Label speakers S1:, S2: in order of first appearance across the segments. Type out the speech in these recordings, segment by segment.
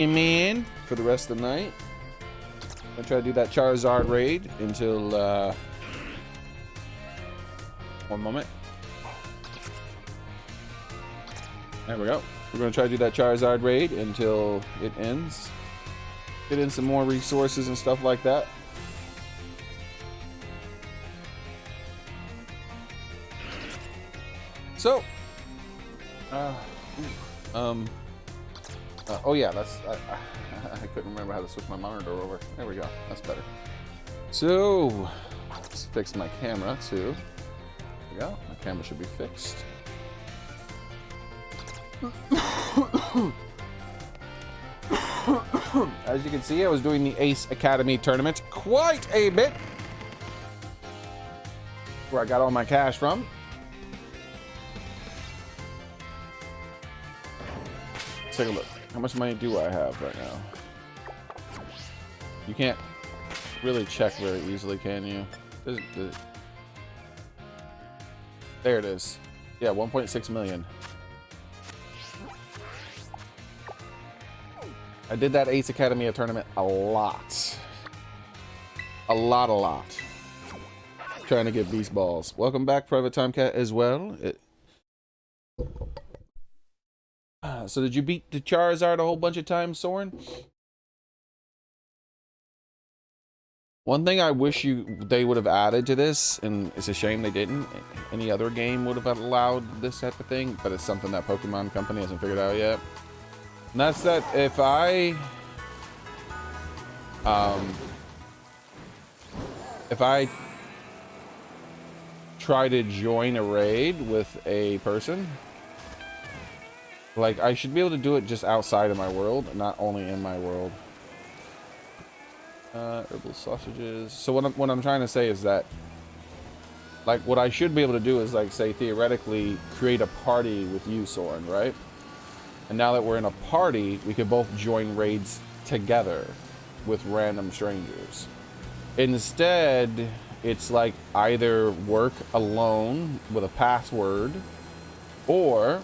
S1: in for the rest of the night. I'm gonna try to do that Charizard raid until one moment. There we go. We're gonna try to do that Charizard raid until it ends. Get in some more resources and stuff like that. So, oh yeah, that's I couldn't remember how to switch my monitor over. There we go. That's better. So, let's fix my camera too. There we go. My camera should be fixed. As you can see, I was doing the Ace Academy tournament quite a bit. Where I got all my cash from. Let's take a look. How much money do I have right now? You can't really check very easily, can you? There it is. Yeah, 1.6 million. I did that Ace Academy tournament a lot. A lot. Trying to get beast balls. Welcome back, Private Time Cat, as well. So did you beat the Charizard a whole bunch of times, Soren? One thing I wish they would have added to this, and it's a shame they didn't. Any other game would have allowed this type of thing, but it's something that Pokemon Company hasn't figured out yet. And that's that if I try to join a raid with a person, like, I should be able to do it just outside of my world, not only in my world. Herbal sausages. So what I'm trying to say is that, like, what I should be able to do is, like, say, theoretically, create a party with you, Soren, right? And now that we're in a party, we could both join raids together with random strangers. Instead, it's like either work alone with a password, or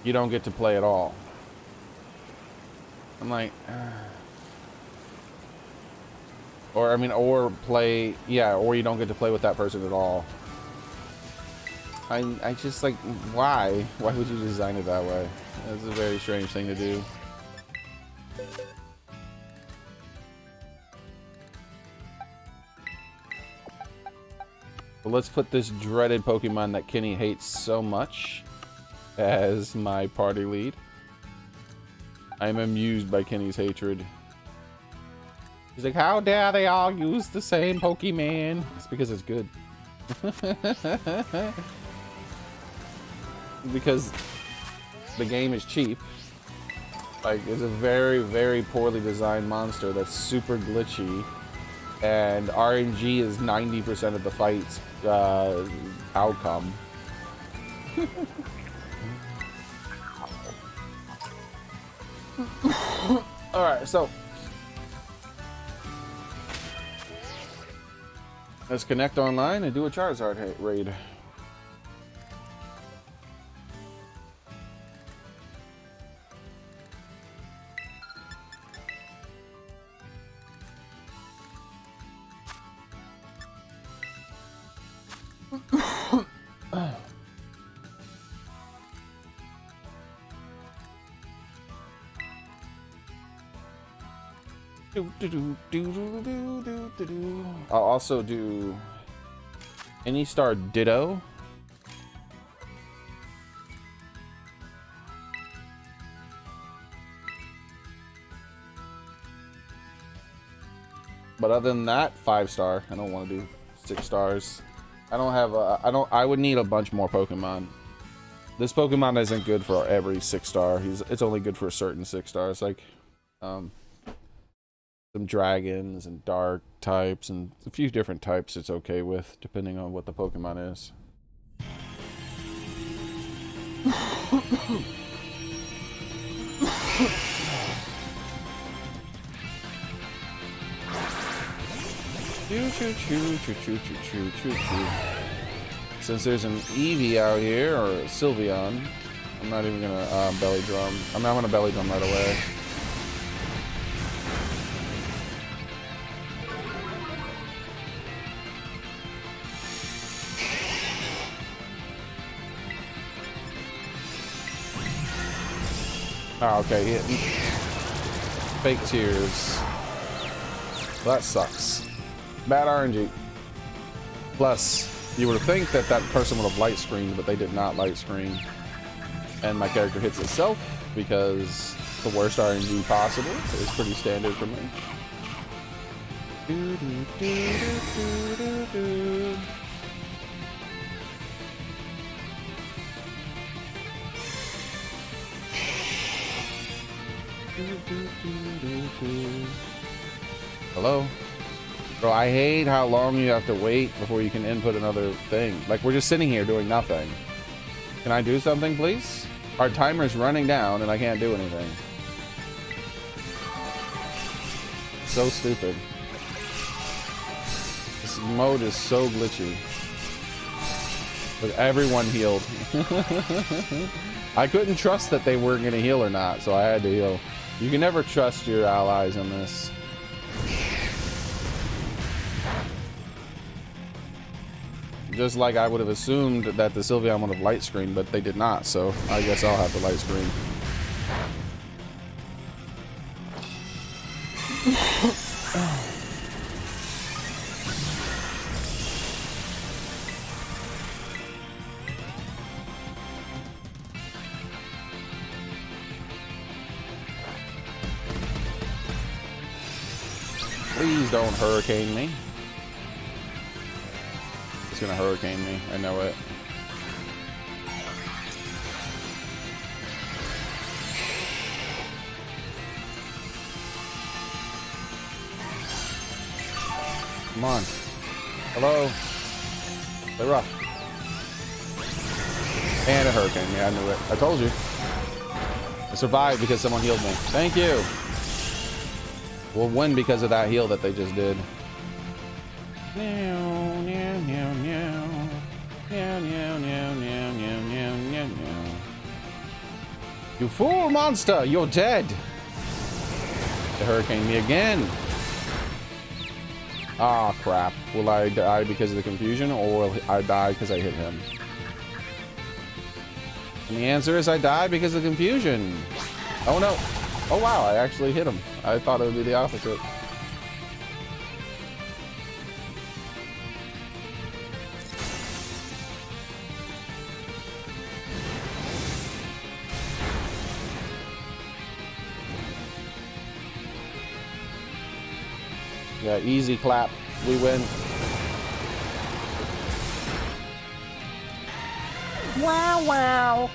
S1: you don't get to play at all. I'm like, or play, yeah, or you don't get to play with that person at all. I just, like, why? Why would you design it that way? That's a very strange thing to do. But let's put this dreaded Pokemon that Kenny hates so much as my party lead. I am amused by Kenny's hatred. He's like, how dare they all use the same Pokemon? It's because it's good. Because the game is cheap. Like, it's a very, very poorly designed monster that's super glitchy, and RNG is 90% of the fight's outcome. Alright, so let's connect online and do a Charizard raid. I'll also do any star Ditto. But other than that, 5-star. I don't want to do 6 stars. I don't have I would need a bunch more Pokemon. This Pokemon isn't good for every 6-star. It's only good for a certain 6 stars. Like some dragons and dark types and a few different types it's okay with, depending on what the Pokemon is. Since there's an Eevee out here, or a Sylveon, I'm not even gonna belly drum. I'm not gonna belly drum right away. Oh, okay. Fake tears. Well, that sucks. Bad RNG. Plus, you would think that that person would have light screened, but they did not light screen. And my character hits itself because the worst RNG possible is pretty standard for me. Hello? Bro, I hate how long you have to wait before you can input another thing. Like, we're just sitting here doing nothing. Can I do something, please? Our timer's running down and I can't do anything. So stupid. This mode is so glitchy. But everyone healed. I couldn't trust that they weren't going to heal or not, so I had to heal. You can never trust your allies in this. Just like I would have assumed that the Sylveon would have light screen, but they did not, so I guess I'll have the light screen. Please don't hurricane me. It's gonna hurricane me. I know it. Come on. Hello. Play rough. And it hurricane me. I knew it. I told you. I survived because someone healed me. Thank you. We'll win because of that heal that they just did. You fool monster, you're dead. They hurricane me again. Ah, crap. Will I die because of the confusion, or will I die because I hit him? And the answer is I die because of confusion. Oh no. Oh wow, I actually hit him. I thought it would be the opposite. Yeah, easy clap. We win. Wow, wow.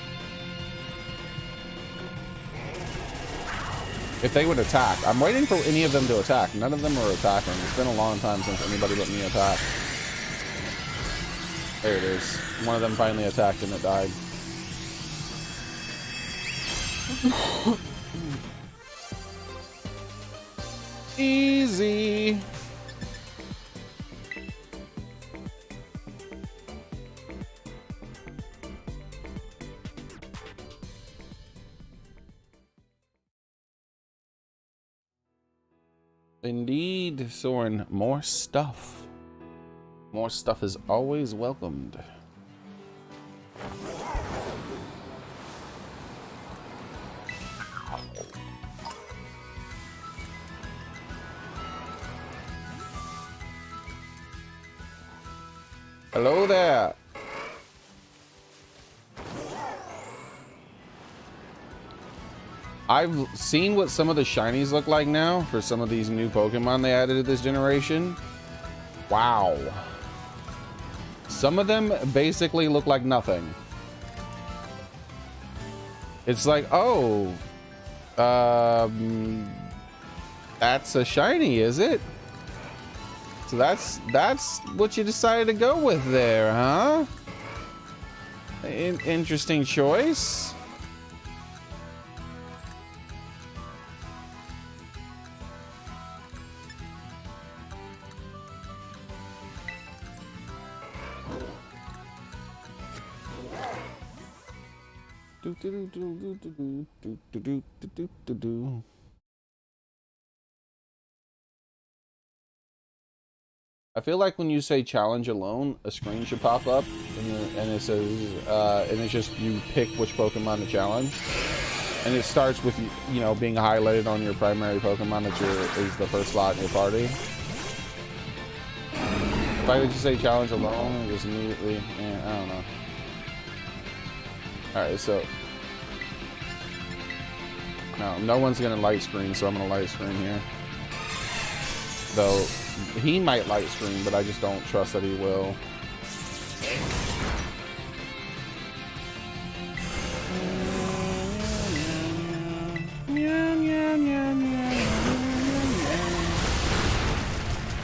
S1: If they would attack. I'm waiting for any of them to attack. None of them are attacking. It's been a long time since anybody let me attack. There it is. One of them finally attacked and it died. Easy. Indeed, Soren. More stuff. More stuff is always welcomed. Hello there. I've seen what some of the shinies look like now for some of these new Pokemon they added to this generation. Wow. Some of them basically look like nothing. It's like, oh, that's a shiny, is it? So that's what you decided to go with there, huh? Interesting choice. I feel like when you say challenge alone, a screen should pop up, and it says, and it's just you pick which Pokemon to challenge, and it starts with you know being highlighted on your primary Pokemon that is the first slot in your party. If I would just say challenge alone, just immediately, I don't know. All right, so no one's gonna light screen, so I'm gonna light screen here. Though he might light screen, but I just don't trust that he will.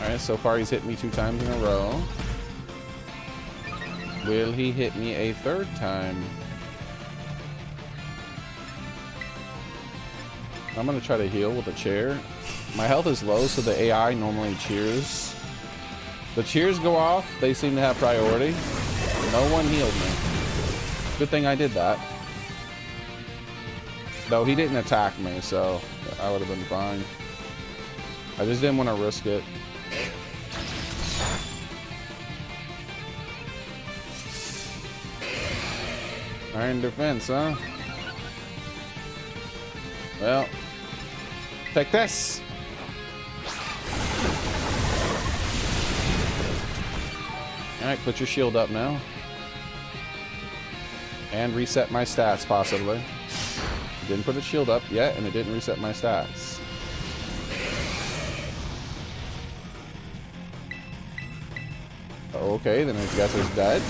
S1: Alright, so far he's hit me 2 times in a row. Will he hit me a 3rd time? I'm gonna try to heal with a chair. My health is low, so the AI normally cheers. The cheers go off, they seem to have priority. No one healed me. Good thing I did that. Though he didn't attack me, so I would have been fine. I just didn't want to risk it. Iron defense, huh? Well, take this. Alright, put your shield up now. And reset my stats, possibly. Didn't put a shield up yet, and it didn't reset my stats. Okay, then I guess it's dead.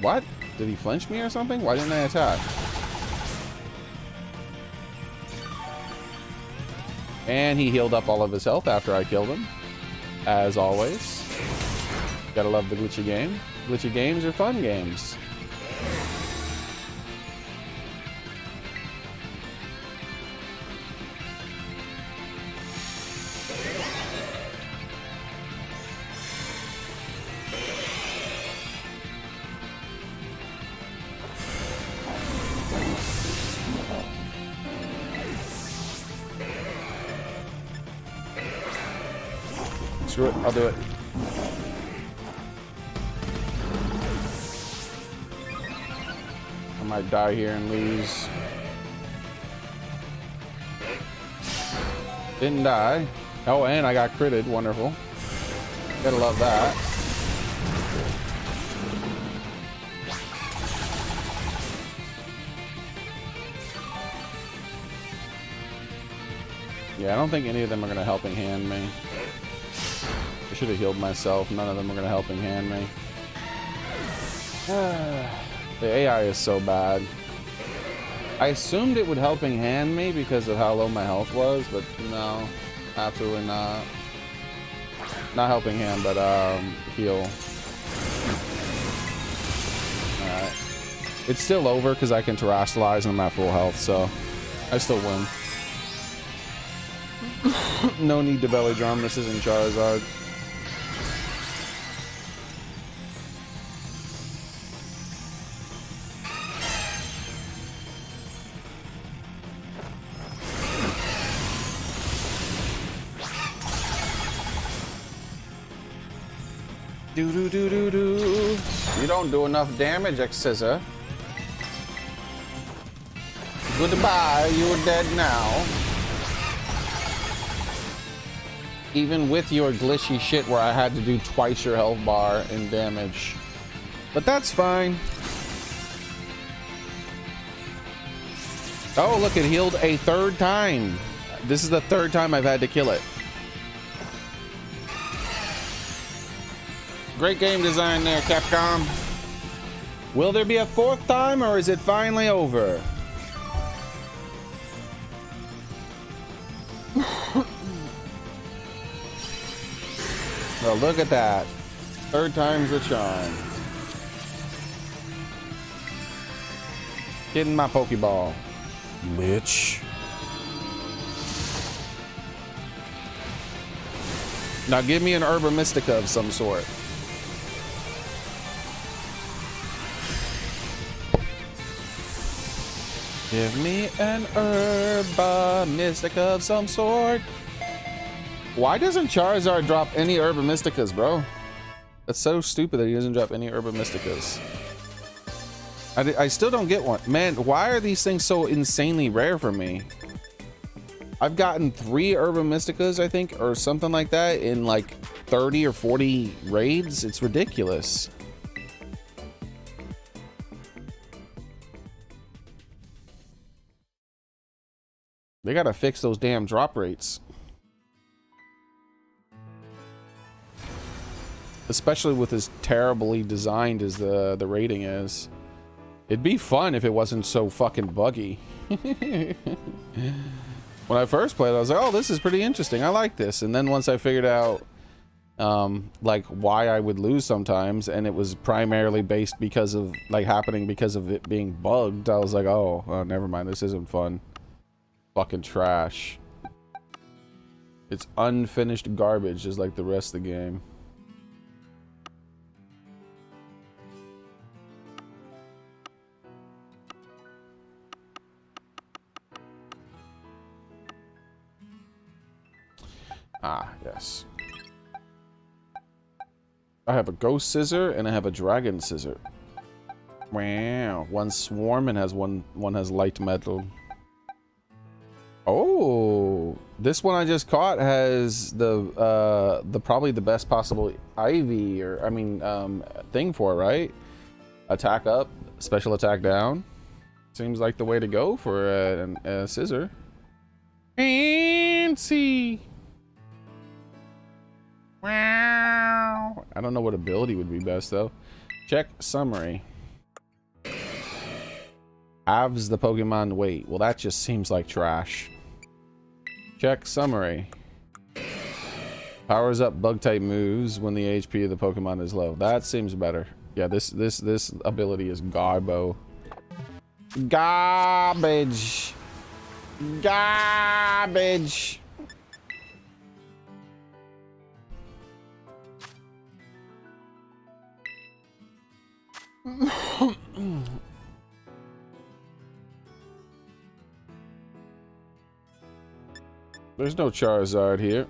S1: What? Did he flinch me or something? Why didn't I attack? And he healed up all of his health after I killed him. As always. Gotta love the glitchy game. Glitchy games are fun games. Screw it, I'll do it. I might die here and lose. Didn't die. Oh, and I got critted. Wonderful. Gotta love that. Yeah, I don't think any of them are gonna helping hand me. I should have healed myself. None of them are going to helping hand me. The AI is so bad. I assumed it would helping hand me because of how low my health was, but no. Absolutely not. Not helping hand, but heal. Alright. It's still over because I can terrestrialize and I'm at full health, so I still win. No need to belly drum. This isn't Charizard. Do. You don't do enough damage, X-Scissor. Goodbye, you're dead now. Even with your glitchy shit where I had to do twice your health bar in damage. But that's fine. Oh, look, it healed a 3rd time. This is the 3rd time I've had to kill it. Great game design there, Capcom. Will there be a 4th time, or is it finally over? Well, look at that. 3rd time's the charm. Getting my Pokeball. Bitch. Now give me an Herba Mystica of some sort. Give me an Herba Mystica of some sort. Why doesn't Charizard drop any Herba Mysticas, bro? That's so stupid that he doesn't drop any Herba Mysticas. I still don't get one. Man, why are these things so insanely rare for me? I've gotten 3 Herba Mysticas, I think, or something like that in like 30 or 40 raids. It's ridiculous. They gotta fix those damn drop rates. Especially with as terribly designed as the rating is. It'd be fun if it wasn't so fucking buggy. When I first played, I was like, oh, this is pretty interesting. I like this. And then once I figured out like why I would lose sometimes, and it was primarily based because of like happening because of it being bugged, I was like, oh, never mind, this isn't fun. Fucking trash. It's unfinished garbage, just like the rest of the game. Ah, yes. I have a ghost scissor and I have a dragon scissor. Wow. One swarm and has one has light metal. Oh, this one I just caught has the probably the best possible Ivy or thing for it, right? Attack up, special attack down. Seems like the way to go for a scissor. Fancy. Wow. I don't know what ability would be best though. Check summary. Halves the Pokemon weight. Well, that just seems like trash. Check summary. Powers up bug type moves when the HP of the Pokemon is low. That seems better. Yeah, this ability is garbo. Garbage. Garbage. There's no Charizard here.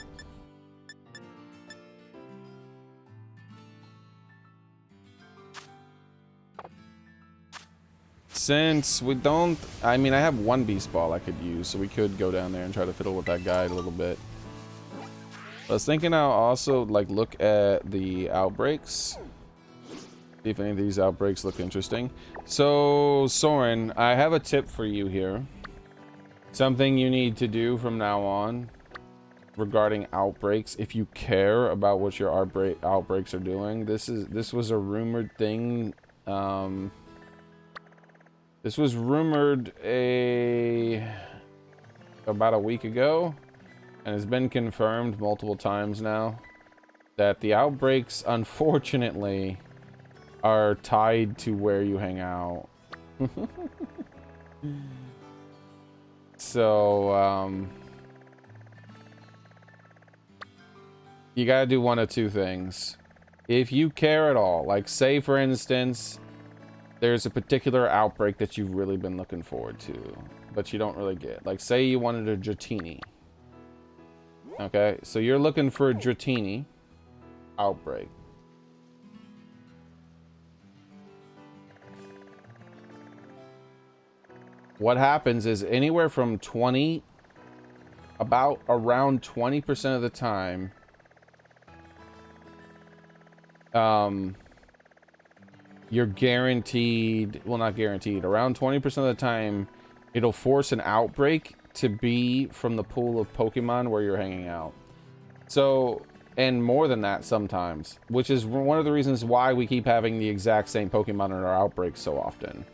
S1: Since we don't... I mean, I have one Beast Ball I could use, so we could go down there and try to fiddle with that guy a little bit. I was thinking I'll also, like, look at the outbreaks. See if any of these outbreaks look interesting. So, Soren, I have a tip for you here. Something you need to do from now on regarding outbreaks, if you care about what your outbreaks are doing. This was a rumored thing. This was rumored about a week ago, and has been confirmed multiple times now that the outbreaks, unfortunately, are tied to where you hang out. So, you gotta do one of two things. If you care at all, like say for instance, there's a particular outbreak that you've really been looking forward to, but you don't really get. Like say you wanted a Dratini. Okay, so you're looking for a Dratini outbreak. What happens is anywhere from around 20% of the time, you're guaranteed, well, not guaranteed, around 20% of the time, it'll force an outbreak to be from the pool of Pokemon where you're hanging out. So, and more than that sometimes, which is one of the reasons why we keep having the exact same Pokemon in our outbreaks so often.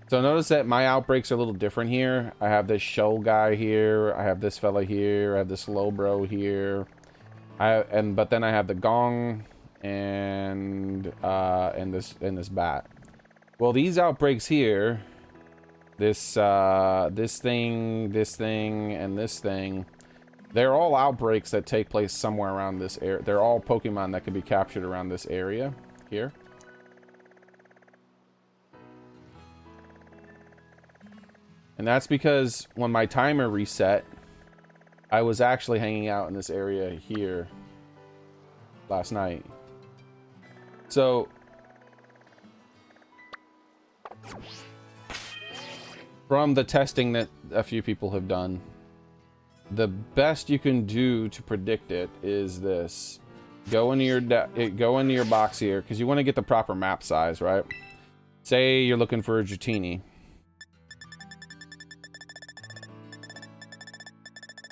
S1: So notice that my outbreaks are a little different here. I have this show guy here. I have this fella here. I have this Slowbro here. But then I have the Gong and this bat. Well, these outbreaks here, this thing, and this thing, They're all outbreaks that take place somewhere around this area. They're all Pokemon that can be captured around this area here. And that's because when my timer reset, I was actually hanging out in this area here last night. So from the testing that a few people have done, the best you can do to predict it is this. Go into your box here, because you want to get the proper map size, right? Say you're looking for a Dratini.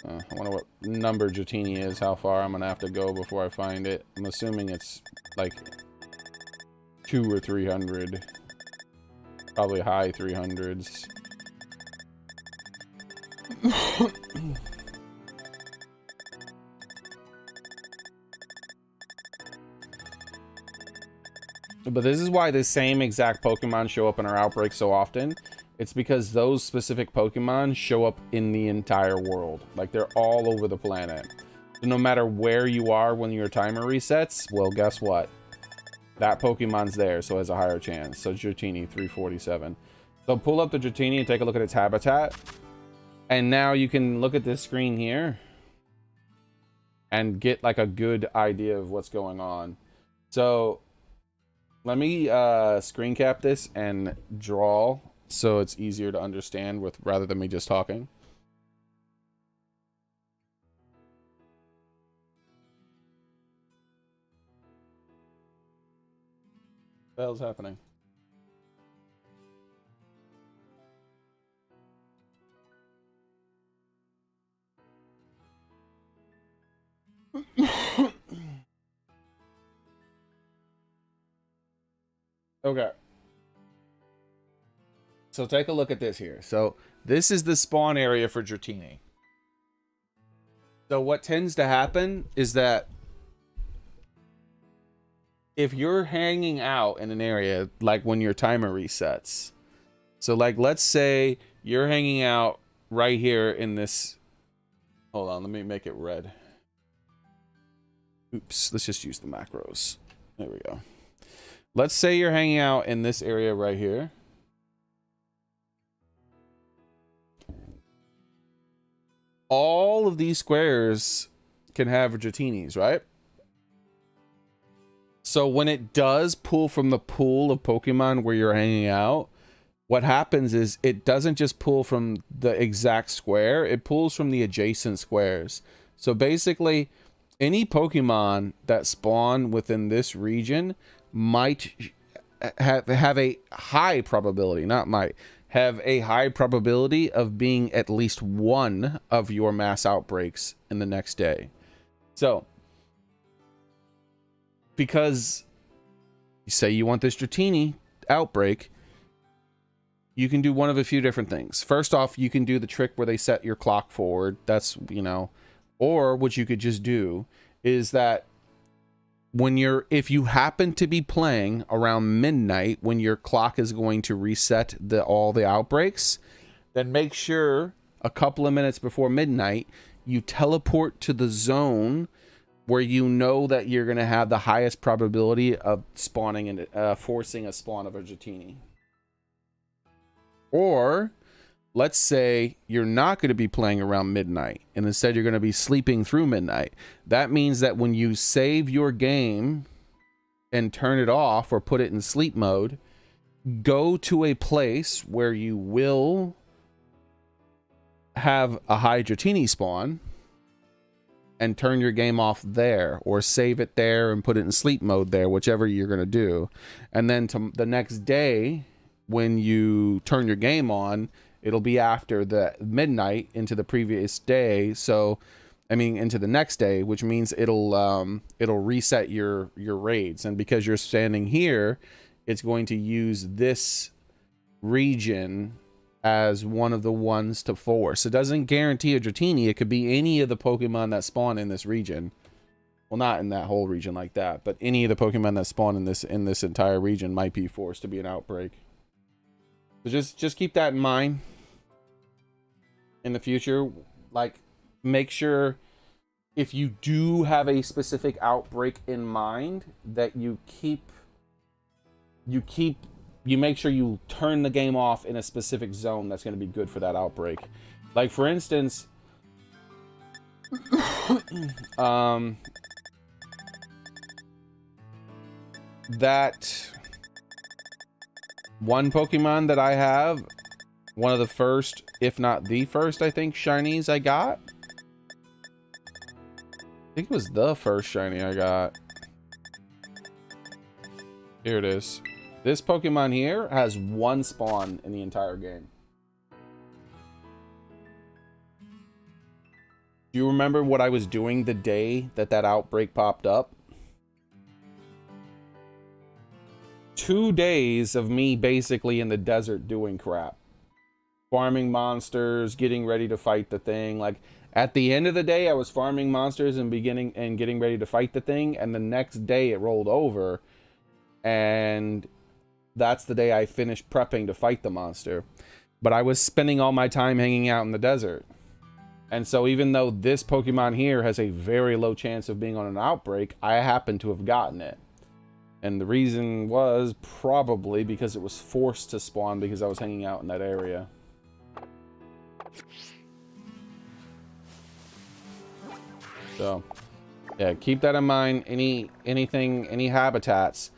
S1: I wonder what number Dratini is, how far I'm going to have to go before I find it. I'm assuming it's like 200 or 300. Probably high 300s. But this is why the same exact Pokemon show up in our outbreak so often. It's because those specific Pokemon show up in the entire world. Like, they're all over the planet. So no matter where you are when your timer resets, well, guess what? That Pokemon's there, so it has a higher chance. So Dratini, 347. So pull up the Dratini and take a look at its habitat. And now you can look at this screen here and get like a good idea of what's going on. So let me screen cap this and draw so it's easier to understand with rather than me just talking. What the hell's happening? Okay. So take a look at this here. So this is the spawn area for Dratini. So what tends to happen is that if you're hanging out in an area, like when your timer resets. So like, let's say you're hanging out right here in this. Hold on, let me make it red. Oops, let's just use the macros. There we go. Let's say you're hanging out in this area right here. All of these squares can have Dratinis, right? So when it does pull from the pool of Pokemon where you're hanging out, what happens is it doesn't just pull from the exact square, it pulls from the adjacent squares. So basically, any Pokemon that spawn within this region might have a high probability, not might, have a high probability of being at least one of your mass outbreaks in the next day. So, because you say you want this Dratini outbreak, you can do one of a few different things. First off, you can do the trick where they set your clock forward. That's, you know, or what you could just do is that if you happen to be playing around midnight when your clock is going to reset all the outbreaks, then make sure a couple of minutes before midnight you teleport to the zone where you know that you're going to have the highest probability of spawning and forcing a spawn of a Dratini. Or let's say you're not going to be playing around midnight and instead you're going to be sleeping through midnight. That means that when you save your game and turn it off or put it in sleep mode, go to a place where you will have a high Dratini spawn and turn your game off there, or save it there and put it in sleep mode there, whichever you're going to do. And then the next day when you turn your game on, it'll be after the midnight into the previous day. So, I mean, into the next day, which means it'll reset your raids. And because you're standing here, it's going to use this region as one of the ones to force. It doesn't guarantee a Dratini. It could be any of the Pokemon that spawn in this region. Well, not in that whole region like that, but any of the Pokemon that spawn in this entire region might be forced to be an outbreak. So just keep that in mind in the future. Like, make sure if you do have a specific outbreak in mind, that you make sure you turn the game off in a specific zone that's going to be good for that outbreak. Like, for instance, that one Pokemon that I have, one of the first, if not the first, I think, shinies I got. I think it was the first shiny I got. Here it is. This Pokemon here has one spawn in the entire game. Do you remember what I was doing the day that that outbreak popped up? 2 days of me basically in the desert doing crap. Farming monsters, getting ready to fight the thing. Like, at the end of the day, I was farming monsters and getting ready to fight the thing, and the next day it rolled over, and that's the day I finished prepping to fight the monster. But I was spending all my time hanging out in the desert. And so even though this Pokemon here has a very low chance of being on an outbreak, I happen to have gotten it. And the reason was probably because it was forced to spawn because I was hanging out in that area. So, yeah, keep that in mind. Any habitats.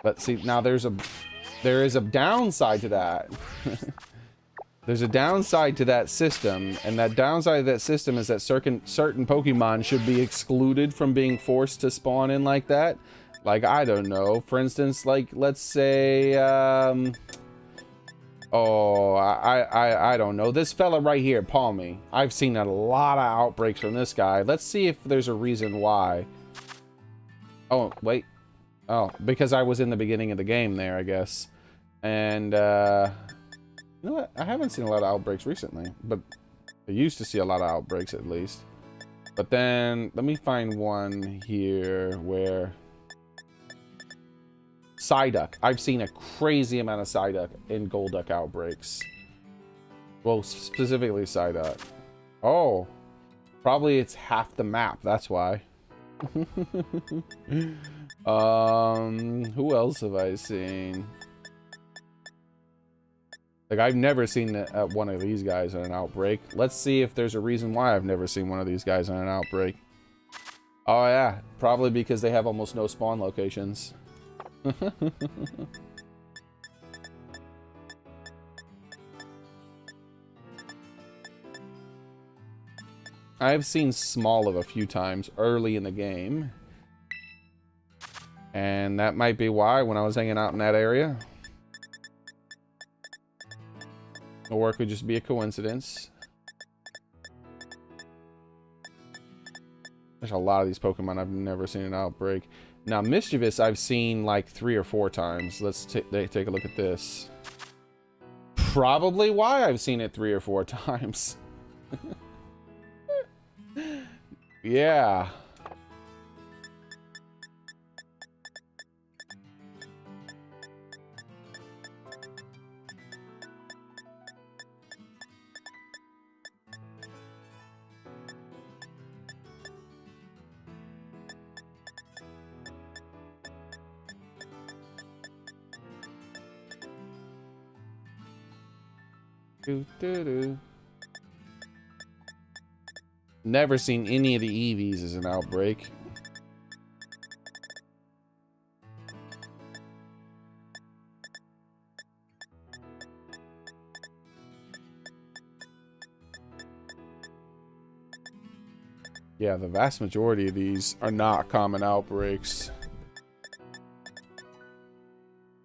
S1: But see, now there is a downside to that. There's a downside to that system, and that downside of that system is that certain Pokemon should be excluded from being forced to spawn in like that. Like, I don't know. For instance, like, let's say, oh, I don't know. This fella right here, Palmy. I've seen a lot of outbreaks from this guy. Let's see if there's a reason why. Oh, wait. Oh, because I was in the beginning of the game there, I guess. And, you know what? I haven't seen a lot of outbreaks recently, but I used to see a lot of outbreaks at least. But then, let me find one here where... Psyduck. I've seen a crazy amount of Psyduck in Golduck outbreaks. Well, specifically Psyduck. Oh, probably it's half the map. That's why. Who else have I seen? Like, I've never seen one of these guys in an outbreak. Let's see if there's a reason why I've never seen one of these guys in an outbreak. Oh yeah, probably because they have almost no spawn locations. I've seen Smoliv a few times early in the game. And that might be why when I was hanging out in that area. Or it could just be a coincidence. There's a lot of these Pokemon I've never seen an outbreak. Now, Mischievous I've seen like 3 or 4 times. Let's take a look at this. Probably why I've seen it 3 or 4 times. Yeah. Never seen any of the EVs as an outbreak. Yeah, the vast majority of these are not common outbreaks.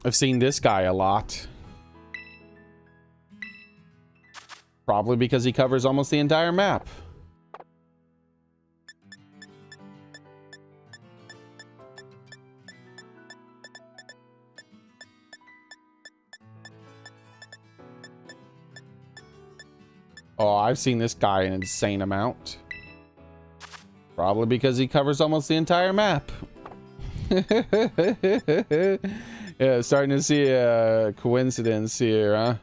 S1: I've seen this guy a lot. Probably because he covers almost the entire map. Oh, I've seen this guy an insane amount. Probably because he covers almost the entire map. Yeah, starting to see a coincidence here, huh?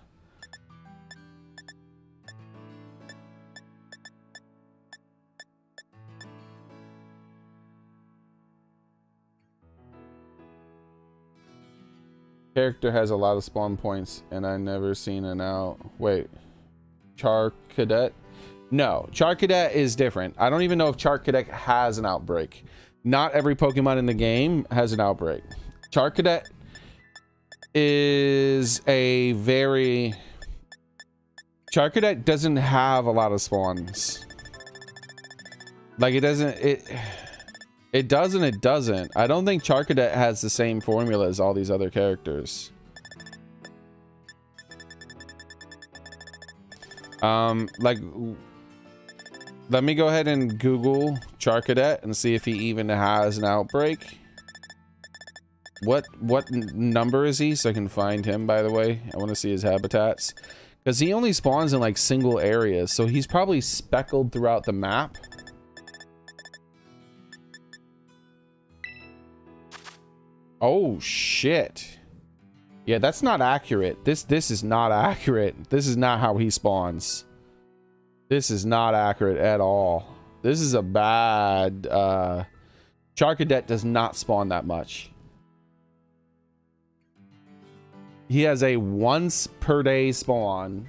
S1: Character has a lot of spawn points, and I never seen an out. Wait, Char Cadet? No, Char Cadet is different. I don't even know if Char Cadet has an outbreak. Not every Pokemon in the game has an outbreak. Char Cadet is a very... Char Cadet doesn't have a lot of spawns. Like, it doesn't... It does and it doesn't. I don't think Char Cadet has the same formula as all these other characters. Like, let me go ahead and Google Char Cadet and see if he even has an outbreak. What number is he, so I can find him, by the way? I want to see his habitats. Because he only spawns in, like, single areas, so he's probably speckled throughout the map. Oh, shit. Yeah, that's not accurate. This is not accurate. This is not how he spawns. This is not accurate at all. This is a bad... Char Cadet does not spawn that much. He has a once per day spawn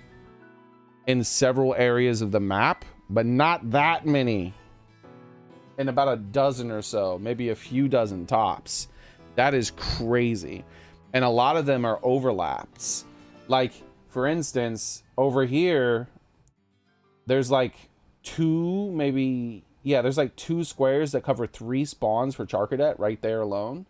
S1: in several areas of the map, but not that many. In about a dozen or so, maybe a few dozen tops. That is crazy. And a lot of them are overlaps. Like, for instance, over here, there's like two, maybe, yeah, there's like 2 squares that cover 3 spawns for Char Cadet right there alone.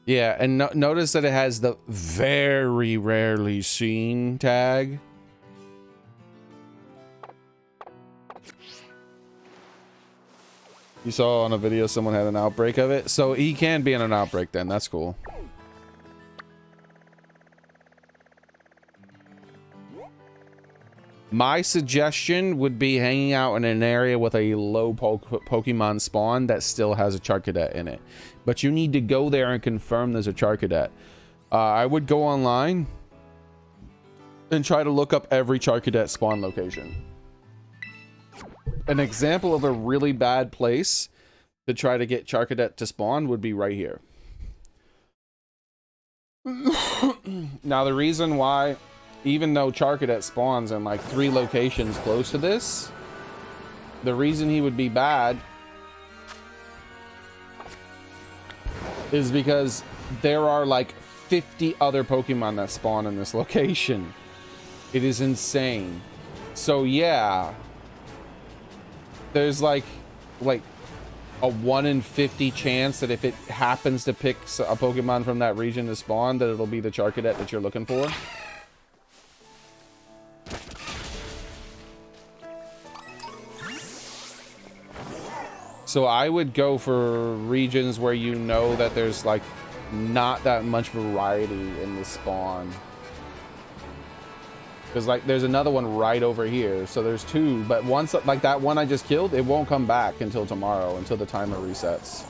S1: Yeah, and notice that it has the very rarely seen tag. You saw on a video someone had an outbreak of it. So he can be in an outbreak then. That's cool. My suggestion would be hanging out in an area with a low Pokemon spawn that still has a Char Cadet in it. But you need to go there and confirm there's a Char Cadet. I would go online and try to look up every Char Cadet spawn location. An example of a really bad place to try to get Char Cadet to spawn would be right here. Now, the reason why, even though Char Cadet spawns in like 3 locations close to this, the reason he would be bad is because there are like 50 other Pokemon that spawn in this location. It is insane. So yeah, there's like a 1 in 50 chance that if it happens to pick a Pokemon from that region to spawn, that it'll be the Char Cadet that you're looking for. So I would go for regions where you know that there's like not that much variety in the spawn. Because like there's another one right over here, so there's 2, but once like that one I just killed, it won't come back until tomorrow, until the timer resets.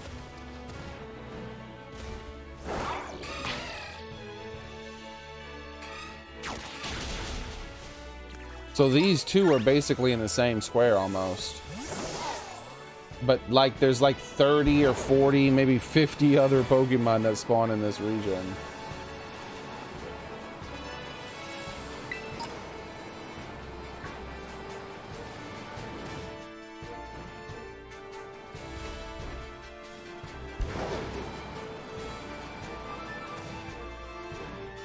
S1: So these 2 are basically in the same square almost. But like there's like 30 or 40, maybe 50 other Pokemon that spawn in this region.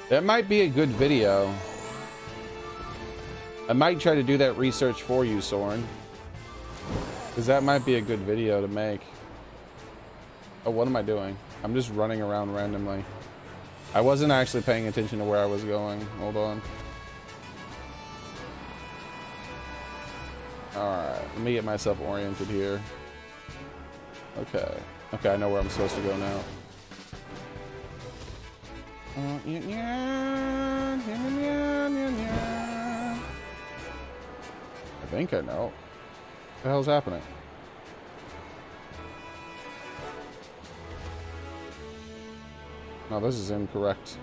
S1: That might be a good video. I might try to do that research for you, Soren. Because that might be a good video to make. Oh, what am I doing? I'm just running around randomly. I wasn't actually paying attention to where I was going. Hold on. Alright, let me get myself oriented here. Okay. Okay, I know where I'm supposed to go now. I think I know. What the hell's happening? No, this is incorrect.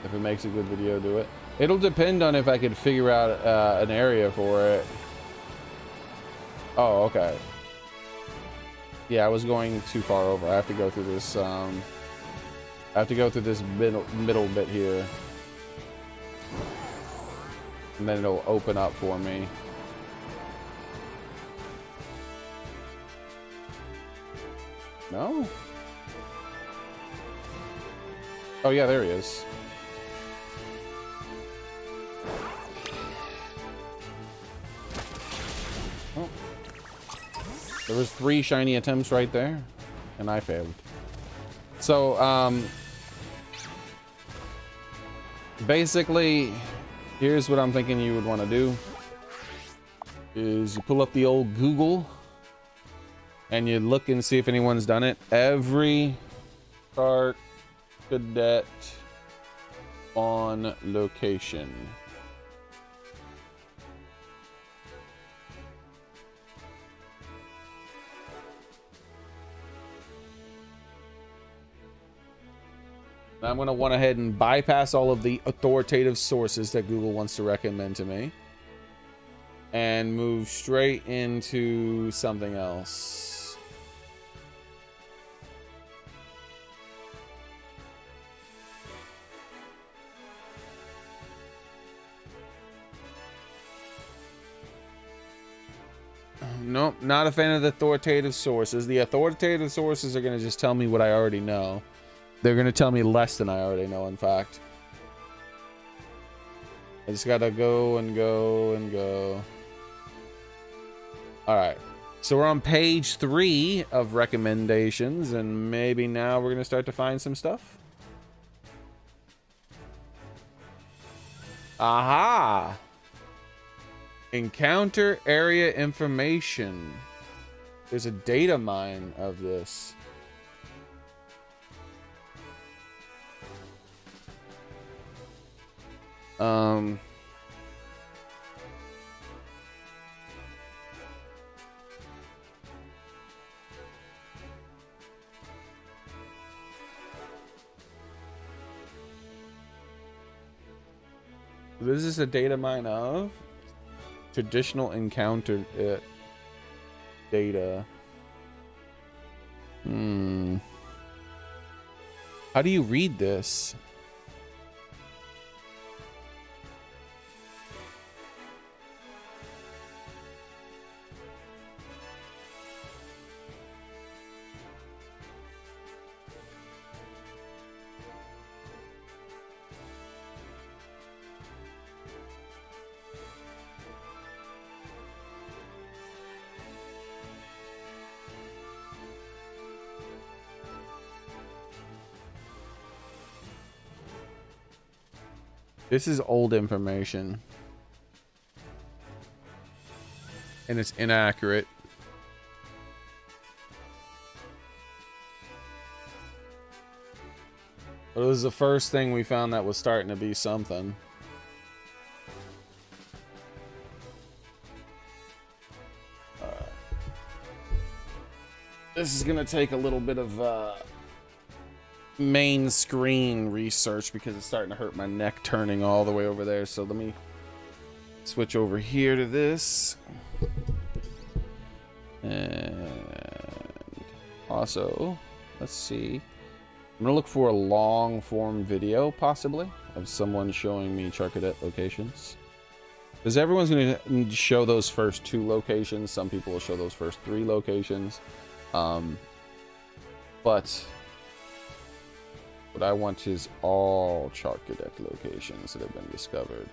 S1: If it makes a good video, do it. It'll depend on if I can figure out an area for it. Oh, okay. Yeah, I was going too far over. I have to go through this. I have to go through this middle bit here, and then it'll open up for me. No. Oh yeah, there he is. Oh. There was 3 shiny attempts right there, and I failed. So, basically, here's what I'm thinking you would want to do. Is you pull up the old Google, and you look and see if anyone's done it. Every cart cadet on location. I'm going to want ahead and bypass all of the authoritative sources that Google wants to recommend to me and move straight into something else. Nope, not a fan of the authoritative sources. The authoritative sources are going to just tell me what I already know. They're going to tell me less than I already know, in fact. I just got to go and go and go. All right. So we're on page 3 of recommendations, and maybe now we're going to start to find some stuff. Aha! Encounter area information. There's a data mine of this. This is a data mine of traditional encounter data. How do you read this? This is old information. And it's inaccurate. But it was the first thing we found that was starting to be something. This is gonna take a little bit of main screen research because it's starting to hurt my neck turning all the way over there. So let me switch over here to this. And also, let's see. I'm gonna look for a long form video, possibly, of someone showing me Charcadet locations. Because everyone's gonna show those first 2 locations. Some people will show those first 3 locations. But what I want is all Charcadet locations that have been discovered.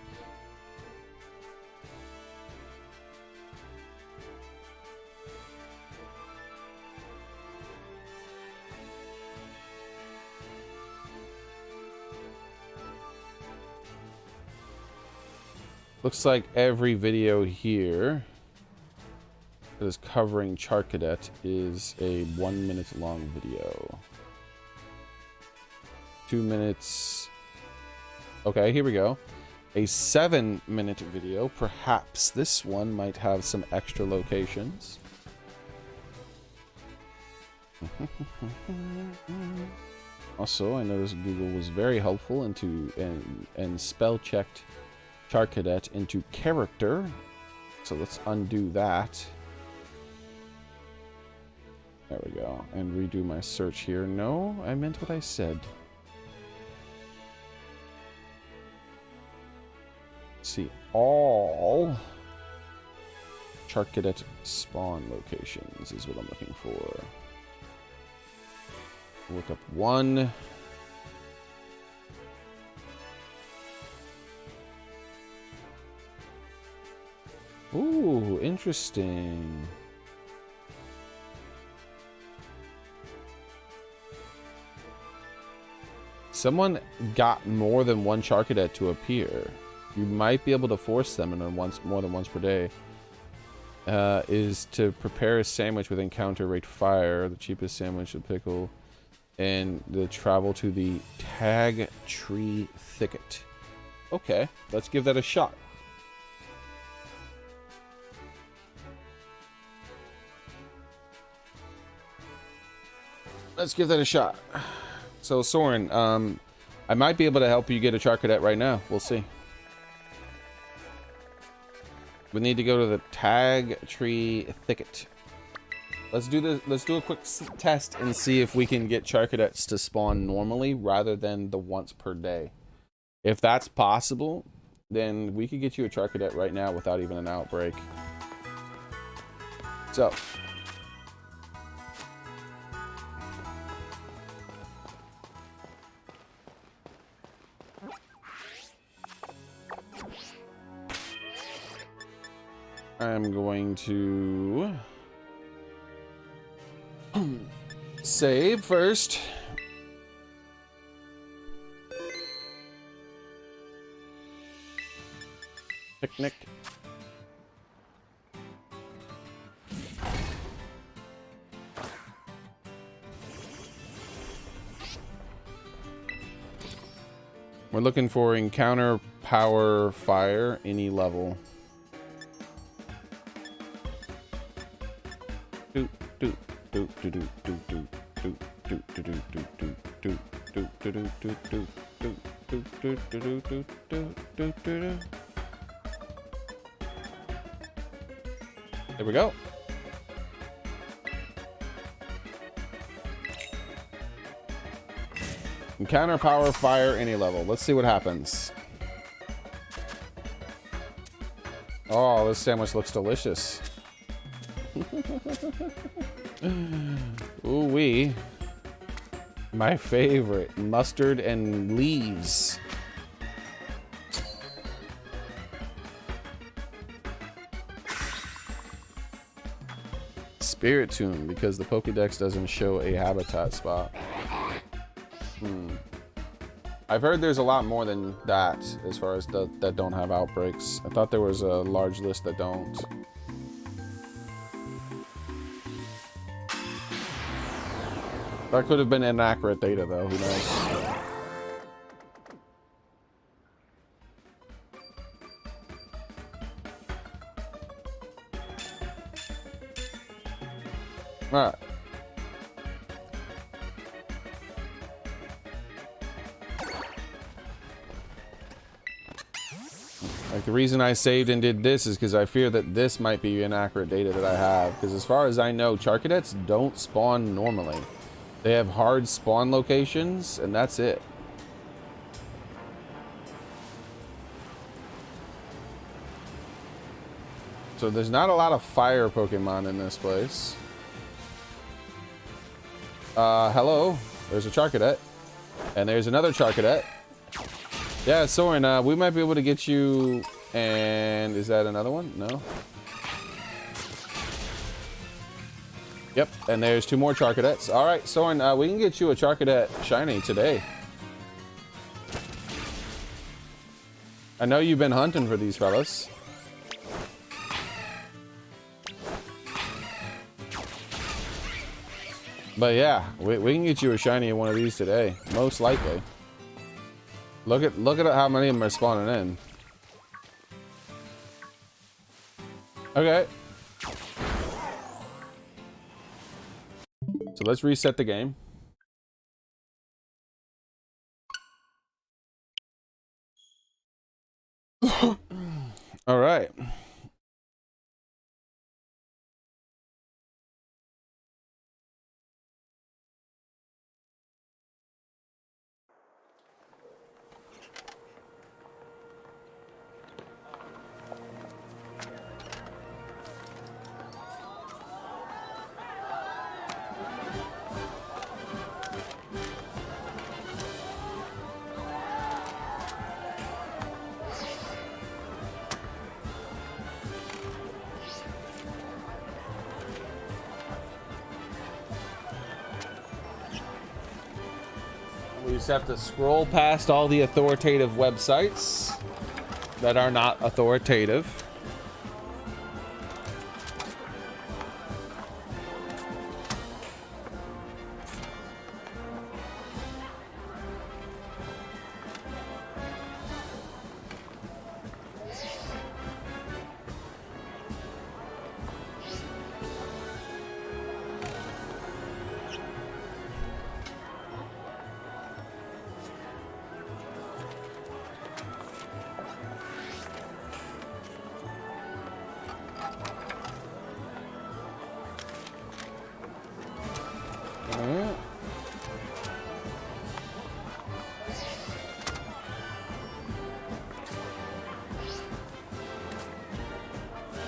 S1: Looks like every video here that is covering Charcadet is a 1 minute long video. 2 minutes. Okay, here we go. A 7-minute video. Perhaps this one might have some extra locations. Also, I noticed Google was very helpful and spell checked Charcadet into character. So let's undo that. There we go. And redo my search here. No, I meant what I said. Let's see, all Charcadet spawn locations is what I'm looking for. Look up one. Ooh, interesting. Someone got more than one Charcadet to appear. You might be able to force them in more than once per day. Is to prepare a sandwich with encounter rate fire, the cheapest sandwich with pickle, and the travel to the tag tree thicket. Okay, let's give that a shot. Let's give that a shot. So Soren, I might be able to help you get a Charcadet right now. We'll see. We need to go to the tag tree thicket. Let's do this. Let's do a quick test and see if we can get Charcadets to spawn normally rather than the once per day. If that's possible, then we could get you a Charcadet right now without even an outbreak. So. I'm going to save first. Picnic. We're looking for encounter power fire any level. There we go. Encounter power fire any level. Let's see what happens. Oh, this sandwich looks delicious. Ooh-wee. My favorite. Mustard and leaves. Spirit Tomb, because the Pokédex doesn't show a habitat spot. I've heard there's a lot more than that as far as that don't have outbreaks. I thought there was a large list that don't. That could have been inaccurate data, though. Who knows? All right. Like, the reason I saved and did this is because I fear that this might be inaccurate data that I have. Because as far as I know, Charcadets don't spawn normally. They have hard spawn locations, and that's it. So there's not a lot of fire Pokemon in this place. Hello. There's a Charcadet. And there's another Charcadet. Yeah, Soren, we might be able to get you... And is that another one? No? Yep, and there's two more Charcadets. All right, Soren, we can get you a Charcadet shiny today. I know you've been hunting for these fellas. But yeah, we can get you a shiny in one of these today, most likely. Look at how many of them are spawning in. Okay. So let's reset the game. All right. We just have to scroll past all the authoritative websites that are not authoritative.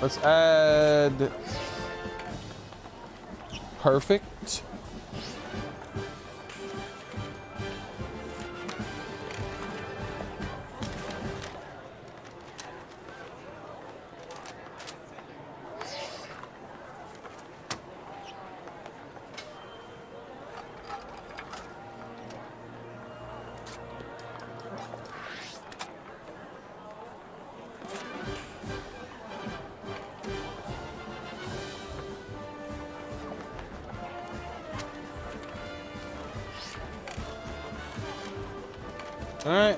S1: Let's add perfect. Alright,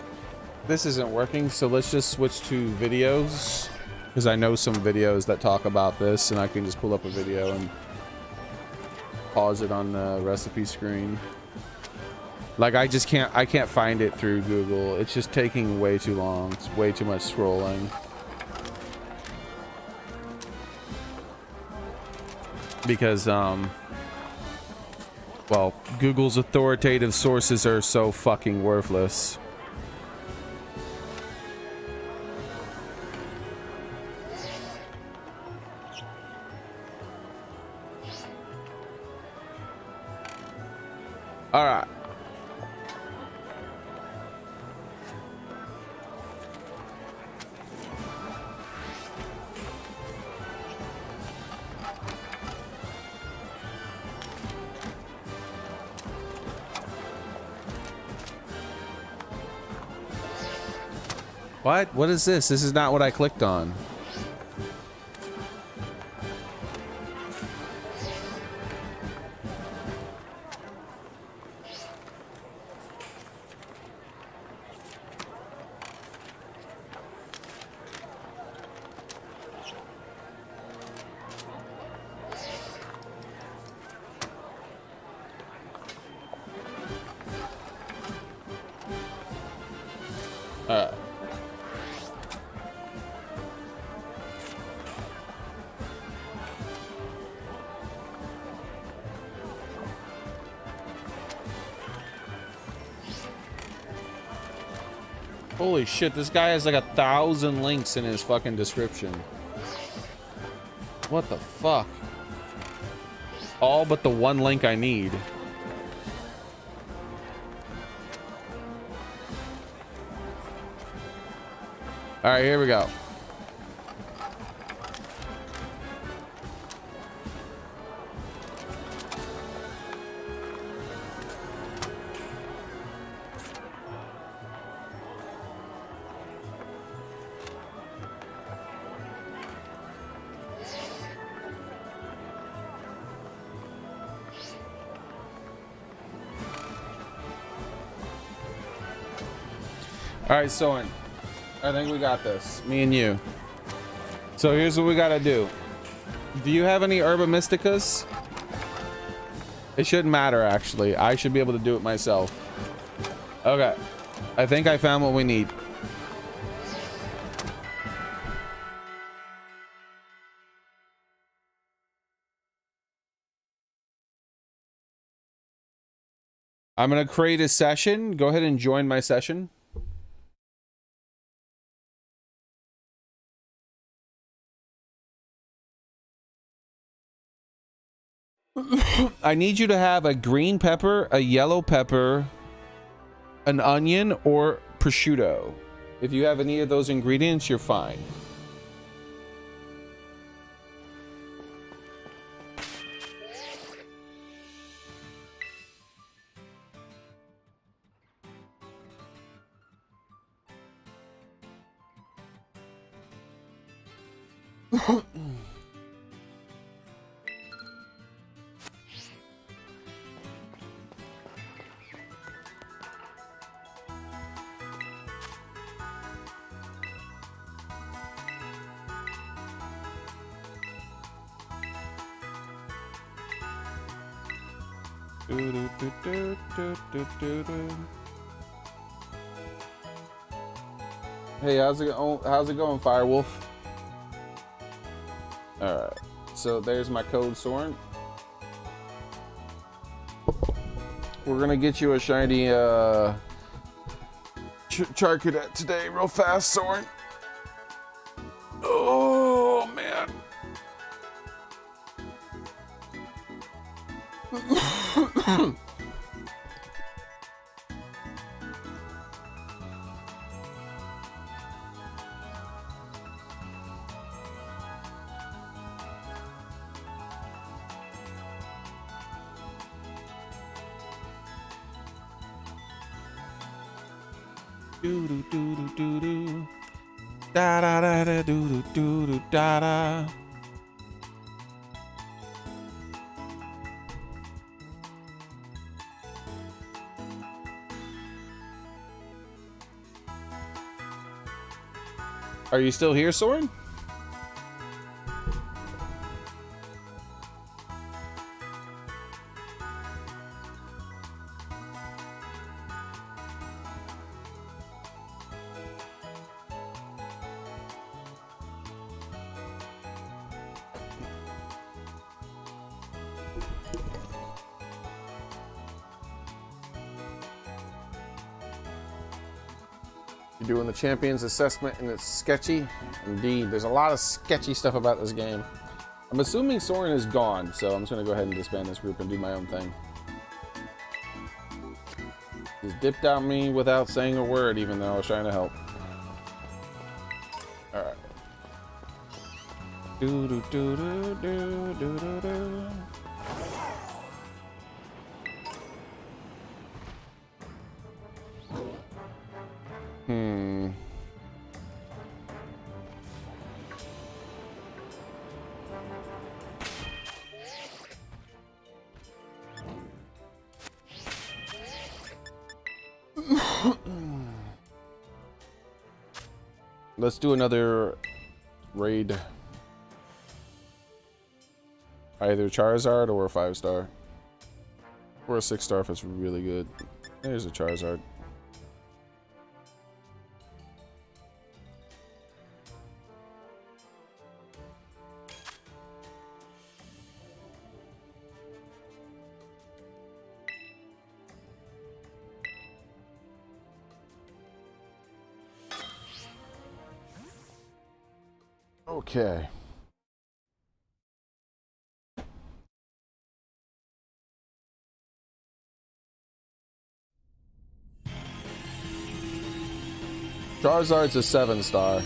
S1: this isn't working, so let's just switch to videos, because I know some videos that talk about this, and I can just pull up a video and pause it on the recipe screen. Like, I can't find it through Google. It's just taking way too long. It's way too much scrolling. Because, well, Google's authoritative sources are so fucking worthless. All right. What? What is this? This is not what I clicked on. Holy shit, this guy has like 1,000 links in his fucking description. What the fuck? All but the one link I need. All right, here we go. All right, Soren, I think we got this, me and you. So here's what we gotta do. Do you have any Herba Mysticas? It shouldn't matter, actually. I should be able to do it myself. Okay, I think I found what we need. I'm gonna create a session. Go ahead and join my session. I need you to have a green pepper, a yellow pepper, an onion, or prosciutto. If you have any of those ingredients, you're fine. Hey, how's it going, Firewolf? Alright, so there's my code, Soren. We're gonna get you a shiny Charcadet today real fast, Soren. Oh, man. Do do do do do do. Da da da da do do do do da da. Are you still here, Soren? You're doing the champions assessment and it's sketchy. Indeed, there's a lot of sketchy stuff about this game. I'm assuming Soren is gone, so I'm just gonna go ahead and disband this group and do my own thing. He's dipped out me without saying a word, even though I was trying to help. Alright. Do do do do do do do do. Let's do another raid. Either Charizard or a 5-star. Or a 6-star if it's really good. There's a Charizard. Okay. Charizard's a 7-star.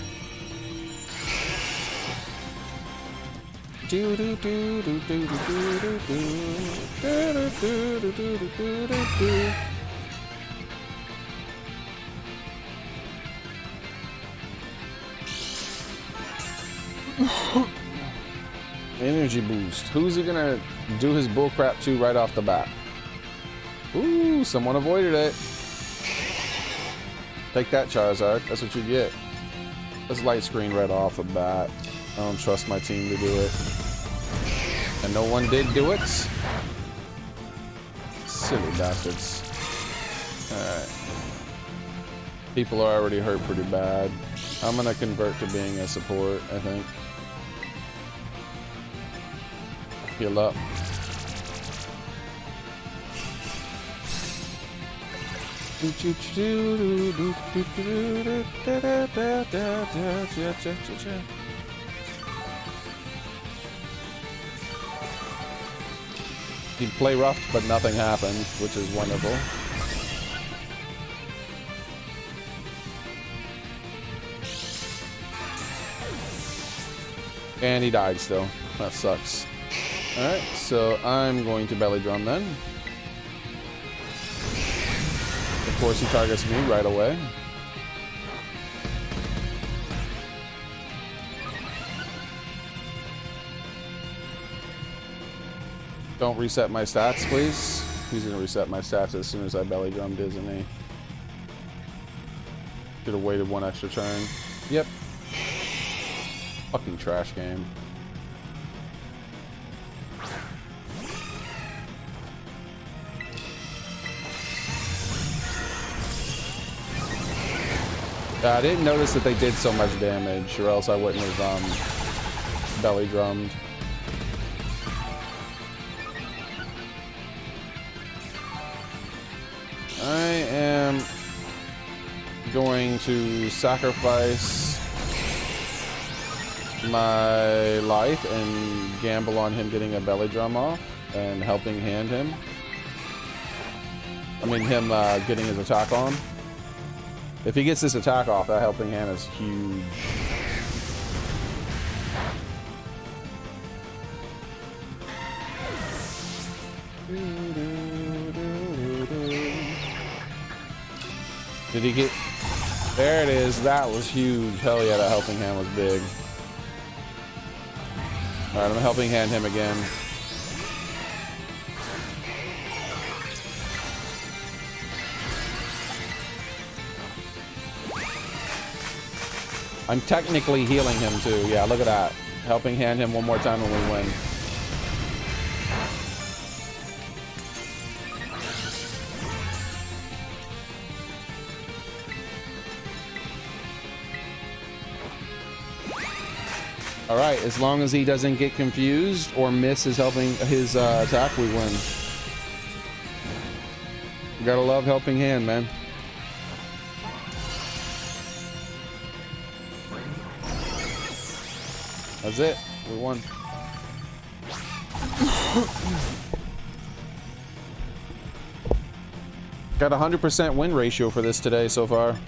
S1: Do do do do do do do do do do do do do do do. Energy boost. Who's he gonna do his bullcrap to right off the bat? Ooh, someone avoided it. Take that, Charizard. That's what you get. Let's light screen right off the bat. I don't trust my team to do it. And no one did do it. Silly bastards. Alright. People are already hurt pretty bad. I'm gonna convert to being a support, I think. Heal up. He'd play rough, but nothing happened, which is wonderful. And he died still. That sucks. Alright, so I'm going to belly drum then. Of course, he targets me right away. Don't reset my stats, please. He's gonna reset my stats as soon as I belly drummed, isn't he? Should have waited one extra turn. Yep. Fucking trash game. I didn't notice that they did so much damage, or else I wouldn't have belly drummed. I am going to sacrifice my life and gamble on him getting a belly drum off and helping hand him. I mean him getting his attack on. If he gets this attack off, that helping hand is huge. Did he get... There it is. That was huge. Hell yeah, that helping hand was big. Alright, I'm helping hand him again. I'm technically healing him too. Yeah, look at that. Helping hand him one more time and we win. Alright, as long as he doesn't get confused or miss his attack, we win. You gotta love helping hand, man. That's it. We won. Got a 100% win ratio for this today so far.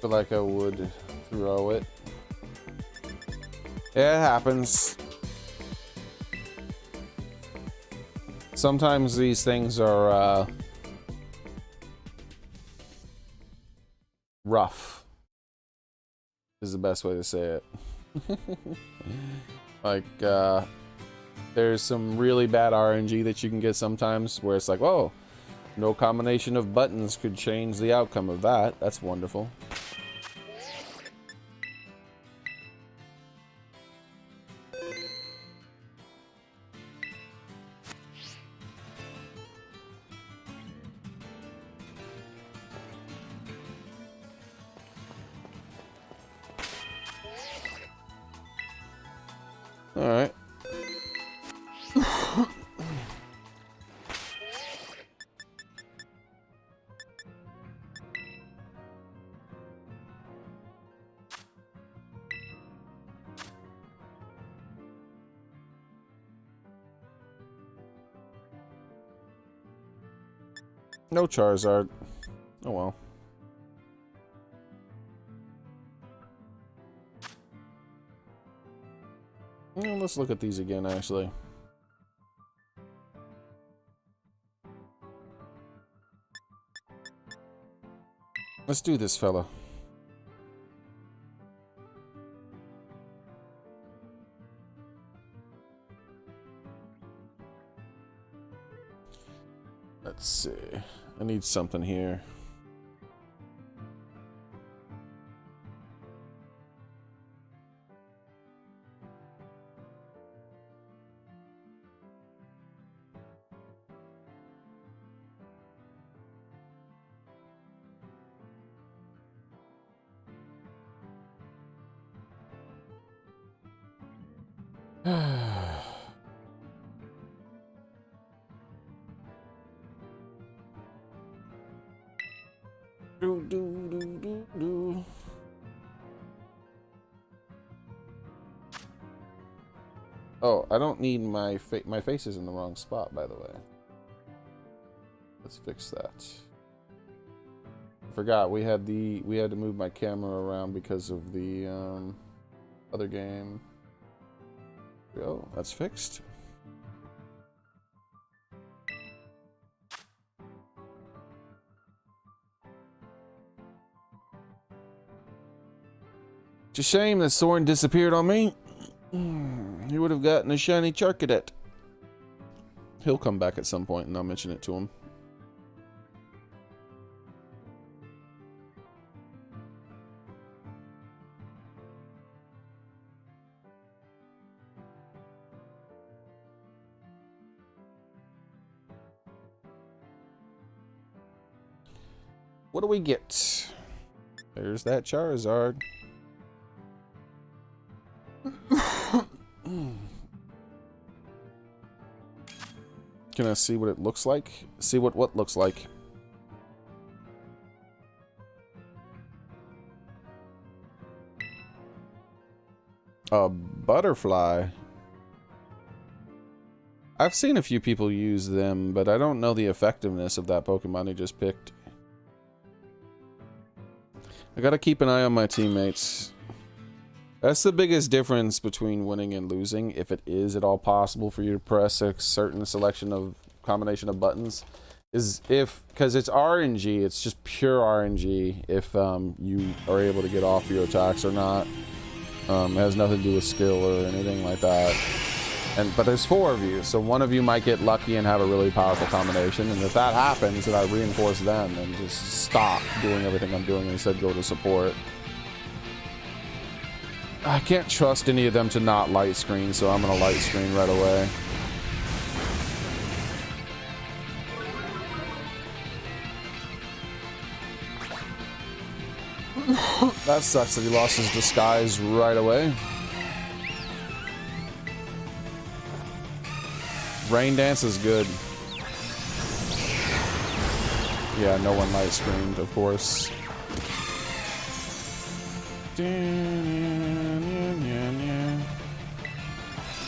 S1: Like I would throw it. Yeah, it happens. Sometimes these things are rough is the best way to say it. Like there's some really bad RNG that you can get sometimes where it's like, oh, no combination of buttons could change the outcome of that. That's wonderful. All right. No Charizard. Oh well. Well, let's look at these again, actually. Let's do this, fella. Let's see. I need something here. Oh, I don't need my face is in the wrong spot, by the way. Let's fix that. I forgot we had to move my camera around because of the other game. There we go. That's fixed. It's a shame that Soren disappeared on me. He would have gotten a shiny Charcadet. He'll come back at some point and I'll mention it to him. What do we get? There's that Charizard. Can I see what it looks like? See what looks like. A butterfly. I've seen a few people use them, but I don't know the effectiveness of that Pokemon he just picked. I gotta keep an eye on my teammates. That's the biggest difference between winning and losing, if it is at all possible for you to press a certain combination of buttons, is because it's RNG, it's just pure RNG if you are able to get off your attacks or not. It has nothing to do with skill or anything like that. But there's 4 of you, so one of you might get lucky and have a really powerful combination, and if that happens, then I reinforce them and just stop doing everything I'm doing and instead go to support. I can't trust any of them to not light screen, so I'm gonna light screen right away. That sucks that he lost his disguise right away. Rain Dance is good. Yeah, no one light screened, of course.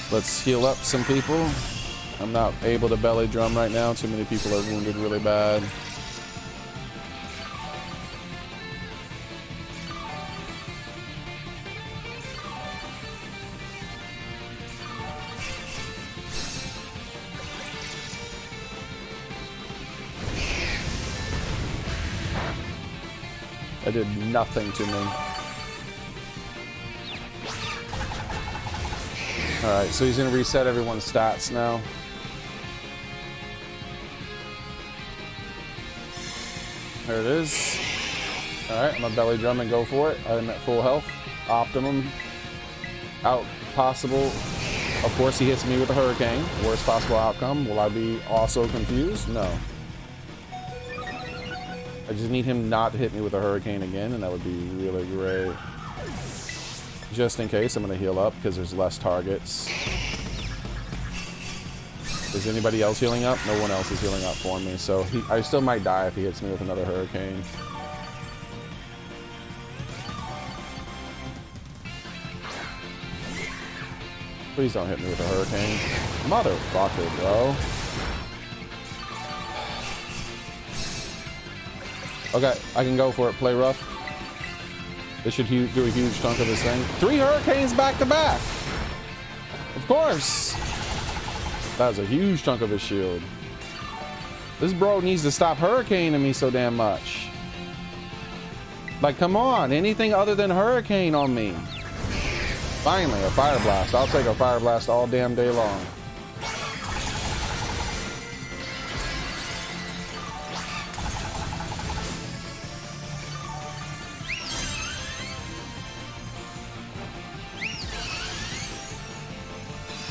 S1: Let's heal up some people. I'm not able to belly drum right now. Too many people are wounded really bad. That did nothing to me. Alright, so he's gonna reset everyone's stats now. There it is. Alright, I'm gonna belly drum and go for it. I'm at full health. Optimum. Out possible. Of course he hits me with a hurricane. Worst possible outcome. Will I be also confused? No. I just need him not to hit me with a hurricane again, and that would be really great. Just in case, I'm going to heal up because there's less targets. Is anybody else healing up? No one else is healing up for me, so I still might die if he hits me with another hurricane. Please don't hit me with a hurricane. Motherfucker, bro. Okay, I can go for it. Play rough. This should do a huge chunk of his thing. 3 hurricanes back to back. Of course. That was a huge chunk of his shield. This bro needs to stop hurricaning me so damn much. Like, come on. Anything other than hurricane on me. Finally, a fire blast. I'll take a fire blast all damn day long.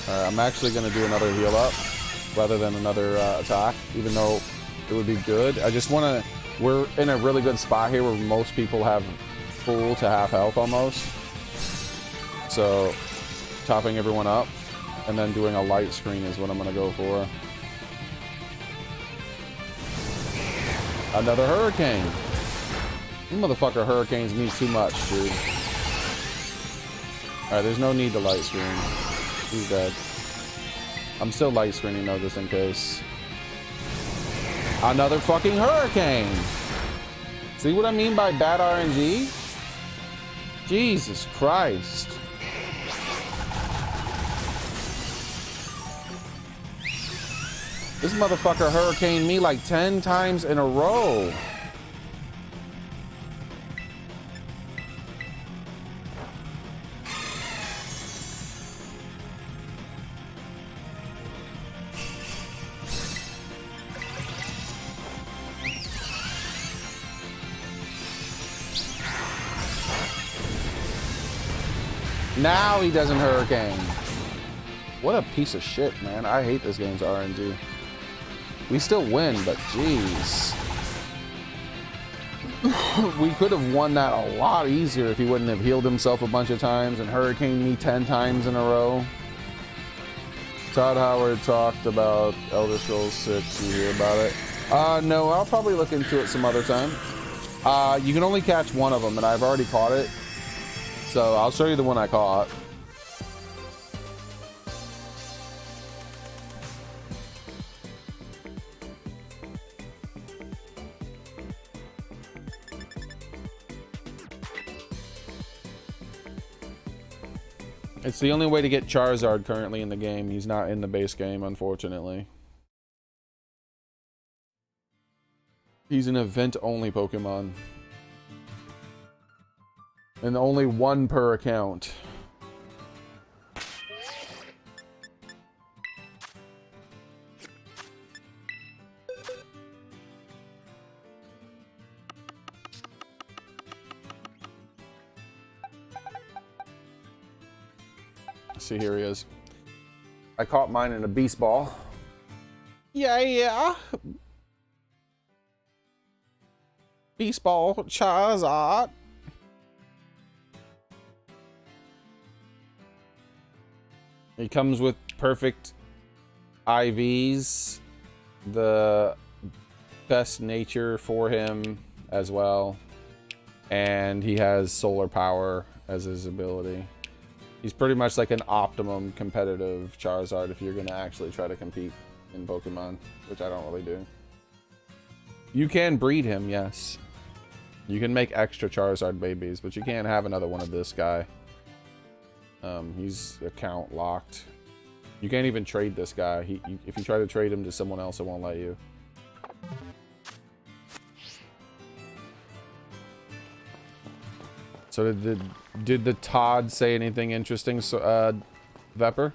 S1: Alright, I'm actually going to do another heal up rather than another attack, even though it would be good. I just want to... We're in a really good spot here where most people have full to half health almost. So, topping everyone up and then doing a light screen is what I'm going to go for. Another hurricane. You motherfucker hurricanes me too much, dude. Alright, there's no need to light screen. He's dead. I'm still light screening though, just in case. Another fucking hurricane! See what I mean by bad RNG? Jesus Christ. This motherfucker hurricaned me like 10 times in a row. Now he doesn't hurricane. What a piece of shit, man. I hate this game's RNG. We still win, but jeez. We could have won that a lot easier if he wouldn't have healed himself a bunch of times and hurricaned me 10 times in a row. Todd Howard talked about Elder Scrolls 6. You hear about it? No, I'll probably look into it some other time. You can only catch one of them, and I've already caught it. So I'll show you the one I caught. It's the only way to get Charizard currently in the game. He's not in the base game, unfortunately. He's an event-only Pokemon. And only one per account. See, here he is. I caught mine in a beast ball. Yeah. Beast ball, Charizard. He comes with perfect IVs, the best nature for him as well, and he has solar power as his ability. He's pretty much like an optimum competitive Charizard if you're going to actually try to compete in Pokemon, which I don't really do. You can breed him, yes. You can make extra Charizard babies, but you can't have another one of this guy. He's account locked. You can't even trade this guy. If you try to trade him to someone else, it won't let you. So did the Todd say anything interesting, Vepper?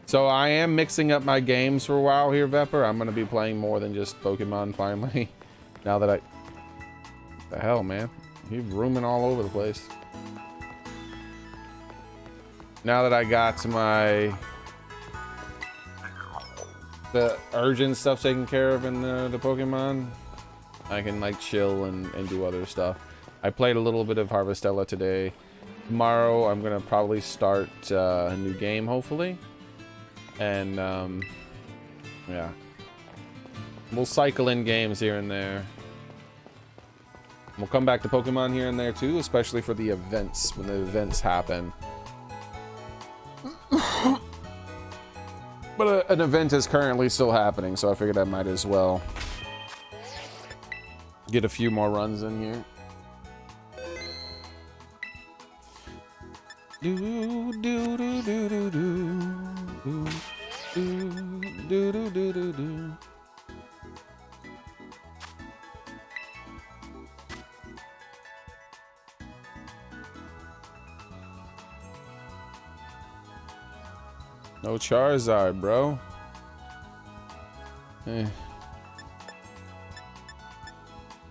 S1: So I am mixing up my games for a while here, Vepper. I'm going to be playing more than just Pokemon finally. Now that what the hell, man? He's rooming all over the place. Now that I got the urgent stuff taken care of in the Pokemon, I can like chill and do other stuff. I played a little bit of Harvestella today. Tomorrow I'm gonna probably start a new game, hopefully, and yeah, we'll cycle in games here and there. We'll come back to Pokemon here and there too, especially for the events, when the events happen. But an event is currently still happening, so I figured I might as well get a few more runs in here. Do do do do do do do do do do do. No Charizard, bro. Eh.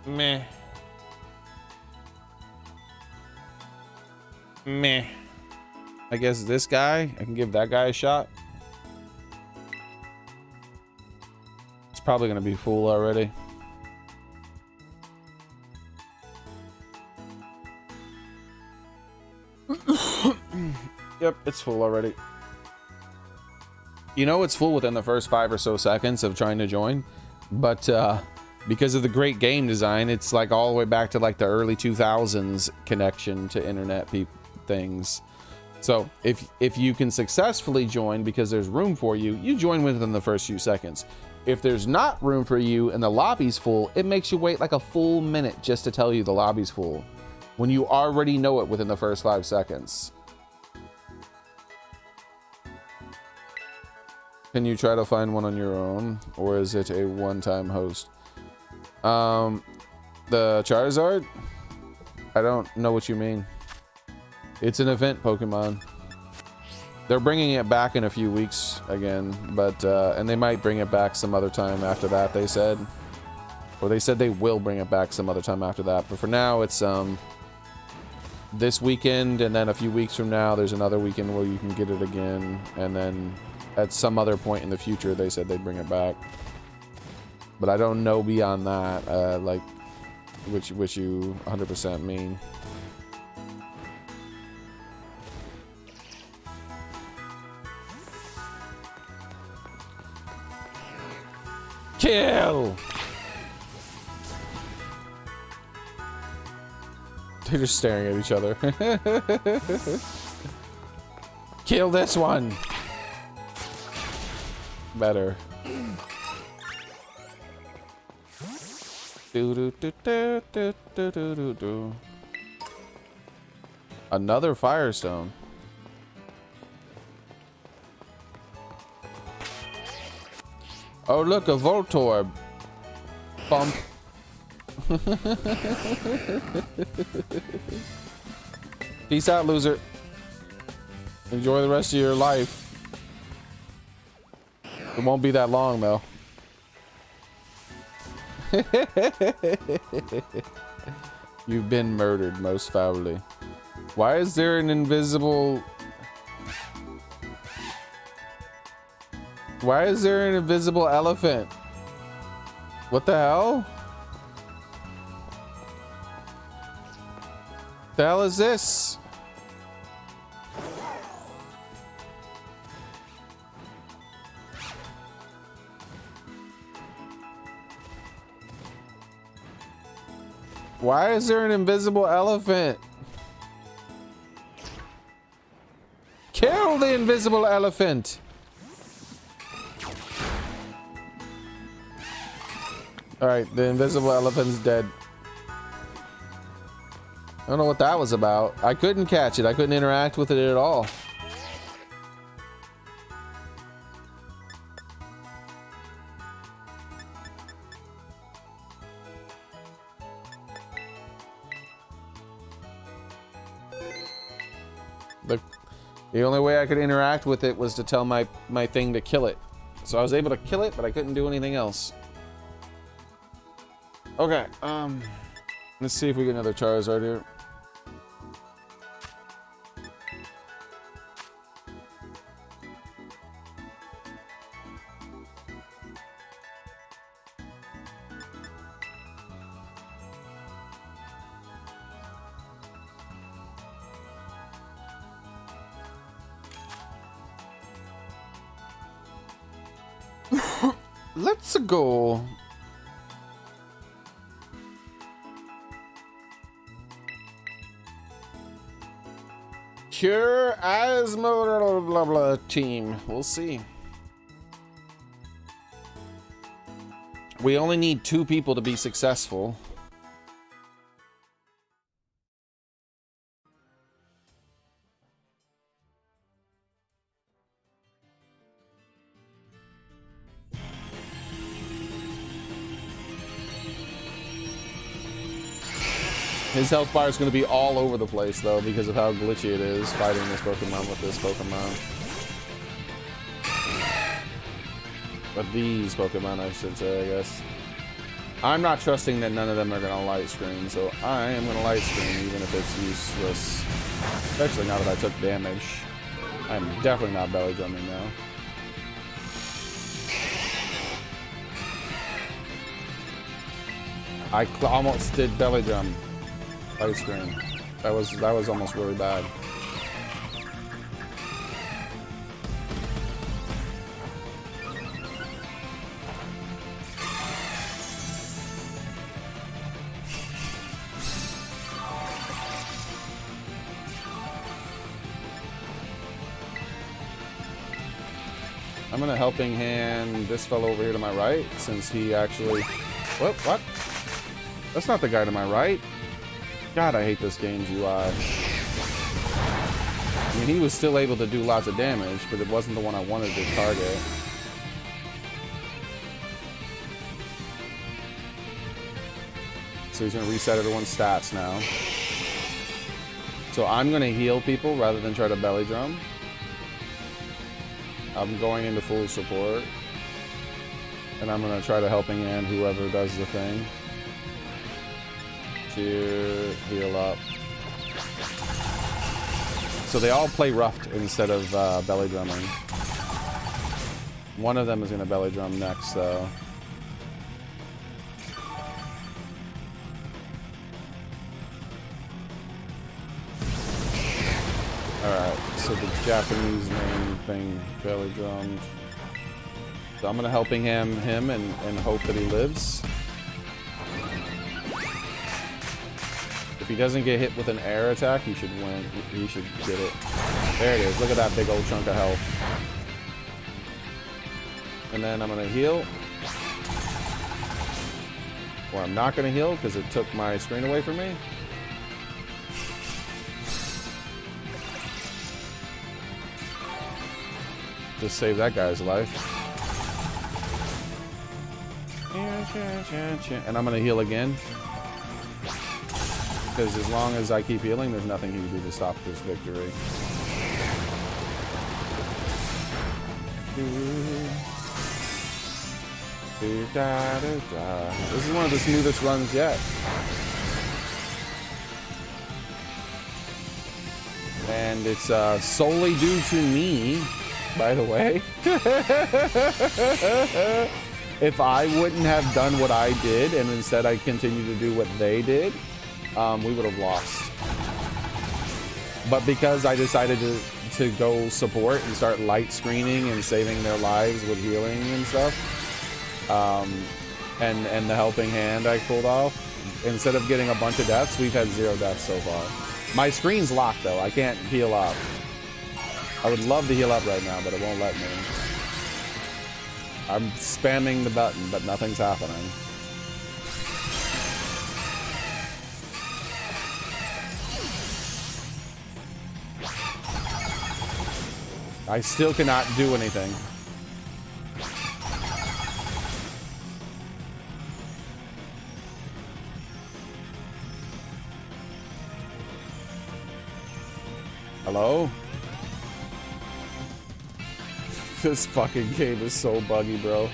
S1: Meh. Meh. I guess this guy, I can give that guy a shot. It's probably gonna be full already. Yep, it's full already. You know it's full within the first 5 or so seconds of trying to join, but because of the great game design, it's like all the way back to like the early 2000s connection to internet things. So if you can successfully join because there's room for you, you join within the first few seconds. If there's not room for you and the lobby's full, it makes you wait like a full minute just to tell you the lobby's full, when you already know it within the first 5 seconds. Can you try to find one on your own, or is it a one-time host? The Charizard? I don't know what you mean. It's an event Pokemon. They're bringing it back in a few weeks again, but and they might bring it back some other time after that, they said. Or they said they will bring it back some other time after that. But for now, it's this weekend, and then a few weeks from now, there's another weekend where you can get it again, and then at some other point in the future, they said they'd bring it back. But I don't know beyond that, like, which you 100% mean. Kill! They're just staring at each other. Kill this one! Better. Another Firestone. Oh, look, a Voltorb. Bump. Peace out, loser. Enjoy the rest of your life. It won't be that long, though. You've been murdered most foully. Why is there an invisible... Why is there an invisible elephant? What the hell? The hell is this? Why is there an invisible elephant? Kill the invisible elephant! Alright, the invisible elephant's dead. I don't know what that was about. I couldn't catch it. I couldn't interact with it at all. The only way I could interact with it was to tell my thing to kill it. So I was able to kill it, but I couldn't do anything else. Okay, let's see if we get another Charizard here. Let's go. Cure asthma, blah, blah, blah, team. We'll see. We only need 2 people to be successful. His health bar is going to be all over the place, though, because of how glitchy it is fighting this Pokemon with this Pokemon. But these Pokemon, I should say, I guess. I'm not trusting that none of them are going to light screen, so I am going to light screen even if it's useless. Especially now that I took damage. I'm definitely not belly drumming now. I almost did belly drum ice cream. That was almost really bad. I'm gonna helping hand this fellow over here to my right, since he actually... What? That's not the guy to my right. God, I hate this game's UI. I mean, he was still able to do lots of damage, but it wasn't the one I wanted to target. So he's gonna reset everyone's stats now. So I'm gonna heal people rather than try to belly drum. I'm going into full support. And I'm going to try to helping hand whoever does the thing. To heal up. So they all play roughed instead of belly drumming. One of them is going to belly drum next, though. Alright, so the Japanese name thing belly drummed. So I'm gonna helping him and hope that he lives. If he doesn't get hit with an air attack, he should win. He should get it. There it is. Look at that big old chunk of health. And then I'm gonna heal. Or I'm not gonna heal because it took my screen away from me. Just save that guy's life. And I'm gonna heal again. Because as long as I keep healing, there's nothing he can do to stop this victory. This is one of the smoothest runs yet. And it's solely due to me, by the way. If I wouldn't have done what I did and instead I continued to do what they did, we would have lost. But because I decided to go support and start light screening and saving their lives with healing and stuff, and the helping hand I pulled off, instead of getting a bunch of deaths, we've had 0 deaths so far. My screen's locked though, I can't heal up. I would love to heal up right now, but it won't let me. I'm spamming the button, but nothing's happening. I still cannot do anything. Hello? This fucking game is so buggy, bro.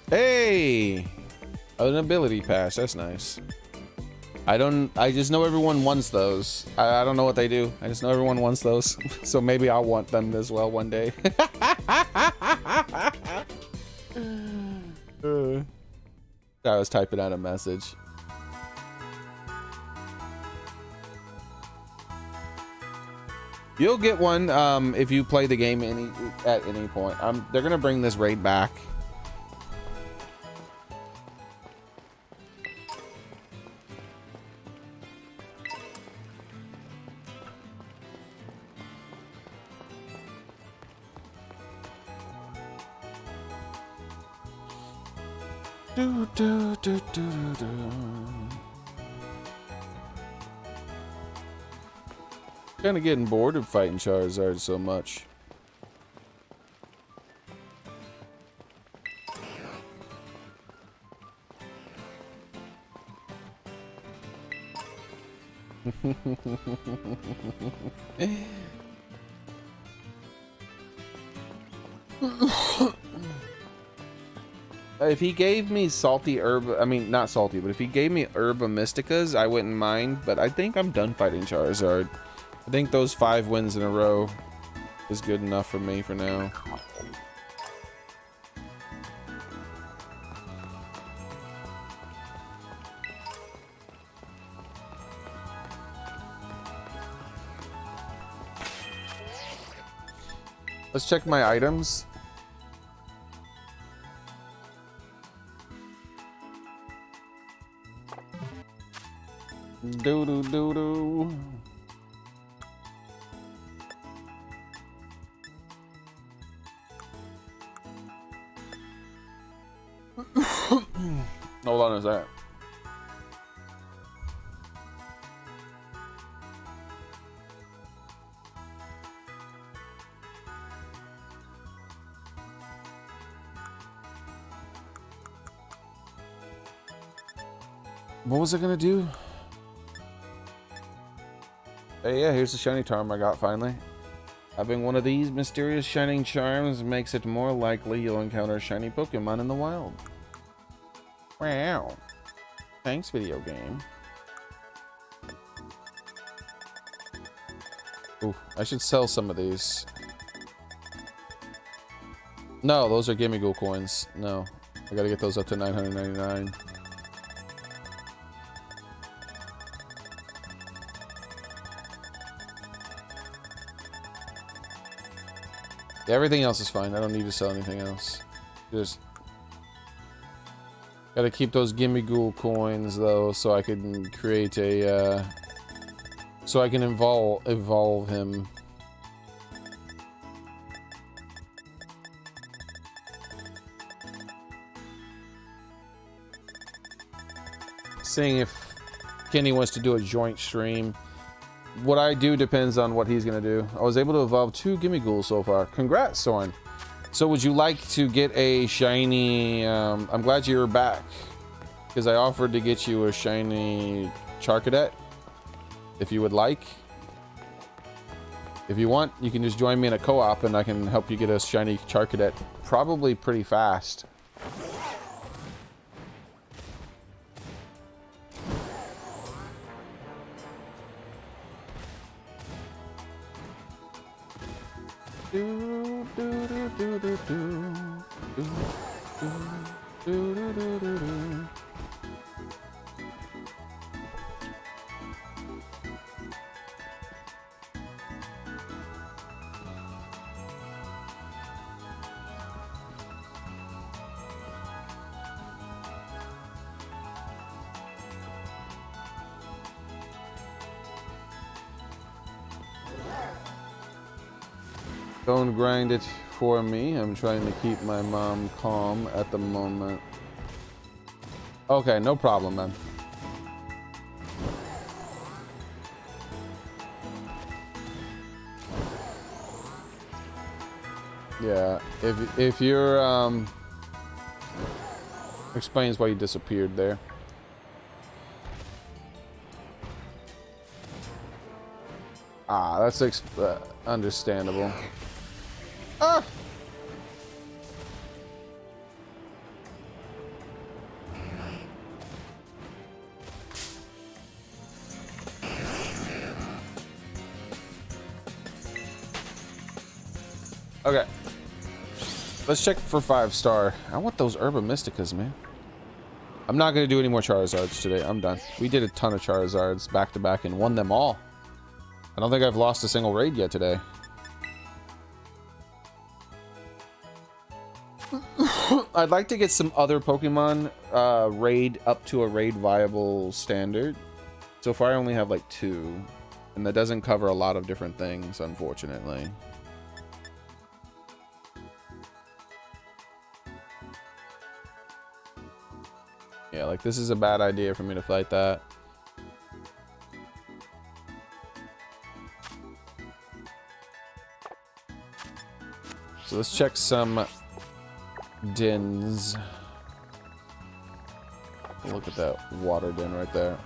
S1: Hey, an ability pass. That's nice. I just know everyone wants those. I don't know what they do. I just know everyone wants those. So maybe I'll want them as well one day. I was typing out a message. You'll get one if you play the game at any point. They're gonna bring this raid back. Do, do, do, do, do. Kind of getting bored of fighting Charizard so much. If he gave me salty herb, I mean, not salty, but if he gave me herba mysticas, I wouldn't mind, but I think I'm done fighting Charizard. I think those 5 wins in a row is good enough for me for now. Let's check my items. Do do do do. Hold on a second. What was I gonna do? Hey, yeah, here's the shiny charm I got finally. Having one of these mysterious shining charms makes it more likely you'll encounter shiny Pokemon in the wild. Wow. Thanks, video game. Ooh, I should sell some of these. No, those are Gimme Ghoul coins. No, I gotta get those up to 999. Everything else is fine. I don't need to sell anything else. Just gotta keep those Gimme Ghoul coins though, so I can create a so I can evolve him. Seeing if Kenny wants to do a joint stream. What I do depends on what he's gonna do. I was able to evolve 2 Gimme Ghouls so far. Congrats, Soren. So would you like to get a shiny, I'm glad you're back, because I offered to get you a shiny Charcadet, if you would like. If you want, you can just join me in a co-op and I can help you get a shiny Charcadet probably pretty fast. Don't grind it for me. I'm trying to keep my mom calm at the moment. Okay, no problem, man. Yeah, if you're explains why you disappeared there. Ah, that's understandable. Ah! Okay. Let's check for 5-star. I want those Herba Mysticas, man. I'm not going to do any more Charizards today. I'm done. We did a ton of Charizards back to back and won them all. I don't think I've lost a single raid yet today. I'd like to get some other Pokemon raid up to a raid viable standard. So far I only have like 2. And that doesn't cover a lot of different things, unfortunately. Yeah, like this is a bad idea for me to fight that. So let's check some dens. Look at that water den right there.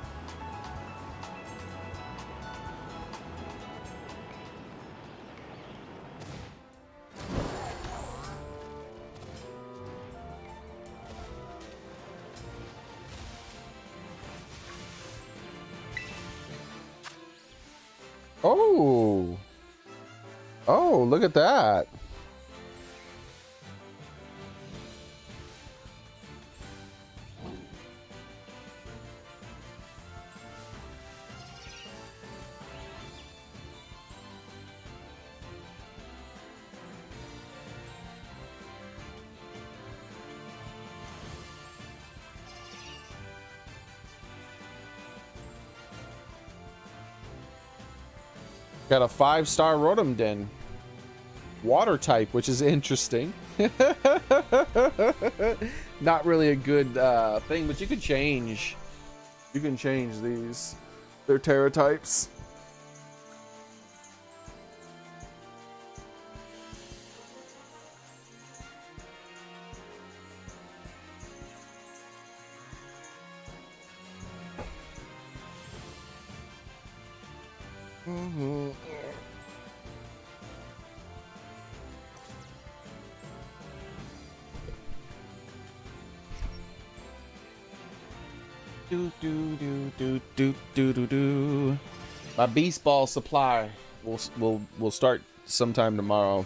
S1: Oh! Oh, look at that! Got a 5-star Rotom Den. Water type, which is interesting. Not really a good thing, but you can change. You can change these. They're Terra types. Do. My Beast Ball supply will start sometime tomorrow.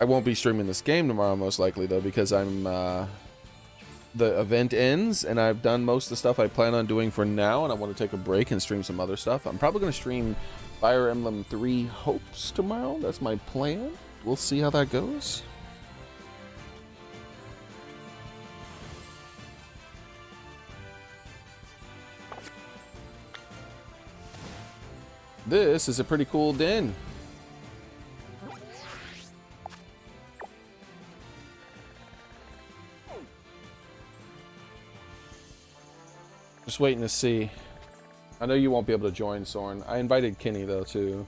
S1: I won't be streaming this game tomorrow, most likely though, because I'm the event ends and I've done most of the stuff I plan on doing for now, and I want to take a break and stream some other stuff. I'm probably going to stream Fire Emblem 3 Hopes tomorrow. That's my plan. We'll see how that goes. This is a pretty cool den. Just waiting to see. I know you won't be able to join, Soren. I invited Kenny though too.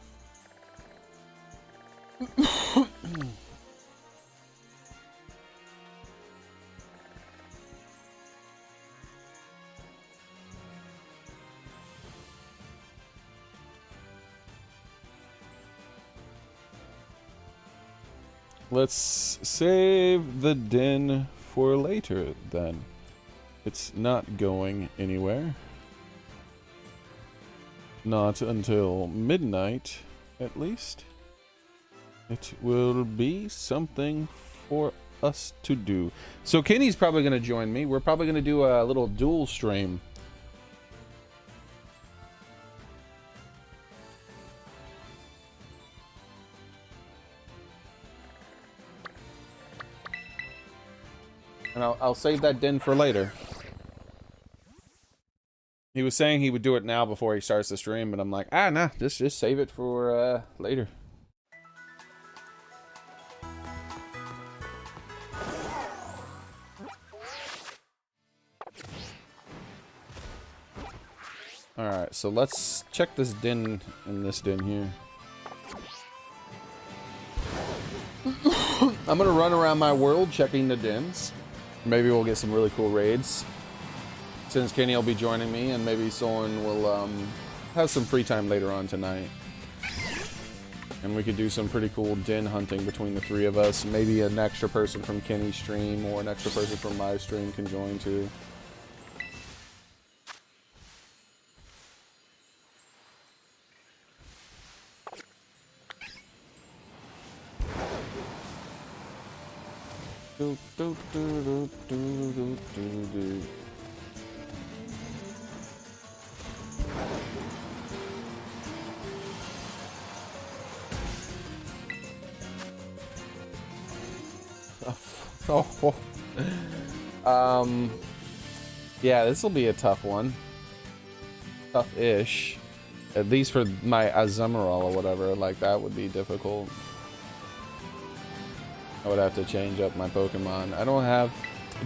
S1: Let's save the den for later then. It's not going anywhere. Not until midnight, at least. It will be something for us to do. So Kenny's probably going to join me. We're probably going to do a little dual stream. And I'll save that den for later. He was saying he would do it now before he starts the stream, but I'm like, nah, just save it for later. Alright, so let's check this den in this den here. I'm gonna run around my world checking the dens. Maybe we'll get some really cool raids. Since Kenny will be joining me, and maybe Soren will have some free time later on tonight. And we could do some pretty cool den hunting between the 3 of us. Maybe an extra person from Kenny's stream or an extra person from my stream can join too. Do, do, do, do, do, do, do, do. Oh. Yeah, this will be a tough one. Tough-ish. At least for my Azumarill or whatever, like that would be difficult. I would have to change up my Pokemon. I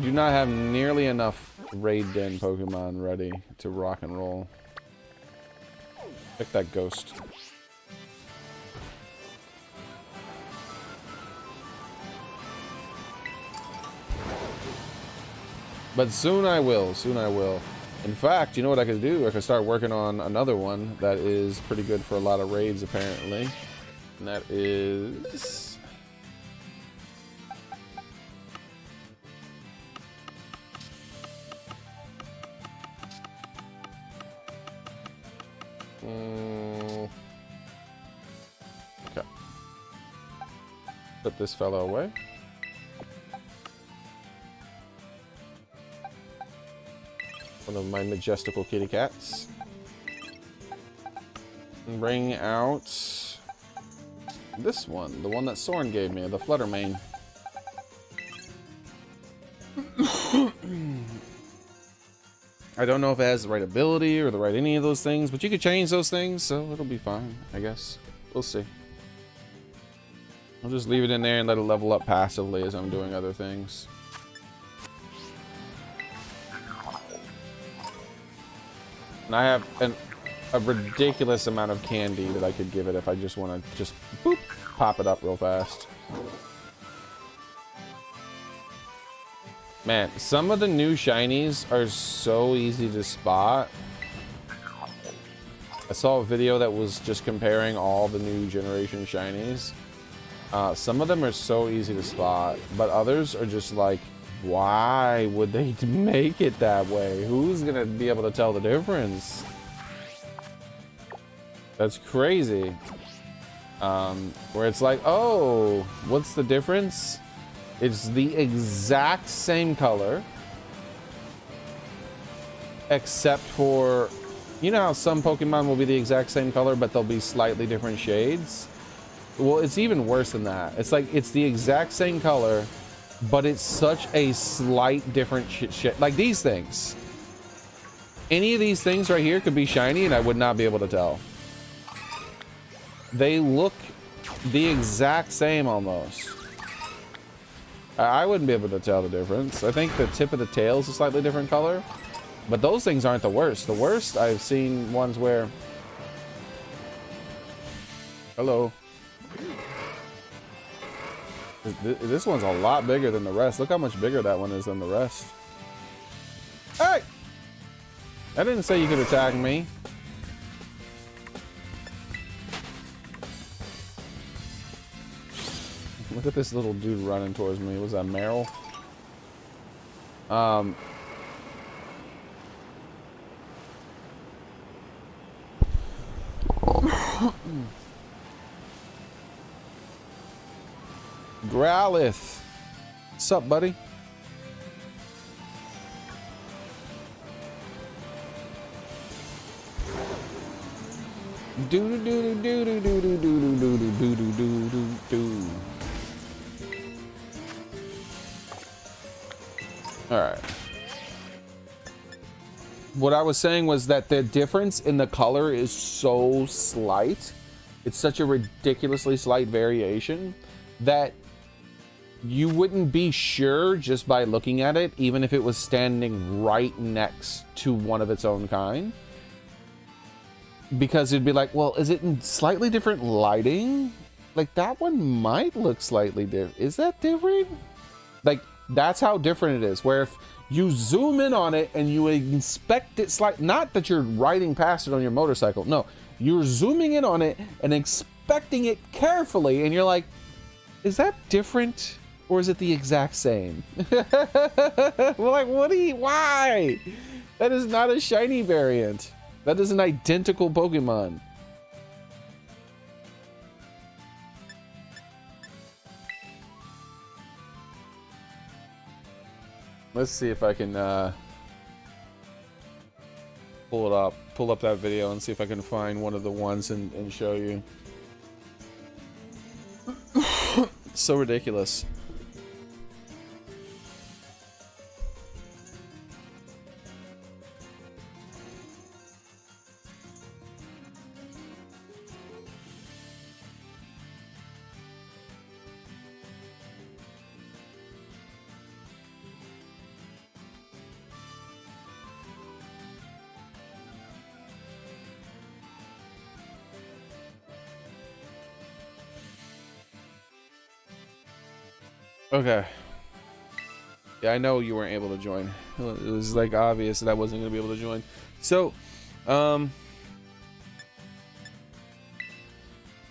S1: do not have nearly enough Raid Den Pokemon ready to rock and roll. Pick that ghost. But soon I will, soon I will. In fact, you know what I could do? I could start working on another one that is pretty good for a lot of raids, apparently. And that is... Okay. Put this fellow away. One of my majestical kitty cats. And bring out this one, the one that Soren gave me, the Fluttermane. I don't know if it has the right ability or the right any of those things, but you could change those things, so it'll be fine, I guess. We'll see. I'll just leave it in there and let it level up passively as I'm doing other things. And I have a ridiculous amount of candy that I could give it if I just want to just boop, pop it up real fast. Man, some of the new shinies are so easy to spot. I saw a video that was just comparing all the new generation shinies. Some of them are so easy to spot, but others are just like, why would they make it that way? Who's gonna be able to tell the difference? That's crazy. Where it's like, oh, what's the difference? It's the exact same color, except for, you know how some Pokemon will be the exact same color, but they'll be slightly different shades? Well, it's even worse than that. It's like, it's the exact same color, but it's such a slight different shit. Like these things. Any of these things right here could be shiny and I would not be able to tell. They look the exact same almost. I wouldn't be able to tell the difference. I think the tip of the tail is a slightly different color, but those things aren't the worst. The worst, I've seen ones where... Hello. This one's a lot bigger than the rest. Look how much bigger that one is than the rest. Hey! I didn't say you could attack me. Look at this little dude running towards me. Was that Meryl? Growlithe. What's up, buddy? Do do do do do do do do do do do do do do. All right. What I was saying was that the difference in the color is so slight. It's such a ridiculously slight variation that you wouldn't be sure just by looking at it, even if it was standing right next to one of its own kind. Because it'd be like, well, is it in slightly different lighting? Like, that one might look slightly different. Is that different? Like, that's how different it is. Where if you zoom in on it and you inspect it slightly, not that you're riding past it on your motorcycle. No, you're zooming in on it and inspecting it carefully. And you're like, is that different? Or is it the exact same? We're like, why? That is not a shiny variant. That is an identical Pokemon. Let's see if I can pull up that video and see if I can find one of the ones and show you. It's so ridiculous. Okay. Yeah, I know you weren't able to join. It was like obvious that I wasn't gonna be able to join. So,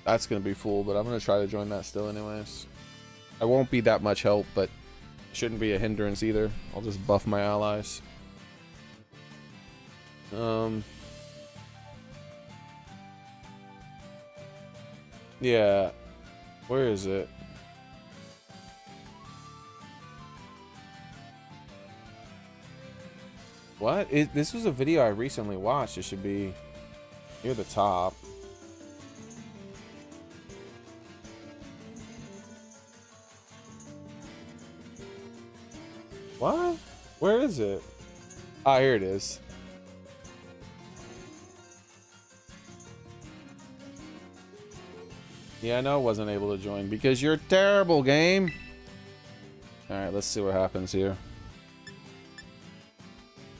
S1: that's gonna be full, but I'm gonna try to join that still anyways. I won't be that much help, but shouldn't be a hindrance either. I'll just buff my allies. Yeah. Where is it? What? This was a video I recently watched. It should be near the top. What? Where is it? Ah, here it is. Yeah, I know I wasn't able to join because you're terrible, game. Alright, let's see what happens here.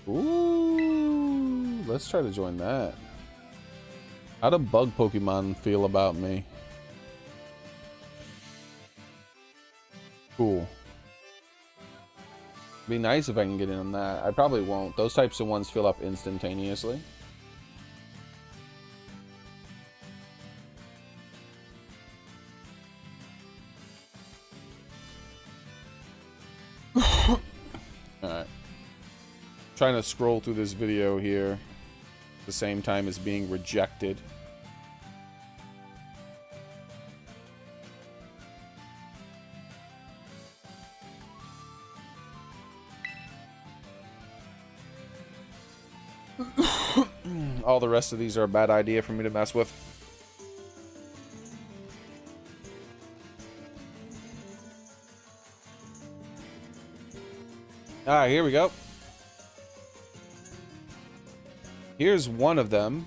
S1: Ooh, let's try to join that. How do bug Pokemon feel about me? Cool. Be nice if I can get in on that. I probably won't. Those types of ones fill up instantaneously. Alright. Trying to scroll through this video here at the same time as being rejected. All the rest of these are a bad idea for me to mess with. Alright, here we go. Here's one of them.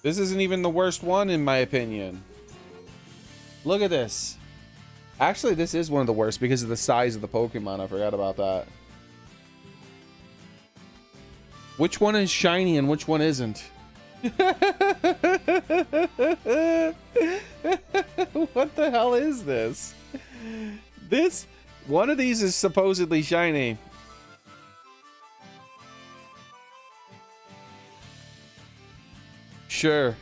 S1: This isn't even the worst one, in my opinion. Look at this. Actually, this is one of the worst because of the size of the Pokemon. I forgot about that. Which one is shiny and which one isn't? What the hell is this? One of these is supposedly shiny. Sure.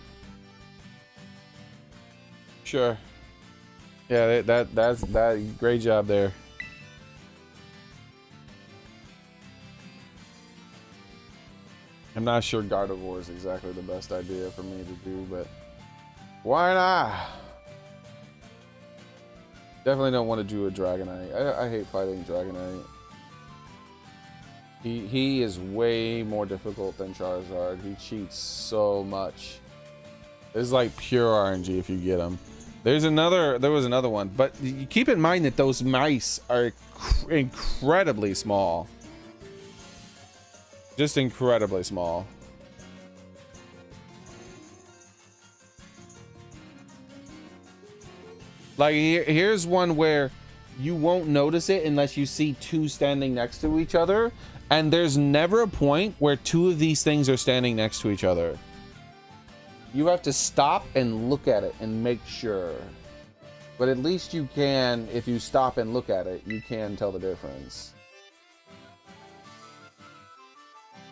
S1: Yeah, that's great job there. I'm not sure Gardevoir is exactly the best idea for me to do, but why not? Definitely don't want to do a Dragonite. I hate fighting Dragonite. He is way more difficult than Charizard. He cheats so much. It's like pure RNG if you get him. There was another one, but you keep in mind that those mice are incredibly small. Just incredibly small. Like here's one where you won't notice it unless you see two standing next to each other. And there's never a point where two of these things are standing next to each other. You have to stop and look at it and make sure. But at least you can, if you stop and look at it, you can tell the difference.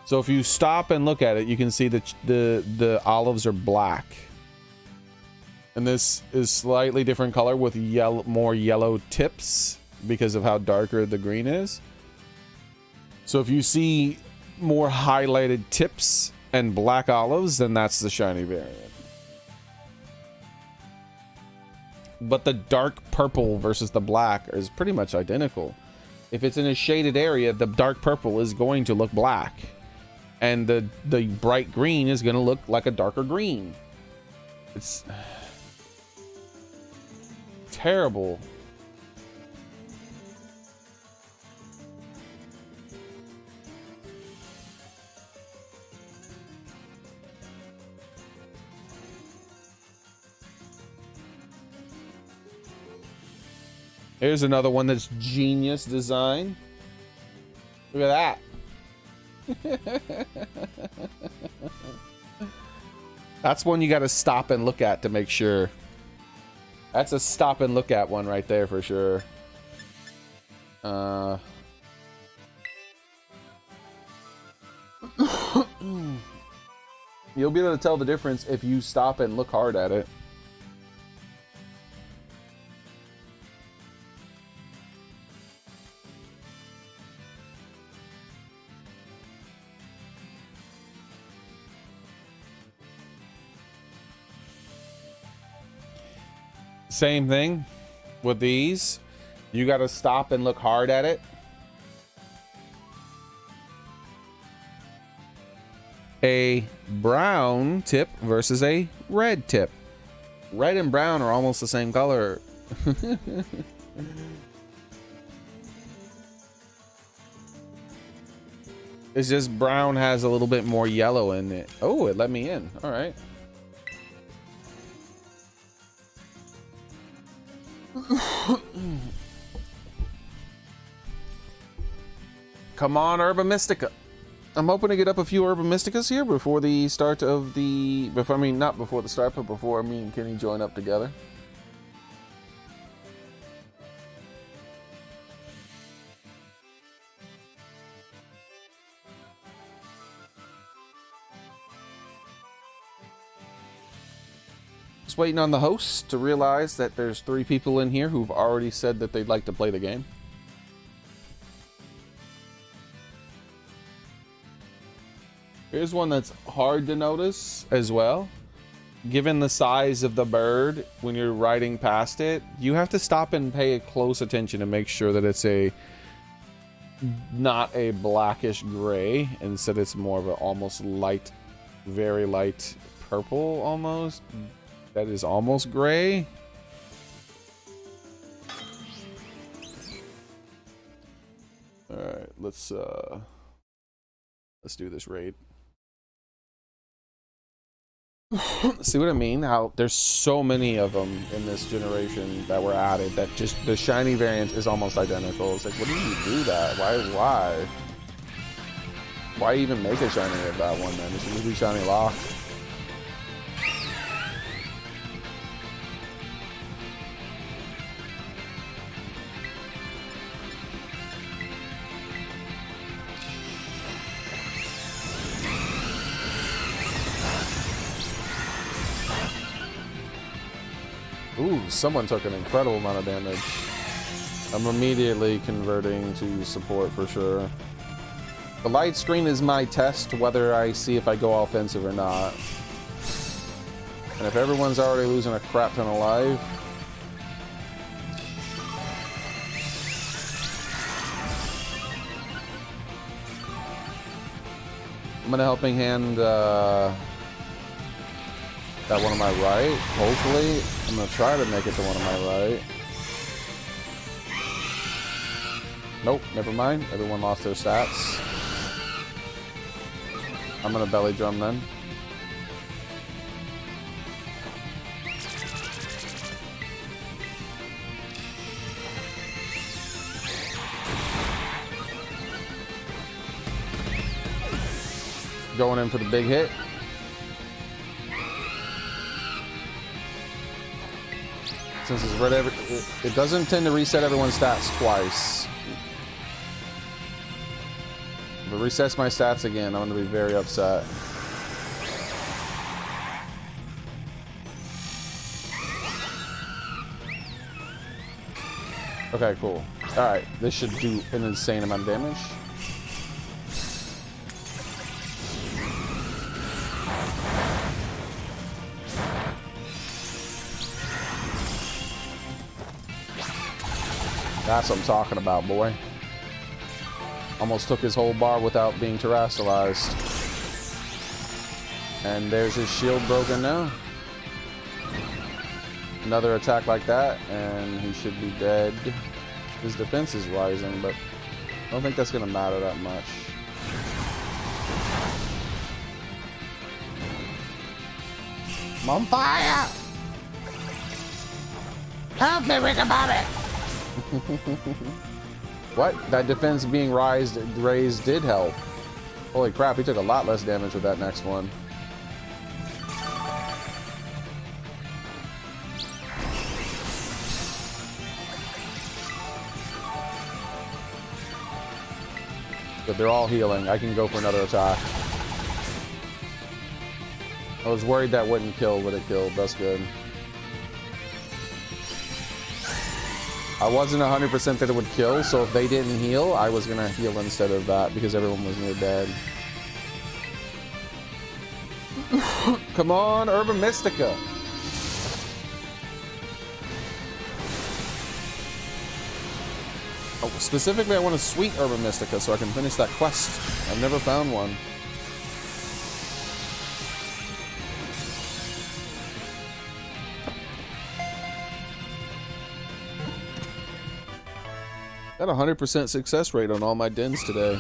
S1: So if you stop and look at it, you can see that the olives are black. And this is slightly different color with more yellow tips because of how darker the green is. So if you see more highlighted tips and black olives, then that's the shiny variant. But the dark purple versus the black is pretty much identical. If it's in a shaded area, the dark purple is going to look black. And the bright green is going to look like a darker green. It's terrible. Here's another one that's genius design. Look at that. That's one you got to stop and look at to make sure. That's a stop and look at one right there for sure. You'll be able to tell the difference if you stop and look hard at it. Same thing with these. You got to stop and look hard at it. A brown tip versus a red tip. Red and brown are almost the same color. It's just brown has a little bit more yellow in it. Oh, it let me in. All right. Come on, Herba Mystica. I'm hoping to get up a few Herba Mysticas here before the start of the... I mean, not before the start, but before me and Kenny join up together. Just waiting on the host to realize that there's 3 people in here who've already said that they'd like to play the game. Here's one that's hard to notice as well. Given the size of the bird, when you're riding past it, you have to stop and pay close attention to make sure that it's not a blackish gray. Instead, it's more of a almost light, very light purple almost. That is almost gray. All right, let's do this raid. See what I mean? How there's so many of them in this generation that were added that just the shiny variant is almost identical. It's like, what do you do that? Why even make a shiny of that one then? It should just be shiny lock. Ooh, someone took an incredible amount of damage. I'm immediately converting to support for sure. The light screen is my test whether I see if I go offensive or not. And if everyone's already losing a crap ton of life, I'm gonna helping hand that one on my right. Hopefully, I'm gonna try to make it to one on my right. Nope, never mind. Everyone lost their stats. I'm gonna belly drum then. Going in for the big hit. Since it's red, it doesn't tend to reset everyone's stats twice. If it resets my stats again, I'm going to be very upset. Okay, cool. Alright, this should do an insane amount of damage. That's what I'm talking about, boy. Almost took his whole bar without being terastallized. And there's his shield broken now. Another attack like that, and he should be dead. His defense is rising, but I don't think that's going to matter that much. I'm on fire! Help me, Rick Bobby! What? That defense being raised did help. Holy crap, he took a lot less damage with that next one. But they're all healing. I can go for another attack. I was worried that wouldn't kill, but it killed. That's good. I wasn't 100% that it would kill, so if they didn't heal, I was going to heal instead of that because everyone was near dead. Come on, Herba Mystica. Oh, specifically, I want a sweet Herba Mystica so I can finish that quest. I've never found one. Got a 100% success rate on all my dens today.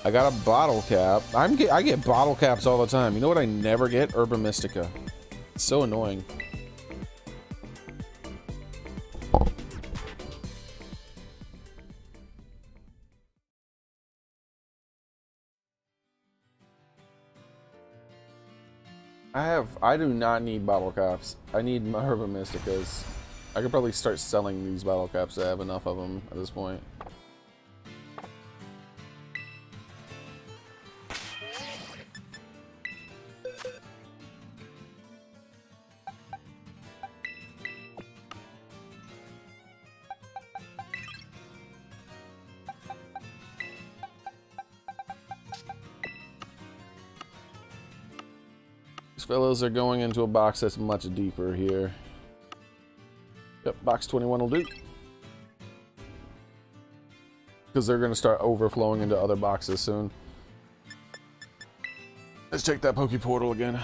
S1: I got a bottle cap. I get bottle caps all the time. You know what I never get? Herba Mystica. It's so annoying. I do not need bottle caps. I need my Herba Mysticas. I could probably start selling these bottle caps. I have enough of them at this point. These fellows are going into a box that's much deeper here. Yep, box 21 will do. Because they're going to start overflowing into other boxes soon. Let's check that Poke Portal again.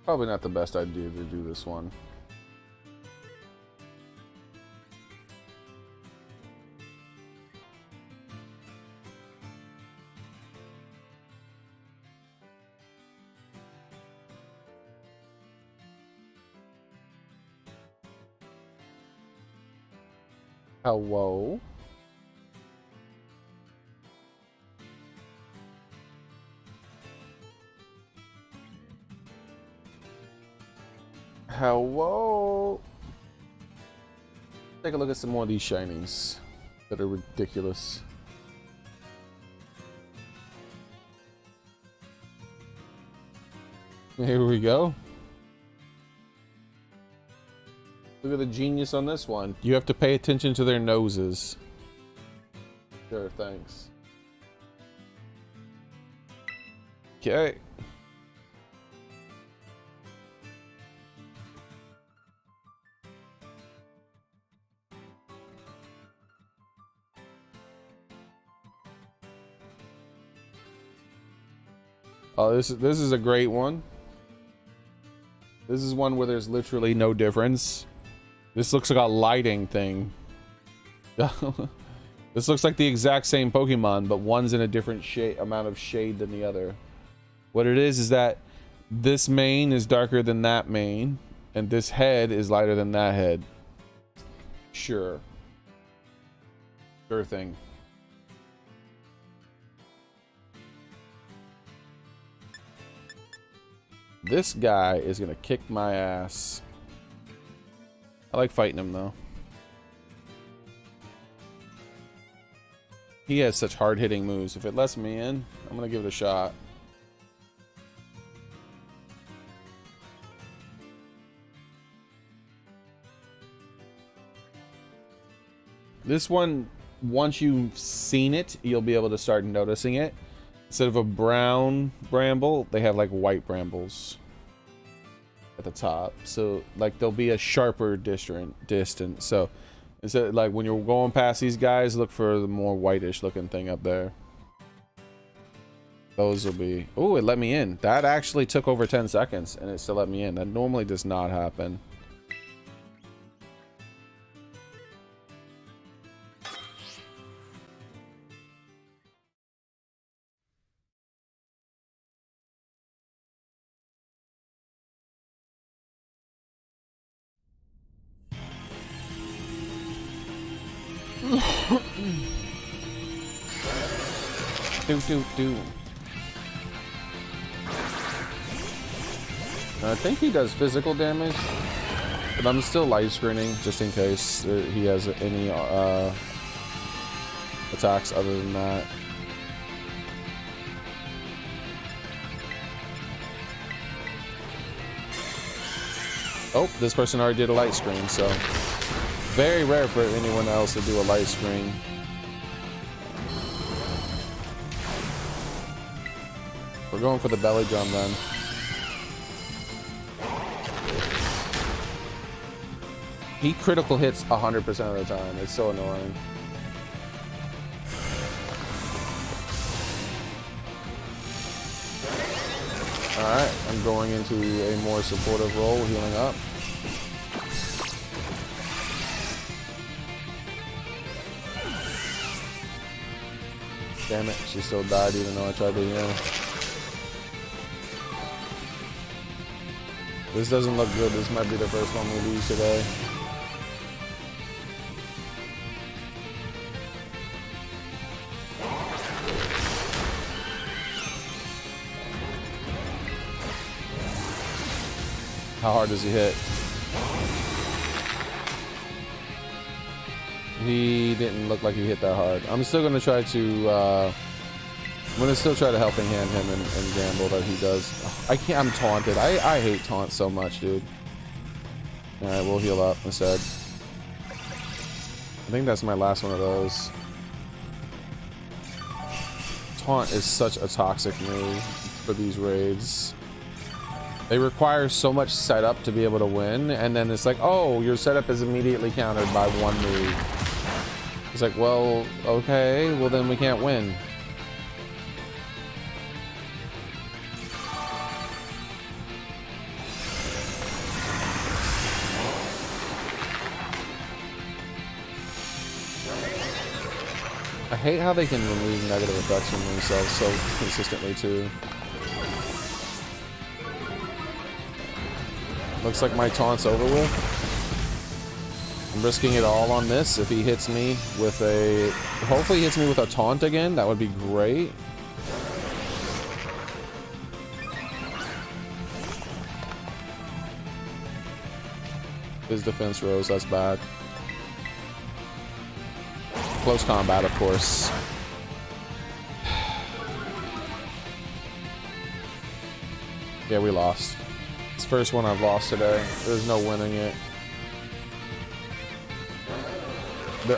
S1: Probably not the best idea to do this one. Hello? Hello? Take a look at some more of these shinies that are ridiculous. Here we go. Look at the genius on this one. You have to pay attention to their noses. Sure, thanks. Okay. Oh, this is a great one. This is one where there's literally no difference. This looks like a lighting thing. This looks like the exact same Pokemon, but one's in a different amount of shade than the other. What it is that this mane is darker than that mane, and this head is lighter than that head. Sure. Sure thing. This guy is gonna kick my ass. I like fighting him though. He has such hard-hitting moves. If it lets me in, I'm gonna give it a shot. This one once you've seen it, you'll be able to start noticing it. Instead of a brown bramble, they have like white brambles at the top. So like there'll be a sharper distance. So instead, like when you're going past these guys, look for the more whitish looking thing up there. Those will be... Oh, it let me in. That actually took over 10 seconds and it still let me in. That normally does not happen. Do. I think he does physical damage, but I'm still light screening just in case he has any attacks other than that. Oh, this person already did a light screen, so very rare for anyone else to do a light screen. We're going for the belly drum then. He critical hits 100% of the time. It's so annoying. Alright, I'm going into a more supportive role, healing up. Damn it, she still died even though I tried to heal. This doesn't look good. This might be the first one we lose today. How hard does he hit? He didn't look like he hit that hard. I'm still gonna try to I'm gonna still try to helping hand him and gamble that he does. I can't. I'm taunted. I hate taunt so much, dude. All right, we'll heal up instead. I think that's my last one of those. Taunt is such a toxic move for these raids. They require so much setup to be able to win, and then it's like, oh, your setup is immediately countered by one move. It's like, well, okay, well then we can't win. I hate how they can remove negative effects from themselves so consistently too. Looks like my taunt's over with. I'm risking it all on this. If he hits me with a... Hopefully he hits me with a taunt again. That would be great. His defense rose. That's bad. Close combat, of course. Yeah, we lost. It's the first one I've lost today. There's no winning it.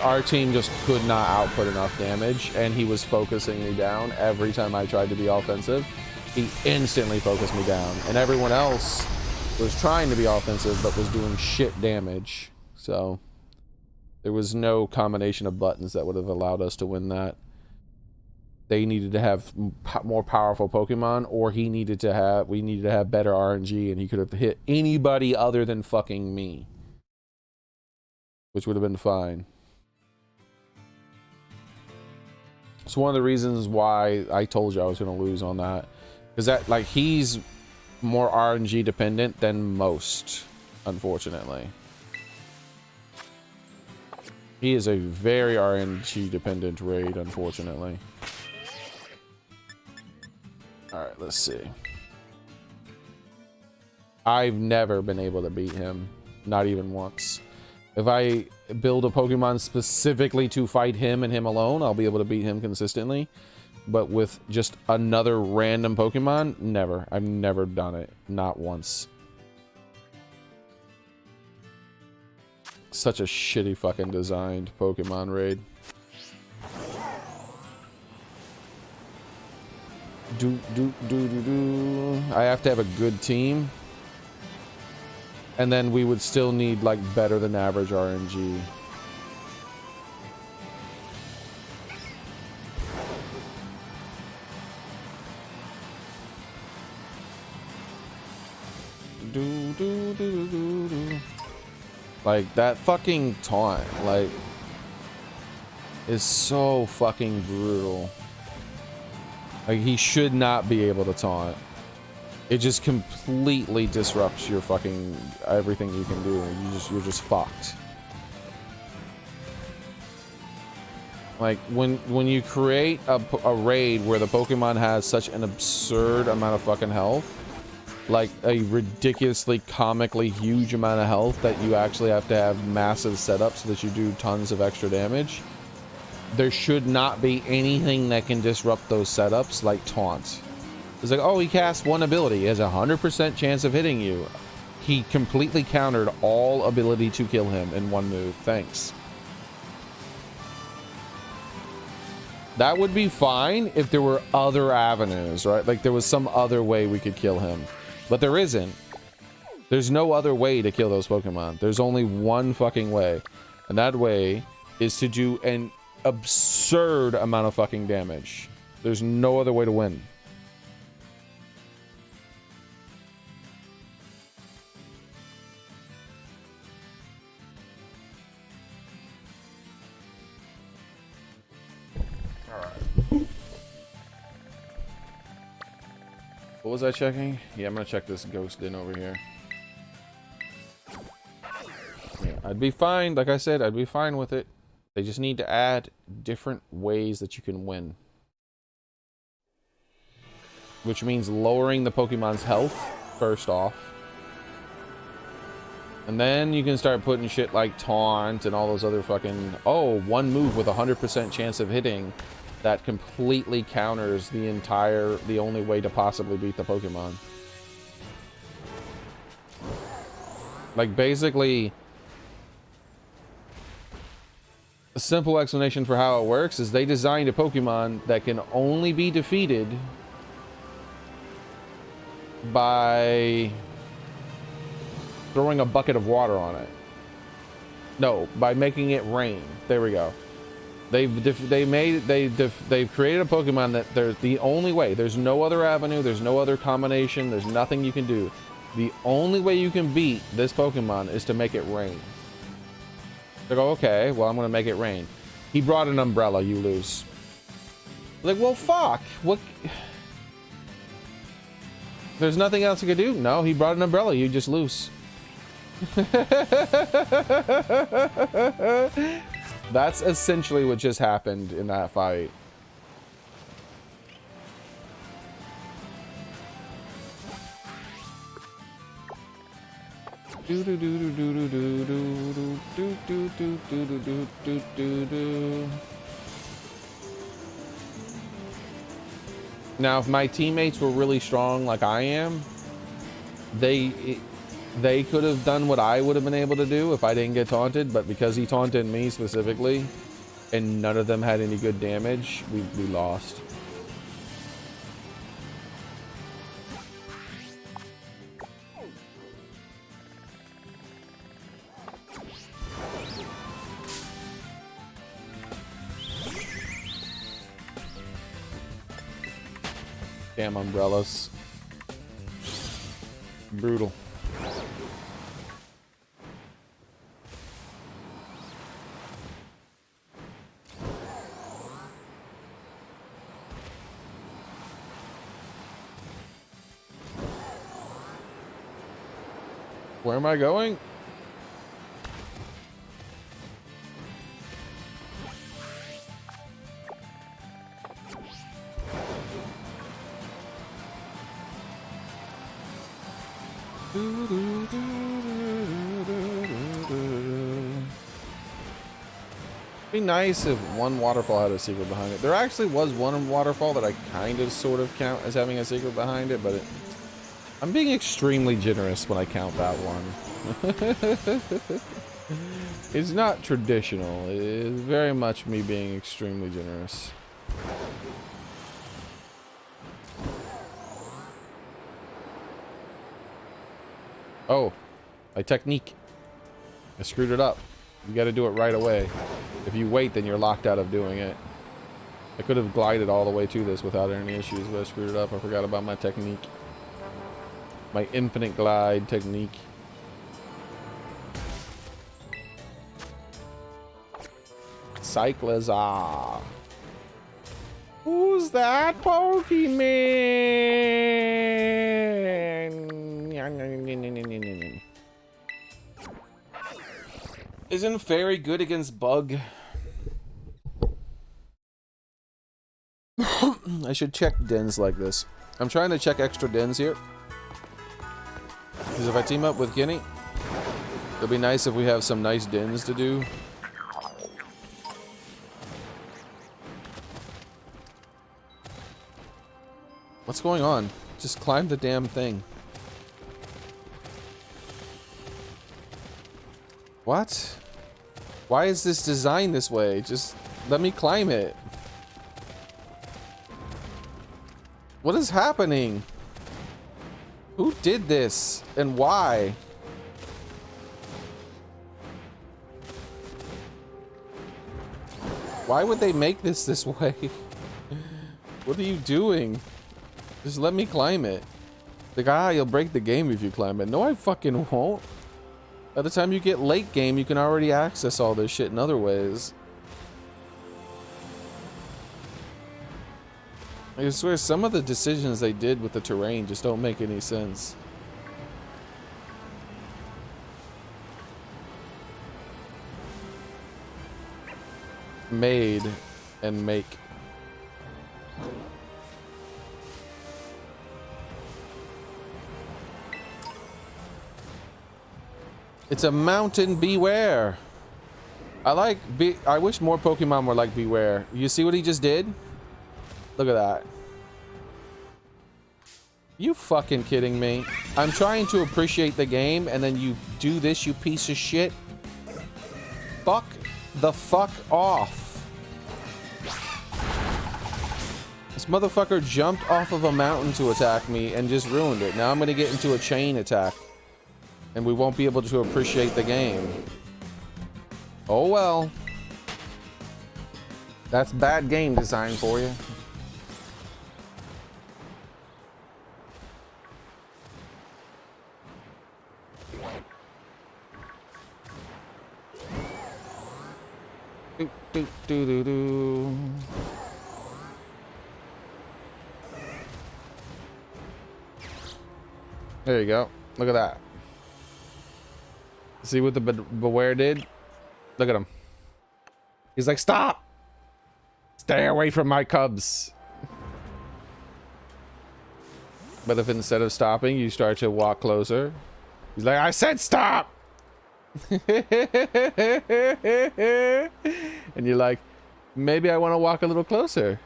S1: Our team just could not output enough damage, and he was focusing me down every time I tried to be offensive. He instantly focused me down, and everyone else was trying to be offensive but was doing shit damage. So there was no combination of buttons that would have allowed us to win that. They needed to have more powerful Pokemon, or we needed to have better RNG, and he could have hit anybody other than fucking me, which would have been fine. It's one of the reasons why I told you I was going to lose on that, because that, like, he's more RNG dependent than most, unfortunately. He is a very RNG dependent raid, unfortunately. Alright, let's see. I've never been able to beat him. Not even once. If I build a Pokemon specifically to fight him and him alone, I'll be able to beat him consistently. But with just another random Pokemon, never. I've never done it. Not once. Such a shitty fucking designed Pokemon raid. I have to have a good team. And then we would still need, like, better than average RNG. Like, that fucking taunt, like, is so fucking brutal. Like, he should not be able to taunt. It just completely disrupts your fucking everything you can do. You're just fucked. Like, when you create a raid where the Pokemon has such an absurd amount of fucking health, like a ridiculously comically huge amount of health that you actually have to have massive setups so that you do tons of extra damage, there should not be anything that can disrupt those setups like taunt. It's like, oh, he cast one ability. He has a 100% chance of hitting you. He completely countered all ability to kill him in one move. Thanks. That would be fine if there were other avenues, right? Like there was some other way we could kill him. But there isn't. There's no other way to kill those Pokemon. There's only one fucking way. And that way is to do an absurd amount of fucking damage. There's no other way to win. What was I checking? Yeah, I'm gonna check this ghost in over here. Yeah, I'd be fine. Like I said, I'd be fine with it. They just need to add different ways that you can win. Which means lowering the Pokemon's health, first off. And then you can start putting shit like taunt and all those other fucking... Oh, one move with a 100% chance of hitting. That completely counters the only way to possibly beat the Pokemon. Like, basically, a simple explanation for how it works is they designed a Pokemon that can only be defeated by throwing a bucket of water on it. No, by making it rain. There we go. They've created a Pokemon that there's the only way. There's no other avenue. There's no other combination. There's nothing you can do. The only way you can beat this Pokemon is to make it rain. They go, okay, well, I'm going to make it rain. He brought an umbrella. You lose. Like, well, fuck. What? There's nothing else you could do. No, he brought an umbrella. You just lose. That's essentially what just happened in that fight. Now, if my teammates were really strong like I am, they could have done what I would have been able to do if I didn't get taunted, but because he taunted me specifically, and none of them had any good damage, we lost. Damn umbrellas. Brutal. Where am I going? Be nice if one waterfall had a secret behind it. There actually was one waterfall that I kind of sort of count as having a secret behind it, but I'm being extremely generous when I count that one. It's not traditional. It is very much me being extremely generous. Oh, my technique. I screwed it up. You got to do it right away. If you wait, then you're locked out of doing it. I could have glided all the way to this without any issues, but I screwed it up. I forgot about my technique. My infinite glide technique. Cyclizar. Who's that Pokemon? Isn't Fairy good against Bug? I should check dens like this. I'm trying to check extra dens here. Because if I team up with Guinea, it'll be nice if we have some nice dens to do. What's going on? Just climb the damn thing. What? Why is this designed this way? Just let me climb it. What is happening? Who did this and why? Why would they make this way? What are you doing? Just let me climb it. The guy, you'll break the game if you climb it. No, I fucking won't. By the time you get late game, you can already access all this shit in other ways. I swear, some of the decisions they did with the terrain just don't make any sense. Made and make. It's a mountain beware. I wish more Pokemon were like Beware. You see what he just did? Look at that. You fucking kidding me? I'm trying to appreciate the game and then you do this, you piece of shit. Fuck the fuck off. This motherfucker jumped off of a mountain to attack me and just ruined it. Now I'm gonna get into a chain attack. And we won't be able to appreciate the game. Oh well. That's bad game design for you. Do, do, do, do, do. There you go. Look at that. See what the Beware did? Look at him. He's like, stop! Stay away from my cubs. But if instead of stopping, you start to walk closer, he's like, I said stop! And you're like, maybe I want to walk a little closer.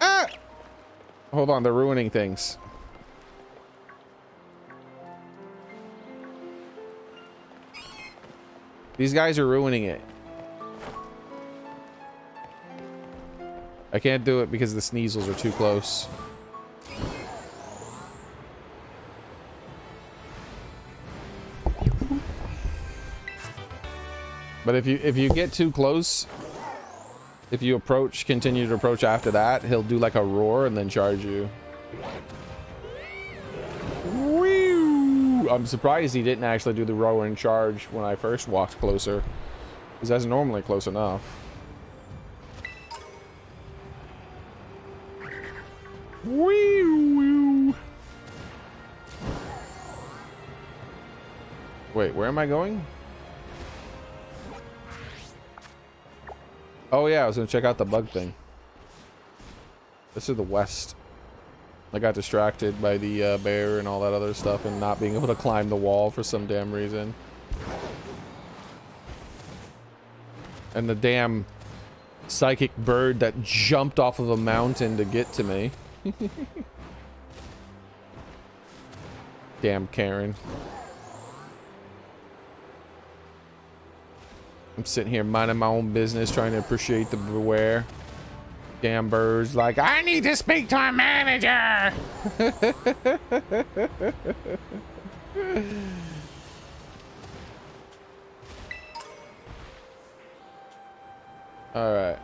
S1: Ah! Hold on, they're ruining things. These guys are ruining it. I can't do it because the Sneasels are too close. But if you get too close, if you continue to approach after that, he'll do like a roar and then charge you. I'm surprised he didn't actually do the roar and charge when I first walked closer, because that's normally close enough. Wait, where am I going? Oh yeah, I was gonna check out the bug thing. This is the west. I got distracted by the bear and all that other stuff and not being able to climb the wall for some damn reason. And the damn psychic bird that jumped off of a mountain to get to me. Damn Karen. I'm sitting here minding my own business, trying to appreciate the Beware. Damn birds, like, I need to speak to a manager. All right.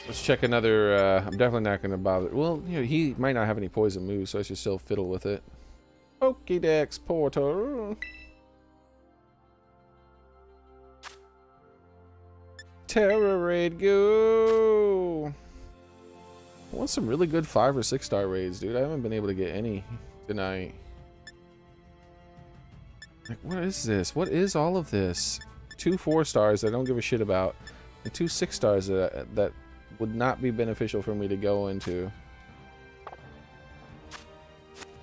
S1: Let's check another. I'm definitely not going to bother. Well, you know, he might not have any poison moves, so I should still fiddle with it. Pokédex portal. Terra raid, go! I want some really good 5 or 6 star raids, dude. I haven't been able to get any tonight. Like, what is this? What is all of this? 2 4 stars I don't give a shit about, and 2 6 stars that would not be beneficial for me to go into.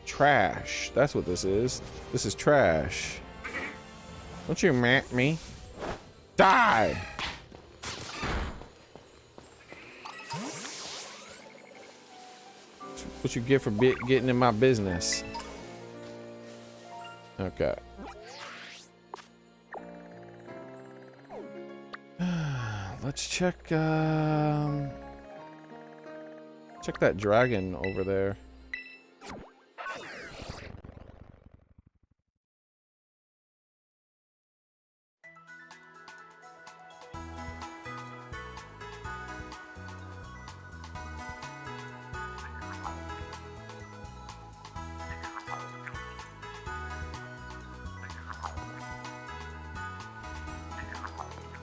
S1: Trash. That's what this is. This is trash. Don't you mat me? Die! What you get for getting in my business. Okay. Let's check check that dragon over there.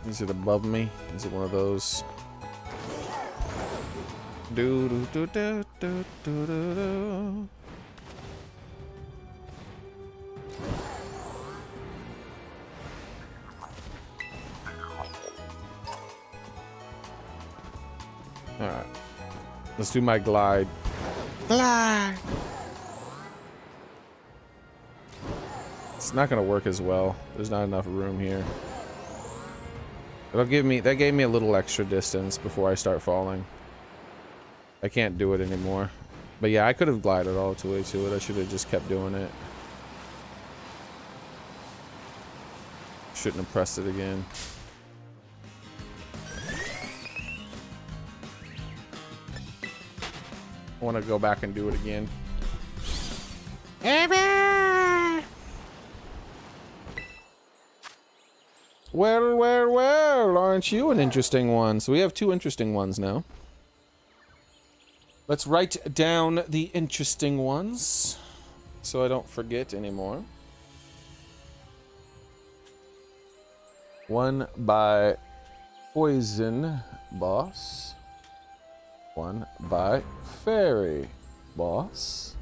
S1: Is it above me? Is it one of those? Do do do do do do do. All right, let's do my glide. Glide. It's not gonna work as well. There's not enough room here. That gave me a little extra distance before I start falling. I can't do it anymore. But yeah, I could have glided all the way to it. I should have just kept doing it. Shouldn't have pressed it again. I want to go back and do it again. Well, well, well, aren't you an interesting one? So we have 2 interesting ones now. Let's write down the interesting ones so I don't forget anymore. 1 by Poison Boss. 1 by Fairy Boss.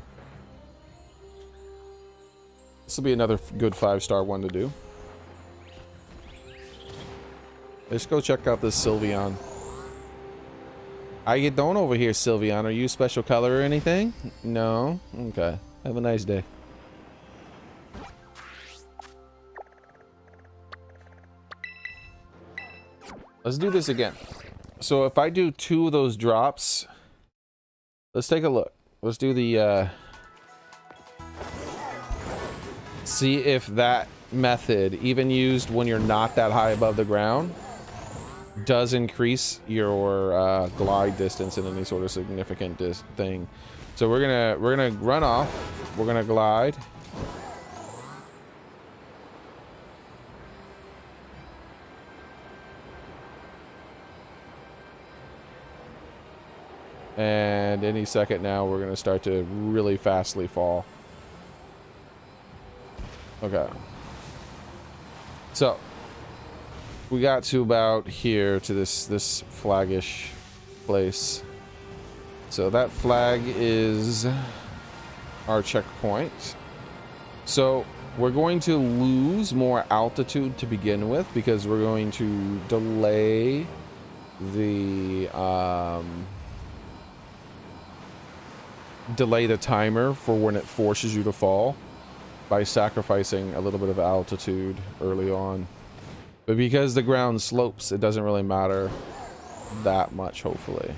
S1: This will be another good 5-star one to do. Let's go check out this Sylveon. How you doing over here, Sylveon? Are you special color or anything? No? Okay. Have a nice day. Let's do this again. So if I do 2 of those drops, let's take a look. Let's do the, see if that method, even used when you're not that high above the ground, does increase your glide distance in any sort of significant thing. So we're gonna run off. We're gonna glide. And any second now, we're gonna start to really fastly fall. Okay. So we got to about here to this flaggish place. So that flag is our checkpoint. So we're going to lose more altitude to begin with because we're going to delay the timer for when it forces you to fall by sacrificing a little bit of altitude early on. But because the ground slopes, it doesn't really matter that much, hopefully.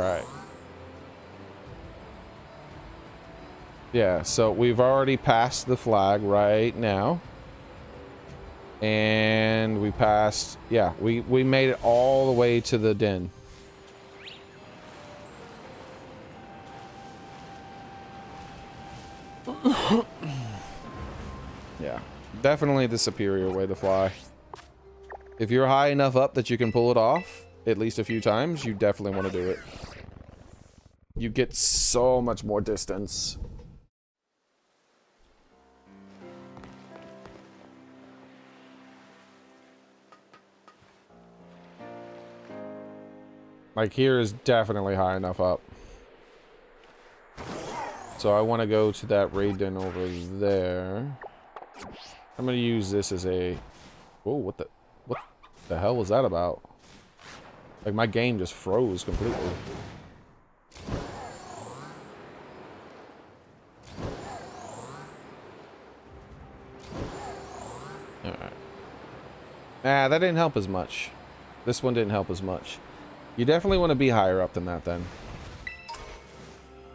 S1: Alright. Yeah, so we've already passed the flag right now. And we passed... Yeah, we made it all the way to the den. Yeah, definitely the superior way to fly. If you're high enough up that you can pull it off at least a few times, you definitely want to do it. You get so much more distance. Like, here is definitely high enough up. So I want to go to that raid den over there. I'm going to use this as a... Whoa, what the hell was that about? Like, my game just froze completely. Alright. That didn't help as much. This one didn't help as much. You definitely want to be higher up than that then.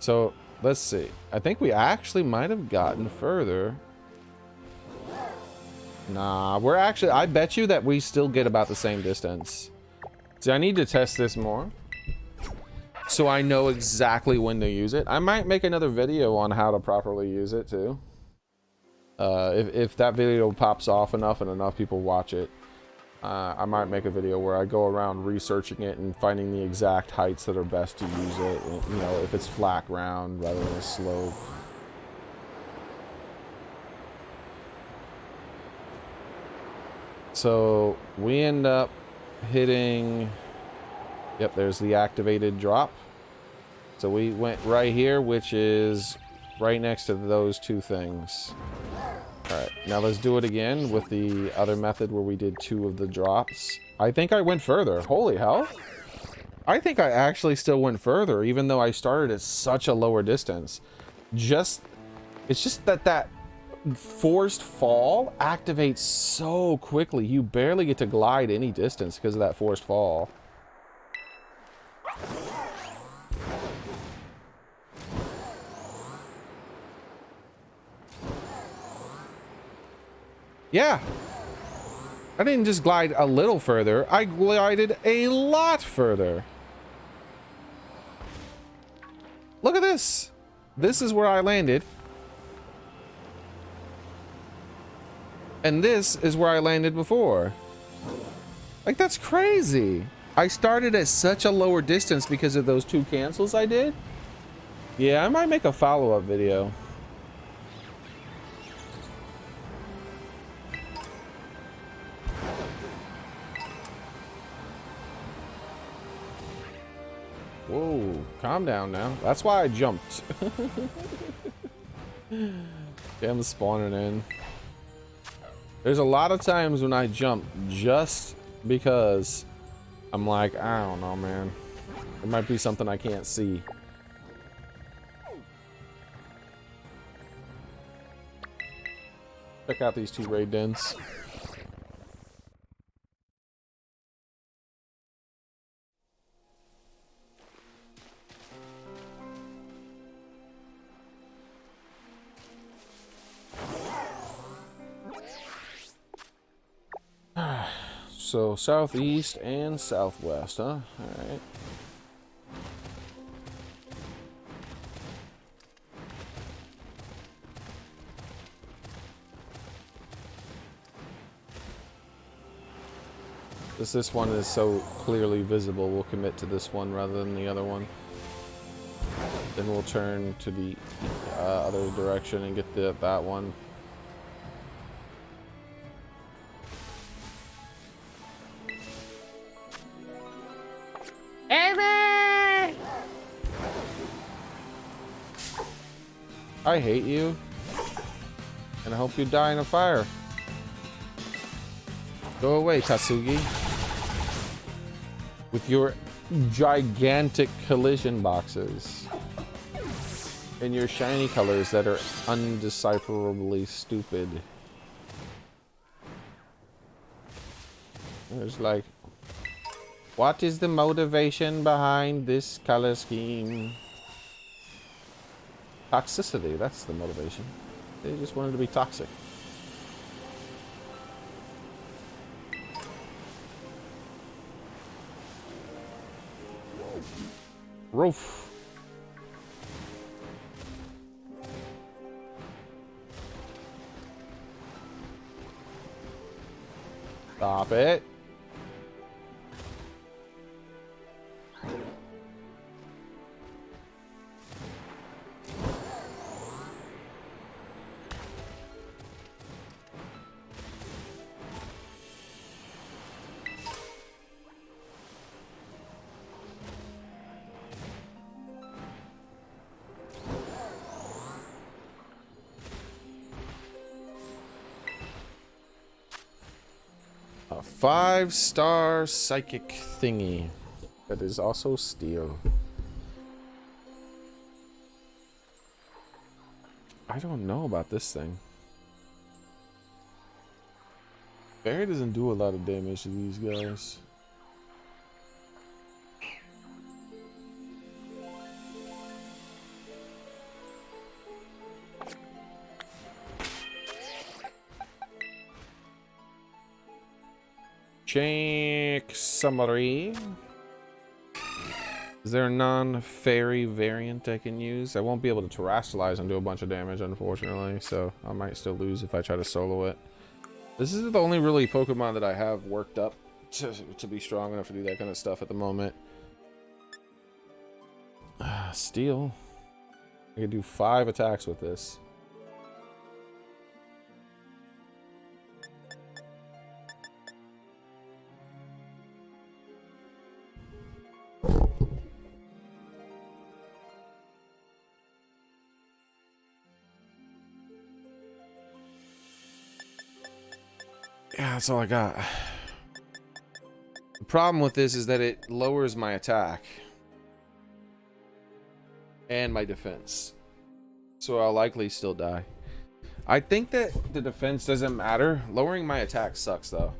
S1: So, let's see. I think we actually might have gotten further. Nah, we're actually... I bet you that we still get about the same distance. See, I need to test this more, so I know exactly when to use it. I might make another video on how to properly use it, too. If that video pops off enough and enough people watch it, I might make a video where I go around researching it and finding the exact heights that are best to use it. You know, if it's flat ground rather than a slope. So we end up hitting... Yep, there's the activated drop. So we went right here, which is right next to those two things. Alright, now let's do it again with the other method where we did 2 of the drops. I think I went further. Holy hell. I think I actually still went further, even though I started at such a lower distance. It's just that forced fall activates so quickly. You barely get to glide any distance because of that forced fall. Yeah. I didn't just glide a little further. I glided a lot further. Look at this. This is where I landed. And this is where I landed before. Like, that's crazy. I started at such a lower distance because of those 2 cancels I did. Yeah, I might make a follow-up video. Whoa, calm down now. That's why I jumped. Okay, I'm spawning in. There's a lot of times when I jump just because I'm like, I don't know, man. There might be something I can't see. Check out these 2 raid dens. So southeast and southwest, huh? All right. This one is so clearly visible, we'll commit to this one rather than the other one. Then we'll turn to the other direction and get that one. I hate you, and I hope you die in a fire. Go away, Tatsugi. With your gigantic collision boxes. And your shiny colors that are undecipherably stupid. There's like What is the motivation behind this color scheme? Toxicity, that's the motivation. They just wanted to be toxic. Roof. Stop it. A 5-star psychic thingy that is also steel. I don't know about this thing. Barry doesn't do a lot of damage to these guys. Check summary. Is there a non-fairy variant I can use? I won't be able to terrestrialize and do a bunch of damage, unfortunately, so I might still lose if I try to solo it. This is the only really Pokemon that I have worked up to be strong enough to do that kind of stuff at the moment. Steel. I could do 5 attacks with this. Yeah, that's all I got. The problem with this is that it lowers my attack and my defense, so I'll likely still die. I think that the defense doesn't matter. Lowering my attack sucks, though.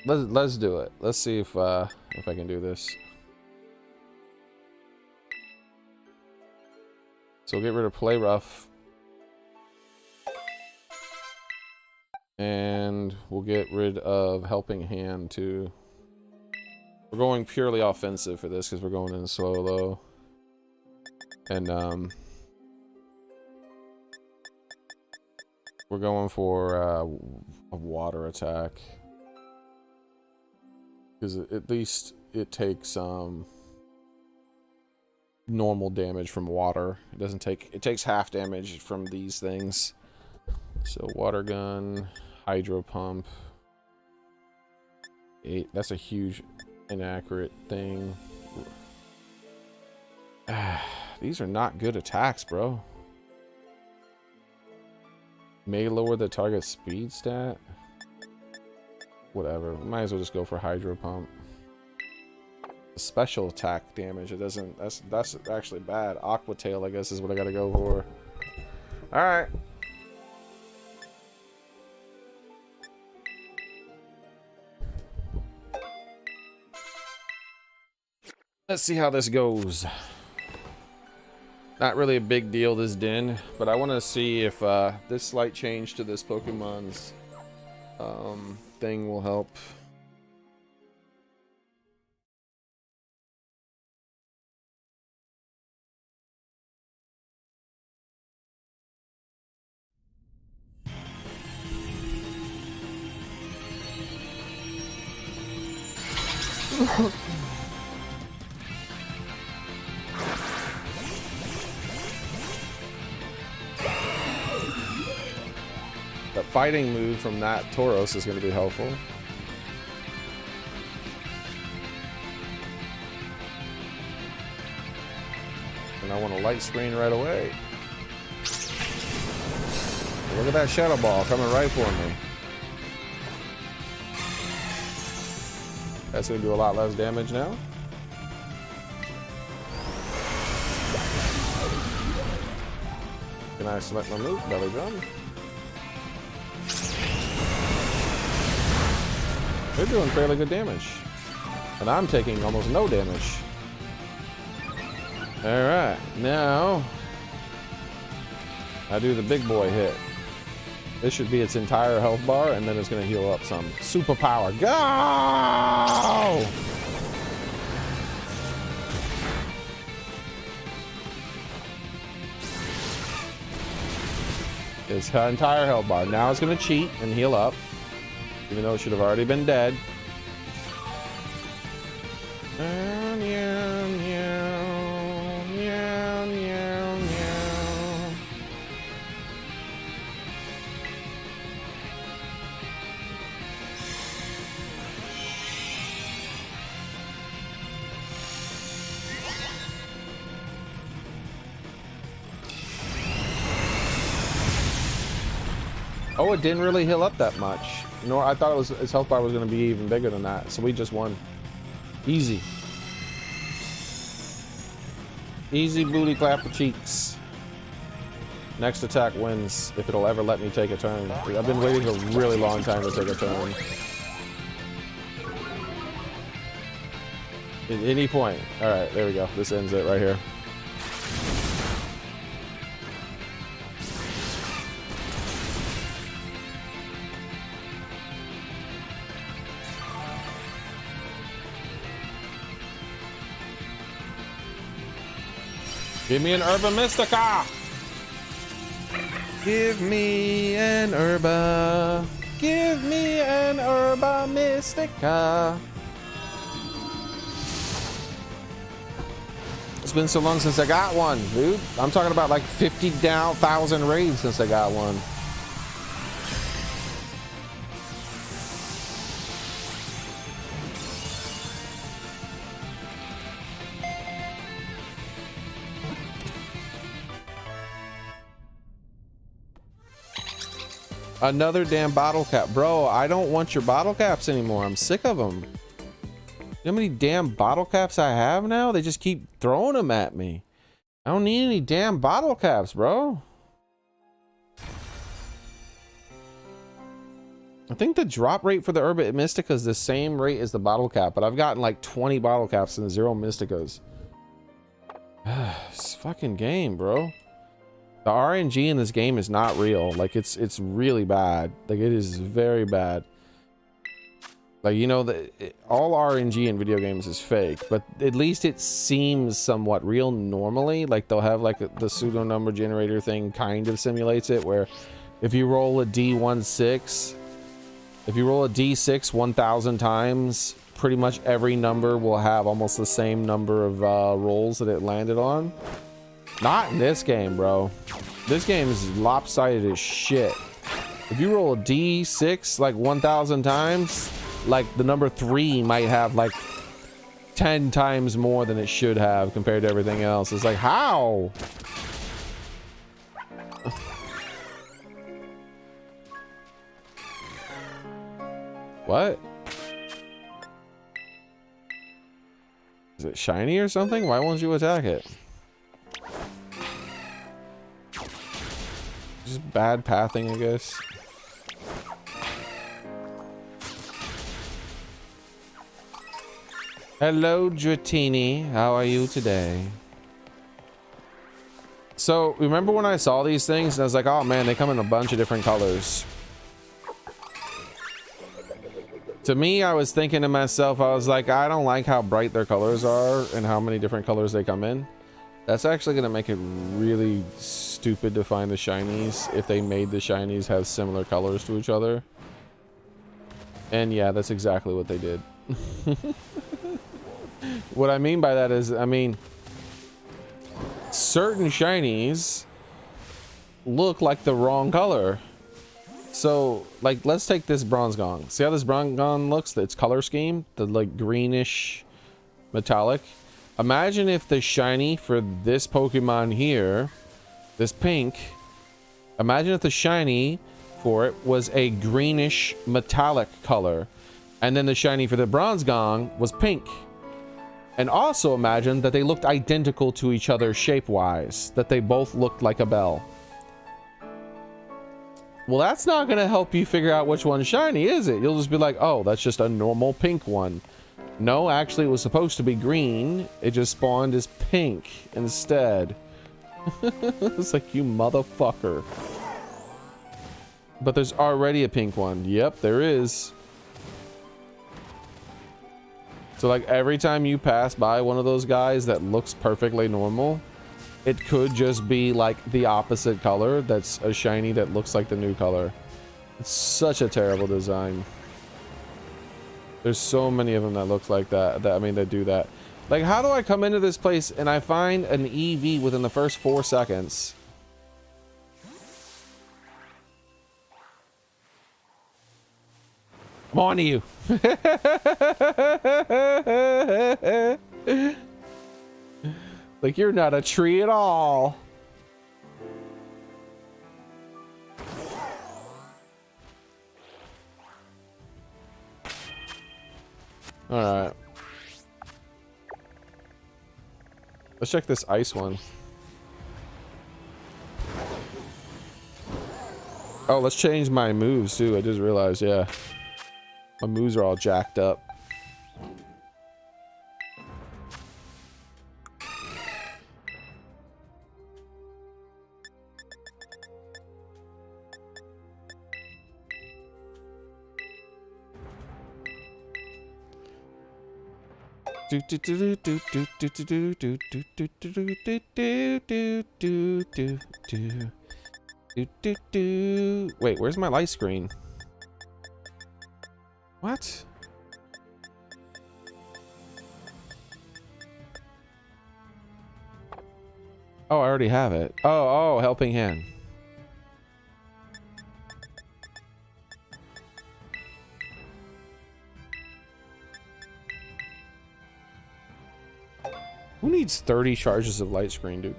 S1: Let's do it. Let's see if I can do this. So get rid of Play Rough. And we'll get rid of Helping Hand too. We're going purely offensive for this because we're going in solo. And we're going for a water attack. Because at least it takes normal damage from water. It doesn't take, it takes half damage from these things. So water gun, hydro pump. 8. That's a huge inaccurate thing. These are not good attacks, bro. May lower the target speed stat. Whatever. Might as well just go for hydro pump. Special attack damage. It doesn't. That's actually bad. Aqua Tail, I guess, is what I gotta go for. All right. Let's see how this goes. Not really a big deal, this den, but I want to see if this slight change to this Pokemon's thing will help. The fighting move from that Tauros is going to be helpful. And I want a light screen right away. Look at that Shadow Ball coming right for me. That's going to do a lot less damage now. Can I select my move? Belly drum. They're doing fairly good damage. And I'm taking almost no damage. Alright, now I do the big boy hit. This should be its entire health bar, and then it's going to heal up some. Superpower. Go! Its entire health bar. Now it's going to cheat and heal up, even though it should have already been dead. Oh, it didn't really heal up that much. Nor I thought it was its health bar was going to be even bigger than that. So we just won. Easy. Easy booty clap for cheeks. Next attack wins, if it'll ever let me take a turn. I've been waiting a really long time to take a turn. At any point. Alright, there we go. This ends it right here. Give me an Herba Mystica! Give me an Herba. Give me an Herba Mystica. It's been so long since I got one, dude. I'm talking about like 50,000 raids since I got one. Another damn bottle cap. Bro, I don't want your bottle caps anymore. I'm sick of them. You know how many damn bottle caps I have now? They just keep throwing them at me. I don't need any damn bottle caps, bro. I think the drop rate for the Herba Mystica is the same rate as the bottle cap, but I've gotten like 20 bottle caps and 0 Mysticas. This fucking game, bro. The RNG in this game is not real. Like it's really bad. Like it is very bad. Like, you know, all RNG in video games is fake, but at least it seems somewhat real normally. Like they'll have like the pseudo number generator thing kind of simulates it, where if you roll a D16, if you roll a D6 1,000 times, pretty much every number will have almost the same number of rolls that it landed on. Not in this game, bro. This game is lopsided as shit. If you roll a D6 like 1,000 times, like the number 3 might have like 10 times more than it should have compared to everything else. It's like, how? What? Is it shiny or something? Why won't you attack it? Just bad pathing, I guess. Hello, Dratini. How are you today? So, remember when I saw these things and I was like, oh man, they come in a bunch of different colors. To me, I was thinking to myself, I was like, I don't like how bright their colors are and how many different colors they come in. That's actually going to make it really stupid to find the shinies if they made the shinies have similar colors to each other. And yeah, that's exactly what they did. What I mean by that is, I mean, certain shinies look like the wrong color. So, like, let's take this Bronzong. See how this Bronzong looks? Its color scheme? The, like, greenish metallic. Imagine if the shiny for this Pokemon here, this pink, imagine if the shiny for it was a greenish metallic color, and then the shiny for the Bronzong was pink. And also imagine that they looked identical to each other shape-wise, that they both looked like a bell. Well, that's not gonna help you figure out which one's shiny, is it? You'll just be like, oh, that's just a normal pink one. No, actually, it was supposed to be green. It just spawned as pink instead. It's like, you motherfucker. But there's already a pink one. Yep, there is. So, like, every time you pass by one of those guys that looks perfectly normal, it could just be, like, the opposite color that's a shiny that looks like the new color. It's such a terrible design. There's so many of them that look like that. I mean, they do that. Like, how do I come into this place and I find an EV within the first 4 seconds? I'm on to you. Like, you're not a tree at all. All right. Let's check this ice one. Oh, let's change my moves too. I just realized, yeah. My moves are all jacked up. Wait, where's my light screen? What? Oh, I already have it. Oh, helping hand. Who needs 30 charges of light screen, dude?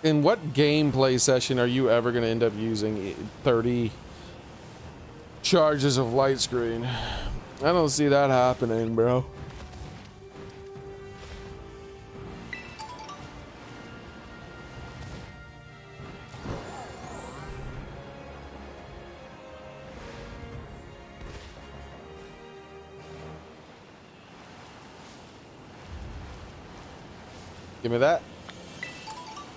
S1: In what gameplay session are you ever going to end up using 30 charges of light screen? I don't see that happening, bro. Give me that.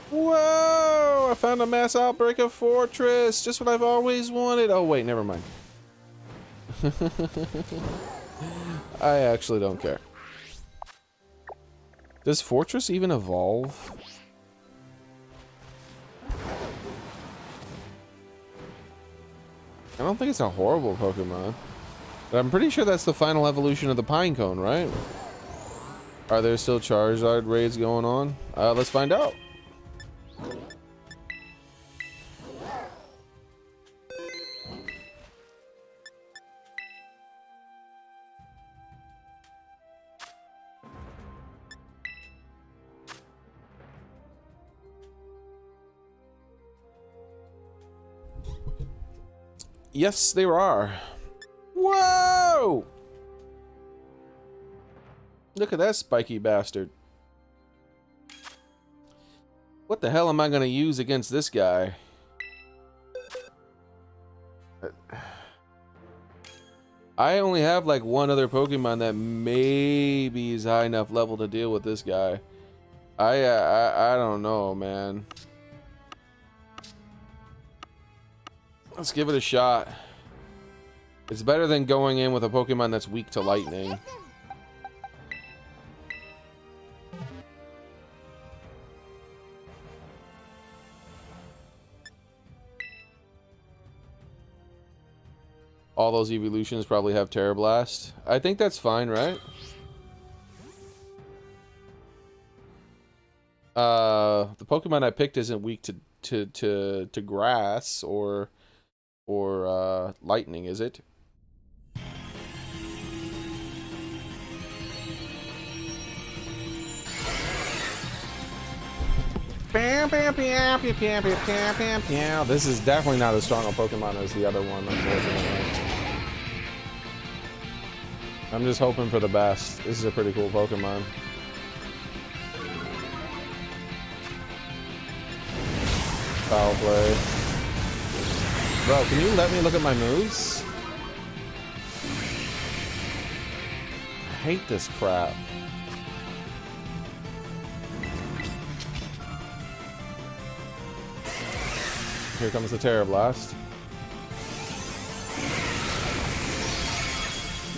S1: Whoa! I found a mass outbreak of Fortress. Just what I've always wanted. Oh, wait, never mind. I actually don't care. Does Fortress even evolve? I don't think it's a horrible Pokemon. But I'm pretty sure that's the final evolution of the Pinecone, right? Are there still Charizard raids going on? Let's find out. Yes, there are. Whoa! Look at that spiky bastard. What the hell am I gonna use against this guy? I only have like one other Pokemon that maybe is high enough level to deal with this guy. I don't know, man. Let's give it a shot. It's better than going in with a Pokemon that's weak to lightning. All those evolutions probably have Terra Blast. I think that's fine, right? The Pokemon I picked isn't weak to grass or lightning, is it? This is definitely not as strong a Pokemon as the other one, unfortunately. I'm just hoping for the best. This is a pretty cool Pokemon. Foul play. Bro, can you let me look at my moves? I hate this crap. Here comes the Terror Blast.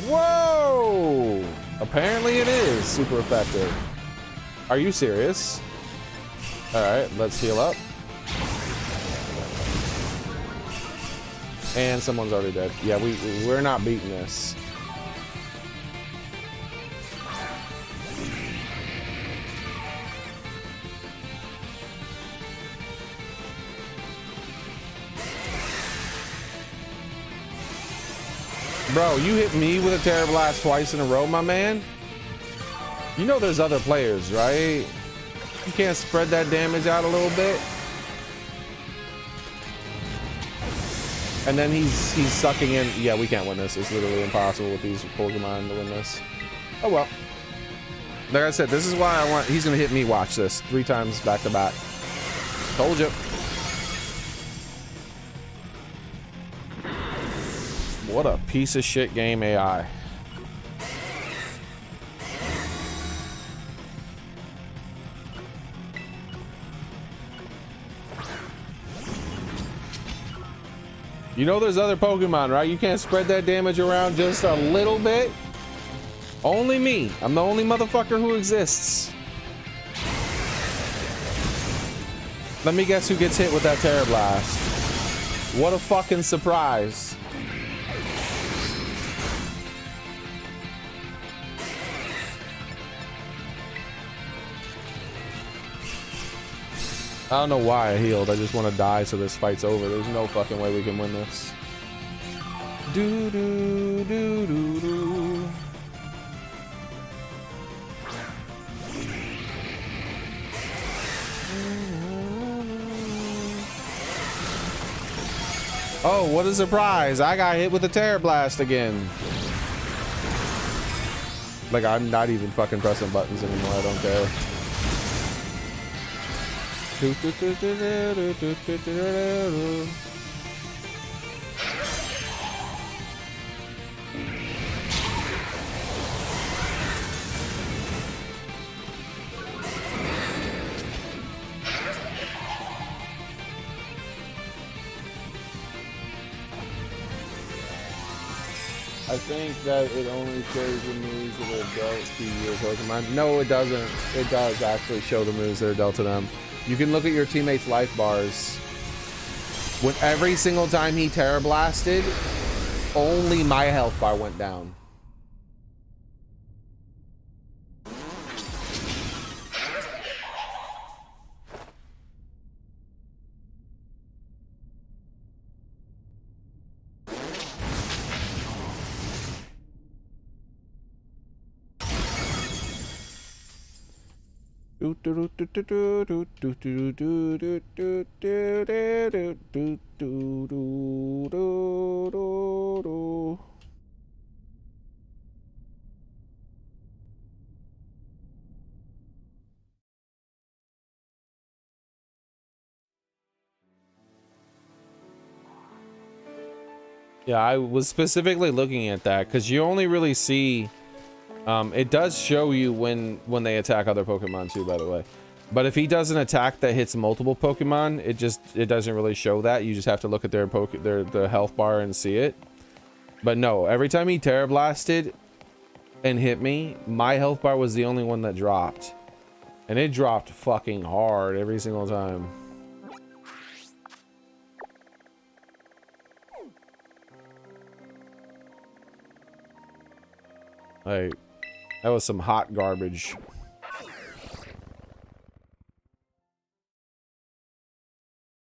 S1: Whoa! Apparently it is super effective. Are you serious? Alright, let's heal up. And someone's already dead. Yeah, we're not beating this. Bro, you hit me with a Terror Blast twice in a row, my man. You know there's other players, right? You can't spread that damage out a little bit. And then he's sucking in. Yeah, we can't win this. It's literally impossible with these Pokemon to win this. Oh well. Like I said, this is why I want. He's gonna hit me. Watch this 3 times back to back. Told you. What a piece of shit game AI. You know there's other Pokemon, right? You can't spread that damage around just a little bit. Only me. I'm the only motherfucker who exists. Let me guess who gets hit with that Terror Blast. What a fucking surprise. I don't know why I healed. I just want to die so this fight's over. There's no fucking way we can win this. Do do do do do. Oh, what a surprise. I got hit with a Terror Blast again. Like, I'm not even fucking pressing buttons anymore. I don't care. I think that it only shows the moves that are dealt to your Pokemon. No, it doesn't. It does actually show the moves that are dealt to them. You can look at your teammates' life bars. When every single time he Terror Blasted, only my health bar went down. Yeah, I was specifically looking at that because you only really see it does show you when they attack other Pokemon too, by the way. But if he does an attack that hits multiple Pokemon, it doesn't really show that. You just have to look at their health bar and see it. But no, every time he Terror Blasted and hit me, my health bar was the only one that dropped. And it dropped fucking hard every single time. Like, that was some hot garbage.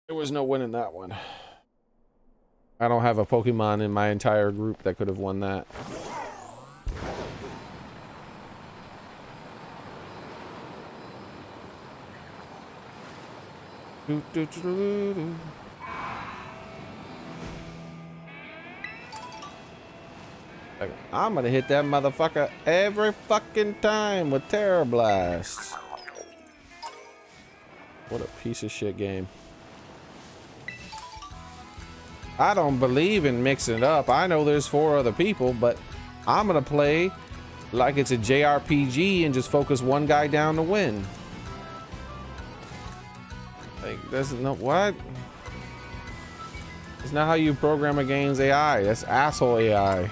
S1: There was no winning that one. I don't have a Pokemon in my entire group that could have won that. I'm gonna hit that motherfucker every fucking time with Terror Blast. What a piece of shit game. I don't believe in mixing it up. I know there's 4 other people, but I'm gonna play like it's a JRPG and just focus one guy down to win. Like, that's not what? It's not how you program a game's AI. That's asshole AI.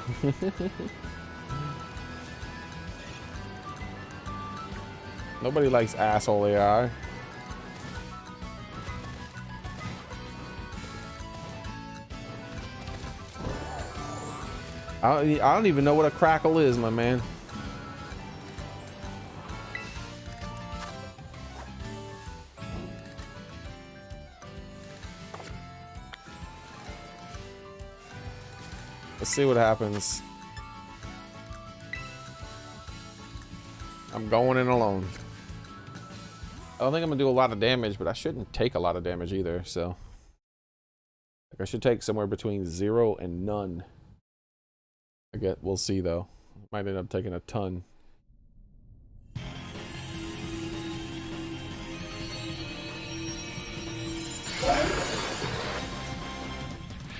S1: Nobody likes asshole AI. I don't even know what a crackle is, my man. Let's see what happens. I'm going in alone. I don't think I'm gonna do a lot of damage, but I shouldn't take a lot of damage either, so. Like, I should take somewhere between 0 and none. I get, we'll see though. Might end up taking a ton.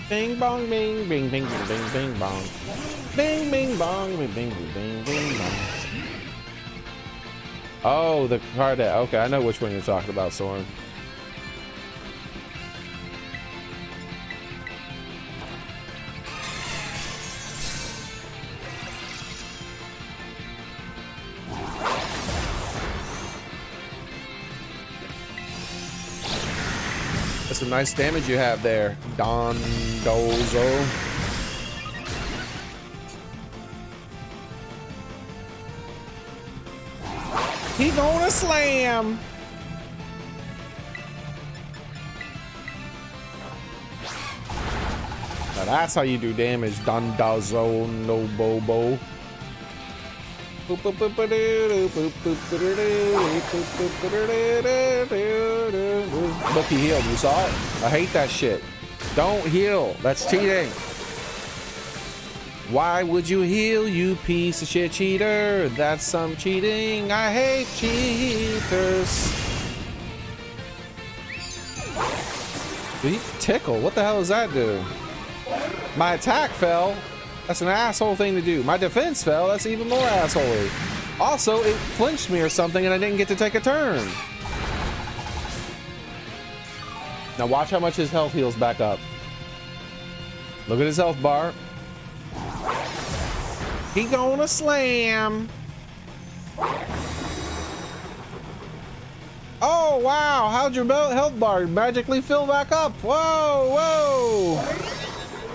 S1: Bing bong bing bing bing bing bing bing bong. Bing bing bong bing bing bing bing bong. Oh, the card. Okay, I know which one you're talking about, Soren. That's some nice damage you have there, Don Dozo. He gonna slam. Now that's how you do damage, Don Dozo no Bobo. Look, he healed. You saw it? I hate that shit. Don't heal. That's cheating. Why would you heal, you piece of shit cheater? That's some cheating. I hate cheaters. Did he tickle? What the hell does that do? My attack fell. That's an asshole thing to do. My defense fell. That's even more assholey. Also, it flinched me or something and I didn't get to take a turn. Now watch how much his health heals back up. Look at his health bar. He gonna slam. Oh, wow. How'd your health bar magically fill back up? Whoa, whoa.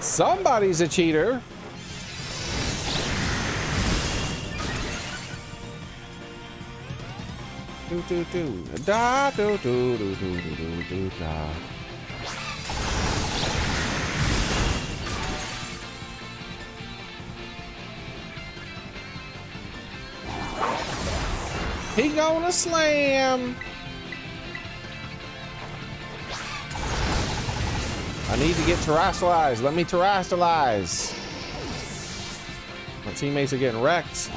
S1: Somebody's a cheater. Do do do da do do do do do do da. He gonna slam. I need to get terrestrialized. Let me terrestrialize. My teammates are getting wrecked.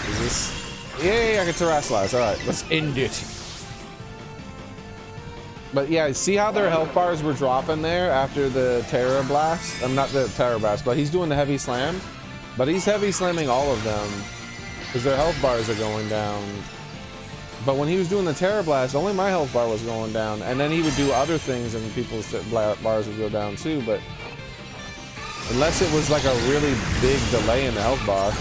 S1: Is this? Yay, I can terrestrialize. All right, let's end it. But yeah, see how their health bars were dropping there after the Terra Blast? I'm not the Terra Blast, but he's doing the heavy slam. But he's heavy slamming all of them because their health bars are going down. But when he was doing the Terra Blast, only my health bar was going down. And then he would do other things and people's bars would go down too. But unless it was like a really big delay in the health bar.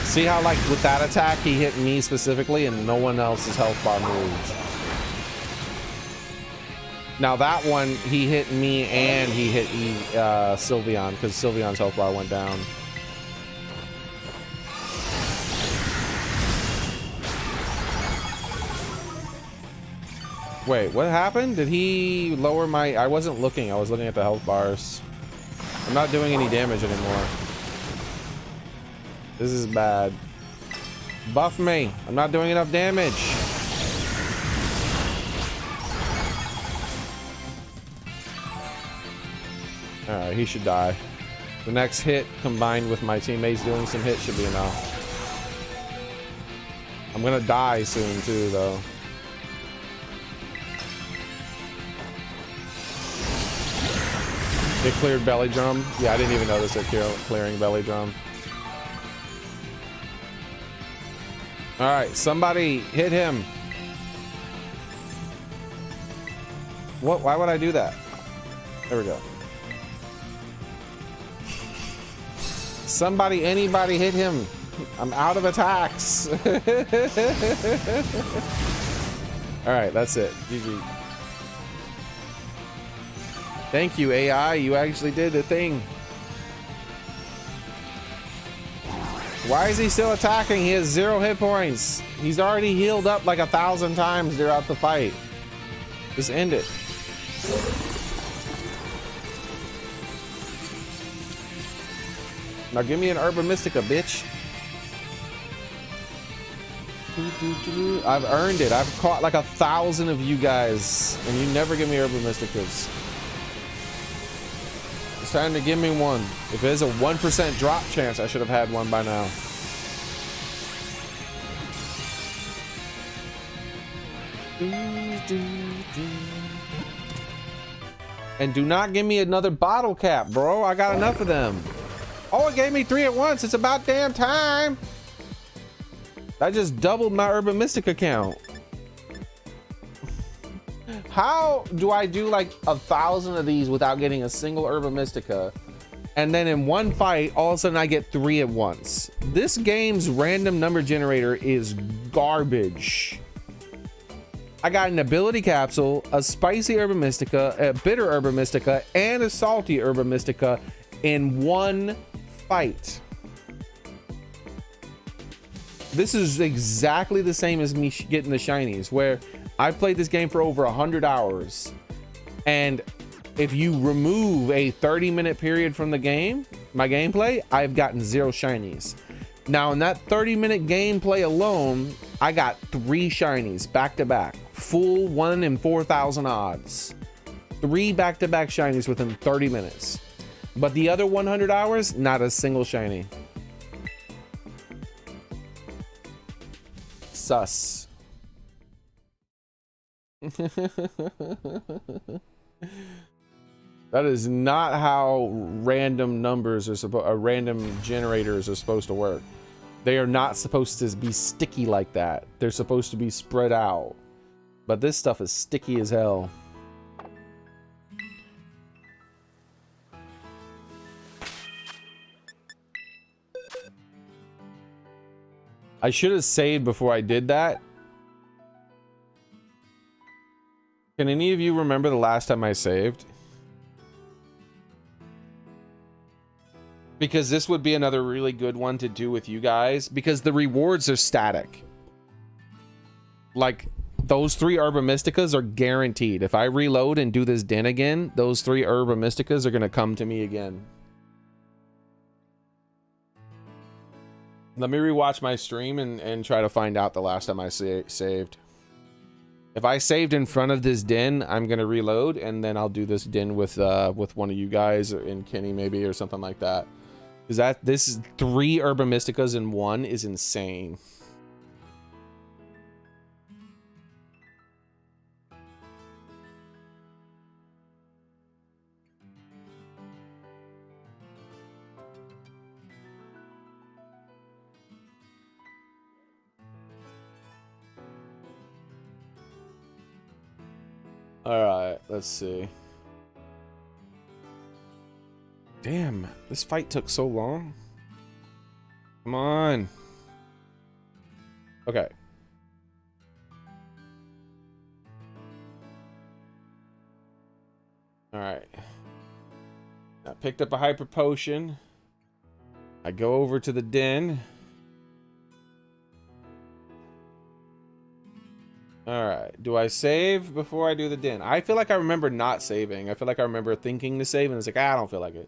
S1: See how, like, with that attack, he hit me specifically and no one else's health bar moved. Now that one, he hit me and he hit Sylveon, because Sylveon's health bar went down. Wait, what happened? Did he lower my... I wasn't looking. I was looking at the health bars. I'm not doing any damage anymore. This is bad. Buff me. I'm not doing enough damage. Alright, he should die. The next hit, combined with my teammates doing some hits, should be enough. I'm gonna die soon, too, though. It cleared belly drum. Yeah, I didn't even notice it clearing belly drum. Alright, somebody hit him. What? Why would I do that? There we go. Somebody, anybody hit him. I'm out of attacks. Alright, that's it. GG. Thank you, AI. You actually did the thing. Why is he still attacking? He has 0 hit points. He's already healed up like 1,000 times throughout the fight. Just end it. Now give me an Herba Mystica, bitch. I've earned it. I've caught like 1,000 of you guys, and you never give me Herba Mysticas. It's time to give me one. If there's a 1% drop chance, I should have had one by now. And do not give me another bottle cap, bro. I got enough of them. Oh, it gave me 3 at once. It's about damn time. I just doubled my Herba Mystica count. How do I do like 1,000 of these without getting a single Herba Mystica? And then in one fight, all of a sudden I get 3 at once. This game's random number generator is garbage. I got an ability capsule, a spicy Herba Mystica, a bitter Herba Mystica, and a salty Herba Mystica in one fight. This is exactly the same as me getting the shinies, where I played this game for over 100 hours, and if you remove a 30-minute period from the game, my gameplay, I've gotten 0 shinies. Now in that 30-minute gameplay alone, I got 3 shinies back to back, full 1 in 4,000 odds. 3 back-to-back shinies within 30 minutes. But the other 100 hours, not a single shiny. Sus. That is not how random numbers are random generators are supposed to work. They are not supposed to be sticky like that. They're supposed to be spread out. But this stuff is sticky as hell. I should have saved before I did that. Can any of you remember the last time I saved? Because this would be another really good one to do with you guys, because the rewards are static. Like, those 3 Herba Mysticas are guaranteed. If I reload and do this den again, those 3 Herba Mysticas are going to come to me again. Let me rewatch my stream and try to find out the last time I saved. If I saved in front of this den, I'm going to reload, and then I'll do this den with one of you guys, and Kenny maybe, or something like that. Because this is 3 Herba Mysticas in one is insane. Alright, let's see. Damn, this fight took so long. Come on. Okay. Alright. I picked up a hyper potion. I go over to the den. Alright, do I save before I do the den? I feel like I remember not saving. I feel like I remember thinking to save, and it's like, I don't feel like it.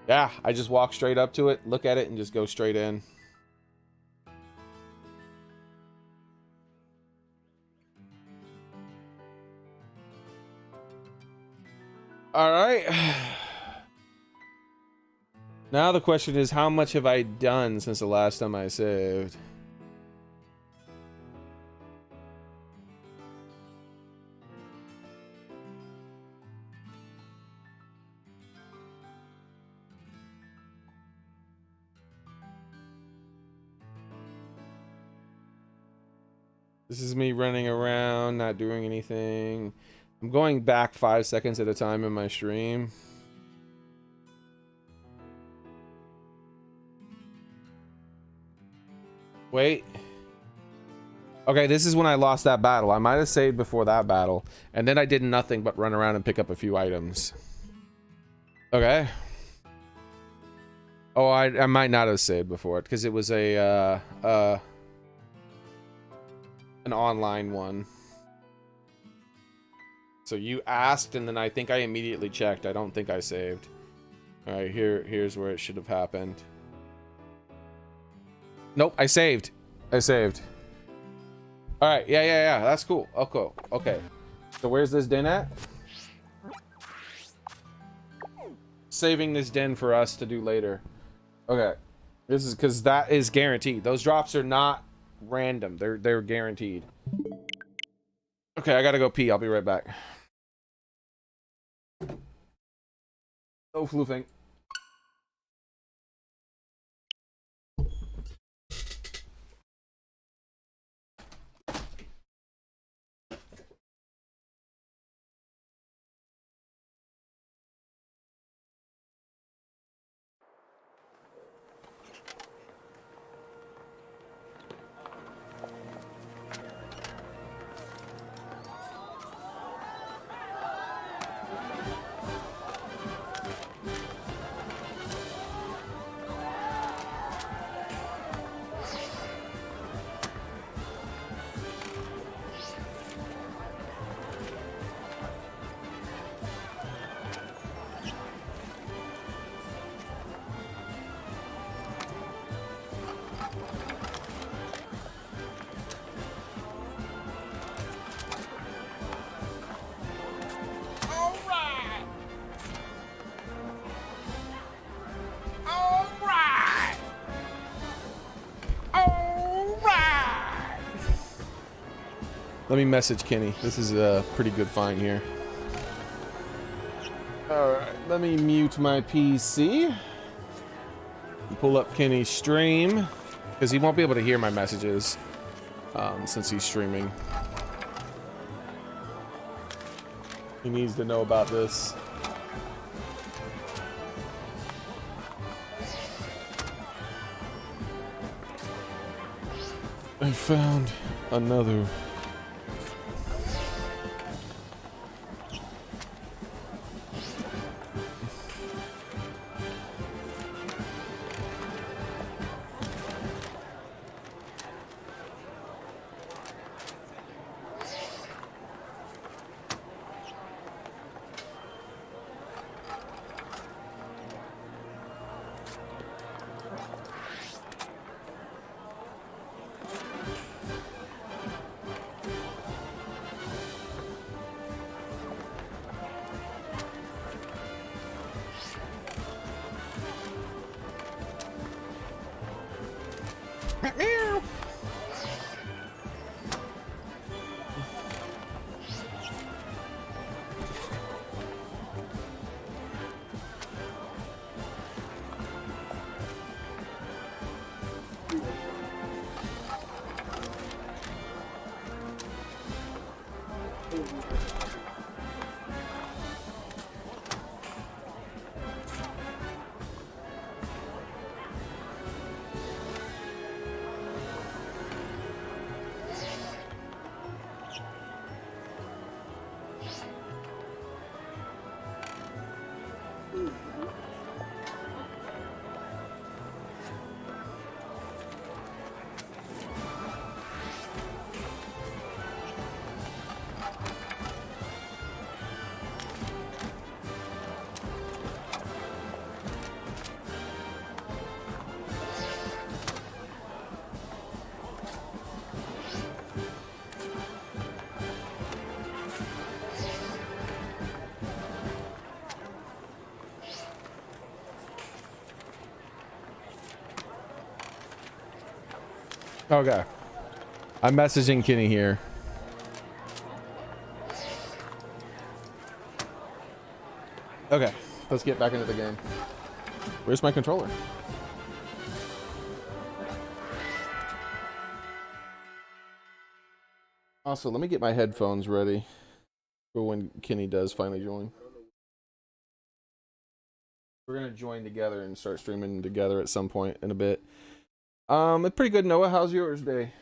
S1: Yeah, I just walk straight up to it, look at it, and just go straight in. Alright. Now the question is, how much have I done since the last time I saved? This is me running around, not doing anything. I'm going back 5 seconds at a time in my stream. Wait. Okay, this is when I lost that battle. I might have saved before that battle. And then I did nothing but run around and pick up a few items. Okay. Oh, I might not have saved before it, because it was a, an online one. So you asked, and then I think I immediately checked. I don't think I saved. Alright, here's where it should have happened. Nope, I saved. I saved. Alright, yeah, that's cool. Okay. So where's this den at? Saving this den for us to do later. Okay. This is because that is guaranteed. Those drops are not random. They're guaranteed. Okay, I gotta go pee. I'll be right back. Oh, floofing. Let me message Kenny. This is a pretty good find here. Alright, let me mute my PC. And pull up Kenny's stream. Because he won't be able to hear my messages. Since he's streaming. He needs to know about this. I found another. Okay. I'm messaging Kenny here. Okay, let's get back into the game. Where's my controller? Also, let me get my headphones ready for when Kenny does finally join. We're gonna join together and start streaming together at some point in a bit. It's pretty good, Noah. How's yours day?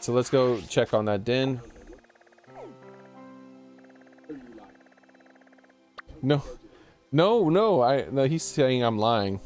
S1: So let's go check on that den. No, no, he's saying I'm lying.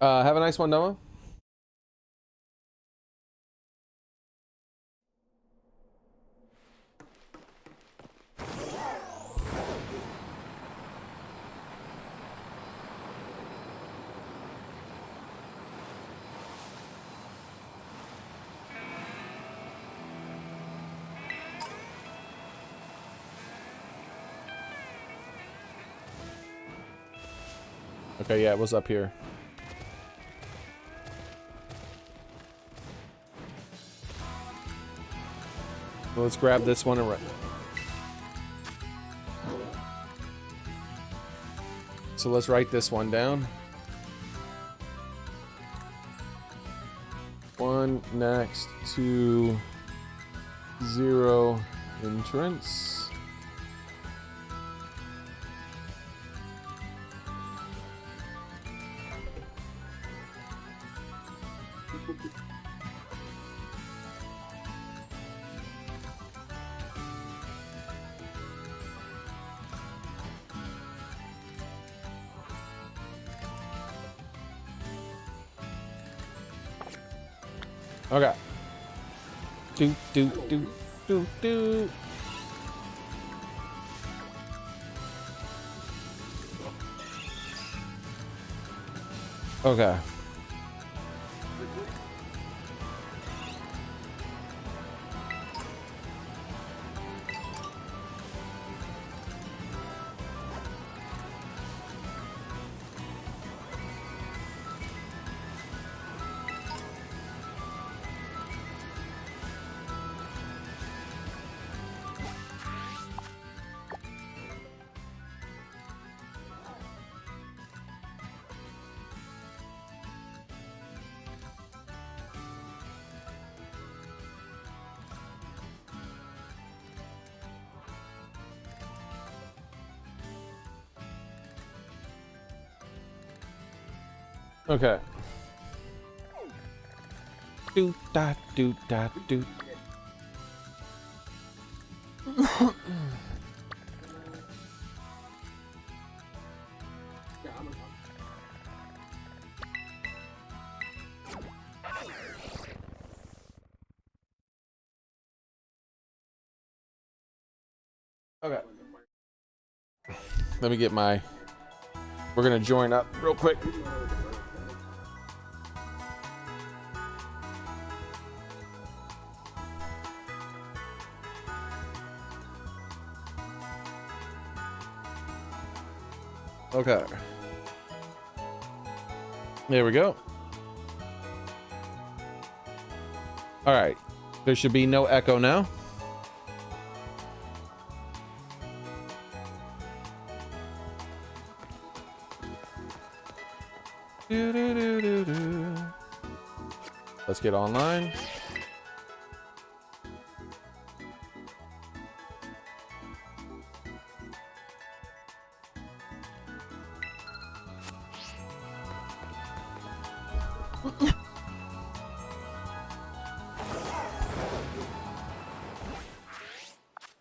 S1: Have a nice one, Noah. Okay, yeah, it was up here. Well, let's grab this one and run. So let's write this one down. 1 next to 0 entrance. Okay. Do. Okay. Okay. Do. Okay. Let me get my... We're gonna join up real quick. Okay. There we go. All right. There should be no echo now. Let's get online.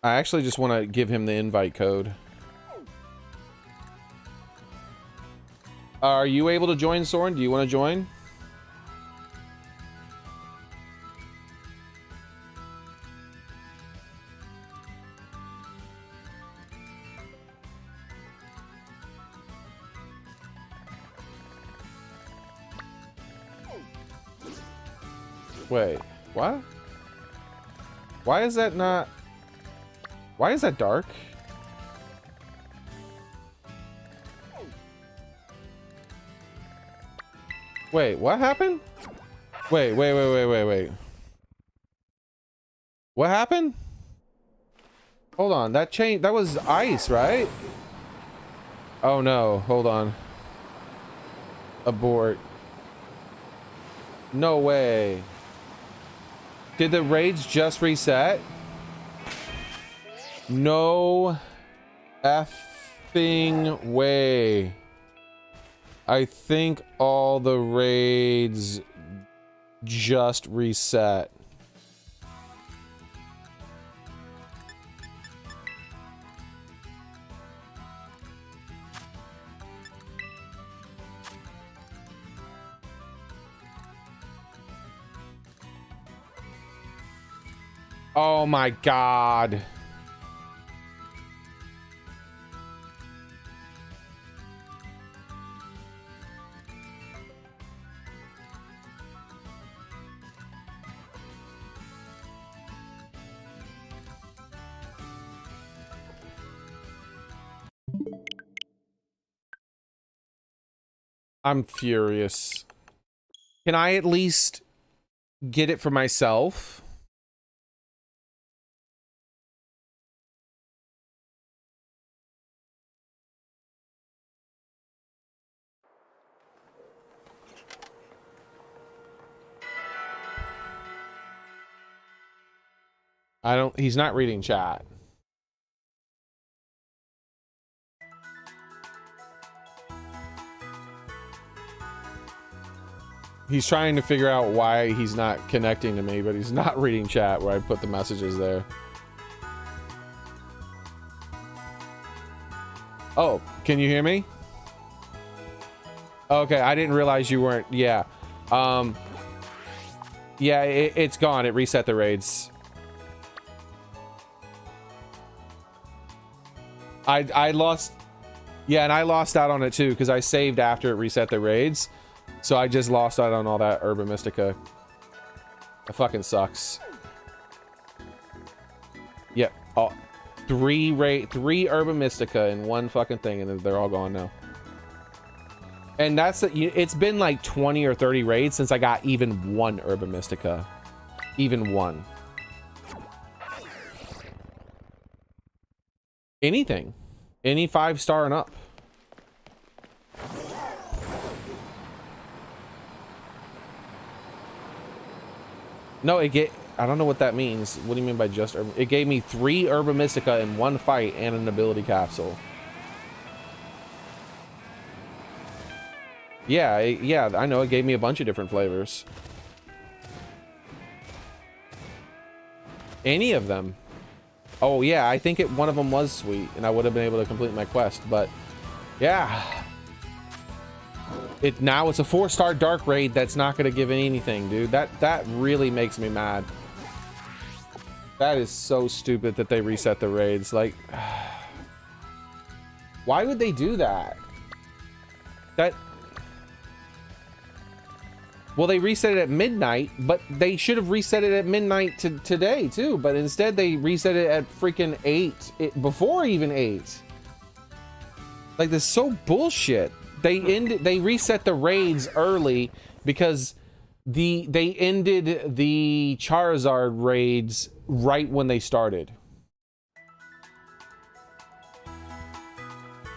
S1: I actually just want to give him the invite code. Are you able to join, Soren? Do you want to join? Wait, what? Why is that not... Why is that dark? Wait, what happened? Wait. What happened? Hold on, that changed. That was ice, right? Oh no, hold on. Abort. No way. Did the raids just reset? No effing way. I think all the raids just reset. Oh my God. I'm furious. Can I at least get it for myself? I don't, he's not reading chat. He's trying to figure out why he's not connecting to me, but he's not reading chat where I put the messages there. Oh, can you hear me? Okay, I didn't realize you weren't. Yeah. Yeah, it's gone. It reset the raids. I lost. Yeah, and I lost out on it too because I saved after it reset the raids. So I just lost out on all that Urban Mystica. That fucking sucks. Yep. Oh, three Urban Mystica in one fucking thing, and they're all gone now. And that's it's been like 20 or 30 raids since I got even one Urban Mystica. Even one. Anything. Any 5-star and up. No, I don't know what that means. What do you mean by just Urban? It gave me 3 Urban Mystica in one fight and an ability capsule. Yeah, yeah, I know. It gave me a bunch of different flavors. Any of them. Oh, yeah, I think one of them was sweet, and I would have been able to complete my quest, but yeah. Now it's a 4-star dark raid that's not going to give anything, dude. That really makes me mad. That is so stupid that they reset the raids. Like, why would they do that? Well, they reset it at midnight, but they should have reset it at midnight today too. But instead, they reset it at freaking 8, before even 8. Like, this is so bullshit. They reset the raids early because they ended the Charizard raids right when they started.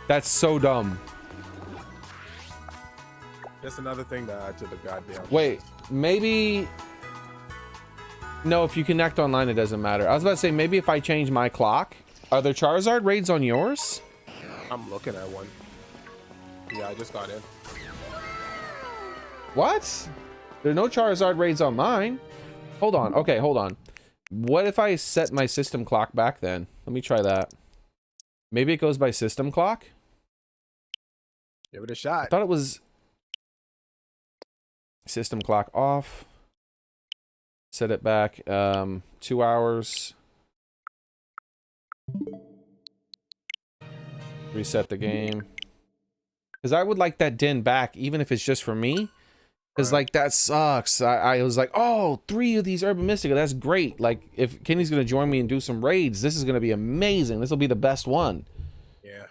S1: That's so dumb.
S2: Just another thing to add to the goddamn.
S1: Wait, maybe. No, if you connect online, it doesn't matter. I was about to say, maybe if I change my clock. Are there Charizard raids on yours?
S2: I'm looking at one. Yeah, I just got in.
S1: What? There are no Charizard raids on mine. Hold on. Okay, hold on. What if I set my system clock back then? Let me try that. Maybe it goes by system clock?
S2: Give it a shot.
S1: I thought it was system clock off. Set it back 2 hours. Reset the game. Because I would like that den back, even if it's just for me. Because, like, that sucks. I was like, oh, 3 of these Urban Mystica, that's great. Like, if Kenny's going to join me and do some raids, this is going to be amazing. This will be the best one.
S2: Yeah.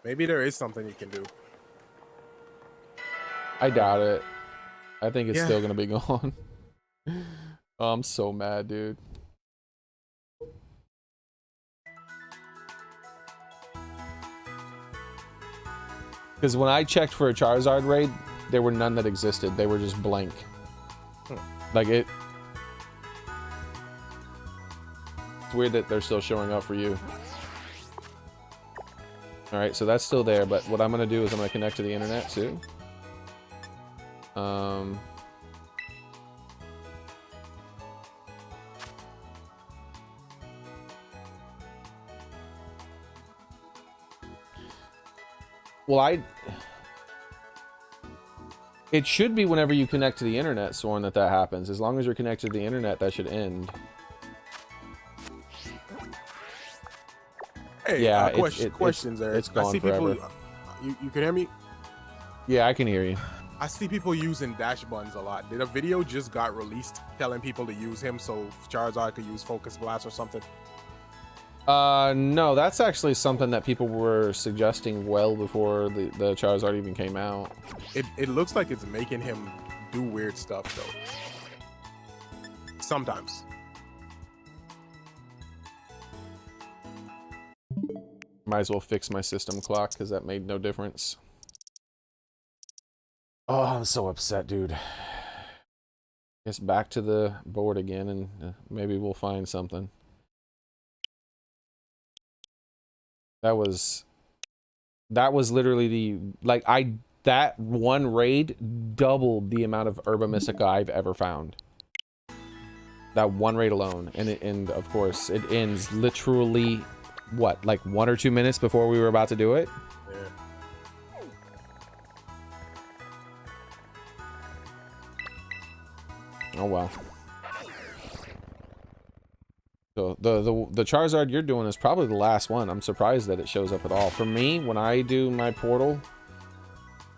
S2: Maybe there is something you can do.
S1: I doubt it. I think it's still going to be gone. Oh, I'm so mad, dude. Because when I checked for a Charizard raid, there were none that existed. They were just blank. Like it... It's weird that they're still showing up for you. Alright, so that's still there, but what I'm going to do is I'm going to connect to the internet too. Well, it should be whenever you connect to the internet, Soren, that happens. As long as you're connected to the internet, that should end.
S2: Hey,
S1: yeah,
S2: questions there.
S1: It's gone
S2: I see
S1: forever.
S2: people. You can hear me?
S1: Yeah, I can hear you.
S2: I see people using dash buns a lot. Did a video just got released telling people to use him so Charizard could use Focus Blast or something?
S1: No, that's actually something that people were suggesting well before the Charizard even came out.
S2: It looks like it's making him do weird stuff though. Sometimes.
S1: Might as well fix my system clock because that made no difference. Oh, I'm so upset, dude. Guess back to the board again and maybe we'll find something. That was literally that one raid doubled the amount of Herba Mystica I've ever found. That one raid alone, and of course it ends literally what, like 1 or 2 minutes before we were about to do it.
S2: Yeah.
S1: Oh well. So the Charizard you're doing is probably the last one. I'm surprised that it shows up at all. For me, when I do my portal,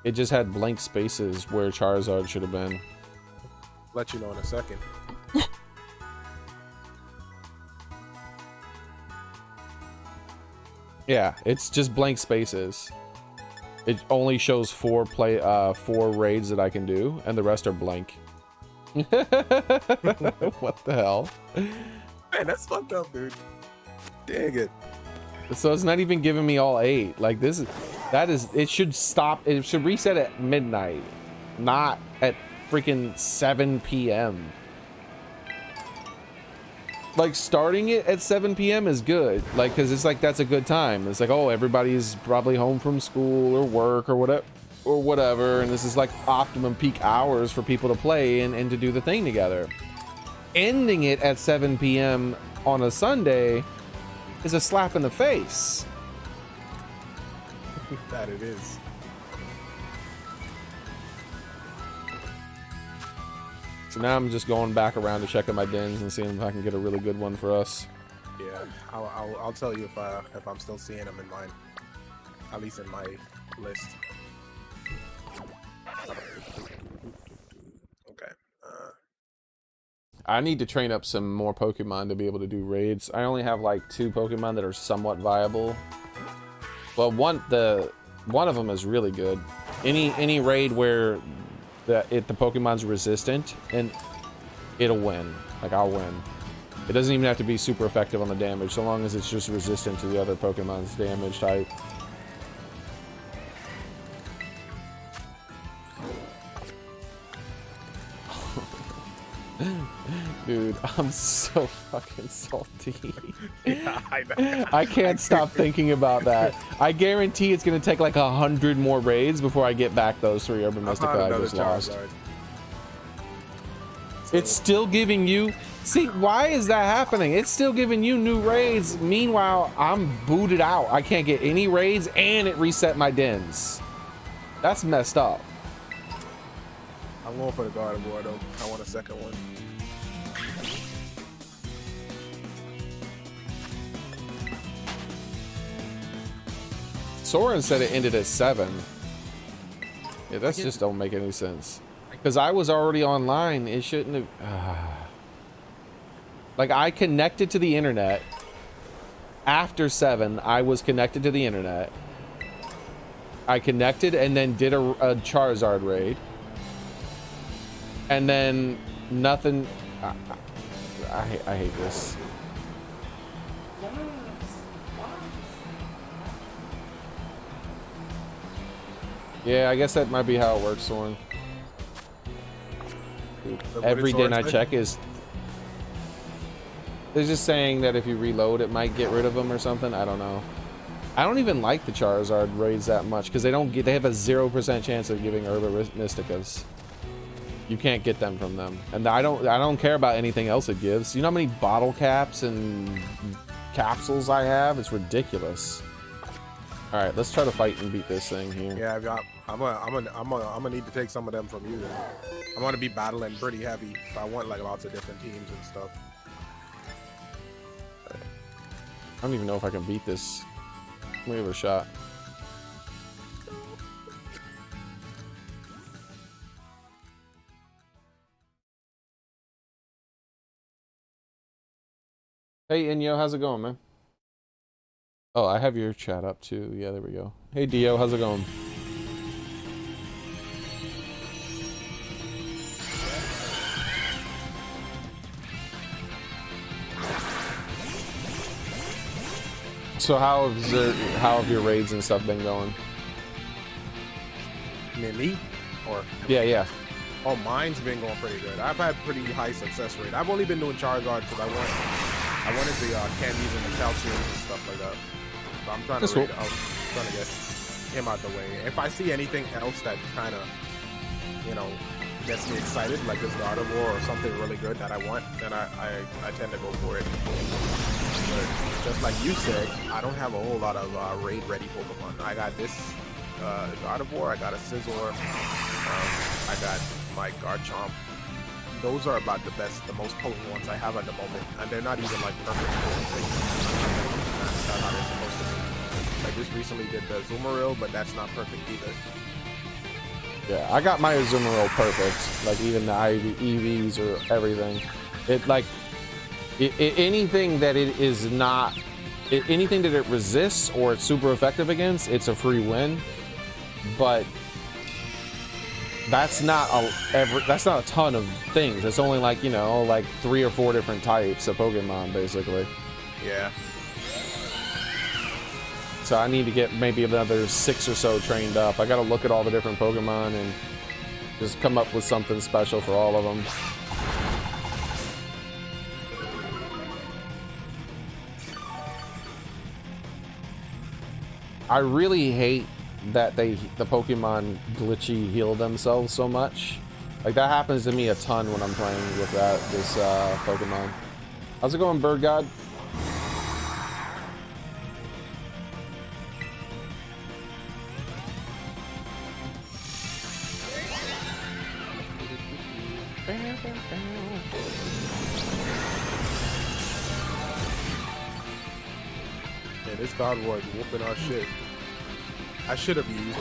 S1: it just had blank spaces where Charizard should have been.
S2: Let you know in a second.
S1: Yeah, it's just blank spaces. It only shows 4 raids that I can do, and the rest are blank. What the hell?
S2: Man, that's fucked up, dude. Dang it.
S1: So it's not even giving me all 8. Like it should stop. It should reset at midnight, not at freaking 7 p.m. Like starting it at 7 p.m. is good. Like, cause it's like, that's a good time. It's like, oh, everybody's probably home from school or work or whatever. And this is like optimum peak hours for people to play and to do the thing together. Ending it at 7 p.m. on a Sunday is a slap in the face.
S2: That it is.
S1: So now I'm just going back around to checking my dens and seeing if I can get a really good one for us.
S2: Yeah, I'll tell you if I'm still seeing them in mine, at least in my list. Okay.
S1: I need to train up some more Pokemon to be able to do raids. I only have like 2 Pokemon that are somewhat viable. Well, one of them is really good. Any raid where the Pokemon's resistant, and it'll win. Like, I'll win. It doesn't even have to be super effective on the damage, so long as it's just resistant to the other Pokemon's damage type. Dude, I'm so fucking salty.
S2: Yeah, I know.
S1: I can't stop thinking about that. I guarantee it's gonna take like 100 more raids before I get back those 3 Urban Mystica I just lost. It's still giving you... See, why is that happening? It's still giving you new raids. Meanwhile, I'm booted out. I can't get any raids, and it reset my dens. That's messed up.
S2: I'm going for the Gardevoir, though. I want a second one.
S1: Soren said it ended at 7. Yeah, that's just don't make any sense. Because I was already online. It shouldn't have... Like, I connected to the internet. After 7, I was connected to the internet. I connected and then did a Charizard raid. And then nothing... I hate this. Yeah, I guess that might be how it works, Soren. Every den I check is... They're just saying that if you reload, it might get rid of them or something. I don't know. I don't even like the Charizard raids that much because they don't get. They have a 0% chance of giving Urban Mysticas. You can't get them from them, and I don't care about anything else it gives. You know how many bottle caps and capsules I have? It's ridiculous. All right, let's try to fight and beat this thing here.
S2: Yeah, I'm gonna need to take some of them from you. Then. I'm gonna be battling pretty heavy. So I want like lots of different teams and stuff.
S1: I don't even know if I can beat this. Let me give it a shot. Hey, Inyo, how's it going, man? Oh, I have your chat up too. Yeah, there we go. Hey, Dio, how's it going? So how have your raids and stuff been going?
S2: Me? Or
S1: Yeah.
S2: Oh, mine's been going pretty good. I've had pretty high success rate. I've only been doing Charizard because I wanted the candies and the calciums and stuff like that. So I'm trying to get him out the way. If I see anything else that kind of, gets me excited, like this Gardevoir or something really good that I want, then I tend to go for it. But just like you said, I don't have a whole lot of raid-ready Pokemon. I got this Gardevoir, I got a Scizor, I got my Garchomp. Those are about the most potent ones I have at the moment, and they're not even like perfect. That's not how they're supposed to be. I just recently did the Azumarill, but that's not perfect either.
S1: Yeah, I got my Azumarill perfect. Like even the EVs or everything. It like anything that it is not, anything that it resists or it's super effective against, it's a free win. But that's not a ton of things. It's only like, like 3 or 4 different types of Pokemon basically.
S2: Yeah.
S1: So I need to get maybe another 6 or so trained up. I got to look at all the different Pokemon and just come up with something special for all of them. I really hate that the Pokemon glitchy heal themselves so much. Like that happens to me a ton when I'm playing with this Pokemon. How's it going, Bird God?
S2: Yeah, this Gardevoir is whooping our shit. I should have used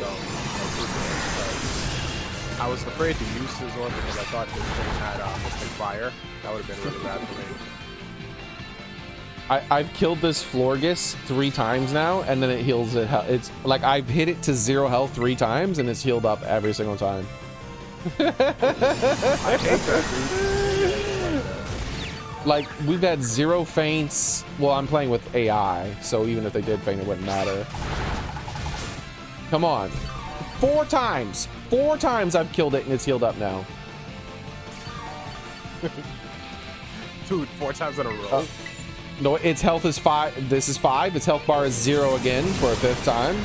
S2: I was afraid to use Scizor because I thought this thing had Mystic Fire. That would have been really bad for me.
S1: I've killed this Florges 3 times now, and then it heals it. It's like I've hit it to 0 health 3 times, and it's healed up every single time.
S2: I hate that, dude.
S1: Like we've had 0 faints. Well, I'm playing with AI, so even if they did faint, it wouldn't matter. Come on. 4 times. 4 times I've killed it and it's healed up now.
S2: Dude, 4 times in a row.
S1: No, its health is 5. This is 5. Its health bar is 0 again for a 5th time.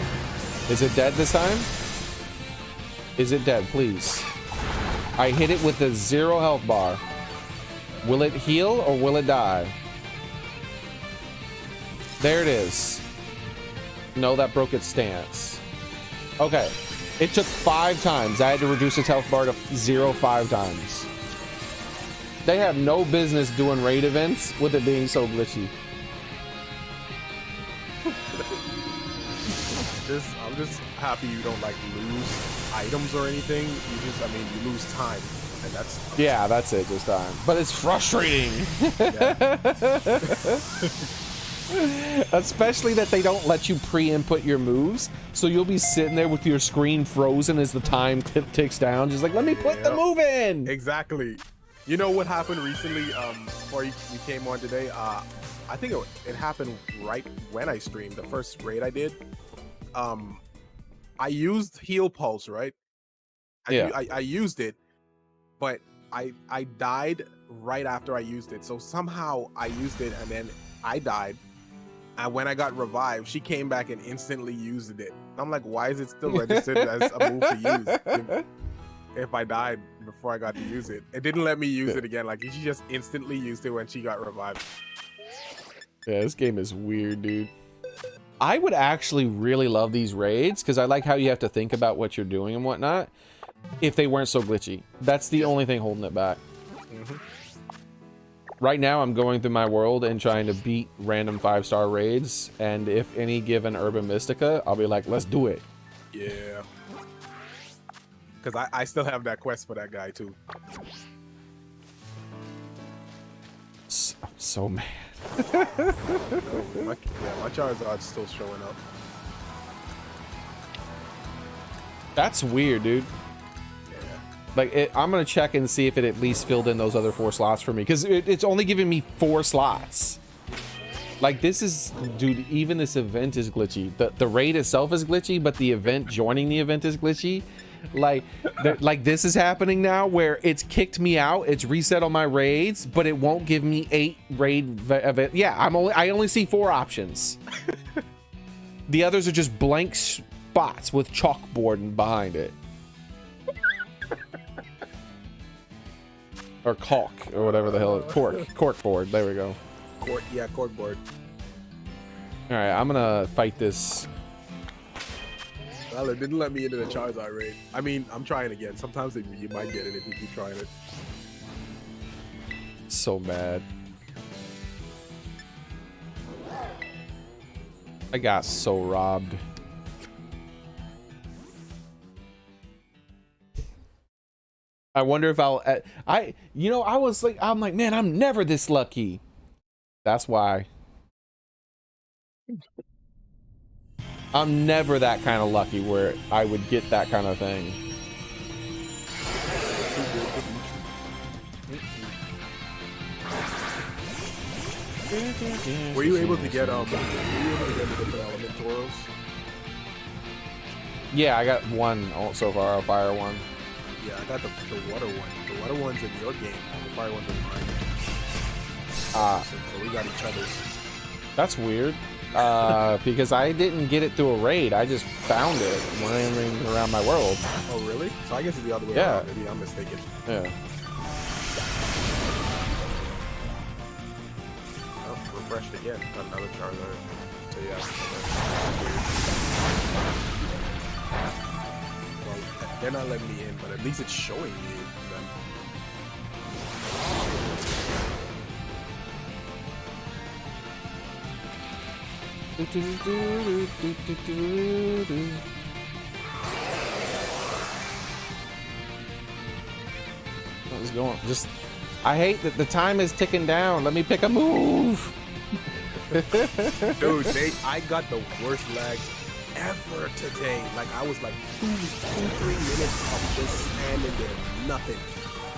S1: Is it dead this time? Is it dead, please? I hit it with a 0 health bar. Will it heal or will it die? There it is. No, that broke its stance. Okay. It took 5 times. I had to reduce its health bar to 0 5 times. They have no business doing raid events with it being so glitchy.
S2: I'm just happy you don't like lose items or anything. You just, I mean, you lose time, and that's.
S1: Yeah, that's it this time. But it's frustrating. Especially that they don't let you pre-input your moves, so you'll be sitting there with your screen frozen as the time ticks down, just like, let me put the move in.
S2: Exactly. You know what happened recently? Before you came on today, I think it happened right when I streamed the first raid I did. I used heal pulse, right? I used it, but I died right after I used it. So somehow I used it and then I died. And when I got revived, she came back and instantly used it. I'm like, why is it still registered as a move to use if I died before I got to use it? It didn't let me use it again. Like, she just instantly used it when she got revived.
S1: Yeah, this game is weird, dude. I would actually really love these raids because I like how you have to think about what you're doing and whatnot if they weren't so glitchy. That's the only thing holding it back.
S2: Mm-hmm.
S1: Right now, I'm going through my world and trying to beat random 5-star raids, and if any given Urban Mystica, I'll be like, let's do it.
S2: Yeah. Because I still have that quest for that guy, too.
S1: I'm so mad.
S2: my Charizard's still showing up.
S1: That's weird, dude. Like, I'm going to check and see if it at least filled in those other 4 slots for me. Because it's only giving me 4 slots. Like, this is... Dude, even this event is glitchy. The raid itself is glitchy, but the event, joining the event is glitchy. Like, this is happening now where it's kicked me out. It's reset on my raids, but it won't give me 8 raid event. Yeah, I only see 4 options. The others are just blank spots with chalkboard behind it. Or caulk, or whatever the hell. Cork board. There we go.
S2: Cork board.
S1: All right, I'm gonna fight this.
S2: Well, it didn't let me into the Charizard raid. I mean, I'm trying again. Sometimes you might get it if you keep trying it.
S1: So mad. I got so robbed. I wonder if I'll... I'm like, man, I'm never this lucky. That's why. I'm never that kind of lucky where I would get that kind of thing.
S2: Were you able to get the different element Toros?
S1: Yeah, I got 1 so far, a fire one.
S2: Yeah, I got the water one. The water one's in your game. The fire one's in mine. So we got each other's.
S1: That's weird. Because I didn't get it through a raid. I just found it running around my world.
S2: Oh, really? So I guess it's the other way around. Maybe I'm mistaken.
S1: Yeah.
S2: Oh, refreshed again. Got another Charizard. So yeah. Well, they're not letting me in, but at least it's showing me them.
S1: What is going? I hate that the time is ticking down. Let me pick a move.
S2: Dude, I got the worst lag ever today. Like, I was like 2-3 minutes of just standing there, nothing.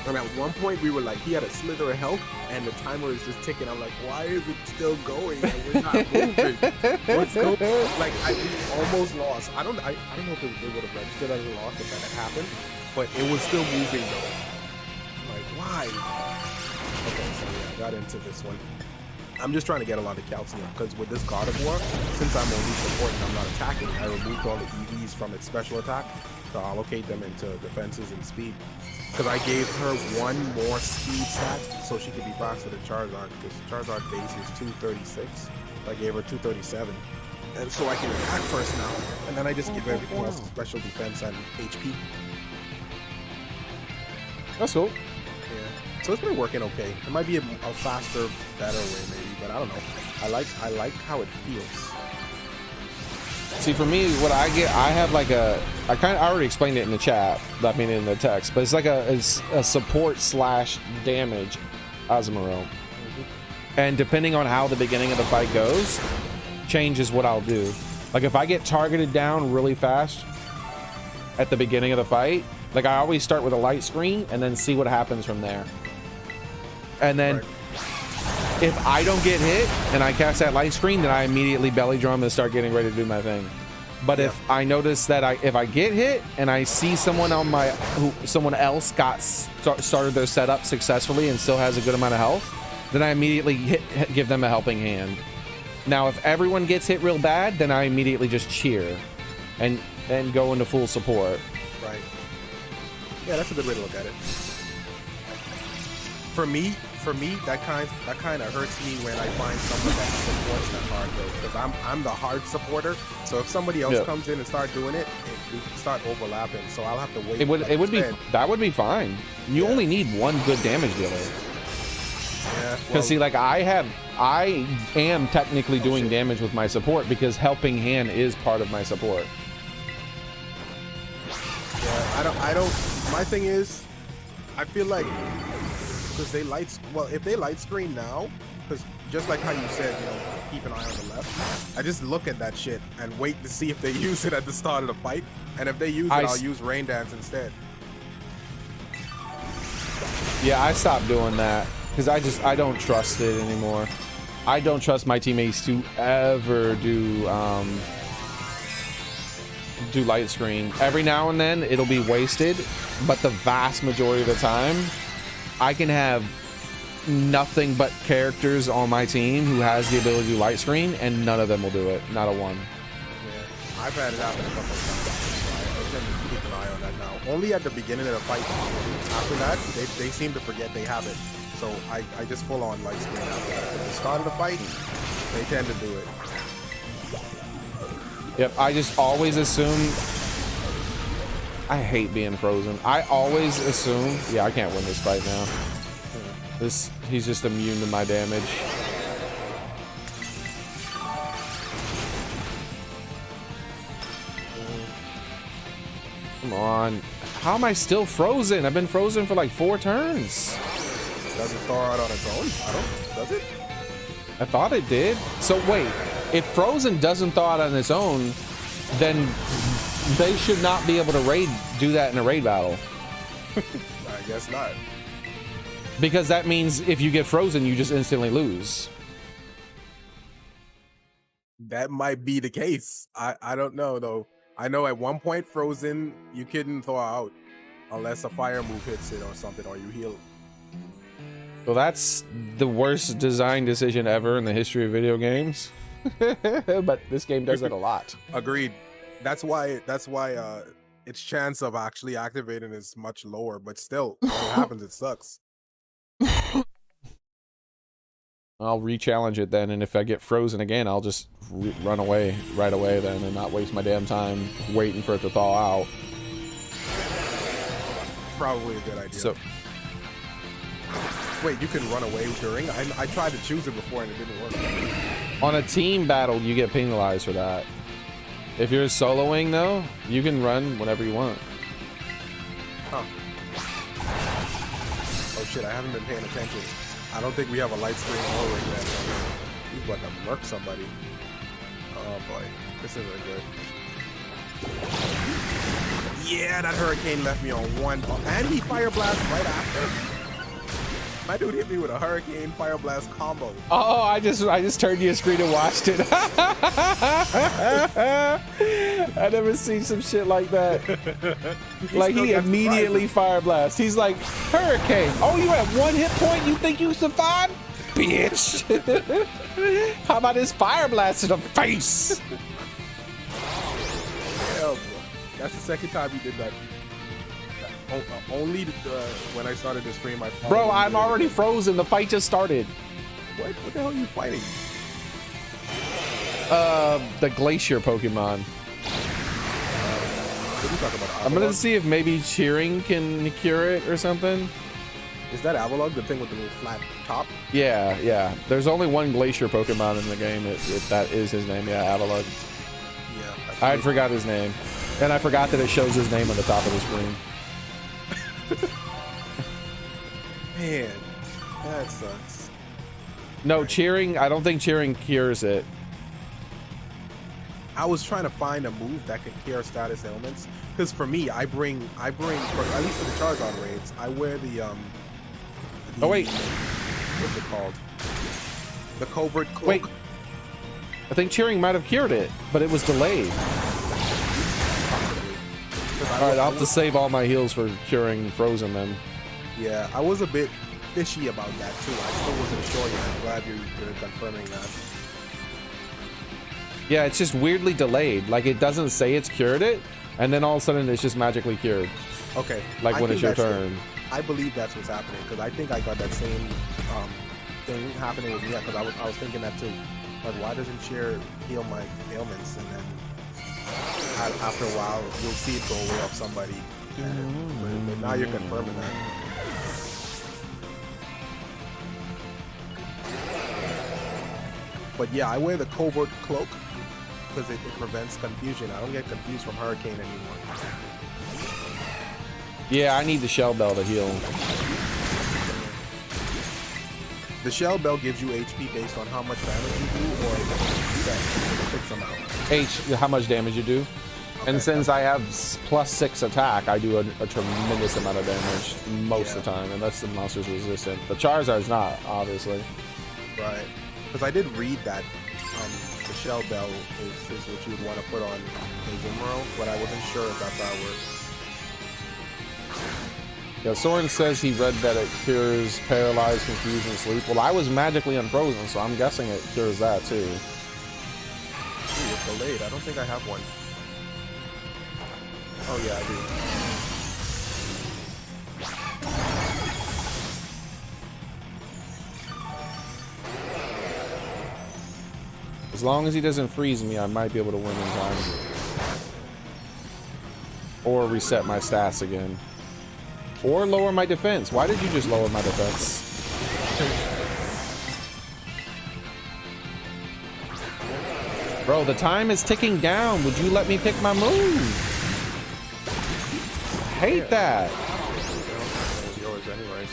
S2: And at one point we were like, he had a slither of health and the timer is just ticking. I'm like, why is it still going and we're not moving? What's going on? Like, we almost lost. I don't know if it would have registered as a loss if that had happened, but it was still moving though. I'm like, why? Okay, so yeah, I got into this one. I'm just trying to get a lot of calcium because with this God of War, since I'm only supporting, I'm not attacking, I removed all the EVs from its special attack to allocate them into defenses and speed. Because I gave her one more speed stat so she could be faster than Charizard, because Charizard base is 236. I gave her 237. And so I can attack first now, and then I just give everything else special defense and HP.
S1: That's cool.
S2: Yeah. So it's been working okay. It might be a faster, better way maybe, but I don't know. I like how it feels.
S1: See, for me, what I get, I have like I already explained it in the chat, I mean in the text, but it's like a support / damage Azumarill. And depending on how the beginning of the fight goes, changes what I'll do. Like if I get targeted down really fast at the beginning of the fight, like I always start with a light screen and then see what happens from there. And then if I don't get hit and I cast that light screen, then I immediately belly drum and start getting ready to do my thing. But if I notice that if I get hit and I see someone on someone else started their setup successfully and still has a good amount of health, then I immediately give them a helping hand. Now, if everyone gets hit real bad, then I immediately just cheer and go into full support.
S2: Right. Yeah, that's a good way to look at it. For me, that kind of hurts me when I find someone that supports that hard though, because I'm the hard supporter. So if somebody else comes in and start doing it, we can start overlapping. So I'll have to wait.
S1: That would be fine. You only need one good damage dealer.
S2: Yeah.
S1: Because see, like I am technically doing damage with my support because helping hand is part of my support.
S2: Yeah, I don't. My thing is, I feel like. Because if they light screen now, because just like how you said, keep an eye on the left. I just look at that shit and wait to see if they use it at the start of the fight, and if they use it, I'll use Rain Dance instead.
S1: Yeah, I stopped doing that because I don't trust it anymore. I don't trust my teammates to ever do light screen. Every now and then it'll be wasted, but the vast majority of the time, I can have nothing but characters on my team who has the ability to do light screen, and none of them will do it. Not a one.
S2: Yeah, I've had it happen a couple of times, so I tend to keep an eye on that now. Only at the beginning of the fight. After that, they seem to forget they have it. So I just full on light screen after that. At the start of the fight, they tend to do it.
S1: Yep, I just always assume. I hate being frozen. I always assume. Yeah, I can't win this fight now. He's just immune to my damage. Come on. How am I still frozen? I've been frozen for like 4 turns.
S2: Does it thaw out on its own? Does it?
S1: I thought it did. So wait, if frozen doesn't thaw out on its own, then they should not be able to do that in a raid battle.
S2: I guess not.
S1: Because that means if you get frozen, you just instantly lose.
S2: That might be the case. I don't know though. I know at one point frozen, you couldn't thaw out unless a fire move hits it or something, or you heal.
S1: Well, that's the worst design decision ever in the history of video games. But this game does it a lot.
S2: Agreed. That's why its chance of actually activating is much lower, but still, when it happens, it sucks.
S1: I'll re-challenge it then, and if I get frozen again, I'll just run away right away then and not waste my damn time waiting for it to thaw out.
S2: Probably a good idea.
S1: So,
S2: wait, you can run away during? I tried to choose it before and it didn't work.
S1: On a team battle, you get penalized for that. If you're soloing, though, you can run whenever you want.
S2: Huh. Oh shit, I haven't been paying attention. I don't think we have a light screen lowering that. He's about to murk somebody. Oh boy, this isn't good. Yeah, that hurricane left me on one. And he fire blast right after. My dude hit me with a Hurricane Fire Blast combo.
S1: Oh, I just turned your screen and watched it. I never seen some shit like that. Like he immediately Fire Blast. He's like, Hurricane. Oh, you at 1 hit point? You think you survived? Bitch. How about this Fire Blast to the face?
S2: Hell, bro. That's the second time you did that. Only when I started the stream,
S1: Bro, I'm already frozen. The fight just started.
S2: What the hell are you fighting?
S1: The Glacier Pokemon.
S2: What are you talking about?
S1: I'm gonna see if maybe cheering can cure it or something.
S2: Is that Avalugg, the thing with the little flat top?
S1: Yeah, yeah. There's only one Glacier Pokemon in the game. If that is his name, yeah, Avalugg.
S2: Yeah.
S1: I forgot his name, and I forgot that it shows his name on the top of the screen.
S2: Man, that sucks.
S1: No, cheering. I don't think cheering cures it.
S2: I was trying to find a move that could cure status ailments, because for me, I bring for, at least for the Charizard raids, I wear the
S1: oh wait,
S2: what's it called? The covert cloak.
S1: Wait, I think cheering might have cured it, but it was delayed. All right, I'll have to save all my heals for curing Frozen then.
S2: Yeah, I was a bit fishy about that too. I still wasn't sure yet. I'm glad you're confirming that.
S1: Yeah, it's just weirdly delayed. Like it doesn't say it's cured it, and then all of a sudden it's just magically cured.
S2: Okay.
S1: Like when it's your turn.
S2: I believe that's what's happening, because I think I got that same thing happening with me, because I was thinking that too. Like, why doesn't cheer heal my ailments, and then after a while you'll see it go away off somebody. But now you're confirming that. But yeah, I wear the covert cloak because it prevents confusion. I don't get confused from Hurricane anymore.
S1: Yeah, I need the Shell Bell to heal.
S2: The Shell Bell gives you HP based on how much damage you do, or set a fixed amount.
S1: How much damage you do. Okay. And since I have +6 attack, I do a tremendous amount of damage most of the time, unless the monster's resistant. The Charizard's not, obviously.
S2: Right. Because I did read that the Shell Bell is what you would want to put on Azumarill, but I wasn't sure if that's how it works.
S1: Yeah, Soren says he read that it cures paralyzed, confusion, sleep. Well, I was magically unfrozen, so I'm guessing it cures that too.
S2: Ooh, it's delayed. I don't think I have one. Oh yeah, I do.
S1: As long as he doesn't freeze me, I might be able to win in time. Or reset my stats again. Or lower my defense. Why did you just lower my defense? Bro, the time is ticking down. Would you let me pick my move? I hate that.
S2: Yours anyways.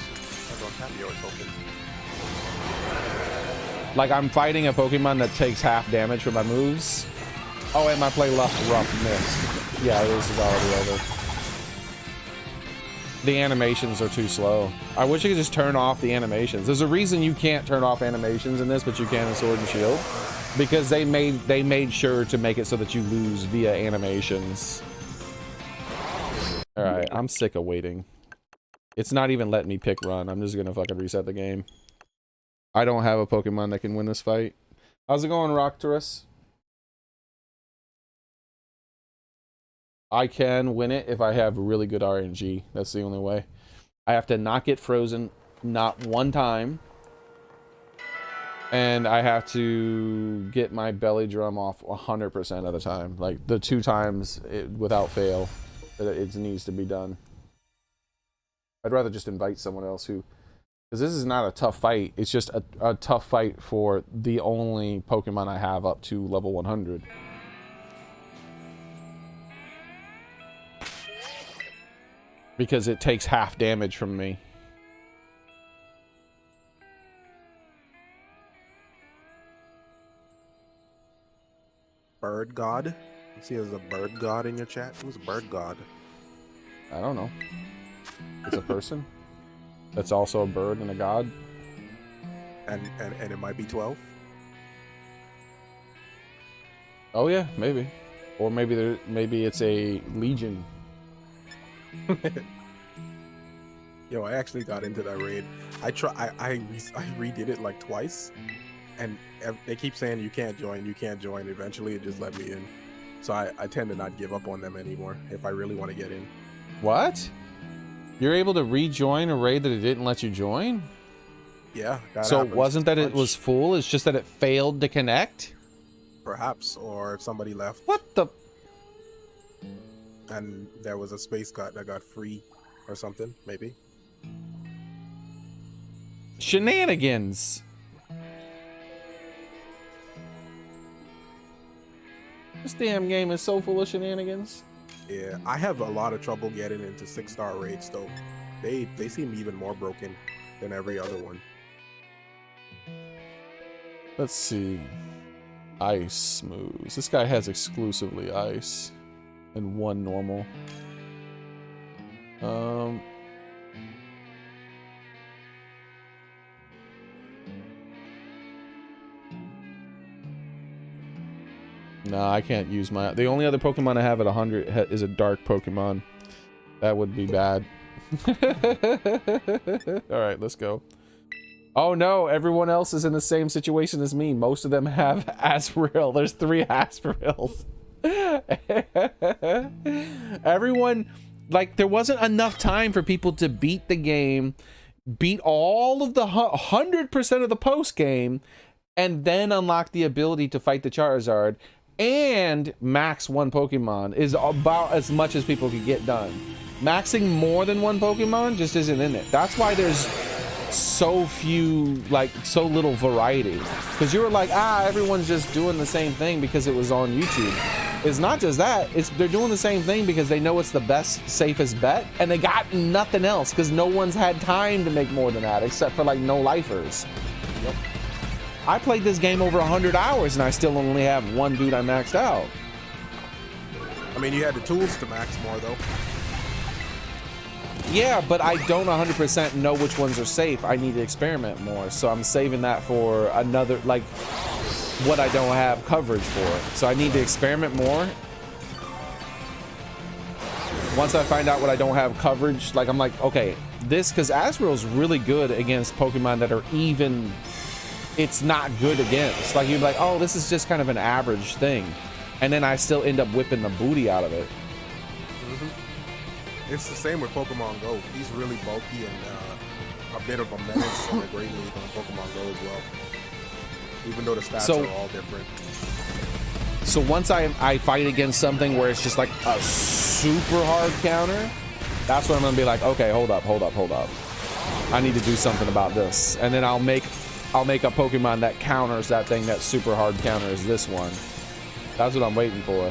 S2: I don't have yours open.
S1: Like I'm fighting a Pokemon that takes half damage for my moves. Oh, and my play rough missed. Yeah, this is already over. The animations are too slow. I wish I could just turn off the animations. There's a reason you can't turn off animations in this, but you can in Sword and Shield, because they made sure to make it so that you lose via animations. All right, I'm sick of waiting. It's not even letting me pick run. I'm just gonna fucking reset the game. I don't have a Pokemon that can win this fight. How's it going, Rocktorus? I can win it if I have really good RNG. That's the only way. I have to not get frozen, not one time. And I have to get my belly drum off 100% of the time. Like the 2 times without fail, it needs to be done. I'd rather just invite someone else who... Because this is not a tough fight. It's just a tough fight for the only Pokemon I have up to level 100. Because it takes half damage from me.
S2: Bird God? You see there's a bird god in your chat? Who's a bird god?
S1: I don't know. It's a person? That's also a bird and a god.
S2: And it might be 12.
S1: Oh yeah, maybe. Or maybe it's a legion.
S2: Yo, I actually got into that raid. I redid it like twice, and they keep saying you can't join. Eventually, it just let me in. So I tend to not give up on them anymore if I really want to get in.
S1: What? You're able to rejoin a raid that it didn't let you join?
S2: Yeah.
S1: So it wasn't that it was full, it's just that it failed to connect?
S2: Perhaps, or if somebody left.
S1: What the?
S2: And there was a space that got free or something, maybe.
S1: Shenanigans. This damn game is so full of shenanigans.
S2: Yeah, I have a lot of trouble getting into 6-star raids though. They seem even more broken than every other one.
S1: Let's see. Ice moves. This guy has exclusively ice and 1 normal. No, I can't use my... The only other Pokemon I have at 100 is a dark Pokemon. That would be bad. Alright, let's go. Oh no, everyone else is in the same situation as me. Most of them have Asriel. There's 3 Asriels. Everyone... Like, there wasn't enough time for people to beat the game, beat all of the 100% of the post-game, and then unlock the ability to fight the Charizard, and max 1 Pokemon is about as much as people could get done. Maxing more than 1 Pokemon just isn't in it. That's why there's so few, like, so little variety. Because you were like, everyone's just doing the same thing because it was on YouTube. It's not just that, they're doing the same thing because they know it's the best, safest bet, and they got nothing else because no one's had time to make more than that except for, like, no-lifers.
S2: Yep.
S1: I played this game over 100 hours and I still only have 1 dude I maxed out.
S2: I mean, you had the tools to max more though.
S1: Yeah, but I don't 100% know which ones are safe. I need to experiment more, so I'm saving that for another, like, what I don't have coverage for. So I need to experiment more. Once I find out what I don't have coverage, like, I'm like, okay, this, because Asriel's really good against Pokemon that are even, it's not good against. Like, you'd be like, oh, this is just kind of an average thing. And then I still end up whipping the booty out of it.
S2: It's the same with Pokemon Go. He's really bulky and a bit of a menace in the Great League on Pokemon Go as well. Even though the stats are all different.
S1: So once I fight against something where it's just like a super hard counter, that's when I'm gonna be like, okay, hold up. I need to do something about this. And then I'll make a Pokemon that counters that thing that super hard counters this one. That's what I'm waiting for.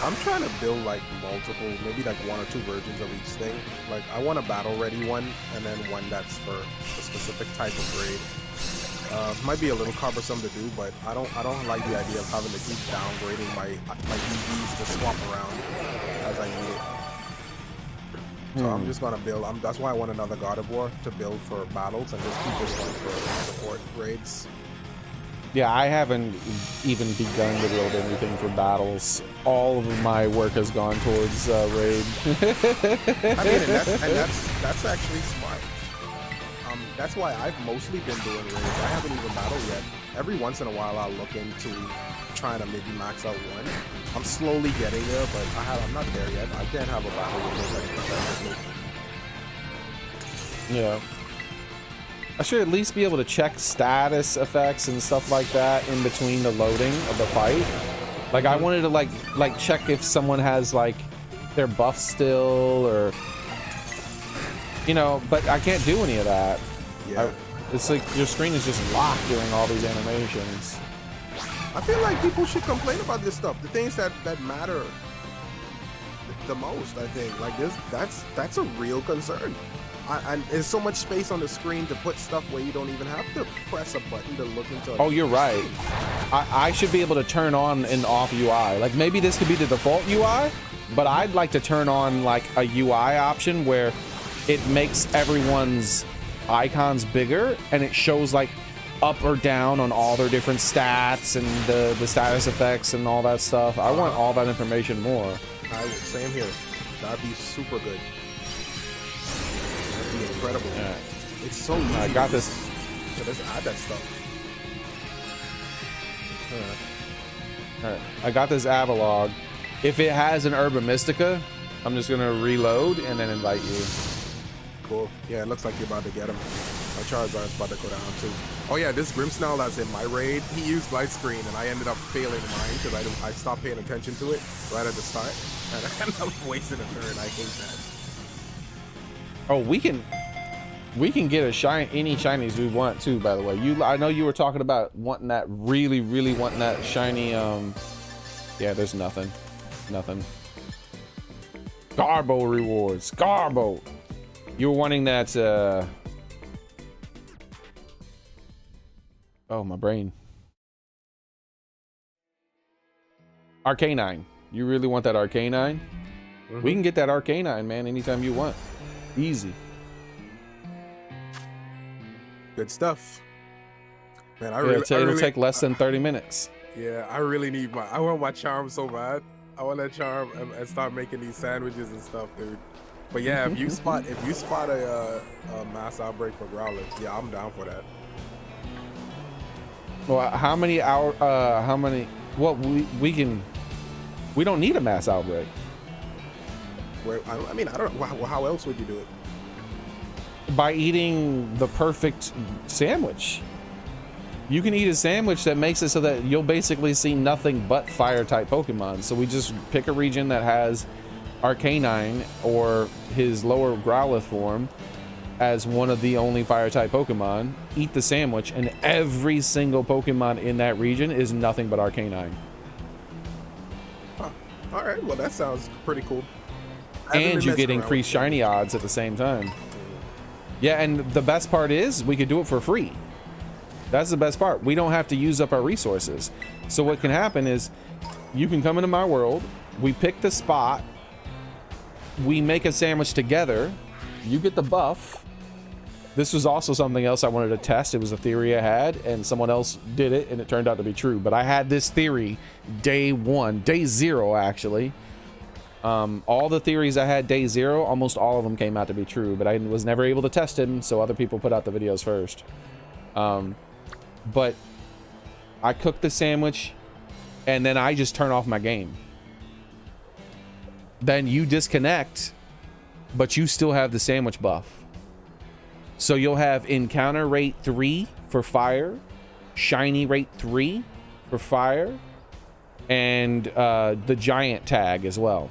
S2: I'm trying to build like multiple, maybe like 1 or 2 versions of each thing. Like I want a battle ready one, and then one that's for a specific type of raid. Might be a little cumbersome to do, but I don't like the idea of having to keep downgrading my EVs to swap around as I need it. So I'm just gonna build. That's why I want another God of War to build for battles and just keep this one for support raids.
S1: Yeah, I haven't even begun to build anything for battles. All of my work has gone towards raid.
S2: I mean, that's actually smart. That's why I've mostly been doing raids. I haven't even battled yet. Every once in a while, I'll look into trying to maybe max out one. I'm slowly getting there, but I'm not there yet. I can't have a battle with nobody professionally.
S1: Yeah. I should at least be able to check status effects and stuff like that in between the loading of the fight. Like I wanted to like check if someone has like their buff still or you know, but I can't do any of that.
S2: Yeah.
S1: It's like your screen is just locked during all these animations.
S2: I feel like people should complain about this stuff. The things that matter the most, I think. Like this, that's a real concern. And there's so much space on the screen to put stuff where you don't even have to press a button to look into.
S1: Oh, you're right. I should be able to turn on and off UI. Like maybe this could be the default UI, but I'd like to turn on like a UI option where it makes everyone's icons bigger, and it shows like up or down on all their different stats and the status effects and all that stuff. I want all that information more.
S2: Same here. That'd be super good. That'd be incredible.
S1: Yeah.
S2: It's so easy.
S1: I got this.
S2: So let's add that stuff.
S1: All right. I got this Avalog. If it has an Urban Mystica, I'm just gonna reload and then invite you.
S2: Cool. Yeah, it looks like you're about to get him. My Charizard's about to go down too. Oh yeah, this Grimmsnarl that's in my raid, he used light screen and I ended up failing mine because I stopped paying attention to it right at the start. And I ended up wasting a turn. I hate that.
S1: Oh, we can get a any shinies we want too, by the way. I know you were talking about wanting that, really wanting that shiny. Yeah, there's nothing. Garbo rewards. Garbo. You were wanting that. Oh, my brain. Arcanine. You really want that Arcanine? Mm-hmm. We can get that Arcanine, man, anytime you want. Easy.
S2: Good stuff. Man,
S1: it'll take less than 30 minutes.
S2: Yeah, I really need I want my charm so bad. I want that charm and start making these sandwiches and stuff, dude. But yeah, if you spot a mass outbreak for Growlithe, yeah, I'm down for that.
S1: Well, how many hours? Well, we don't need a mass outbreak.
S2: I mean, I don't know. How else would you do it?
S1: By eating the perfect sandwich. You can eat a sandwich that makes it so that you'll basically see nothing but fire type Pokemon. So we just pick a region that has Arcanine or his lower Growlithe form as one of the only fire type Pokemon, eat the sandwich, and every single Pokemon in that region is nothing but Arcanine.
S2: Huh. All right, well that sounds pretty cool.
S1: And you get increased shiny odds at the same time. Yeah, and the best part is we could do it for free. That's the best part. We don't have to use up our resources. So what can happen is you can come into my world, we pick the spot, we make a sandwich together, you get the buff. This was also something else I wanted to test. It was a theory I had, and someone else did it, and it turned out to be true. But I had this theory day 0 actually. All the theories I had day 0, almost all of them came out to be true, but I was never able to test them, so other people put out the videos first. But I cook the sandwich, and then I just turn off my game. Then you disconnect, but you still have the sandwich buff. So you'll have encounter rate 3 for fire, shiny rate 3 for fire, and the giant tag as well.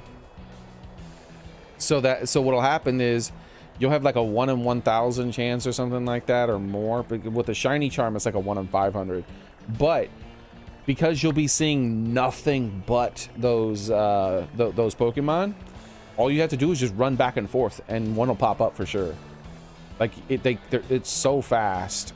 S1: So what'll happen is you'll have like a 1 in 1,000 chance or something like that, or more. But with the shiny charm, it's like a 1 in 500. But because you'll be seeing nothing but those Pokemon, all you have to do is just run back and forth, and one will pop up for sure. Like it's so fast.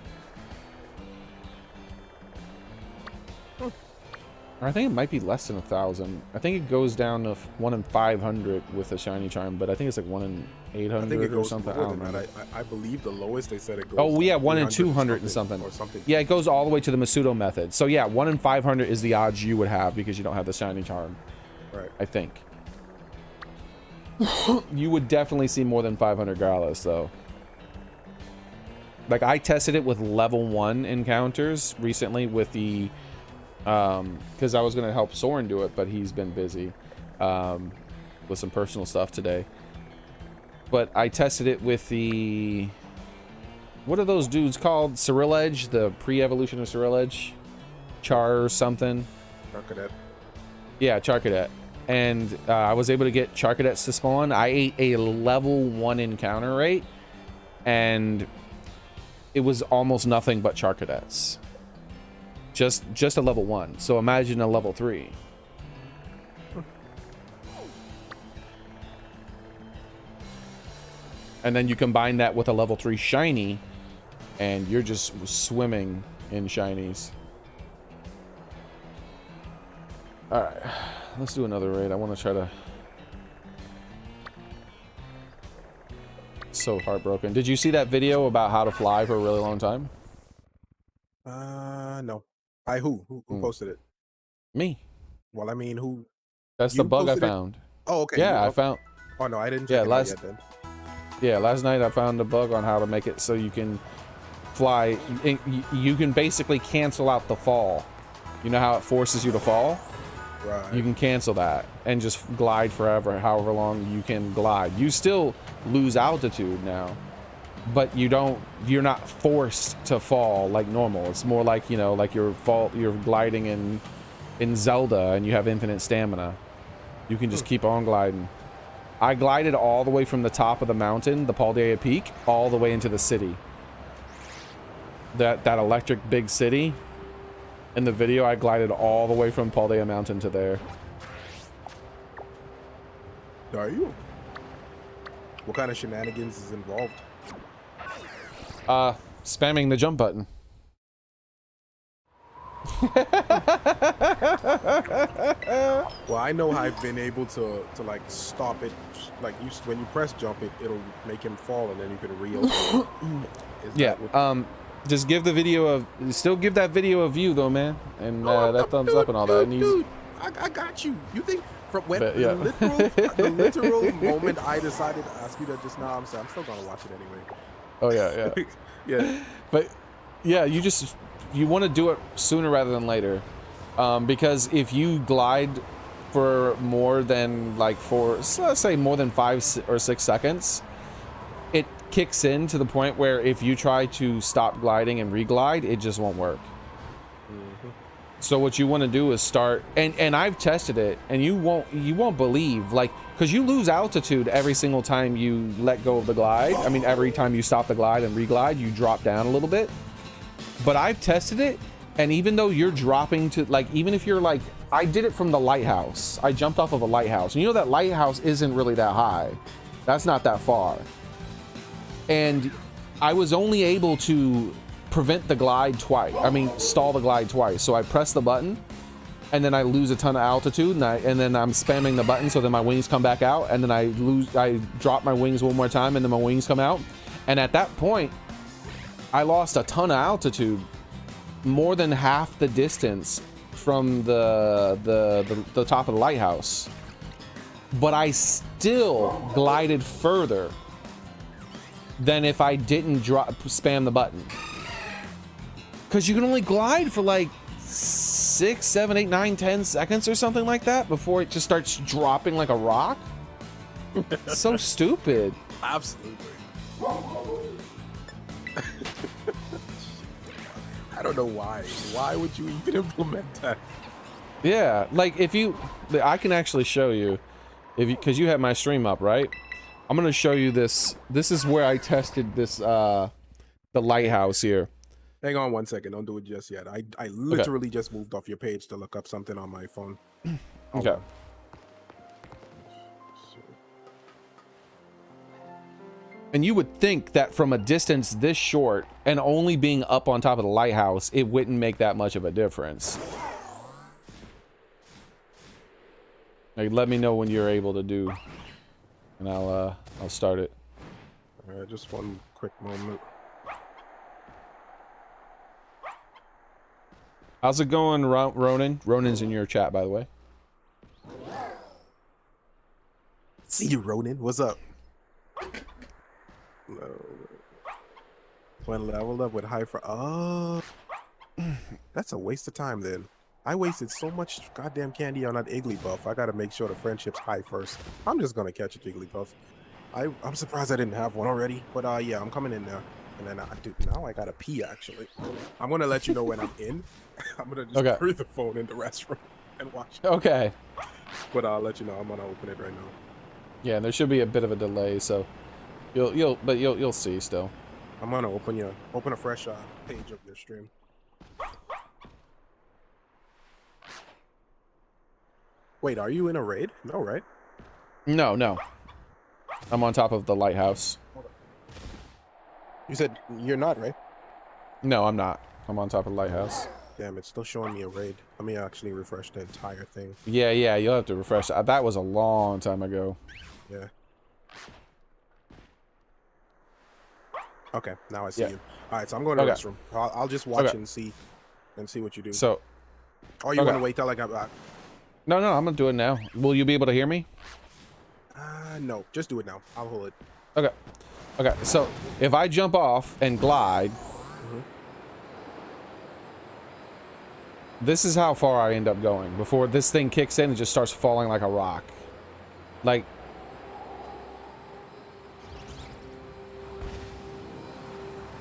S1: I think it might be less than 1,000. I think it goes down to 1 in 500 with a shiny charm, but I think it's like 1 in 800 or something. I don't know.
S2: I believe the lowest they said it goes.
S1: Oh yeah, 1 in 200 and something. Yeah, it goes all the way to the Masudo method. So yeah, 1 in 500 is the odds you would have because you don't have the shiny charm.
S2: Right.
S1: I think. You would definitely see more than 500 Growlithe though. Like I tested it with level 1 encounters recently with the because I was gonna help Soren do it, but he's been busy with some personal stuff today. But I tested it with the, what are those dudes called? Cyrilledge, the pre-evolution of Cyrilledge, Char something.
S2: Charcadet. Yeah,
S1: Charcadet. And I was able to get Charcadets to spawn. I ate a level 1 encounter rate, and it was almost nothing but Charcadets. Just a level 1. So imagine a level 3. And then you combine that with a level 3 shiny, and you're just swimming in shinies. All right, let's do another raid. I want to try to so heartbroken. Did you see that video about how to fly for a really long time?
S2: No. Who posted it?
S1: Me.
S2: Well, I mean, who?
S1: That's the bug I found.
S2: Oh, okay.
S1: Yeah, I found.
S2: Oh no, I didn't check it out yet then.
S1: Yeah, last night I found a bug on how to make it so you can fly. You can basically cancel out the fall. You know how it forces you to fall?
S2: Right.
S1: You can cancel that and just glide forever, however long you can glide. You still lose altitude now, but you're not forced to fall like normal. It's more like, you know, like you're gliding in Zelda and you have infinite stamina. You can just keep on gliding. I glided all the way from the top of the mountain, the Paldea Peak, all the way into the city. That electric big city. In the video, I glided all the way from Paldea Mountain to there.
S2: Are you? What kind of shenanigans is involved?
S1: Spamming the jump button.
S2: Well, I know I've been able to like stop it. Like when you press jump, it'll make him fall, and then you can reopen it.
S1: Yeah. Just give the video still give that video a view though, man, and that thumbs up and all that.
S2: Dude, I got you. You think from when the literal moment I decided to ask you that just now, I'm still gonna watch it anyway.
S1: Oh yeah, yeah, yeah. But yeah, you want to do it sooner rather than later, because if you glide for more than like let's say more than 5 or 6 seconds, it kicks in to the point where if you try to stop gliding and reglide, it just won't work. So what you want to do is start, and I've tested it, and you won't believe, like, because you lose altitude every single time you let go of the glide. I mean, every time you stop the glide and reglide, you drop down a little bit. But I've tested it, and even though you're dropping to, like, even if you're like, I did it from the lighthouse. I jumped off of a lighthouse. And you know that lighthouse isn't really that high. That's not that far. And I was only able to prevent the glide twice. I mean, stall the glide twice. So I press the button, and then I lose a ton of altitude, and then I'm spamming the button, so then my wings come back out, and then I drop my wings one more time, and then my wings come out. And at that point, I lost a ton of altitude, more than half the distance from the top of the lighthouse. But I still glided further than if I didn't spam the button. Because you can only glide for like 6, 7, 8, 9, 10 seconds or something like that before it just starts dropping like a rock. So stupid.
S2: Absolutely. I don't know why. Why would you even implement that?
S1: Yeah, like I can actually show you, because you have my stream up, right? I'm gonna show you this. This is where I tested this, the lighthouse here.
S2: Hang on 1 second. Don't do it just yet. I literally just moved off your page to look up something on my phone.
S1: Okay. And you would think that from a distance this short and only being up on top of the lighthouse, it wouldn't make that much of a difference. Like, let me know when you're able to do, and I'll start it.
S2: All right, just one quick moment.
S1: How's it going, Ronan? Ronan's in your chat, by the way.
S2: See you, Ronan. What's up? When leveled up with high that's a waste of time then. I wasted so much goddamn candy on that Igglybuff. I gotta make sure the friendship's high first. I'm just gonna catch a Jigglypuff. I'm surprised I didn't have one already, but yeah, I'm coming in there. And then now I gotta pee actually. I'm gonna let you know when I'm in. I'm gonna just carry the phone in the restroom and watch it. Okay. But I'll let you know. I'm gonna open it right now.
S1: Yeah, there should be a bit of a delay, so you'll see still.
S2: I'm gonna open a fresh page of your stream. Wait, are you in a raid? No, right?
S1: No. I'm on top of the lighthouse.
S2: You said you're not, right?
S1: No, I'm not. I'm on top of the lighthouse.
S2: Damn, it's still showing me a raid. Let me actually refresh the entire thing.
S1: Yeah, you'll have to refresh. That was a long time ago.
S2: Yeah. Okay, now I see
S1: Yeah.
S2: you. All right, so I'm going to the
S1: Okay.
S2: restroom. I'll just watch
S1: Okay.
S2: and see what you do.
S1: So,
S2: Oh, you
S1: okay.
S2: want to wait till I got back?
S1: No, I'm gonna do it now. Will you be able to hear me?
S2: No, just do it now. I'll hold it.
S1: Okay. Okay. So if I jump off and glide, this is how far I end up going before this thing kicks in and just starts falling like a rock. Like,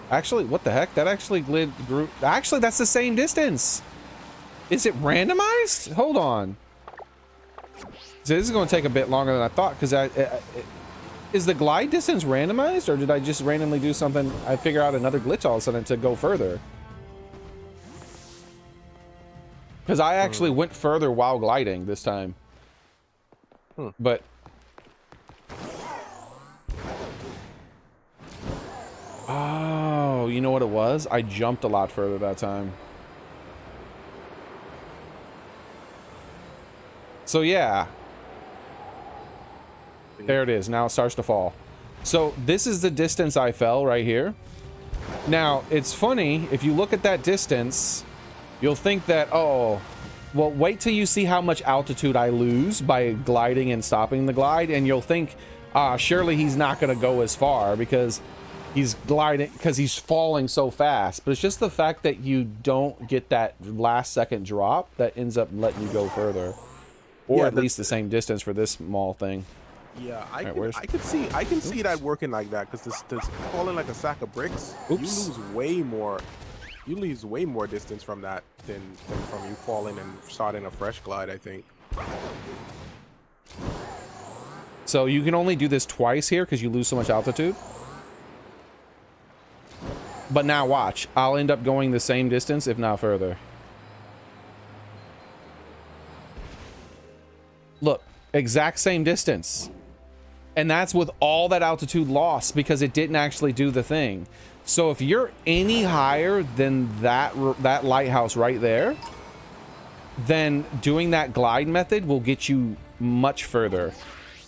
S1: actually, what the heck? That actually grew. Actually, that's the same distance. Is it randomized? Hold on. So this is going to take a bit longer than I thought, because is the glide distance randomized, or did I just randomly do something? I figure out another glitch all of a sudden to go further. Because I actually went further while gliding this time. But oh, you know what it was? I jumped a lot further that time. So yeah. There it is. Now it starts to fall. So this is the distance I fell right here. Now, it's funny, if you look at that distance, you'll think that, oh, well, wait till you see how much altitude I lose by gliding and stopping the glide, and you'll think, surely he's not going to go as far because he's gliding, because he's falling so fast. But it's just the fact that you don't get that last second drop that ends up letting you go further. Or
S2: Yeah,
S1: at least the same distance for this small thing.
S2: Yeah, I can see
S1: Oops.
S2: that working like that, because this falling like a sack of bricks.
S1: Oops.
S2: You lose way more. You lose way more distance from that than from you falling and starting a fresh glide, I think.
S1: So you can only do this twice here because you lose so much altitude. But now watch, I'll end up going the same distance, if not further. Look, exact same distance. And that's with all that altitude lost because it didn't actually do the thing. So if you're any higher than that lighthouse right there, then doing that glide method will get you much further.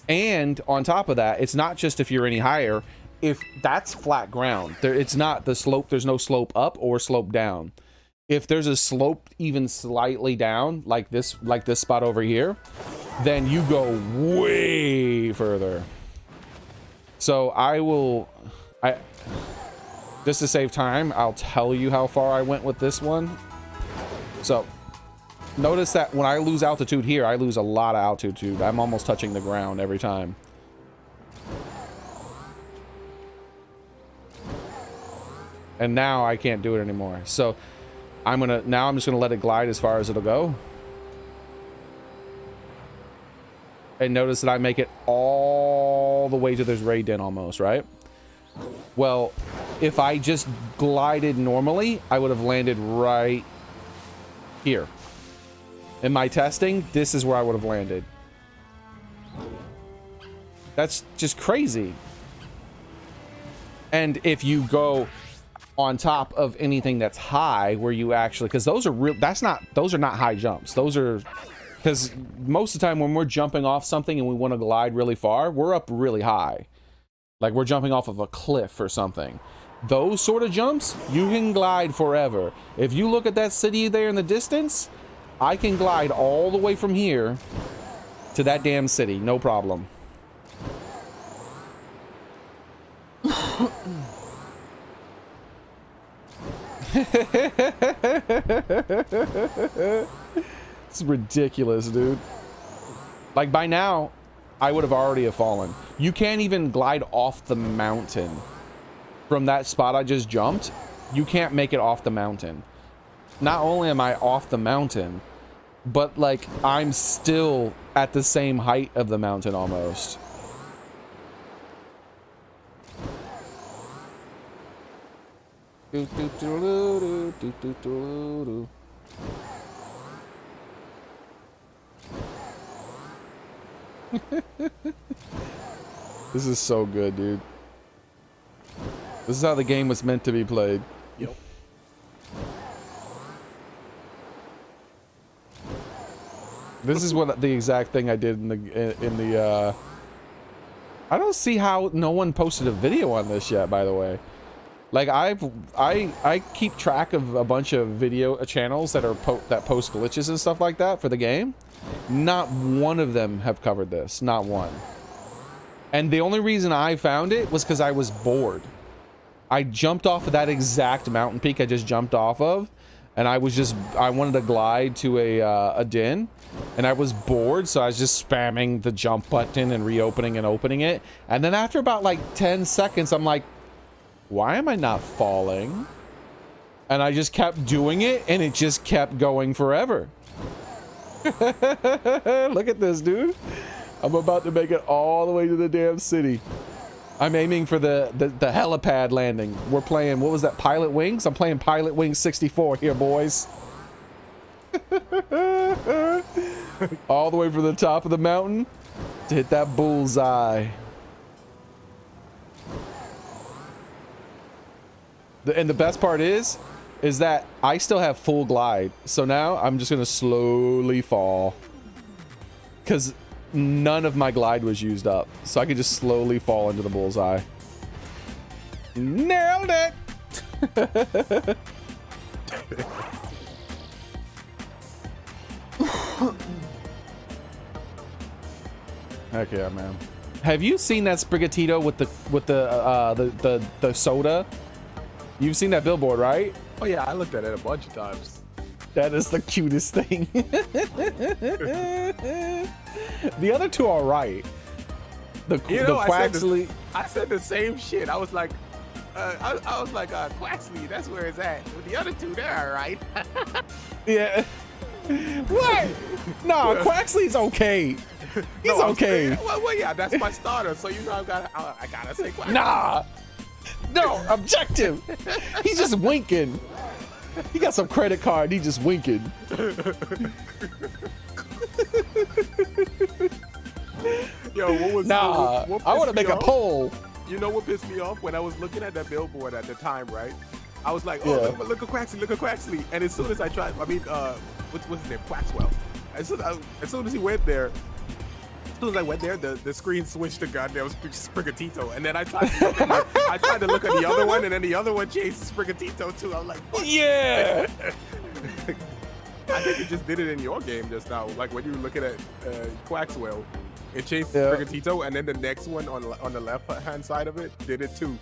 S1: And on top of that, it's not just if you're any higher. If that's flat ground, it's not the slope. There's no slope up or slope down. If there's a slope even slightly down, like this spot over here, then you go way further. So just to save time, I'll tell you how far I went with this one. So notice that when I lose altitude here, I lose a lot of altitude. I'm almost touching the ground every time. And now I can't do it anymore. So I'm just gonna let it glide as far as it'll go. And notice that I make it all the way to this raid den almost, right? Well, if I just glided normally, I would have landed right here. In my testing, this is where I would have landed. That's just crazy. And if you go on top of anything that's high, where you actually, because those are not high jumps. Those are, because most of the time when we're jumping off something and we want to glide really far, we're up really high. Like we're jumping off of a cliff or something. Those sort of jumps, you can glide forever. If you look at that city there in the distance, I can glide all the way from here to that damn city, no problem. It's ridiculous, dude. Like by now, I would have already have fallen. You can't even glide off the mountain. From that spot I just jumped, you can't make it off the mountain. Not only am I off the mountain, but like I'm still at the same height of the mountain almost. This is so good, dude. This is how the game was meant to be played.
S2: Yep.
S1: This is what the exact thing I did in the I don't see how no one posted a video on this yet, by the way. Like I keep track of a bunch of video channels that are that post glitches and stuff like that for the game. Not one of them have covered this. Not one. And the only reason I found it was because I was bored. I jumped off of that exact mountain peak I just jumped off of, and I wanted to glide to a den, and I was bored, so I was just spamming the jump button and reopening and opening it. And then after about like 10 seconds, I'm like, why am I not falling? And I just kept doing it, and it just kept going forever. Look at this, dude. I'm about to make it all the way to the damn city. I'm aiming for the helipad landing. We're playing, what was that, Pilot Wings? I'm playing Pilot Wings 64 here, boys. All the way from the top of the mountain to hit that bullseye. And the best part is that I still have full glide. So now I'm just gonna slowly fall, because none of my glide was used up. So I can just slowly fall into the bullseye. Nailed it! Heck yeah, man. Have you seen that Sprigatito with the soda? You've seen that billboard, right?
S2: Oh yeah, I looked at it a bunch of times.
S1: That is the cutest thing. The other two are right. The Quaxley.
S2: I said the same shit. I was like, Quaxley, that's where it's at. With the other two, they're all right.
S1: Yeah. What? No, Quaxley's okay. He's okay.
S2: Well, yeah, that's my starter. So you know, I gotta say Quaxley.
S1: Nah. No, objective. He's just winking. He got some credit card. He just winking.
S2: Yo, what was?
S1: Nah,
S2: what
S1: I want to make a poll.
S2: You know what pissed me off? When I was looking at that billboard at the time, right? I was like, oh, yeah. look at Quaxley. And as soon as I tried, I mean, what's his name? Quaxwell. As soon as he went there, as soon as I went there, the screen switched to goddamn Sprigatito, and then I tried to look at the other one, and then the other one changed to Sprigatito too. I was like, what? Yeah. I think it just did it in your game just now. Like when you were looking at Quaxwell, it changed to Sprigatito, and then the next one on the left hand side of it did it too.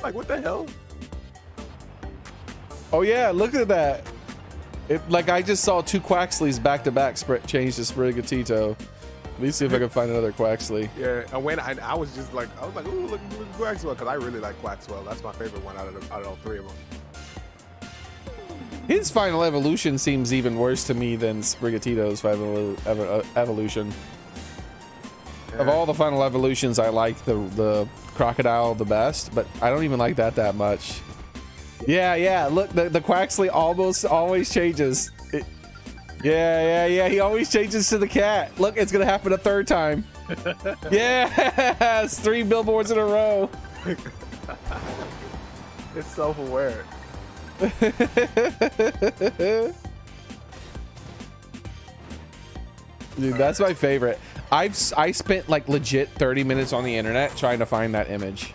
S2: Like what the hell?
S1: Oh yeah, look at that. Like I just saw two Quaxleys back to back change to Sprigatito. Let me see if I can find another Quaxley.
S2: Yeah, and when I was like, ooh, look at Quaxwell, because I really like Quaxwell. That's my favorite one out of all three of them.
S1: His final evolution seems even worse to me than Sprigatito's final evolution. Yeah. Of all the final evolutions, I like the crocodile the best, but I don't even like that much. Yeah. Look, the Quaxley almost always changes. Yeah. He always changes to the cat. Look, it's gonna happen a third time. Yes, 3 billboards in a row.
S2: It's self-aware.
S1: Dude, that's my favorite. I spent like legit 30 minutes on the internet trying to find that image,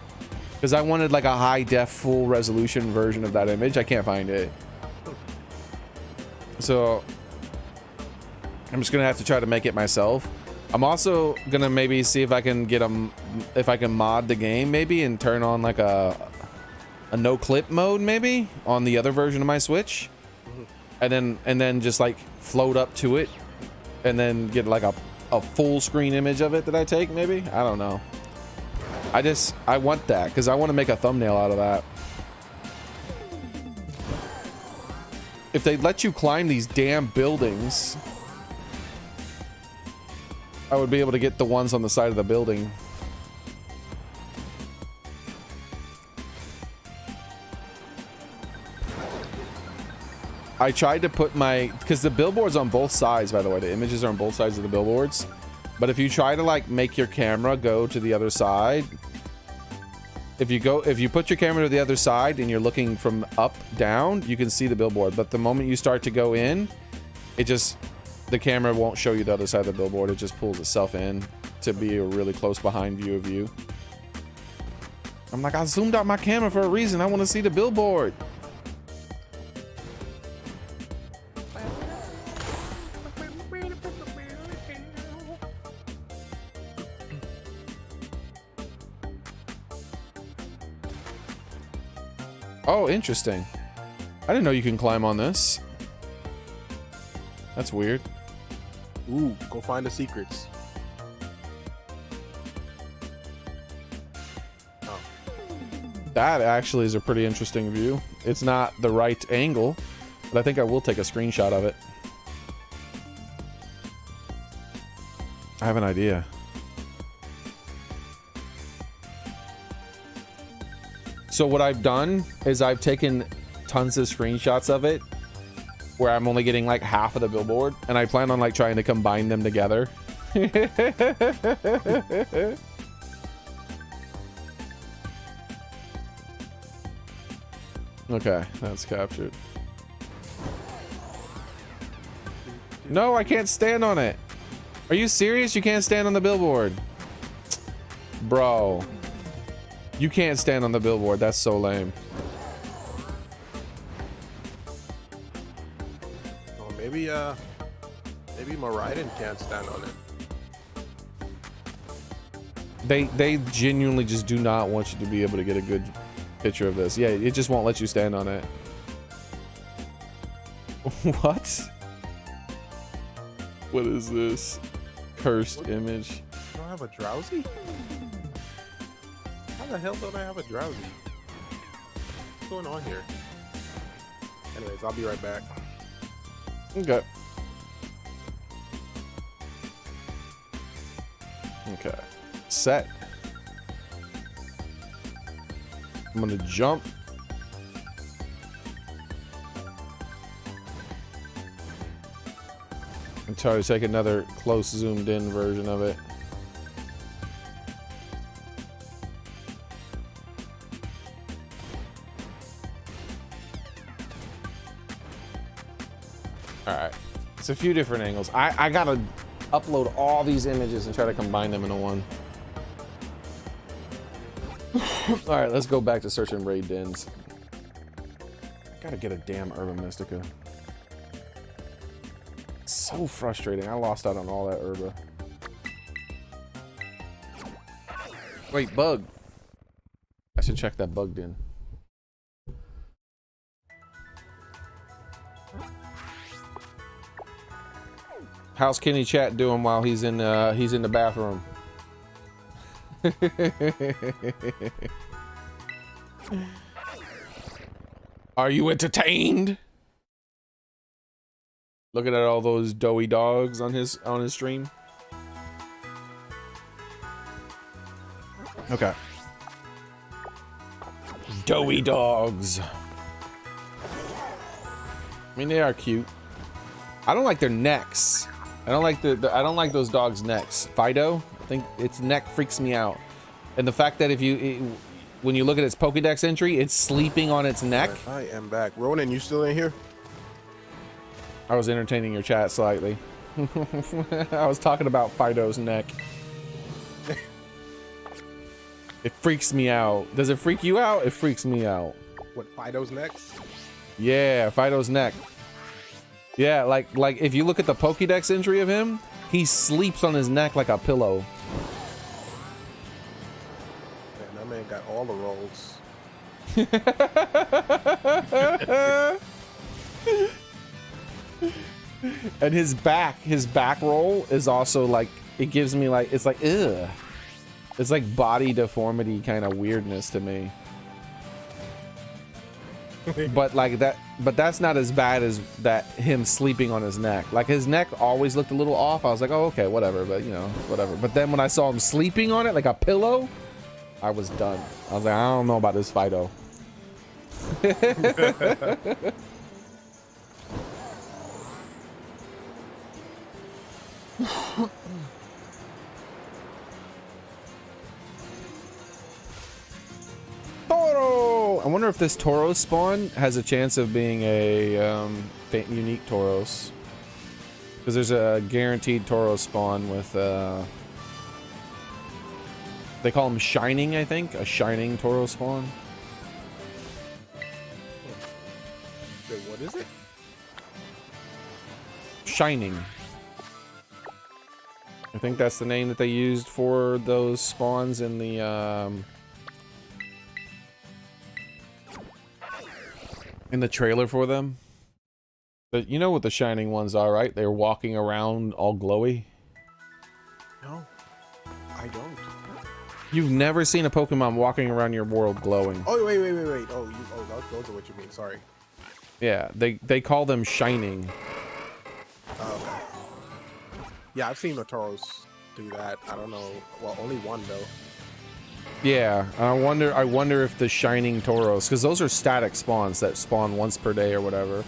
S1: because I wanted like a high def full resolution version of that image. I can't find it, so I'm just gonna have to try to make it myself. I'm also gonna maybe see if I can if I can mod the game maybe and turn on like a no clip mode maybe on the other version of my Switch, and then just like float up to it and then get like a full screen image of it that I take maybe. I don't know. I want that because I want to make a thumbnail out of that. If they let you climb these damn buildings, I would be able to get the ones on the side of the building. I tried to put because the billboard's on both sides, by the way. The images are on both sides of the billboards. But if you try to like make your camera go to the other side, if you put your camera to the other side and you're looking from up down, you can see the billboard. But the moment you start to go in, the camera won't show you the other side of the billboard. It just pulls itself in to be a really close behind view of you. I'm like, I zoomed out my camera for a reason. I want to see the billboard. Oh, interesting. I didn't know you can climb on this. That's weird.
S2: Ooh, go find the secrets. Oh.
S1: That actually is a pretty interesting view. It's not the right angle, but I think I will take a screenshot of it. I have an idea. So what I've done is I've taken tons of screenshots of it where I'm only getting like half of the billboard, and I plan on like trying to combine them together. Okay, that's captured. No, I can't stand on it. Are you serious? You can't stand on the billboard? Bro. You can't stand on the billboard. That's so lame.
S2: Oh, maybe Maridon can't stand on it.
S1: They genuinely just do not want you to be able to get a good picture of this. Yeah, it just won't let you stand on it. What? What is this? Cursed image.
S2: You don't have a drowsy? How the hell don't I have a drowsy? What's going on here? Anyways, I'll be right back.
S1: Okay. Okay. Set. I'm gonna jump. And try to take another close zoomed in version of it. Alright. It's a few different angles. I gotta upload all these images and try to combine them into one. Alright, let's go back to searching raid dens. Gotta get a damn Urban Mystica. So frustrating. I lost out on all that Herba. Wait, bug. I should check that bug den. How's Kenny Chat doing while he's in the bathroom? Are you entertained? Looking at all those doughy dogs on his stream. Okay. Doughy dogs. I mean, they are cute. I don't like their necks. I don't like I don't like those dogs' necks. Fido, I think its neck freaks me out. And the fact that when you look at its Pokédex entry, it's sleeping on its neck.
S2: I am back. Ronan, you still in here?
S1: I was entertaining your chat slightly. I was talking about Fido's neck. It freaks me out. Does it freak you out? It freaks me out.
S2: What, Fido's next?
S1: Yeah, Fido's neck. Yeah, like if you look at the Pokédex entry of him, he sleeps on his neck like a pillow.
S2: Man, that man got all the rolls.
S1: And his back roll is also like, it gives me like, it's like, ugh. It's like body deformity kind of weirdness to me. But that's not as bad as that him sleeping on his neck. Like his neck always looked a little off. I was like, oh, okay, whatever, but you know, whatever. But then when I saw him sleeping on it like a pillow, I was done. I was like, I don't know about this Fido. Toro! I wonder if this Tauros spawn has a chance of being a unique Tauros. Because there's a guaranteed Tauros spawn with They call them shining, I think. A shining Tauros spawn.
S2: Wait, what is it?
S1: Shining. I think that's the name that they used for those spawns in the trailer for them. But you know what the shining ones are, right? They're walking around all glowy.
S2: No, I don't.
S1: You've never seen a Pokemon walking around your world glowing.
S2: Oh, wait. Oh, those are what you mean. Sorry.
S1: Yeah, they call them shining.
S2: Oh, okay. Yeah, I've seen the Tauros do that. I don't know. Well, only one though.
S1: Yeah, I wonder if the shining Tauros, because those are static spawns that spawn once per day or whatever.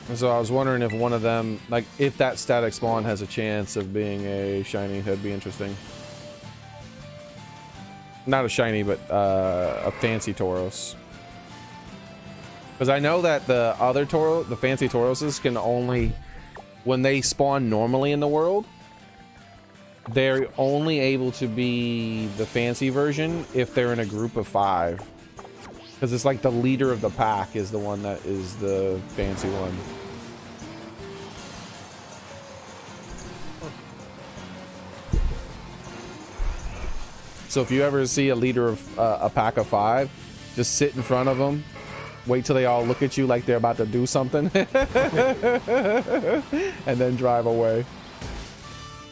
S1: And so I was wondering if one of them, like, if that static spawn has a chance of being a shiny, that'd be interesting. Not a shiny, but a fancy Tauros. Because I know that the other Tauros, the fancy Tauroses, can only, when they spawn normally in the world, they're only able to be the fancy version if they're in a group of 5. Because it's like the leader of the pack is the one that is the fancy one. So if you ever see a leader of a pack of 5, just sit in front of them, wait till they all look at you like they're about to do something, and then drive away.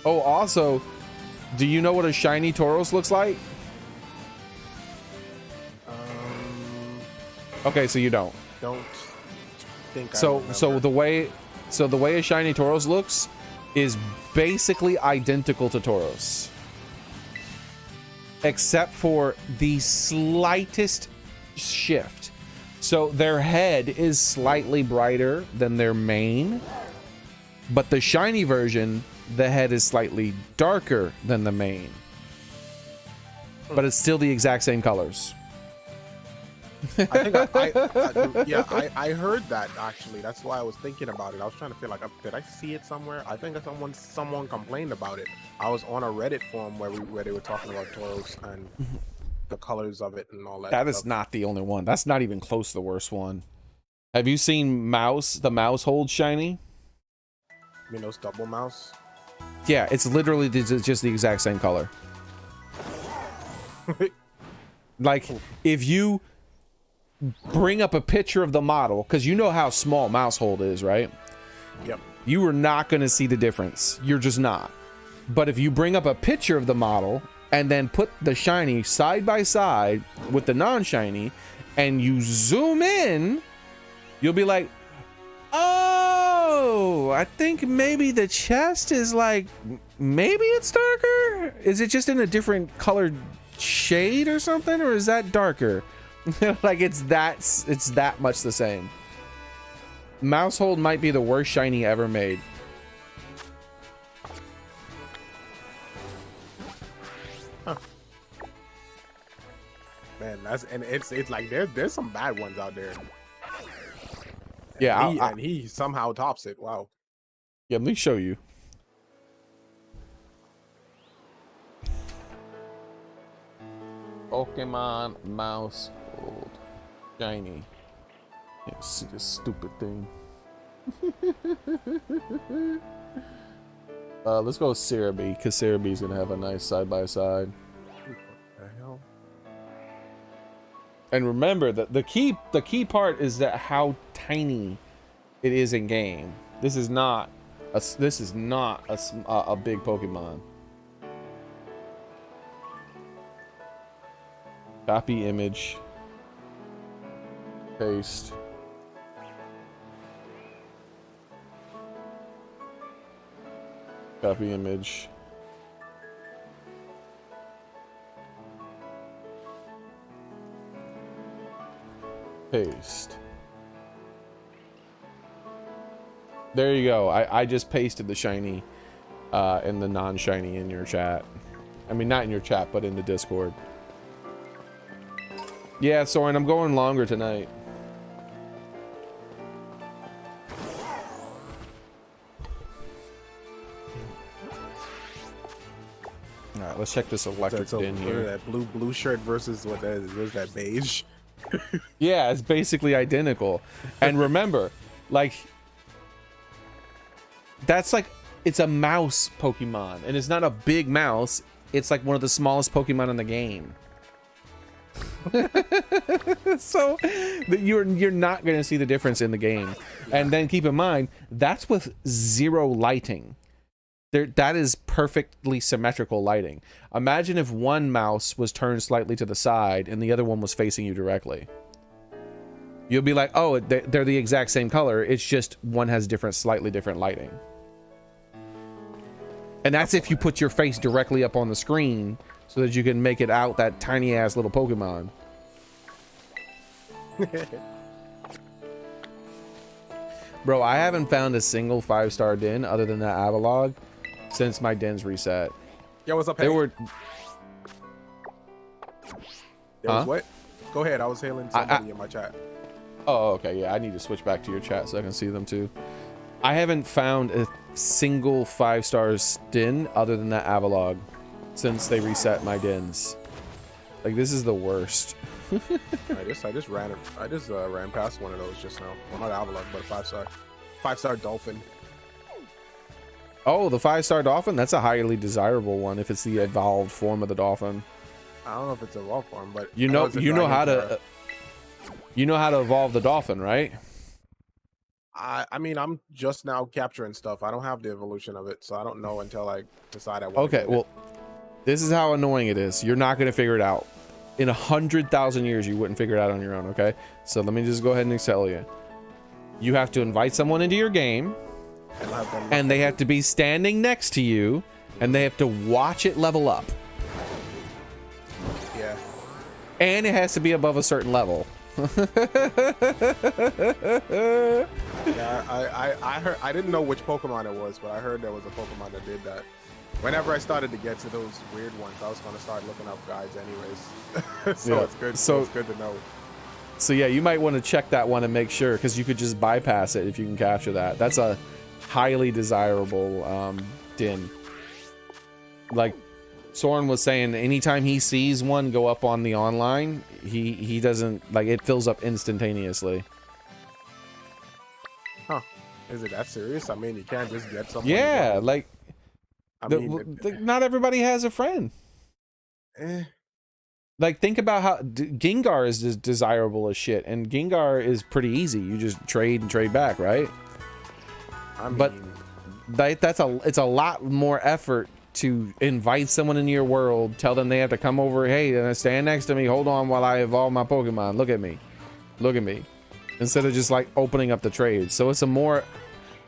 S1: Oh, also, do you know what a shiny Tauros looks like? Okay, so you don't.
S2: Don't think.
S1: So the way a shiny Tauros looks is basically identical to Tauros, except for the slightest shift. So their head is slightly brighter than their mane, but the shiny version, the head is slightly darker than the mane, but it's still the exact same colors.
S2: I think I heard that actually. That's why I was thinking about it. I was trying to feel like, did I see it somewhere? I think someone complained about it. I was on a Reddit forum where they were talking about Tauros and the colors of it and all that.
S1: That is not the only one. That's not even close to the worst one. Have you seen the mouse hold shiny?
S2: You mean those double mouse?
S1: Yeah, it's literally just the exact same color. Like, if you bring up a picture of the model, because you know how small mouse hold is, right?
S2: Yep.
S1: You are not going to see the difference. You're just not. But if you bring up a picture of the model and then put the shiny side by side with the non-shiny and you zoom in, you'll be like, oh, I think maybe the chest is like, maybe it's darker? Is it just in a different colored shade or something? Or is that darker? Like, it's that much the same. Mousehold might be the worst shiny ever made.
S2: Huh. Man, it's like there's some bad ones out there.
S1: Yeah,
S2: he somehow tops it. Wow.
S1: Yeah, let me show you. Pokemon mouse hold shiny. Can't see this stupid thing. Let's go with Cerebi, because Cerebi's gonna have a nice side by side.
S2: What the hell?
S1: And remember that the key part is that how tiny it is in game. This is not a big Pokemon. Copy image. Paste. Copy image. Paste. There you go. I just pasted the shiny and the non-shiny in your chat. I mean, not in your chat, but in the Discord. Yeah, Soren, I'm going longer tonight. All right, let's check this electric
S2: So
S1: din here.
S2: that blue shirt versus what is that beige?
S1: Yeah, it's basically identical. And remember, like, that's like, it's a mouse Pokemon, and it's not a big mouse. It's like one of the smallest Pokemon in the game. So you're not going to see the difference in the game. And then keep in mind, that's with 0 lighting. That is perfectly symmetrical lighting. Imagine if one mouse was turned slightly to the side and the other one was facing you directly. You'll be like, oh, they're the exact same color. It's just one has slightly different lighting. And that's if you put your face directly up on the screen so that you can make it out that tiny ass little Pokemon. Bro, I haven't found a single 5-star din other than that Avalog since my dins reset.
S2: Yo, what's up,
S1: There were...
S2: There was what? Go ahead, I was hailing somebody in my chat.
S1: Oh, okay, yeah, I need to switch back to your chat so I can see them too. I haven't found a single 5-star din other than that Avalog since they reset my dins. Like, this is the worst.
S2: I just ran past one of those just now. Well, not Avalon, but a 5-star Dolphin.
S1: Oh, the 5-star Dolphin? That's a highly desirable one if it's the evolved form of the Dolphin.
S2: I don't know if it's a evolved form, but
S1: you know how to evolve the Dolphin, right?
S2: I mean, I'm just now capturing stuff. I don't have the evolution of it, so I don't know until I decide I want.
S1: Okay, well, this is how annoying it is. You're not going to figure it out. In 100,000 years, you wouldn't figure it out on your own, okay? So let me just go ahead and tell you. You have to invite someone into your game, and they have to be standing next to you, and they have to watch it level up.
S2: Yeah.
S1: And it has to be above a certain level.
S2: Yeah, I heard, I didn't know which Pokemon it was, but I heard there was a Pokemon that did that. Whenever I started to get to those weird ones, I was going to start looking up guides anyways. So yeah. It's good. So it's good to know.
S1: So yeah, you might want to check that one and make sure, because you could just bypass it if you can capture that. That's a highly desirable din. Like Soren was saying, anytime he sees one go up on the online, he doesn't, like, it fills up instantaneously.
S2: Huh. Is it that serious? I mean, you can't just get someone.
S1: Yeah, like, not everybody has a friend. Like, think about how Gengar is just desirable as shit, and Gengar is pretty easy. You just trade and trade back, right?
S2: I mean,
S1: but it's a lot more effort to invite someone into your world, tell them they have to come over, hey, stand next to me, hold on while I evolve my Pokemon, look at me, instead of just like opening up the trade. So it's a more,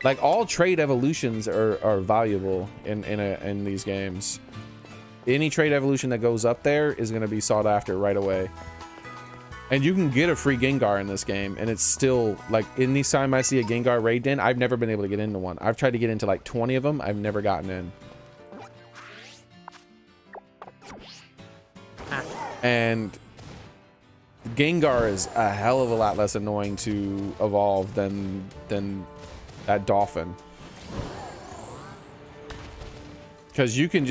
S1: like, all trade evolutions are valuable in these games. Any trade evolution that goes up there is going to be sought after right away. And you can get a free Gengar in this game, and it's still, like, any time I see a Gengar raid in, I've never been able to get into one. I've tried to get into like 20 of them, I've never gotten in. And Gengar is a hell of a lot less annoying to evolve than that Dolphin, because you can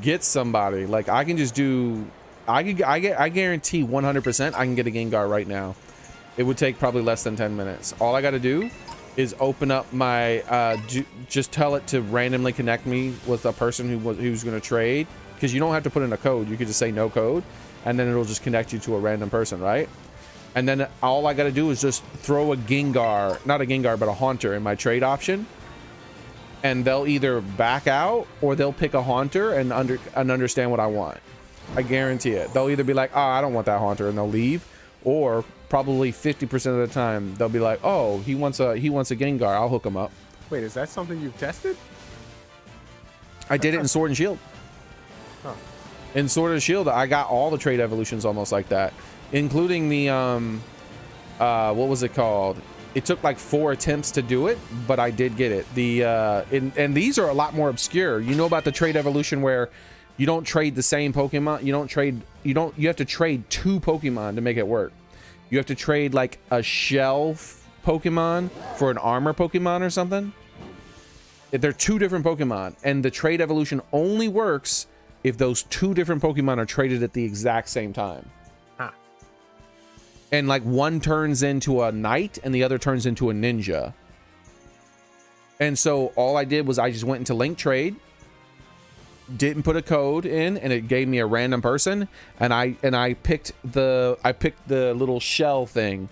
S1: get somebody, like, I can just do, I guarantee 100% I can get a Gengar right now. It would take probably less than 10 minutes. All I got to do is open up my just tell it to randomly connect me with a person who's going to trade. Because you don't have to put in a code. You could just say no code, and then it'll just connect you to a random person, right? And then all I got to do is just throw a Gengar, not a Gengar, but a Haunter in my trade option. And they'll either back out or they'll pick a Haunter and understand what I want. I guarantee it. They'll either be like, oh, I don't want that Haunter, and they'll leave. Or probably 50% of the time, they'll be like, oh, he wants a Gengar. I'll hook him up.
S2: Wait, is that something you've tested?
S1: I did it in Sword and Shield.
S2: Huh.
S1: In Sword and Shield, I got all the trade evolutions almost like that, including the what was it called? It took like 4 attempts to do it, but I did get it. And these are a lot more obscure. You know about the trade evolution where you don't trade the same Pokemon. You have to trade 2 Pokemon to make it work. You have to trade like a shell Pokemon for an armor Pokemon or something. they're two different Pokemon, and the trade evolution only works if those two different Pokemon are traded at the exact same time.
S2: Huh.
S1: And like one turns into a knight and the other turns into a ninja. And so all I did was I just went into link trade, didn't put a code in, and it gave me a random person, and I picked the little shell thing,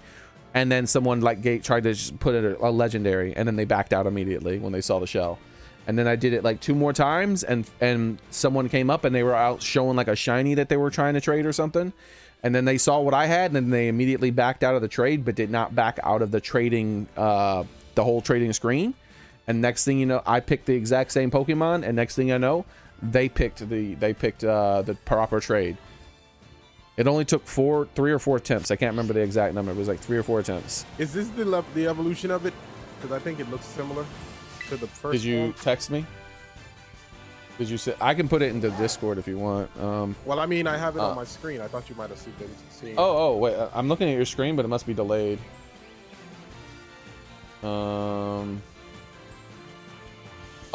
S1: and then someone like tried to just put it a legendary, and then they backed out immediately when they saw the shell. And then I did it like 2 more times, and someone came up and they were out showing like a shiny that they were trying to trade or something, and then they saw what I had, and then they immediately backed out of the trade, but did not back out of the trading, the whole trading screen. And next thing you know, I picked the exact same Pokemon, and next thing I know, they picked the proper trade. It only took 3 or 4 attempts. I can't remember the exact number. It was like 3 or 4 attempts.
S2: Is this the evolution of it? Because I think it looks similar to the first.
S1: Did you text me? Did you say I can put it into Discord if you want?
S2: Well, I mean, I have it on my screen. I thought you might have seen it.
S1: Oh, wait. I'm looking at your screen, but it must be delayed.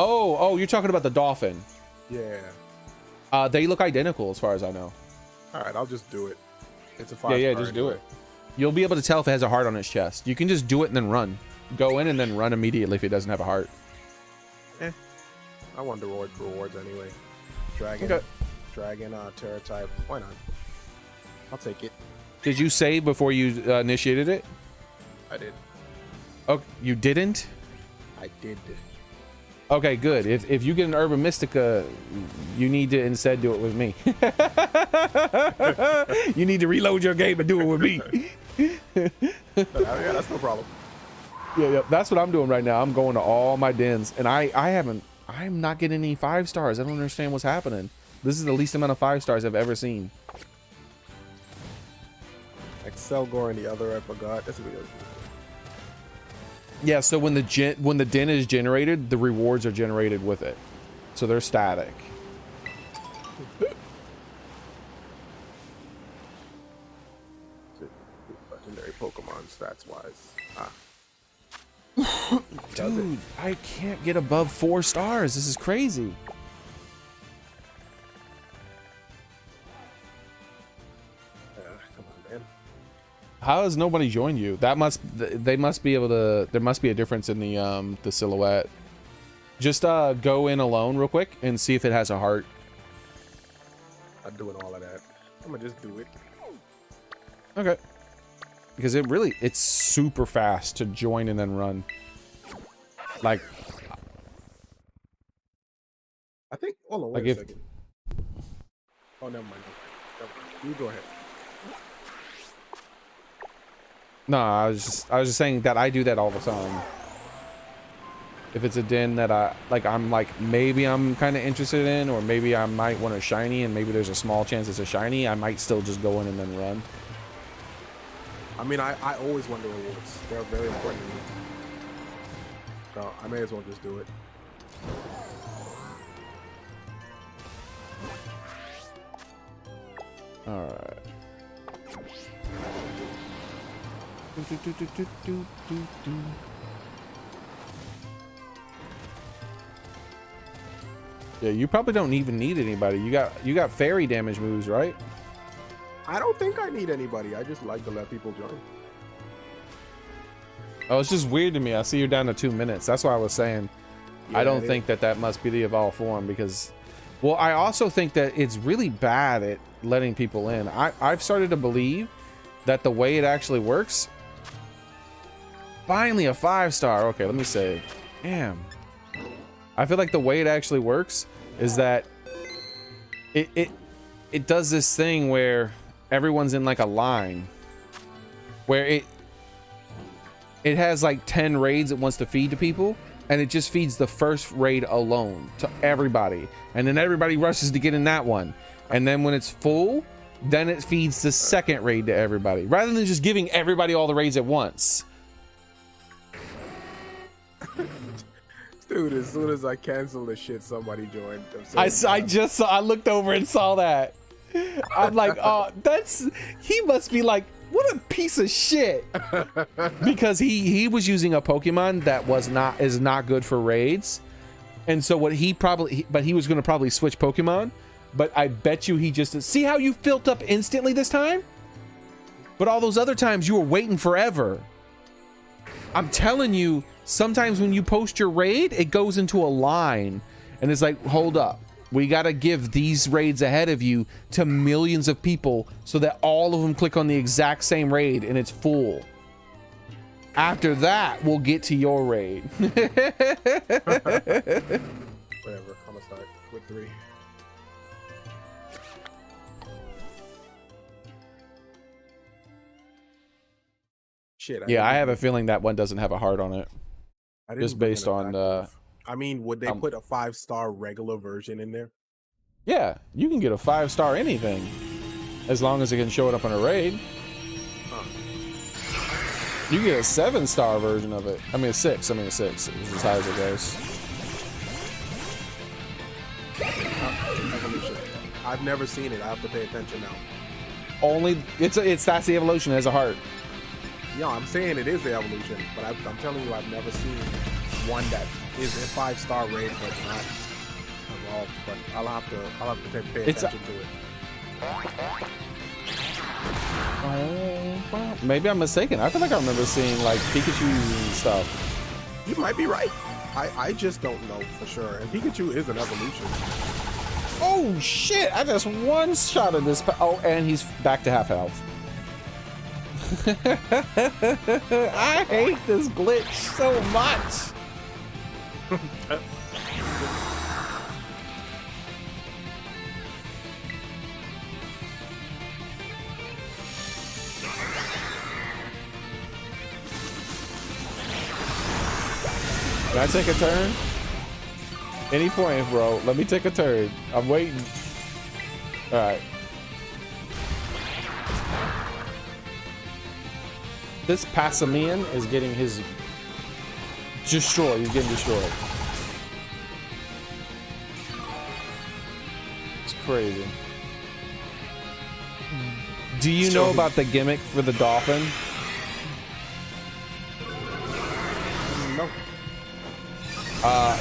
S1: Oh, you're talking about the dolphin.
S2: Yeah.
S1: They look identical as far as I know.
S2: All right, I'll just do it. It's a 5-star.
S1: Yeah, just do it. You'll be able to tell if it has a heart on its chest. You can just do it and then run. Go in and then run immediately if it doesn't have a heart.
S2: I want the rewards anyway. Dragon, Terra type. Why not? I'll take it.
S1: Did you save before you initiated it?
S2: I did.
S1: Oh, you didn't?
S2: I did.
S1: Okay, good. If you get an Urban Mystica, you need to instead do it with me. You need to reload your game and do it with me.
S2: Yeah, that's no problem.
S1: Yeah, that's what I'm doing right now. I'm going to all my dens, and I'm not getting any 5 stars. I don't understand what's happening. This is the least amount of 5 stars I've ever seen.
S2: Excelgor and the other I forgot. That's weird.
S1: Yeah, so when the den is generated, the rewards are generated with it, so they're static.
S2: Legendary Pokemon stats wise.
S1: Dude, I can't get above 4 stars. This is crazy.
S2: Come on, man.
S1: How has nobody joined you? They must be able to. There must be a difference in the silhouette. Just go in alone real quick and see if it has a heart.
S2: I'm doing all of that. I'm gonna just do it.
S1: Okay. Because it's super fast to join and then run. Like,
S2: I think. Hold on, wait a second. Oh, never mind. You go ahead.
S1: No, I was just saying that I do that all the time. If it's a den that maybe I'm kind of interested in, or maybe I might want a shiny, and maybe there's a small chance it's a shiny, I might still just go in and then run.
S2: I mean, I always want the rewards. They're very important to me. So I may as well just do it.
S1: All right. Yeah, you probably don't even need anybody. You got fairy damage moves, right?
S2: I don't think I need anybody. I just like to let people join.
S1: Oh, it's just weird to me. I see you're down to 2 minutes. That's why I was saying I don't think that must be the evolved form, because, well, I also think that it's really bad at letting people in. I've started to believe that the way it actually works. Finally, a 5-star. Okay, let me save. Damn. I feel like the way it actually works is that it does this thing where everyone's in like a line, where it has like 10 raids it wants to feed to people, and it just feeds the first raid alone to everybody, and then everybody rushes to get in that one, and then when it's full, then it feeds the second raid to everybody, rather than just giving everybody all the raids at once.
S2: Dude, as soon as I cancel the shit, somebody joined.
S1: I looked over and saw that. I'm like, oh, he must be like, what a piece of shit. Because he was using a Pokemon that is not good for raids, And so what he probably, but he was going to probably switch Pokemon. But I bet you he just, see how you filled up instantly this time? But all those other times you were waiting forever. I'm telling you, sometimes when you post your raid, it goes into a line and it's like, hold up. We got to give these raids ahead of you to millions of people so that all of them click on the exact same raid and it's full. After that, we'll get to your raid.
S2: Whatever. I'm gonna start with 3. Shit.
S1: Yeah, I have a feeling that one doesn't have a heart on it. Just based on
S2: I mean, would they put a 5-star regular version in there?
S1: Yeah, you can get a 5-star anything as long as it can show it up on a raid. You get a 7-star version of it. I mean, a 6. It's as high as it goes.
S2: Evolution. I've never seen it. I have to pay attention now.
S1: Only it's that's the evolution. It has a heart.
S2: Yeah, I'm saying it is the evolution, but I'm telling you, I've never seen one that is a 5-star raid but not evolved. But I'll have to pay attention to it.
S1: Oh, well, maybe I'm mistaken. I feel like I remember seeing like Pikachu and stuff.
S2: You might be right. I just don't know for sure. And Pikachu is an evolution.
S1: Oh shit! I just one shot of this. Oh, and he's back to half health. I hate this glitch so much. Can I take a turn? Any point, bro. Let me take a turn. I'm waiting. All right. This Passimian is getting his destroyed. He's getting destroyed. It's crazy. Do you know about the gimmick for the dolphin?
S2: No.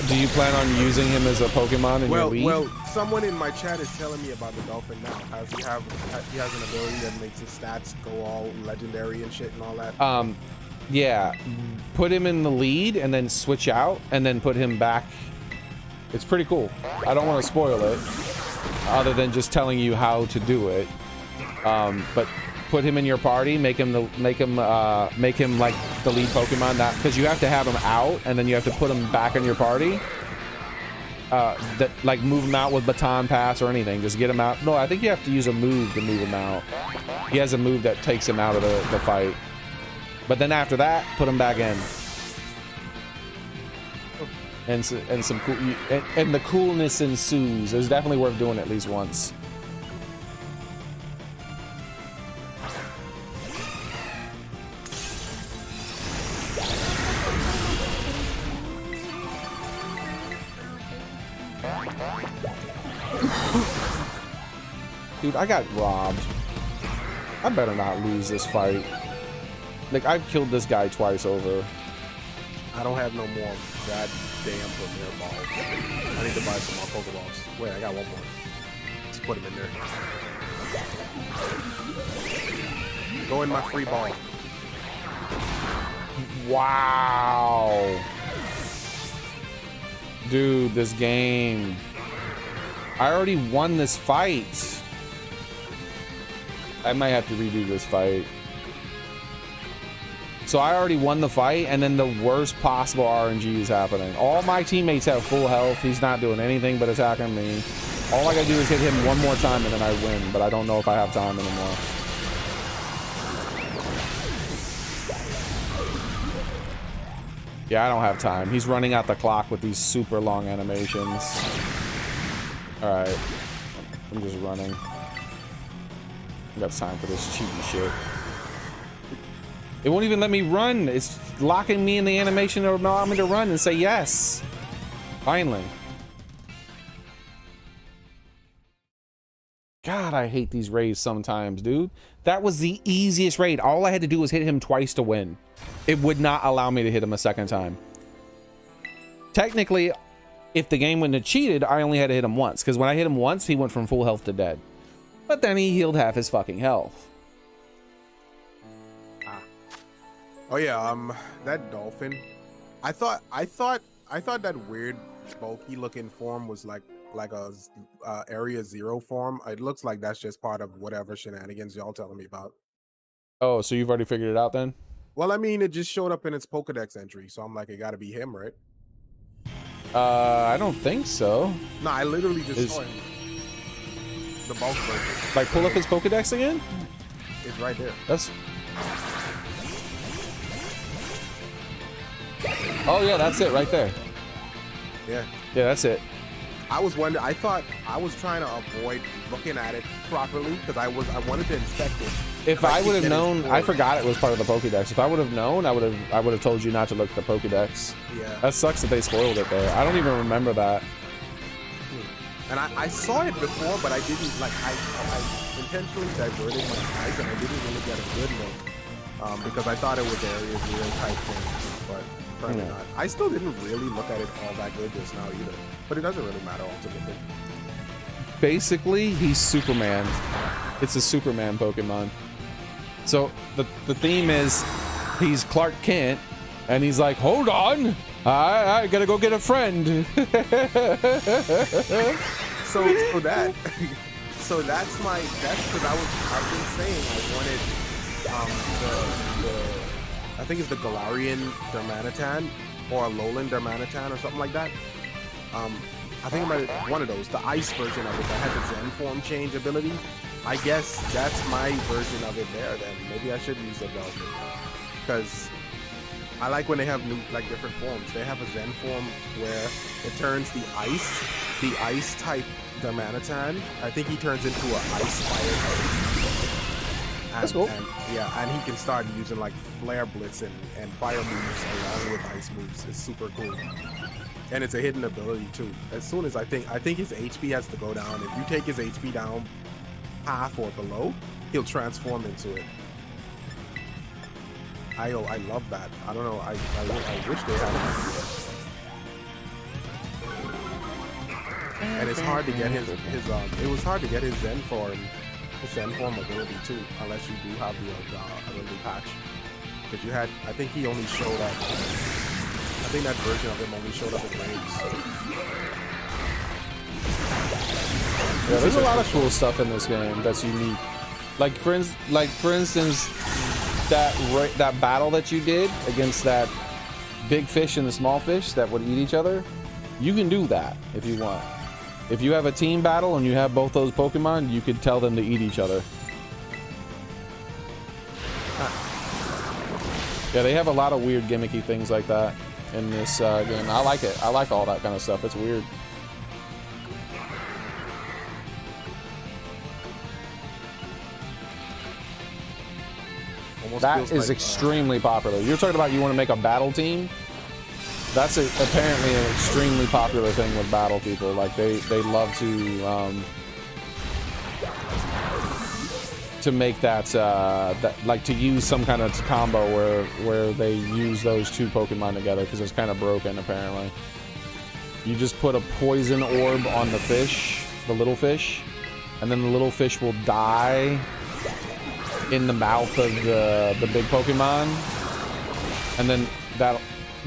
S1: Do you plan on using him as a Pokemon in your league?
S2: Well, someone in my chat is telling me about the dolphin now. He has an ability that makes his stats go all legendary and shit and all that.
S1: Yeah. Put him in the lead and then switch out and then put him back. It's pretty cool. I don't want to spoil it, other than just telling you how to do it. But put him in your party, make him like the lead Pokemon, that because you have to have him out and then you have to put him back in your party. That like move him out with baton pass or anything. Just get him out. No, I think you have to use a move to move him out. He has a move that takes him out of the fight. But then after that, put him back in. And some cool and the coolness ensues. It's definitely worth doing at least once. Dude, I got robbed. I better not lose this fight. Like, I've killed this guy twice over.
S2: I don't have no more goddamn Premier balls. I need to buy some more Pokeballs. Wait, I got one more. Let's put him in there. Go in my free ball.
S1: Wow. Dude, this game. I already won this fight. I might have to redo this fight. So I already won the fight, and then the worst possible RNG is happening. All my teammates have full health. He's not doing anything but attacking me. All I gotta do is hit him one more time, and then I win. But I don't know if I have time anymore. Yeah, I don't have time. He's running out the clock with these super long animations. All right, I'm just running. I got time for this cheating shit. It won't even let me run. It's locking me in the animation to allow me to run and say yes. Finally. God, I hate these raids sometimes, dude. That was the easiest raid. All I had to do was hit him twice to win. It would not allow me to hit him a second time. Technically, if the game wouldn't have cheated, I only had to hit him once. Because when I hit him once, he went from full health to dead. But then he healed half his fucking health.
S2: Oh yeah, that dolphin. I thought that weird bulky looking form was like a area 0 form. It looks like that's just part of whatever shenanigans y'all telling me about.
S1: Oh, so you've already figured it out then?
S2: Well, I mean, it just showed up in its Pokedex entry, so I'm like, it got to be him, right?
S1: I don't think so.
S2: No, I literally just saw him. The bulk version.
S1: Like, pull up his Pokedex again?
S2: It's right there.
S1: That's... Oh yeah, that's it right there.
S2: Yeah.
S1: Yeah, that's it.
S2: I was wondering. I thought I was trying to avoid looking at it properly because I wanted to inspect it.
S1: If I would have known, I forgot it was part of the Pokédex. If I would have known, I would have told you not to look at the Pokédex.
S2: Yeah.
S1: That sucks that they spoiled it there. I don't even remember that.
S2: And I saw it before, but I didn't like. I intentionally diverted my eyes, and I didn't really get a good look because I thought it was Area 0 type thing, but apparently not. I still didn't really look at it all that good just now either, but it doesn't really matter ultimately.
S1: Basically, he's Superman. It's a Superman Pokemon. So the theme is he's Clark Kent, and he's like, hold on, I gotta go get a friend.
S2: so that's because I've been saying I wanted I think it's the Galarian Darmanitan or a Alolan Darmanitan or something like that. I think I might one of those, the ice version of it that had the Zen form change ability. I guess that's my version of it there. Then maybe I should use the Dolphin because I like when they have new, like different forms. They have a Zen form where it turns the ice type Darmanitan. I think he turns into an ice fire type.
S1: That's cool.
S2: And, yeah, and he can start using like Flare Blitz and fire moves along with ice moves. It's super cool. And it's a hidden ability too. As soon as I think his HP has to go down. If you take his HP down half or below, he'll transform into it. I love that. I don't know. I wish they had it. And it's hard to get his it was hard to get his Zen form ability too, unless you do have the ability patch. Because you had, I think he only showed up. I think that version of him only showed up in raids.
S1: Yeah, there's a lot of cool stuff in this game that's unique. Like for instance, that battle that you did against that big fish and the small fish that would eat each other, you can do that if you want. If you have a team battle and you have both those Pokemon, you could tell them to eat each other. Yeah, they have a lot of weird gimmicky things like that in this game. I like it. I like all that kind of stuff. It's weird.
S2: Almost
S1: that is like, extremely popular. You're talking about you want to make a battle team? That's apparently an extremely popular thing with battle people. Like they love to make that like to use some kind of combo where they use those two Pokemon together because it's kind of broken apparently. You just put a poison orb on the fish, the little fish, and then the little fish will die in the mouth of the big Pokemon, and then that.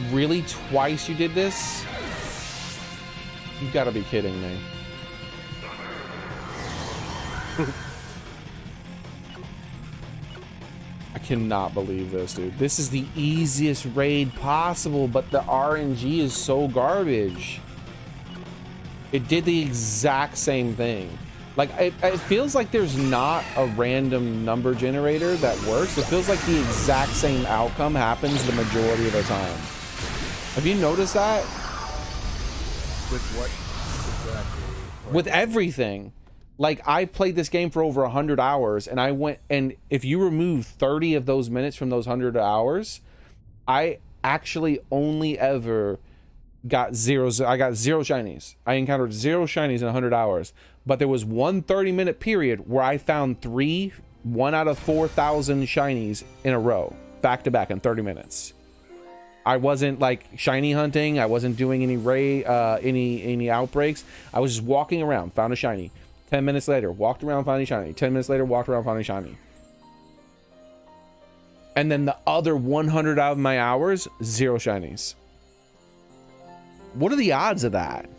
S1: Really? Twice you did this? You've got to be kidding me. I cannot believe this, dude. This is the easiest raid possible, but the RNG is so garbage. It did the exact same thing. Like, it feels like there's not a random number generator that works. It feels like the exact same outcome happens the majority of the time. Have you noticed that?
S2: With what exactly?
S1: With everything. Like, I played this game for over 100 hours, and I went, and if you remove 30 of those minutes from those 100 hours, I actually only ever got zeros. I got 0 shinies. I encountered 0 shinies in 100 hours. But there was one 30-minute period where I found 1 out of 4,000 shinies in a row, back to back in 30 minutes. I wasn't like shiny hunting. I wasn't doing any outbreaks. I was just walking around, found a shiny. 10 minutes later, walked around, found a shiny. 10 minutes later, walked around, found a shiny. And then the other 100 out of my hours, 0 shinies. What are the odds of that?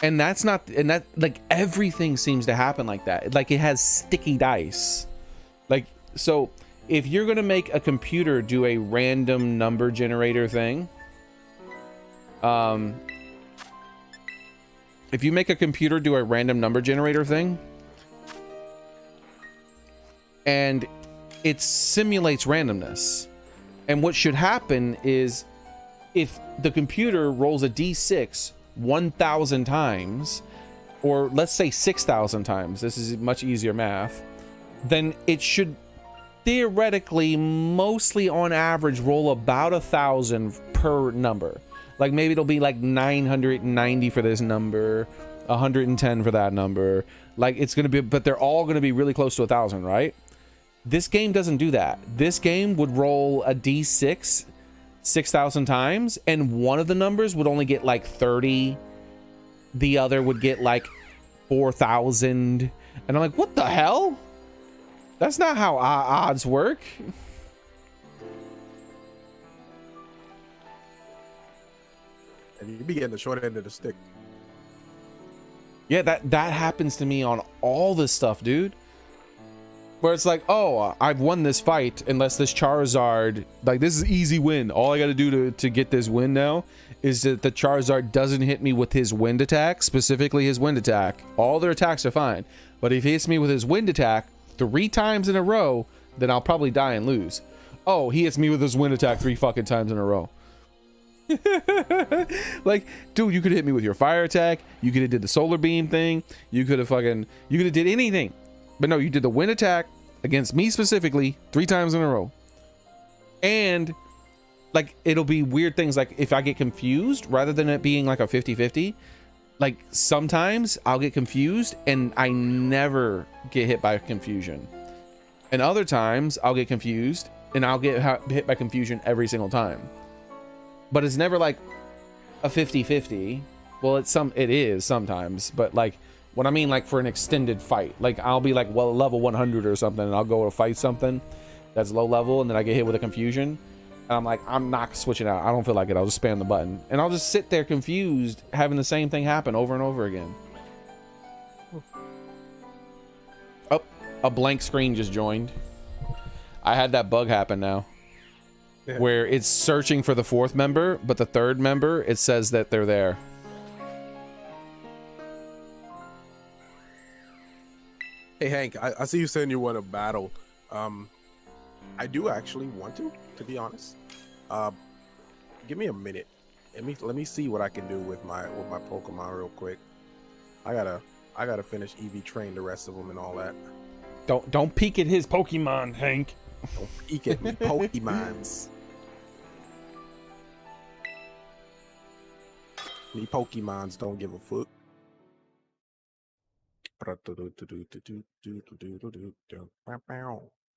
S1: And that's not, and that, like, everything seems to happen like that. Like, it has sticky dice. Like, so if you're going to make a computer do a random number generator thing, if you make a computer do a random number generator thing, and it simulates randomness, and what should happen is if the computer rolls a d6 1,000 times, or let's say 6,000 times, this is much easier math, then it should theoretically, mostly on average, roll about 1,000 per number. Like maybe it'll be like 990 for this number, 110 for that number. Like it's gonna be, but they're all gonna be really close to 1,000, right? This game doesn't do that. This game would roll a d6 6,000 times, and one of the numbers would only get like 30, the other would get like 4,000, and I'm like, what the hell? That's not how odds work.
S2: And you be getting the short end of the stick.
S1: Yeah, that happens to me on all this stuff, dude. Where it's like, oh, I've won this fight unless this Charizard, like this is easy win. All I got to do to get this win now is that the Charizard doesn't hit me with his wind attack, specifically his wind attack. All their attacks are fine. But if he hits me with his wind attack 3 times in a row, then I'll probably die and lose. Oh, he hits me with his wind attack 3 fucking times in a row. Like, dude, you could hit me with your fire attack. You could have did the solar beam thing. You could have did anything. But no, you did the wind attack against me specifically 3 times in a row. And like, it'll be weird things like if I get confused, rather than it being like a 50-50, like sometimes I'll get confused and I never get hit by confusion. And other times I'll get confused and I'll get hit by confusion every single time. But it's never like a 50-50. Well, it is sometimes, but like, what I mean, like for an extended fight, like I'll be like, well, level 100 or something, and I'll go to fight something that's low level, and then I get hit with a confusion, and I'm like, I'm not switching out. I don't feel like it. I'll just spam the button, and I'll just sit there confused, having the same thing happen over and over again. Oh, a blank screen just joined. I had that bug happen now, yeah, where it's searching for the 4th member, but the 3rd member, it says that they're there.
S2: Hey Hank, I see you saying you want to battle. I do actually want to be honest. Give me a minute. Let me see what I can do with my Pokemon real quick. I gotta finish EV train the rest of them and all that.
S1: Don't peek at his Pokemon, Hank.
S2: Don't peek at me Pokemons. Me Pokemons don't give a fuck.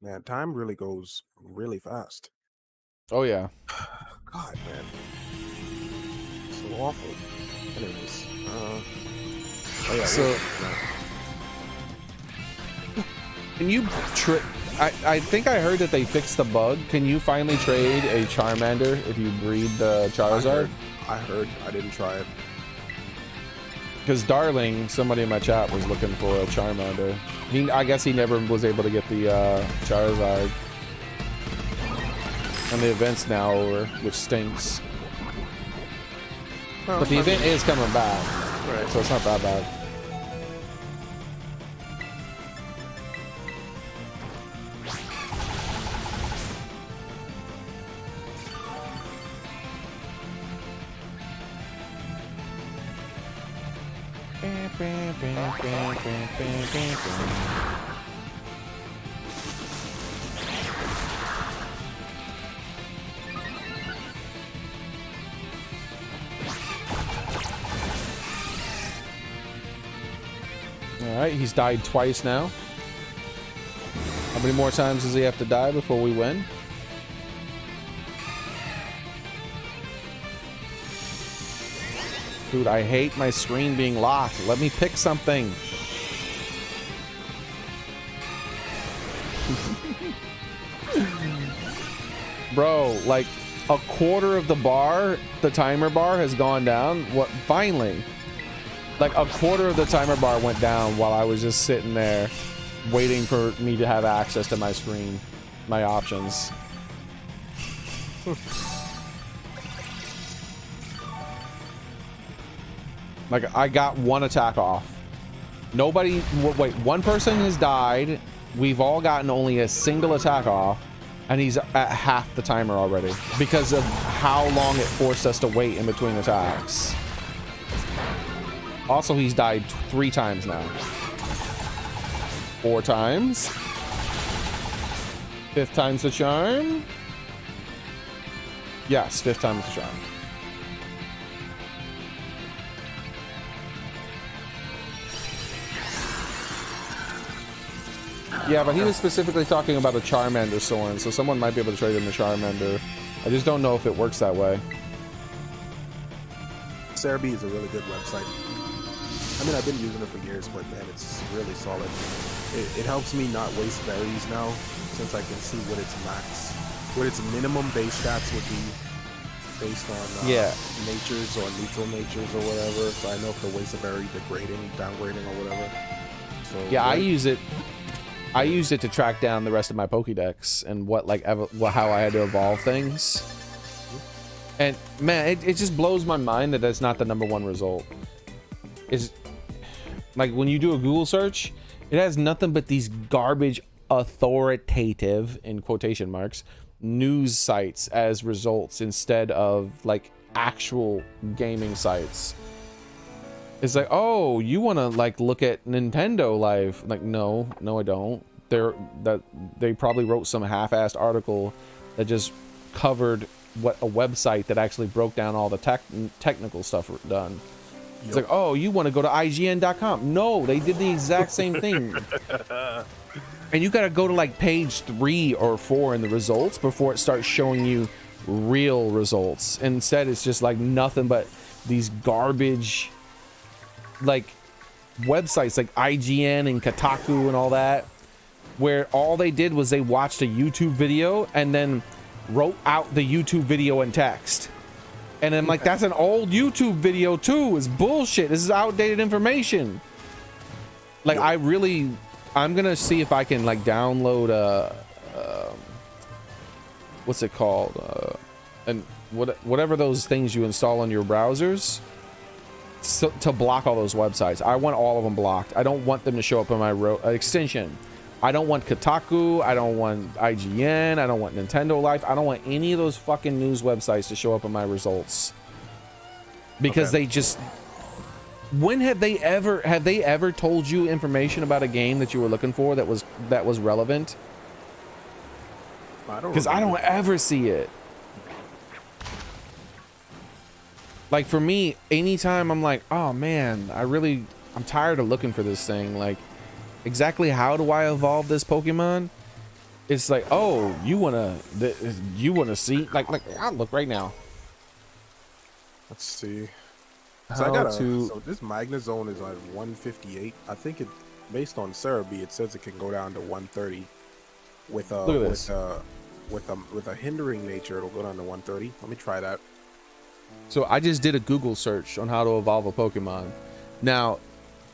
S2: Man, time really goes really fast.
S1: Oh yeah.
S2: God, man, so awful. Anyways, oh yeah.
S1: So, can you I think I heard that they fixed the bug. Can you finally trade a Charmander if you breed the Charizard?
S2: I heard. I didn't try it.
S1: Because Darling, somebody in my chat was looking for a Charmander. I guess he never was able to get the Charizard. And the event's now over, which stinks. Well, but the event is coming back, right? So it's not that bad. Alright, he's died twice now. How many more times does he have to die before we win? Dude, I hate my screen being locked. Let me pick something. Bro, like a quarter of the bar, the timer bar has gone down. What? Finally. Like a quarter of the timer bar went down while I was just sitting there waiting for me to have access to my screen, my options. Like I got one attack off. Nobody, wait, one person has died. We've all gotten only a single attack off, and he's at half the timer already because of how long it forced us to wait in between attacks. Also, he's died 3 times now. 4 times. 5th time's the charm. Yes, 5th time's the charm. Yeah, but he was specifically talking about a Charmander Soren, so someone might be able to trade him a Charmander. I just don't know if it works that way.
S2: Cerebi is a really good website. I mean, I've been using it for years, but man, it's really solid. It helps me not waste berries now, since I can see what its max, what its minimum base stats would be based on natures or neutral natures or whatever. So I know if to waste a berry, degrading, downgrading, or whatever. So
S1: yeah, I use it. I used it to track down the rest of my Pokédex and what how I had to evolve things. And man, it just blows my mind that that's not the #1 result. Is like when you do a Google search, it has nothing but these garbage authoritative, in quotation marks, news sites as results instead of like actual gaming sites. It's like, oh, you want to like look at Nintendo Life? Like, no, I don't. They probably wrote some half-assed article that just covered what a website that actually broke down all the technical stuff done. Yep. It's like, oh, you want to go to IGN.com? No, they did the exact same thing. And you got to go to like page 3 or 4 in the results before it starts showing you real results. Instead, it's just like nothing but these garbage like websites like IGN and Kotaku and all that, where all they did was they watched a YouTube video and then wrote out the YouTube video in text. And I'm like, that's an old YouTube video too. It's bullshit. This is outdated information. Like, I'm gonna see if I can like download what's it called? And whatever those things you install on your browsers. So, to block all those websites. I want all of them blocked. I don't want them to show up on my extension. I don't want Kotaku. I don't want IGN. I don't want Nintendo Life. I don't want any of those fucking news websites to show up in my results. Because they just... When have they ever told you information about a game that you were looking for that was relevant? Because I don't ever see it. Like for me, anytime I'm like, oh man, I'm tired of looking for this thing. Like, exactly how do I evolve this Pokemon? It's like, oh, you wanna see? Like I'll look right now.
S2: Let's see. So this Magnezone is at 158. I think it, based on Cerebi, it says it can go down to 130. With a hindering nature, it'll go down to 130. Let me try that.
S1: So I just did a Google search on how to evolve a Pokemon. Now,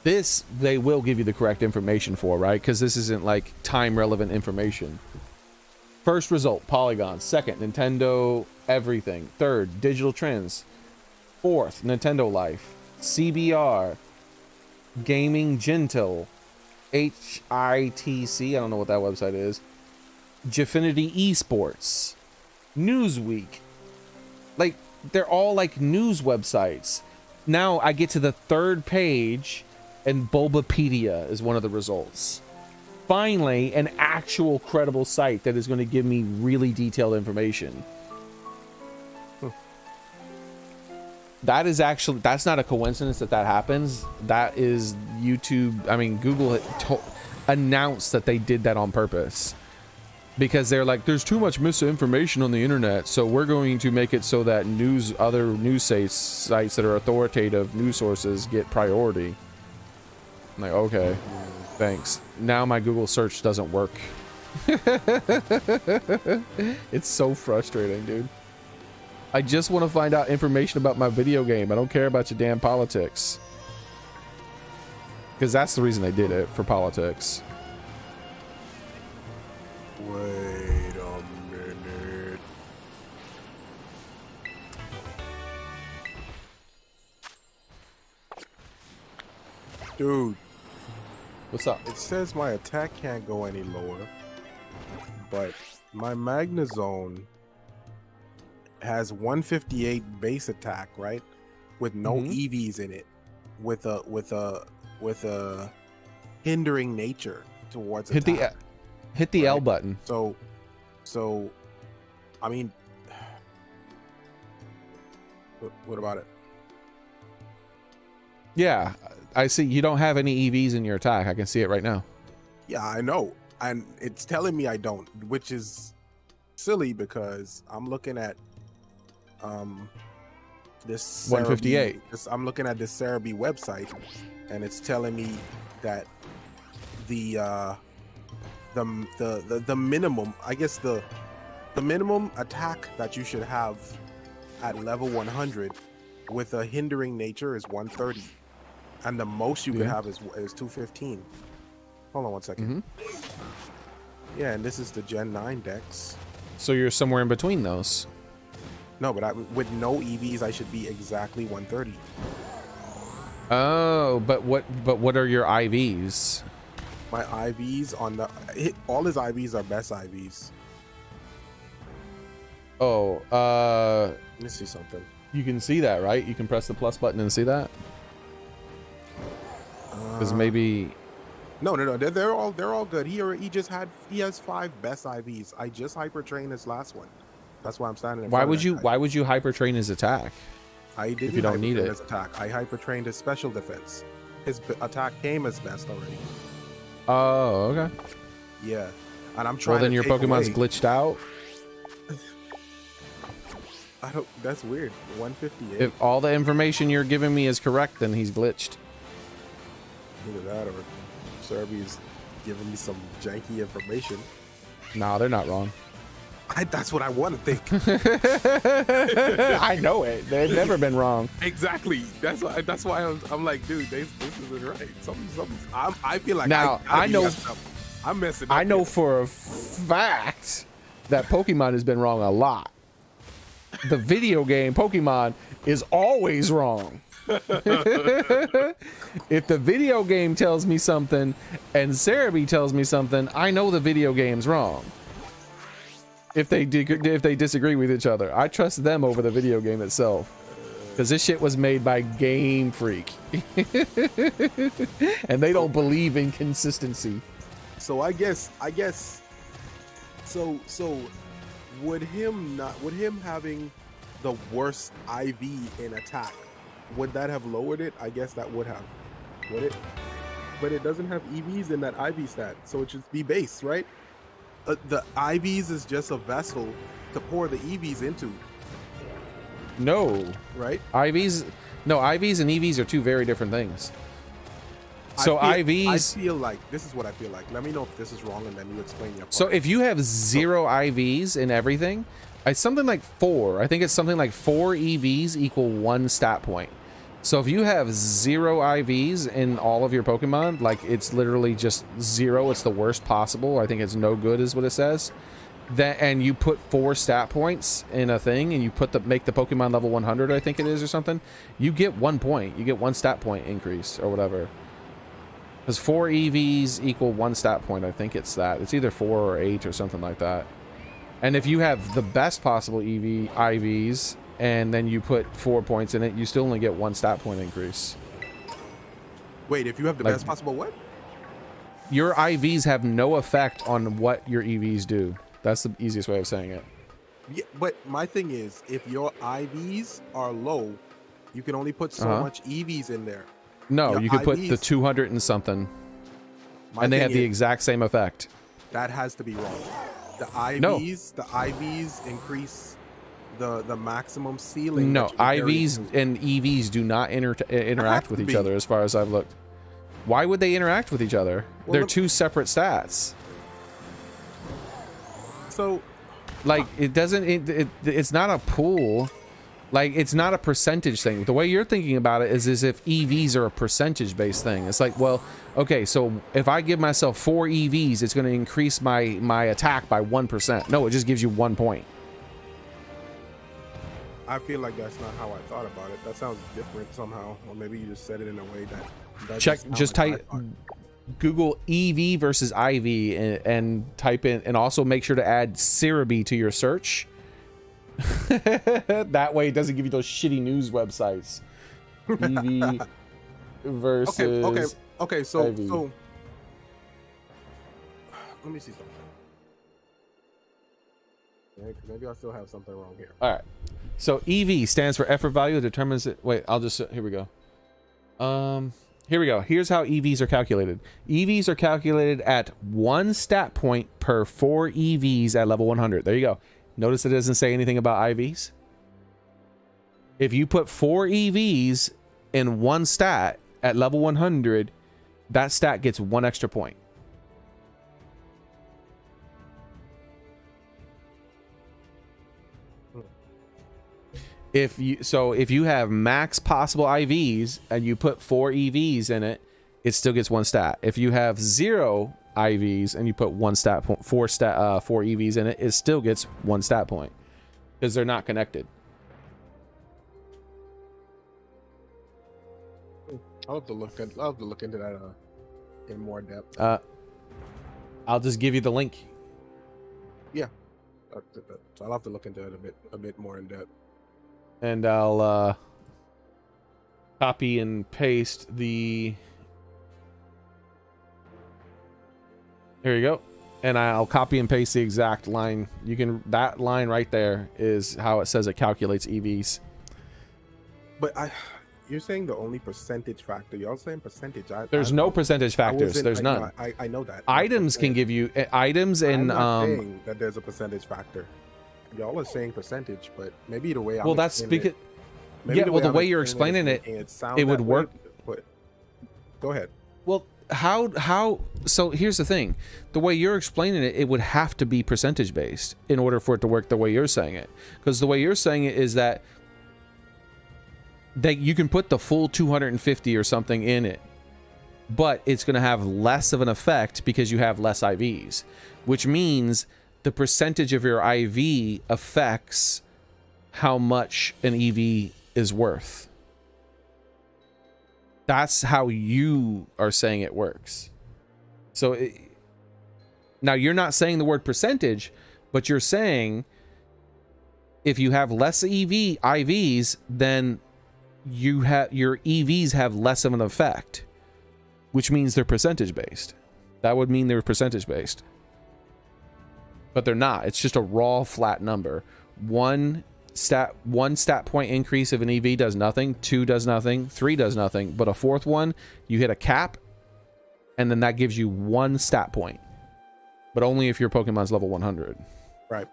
S1: this they will give you the correct information for, right? Because this isn't like time relevant information. First result, Polygon. Second, Nintendo everything. Third, Digital Trends. Fourth, Nintendo Life. CBR. Gaming Gentle. HITC. I don't know what that website is. Gfinity Esports. Newsweek. Like, they're all like news websites. Now I get to the 3rd page and Bulbapedia is one of the results. Finally, an actual credible site that is going to give me really detailed information. That's not a coincidence that happens. That is YouTube. I mean, Google announced that they did that on purpose. because they're like, there's too much misinformation on the internet, so we're going to make it so that other news sites that are authoritative news sources get priority. I'm like, okay, thanks. Now my Google search doesn't work. It's so frustrating, dude. I just want to find out information about my video game. I don't care about your damn politics. Because that's the reason they did it, for politics.
S2: Wait a minute. Dude.
S1: What's up?
S2: It says my attack can't go any lower, but my Magnezone has 158 base attack, right? With no EVs in it, with a hindering nature towards attack.
S1: Hit the L button.
S2: So, I mean, what about it?
S1: Yeah, I see. You don't have any EVs in your attack. I can see it right now.
S2: Yeah, I know, and it's telling me I don't, which is silly because I'm looking at this
S1: 158.
S2: I'm looking at this Cerebi website, and it's telling me that the minimum, I guess the minimum attack that you should have at level 100 with a hindering nature is 130, and the most you could have is 215. Hold on one second. Yeah, and this is the Gen 9 Dex.
S1: So you're somewhere in between those.
S2: No, but with no EVs, I should be exactly 130.
S1: Oh, but what are your IVs?
S2: My IVs on all his IVs are best IVs.
S1: Oh,
S2: Let me see something.
S1: you can see that, right? You can press the plus button and see that. Because maybe.
S2: No, they're all good. He has 5 best IVs. I just hyper trained his last one. That's why I'm standing.
S1: Why would you hyper train his attack?
S2: I didn't.
S1: If you don't need it.
S2: His attack. I hyper trained his special defense. His attack came as best already.
S1: Oh, okay.
S2: Yeah, and I'm trying.
S1: Well, then
S2: to
S1: your
S2: take
S1: Pokemon's
S2: away.
S1: glitched out.
S2: I don't. That's weird. 158.
S1: If all the information you're giving me is correct, then he's glitched.
S2: Either that or Cerebi's giving me some janky information.
S1: Nah, they're not wrong.
S2: That's what I want to think.
S1: I know it. They've never been wrong.
S2: Exactly. That's why I'm like, dude, this isn't right. I feel like
S1: now I know
S2: I'm messing up.
S1: I know for a fact that Pokemon has been wrong a lot. The video game Pokemon is always wrong. If the video game tells me something and Cerebi tells me something, I know the video game's wrong. If they disagree with each other, I trust them over the video game itself, because this shit was made by Game Freak, and they don't believe in consistency.
S2: So I guess so would him having the worst IV in attack, would that have lowered it? I guess that would have. Would it? But it doesn't have EVs in that IV stat, so it should be base, right? The IVs is just a vessel to pour the EVs into.
S1: No.
S2: Right?
S1: IVs and EVs are two very different things. So IVs...
S2: I feel like, this is what I feel like. Let me know if this is wrong, and then you explain your part.
S1: So if you have 0 IVs in everything, it's something like 4. I think it's something like 4 EVs equal 1 stat point. So if you have 0 IVs in all of your Pokemon, like it's literally just 0, it's the worst possible. I think it's no good is what it says. And you put 4 stat points in a thing, and you make the Pokemon level 100, I think it is, or something. You get 1 point. You get 1 stat point increase or whatever. Because 4 EVs equal 1 stat point. I think it's that. It's either 4 or 8 or something like that. And if you have the best possible IVs, and then you put 4 points in it, you still only get 1 stat point increase.
S2: Wait, if you have the best possible what?
S1: Your IVs have no effect on what your EVs do. That's the easiest way of saying it.
S2: Yeah, but my thing is, if your IVs are low, you can only put so much EVs in there.
S1: No,
S2: your
S1: you could put
S2: IVs
S1: the 200 and something, and they have the exact same effect.
S2: That has to be wrong.
S1: No.
S2: The IVs increase the maximum ceiling.
S1: No,
S2: that you can carry
S1: IVs
S2: to.
S1: and EVs do not interact with each other as far as I've looked. Why would they interact with each other?
S2: Well,
S1: They're two separate stats.
S2: So,
S1: like, it doesn't, it's not a pool. Like, it's not a percentage thing. The way you're thinking about it is as if EVs are a percentage based thing. It's like, well, okay, so if I give myself 4 EVs, it's going to increase my attack by 1%. No, it just gives you 1 point.
S2: I feel like that's not how I thought about it. That sounds different somehow, or maybe you just said it in a way that
S1: Check, just type, Google EV versus IV and type in, and also make sure to add Cerebi to your search. That way it doesn't give you those shitty news websites. EV versus
S2: okay, so
S1: IV.
S2: so let me see something. Okay, 'cause maybe I still have something wrong here.
S1: All right, so EV stands for effort value. It determines it. Wait, I'll just, here we go. Here we go. Here's how EVs are calculated. EVs are calculated at 1 stat point per 4 EVs at level 100. There you go. Notice it doesn't say anything about IVs. If you put 4 EVs in 1 stat at level 100, that stat gets 1 extra point. If you have max possible IVs and you put 4 EVs in it, it still gets 1 stat. If you have 0 IVs and you put 1 stat point, 4 EVs in it, it still gets 1 stat point because they're not connected.
S2: I'll have to look into that in more depth.
S1: I'll just give you the link.
S2: Yeah, I'll have to look into it a bit more in depth.
S1: And I'll copy and paste the. Here you go. And I'll copy and paste the exact line. You can, that line right there is how it says it calculates EVs.
S2: But you're saying the only percentage factor. Y'all saying percentage.
S1: There's no percentage factors. There's none.
S2: I know that.
S1: Items can give you items and
S2: I'm not saying that there's a percentage factor. Y'all are saying percentage, but maybe the way I'm
S1: that's because the way you're explaining it, it would work.
S2: But go ahead.
S1: Well, how? So here's the thing: the way you're explaining it, it would have to be percentage based in order for it to work the way you're saying it. Because the way you're saying it is that you can put the full 250 or something in it, but it's going to have less of an effect because you have less IVs, which means the percentage of your IV affects how much an EV is worth. That's how you are saying it works. So now you're not saying the word percentage, but you're saying if you have less IVs, then your EVs have less of an effect, which means they're percentage based. That would mean they're percentage based. But they're not. It's just a raw flat number. One stat point increase of an EV does nothing. 2 does nothing. 3 does nothing. But a 4th one, you hit a cap, and then that gives you 1 stat point. But only if your Pokemon's level 100.
S2: Right.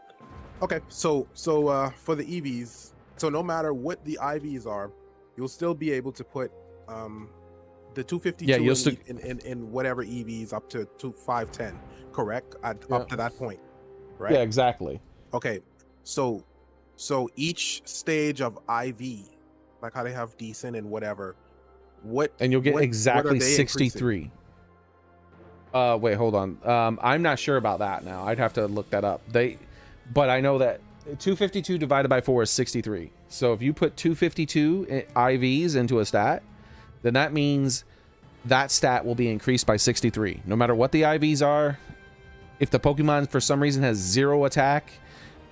S2: Okay. So for the EVs, so no matter what the IVs are, you'll still be able to put the 252 in whatever EVs up to 510. Correct? Up to that point. Right?
S1: Yeah, exactly.
S2: Okay, so each stage of IV, like how they have decent and whatever,
S1: and you'll get exactly 63. Wait, hold on. I'm not sure about that now. I'd have to look that up. But I know that 252 divided by 4 is 63. So if you put 252 IVs into a stat, then that means that stat will be increased by 63. No matter what the IVs are. If the Pokemon for some reason has 0 attack,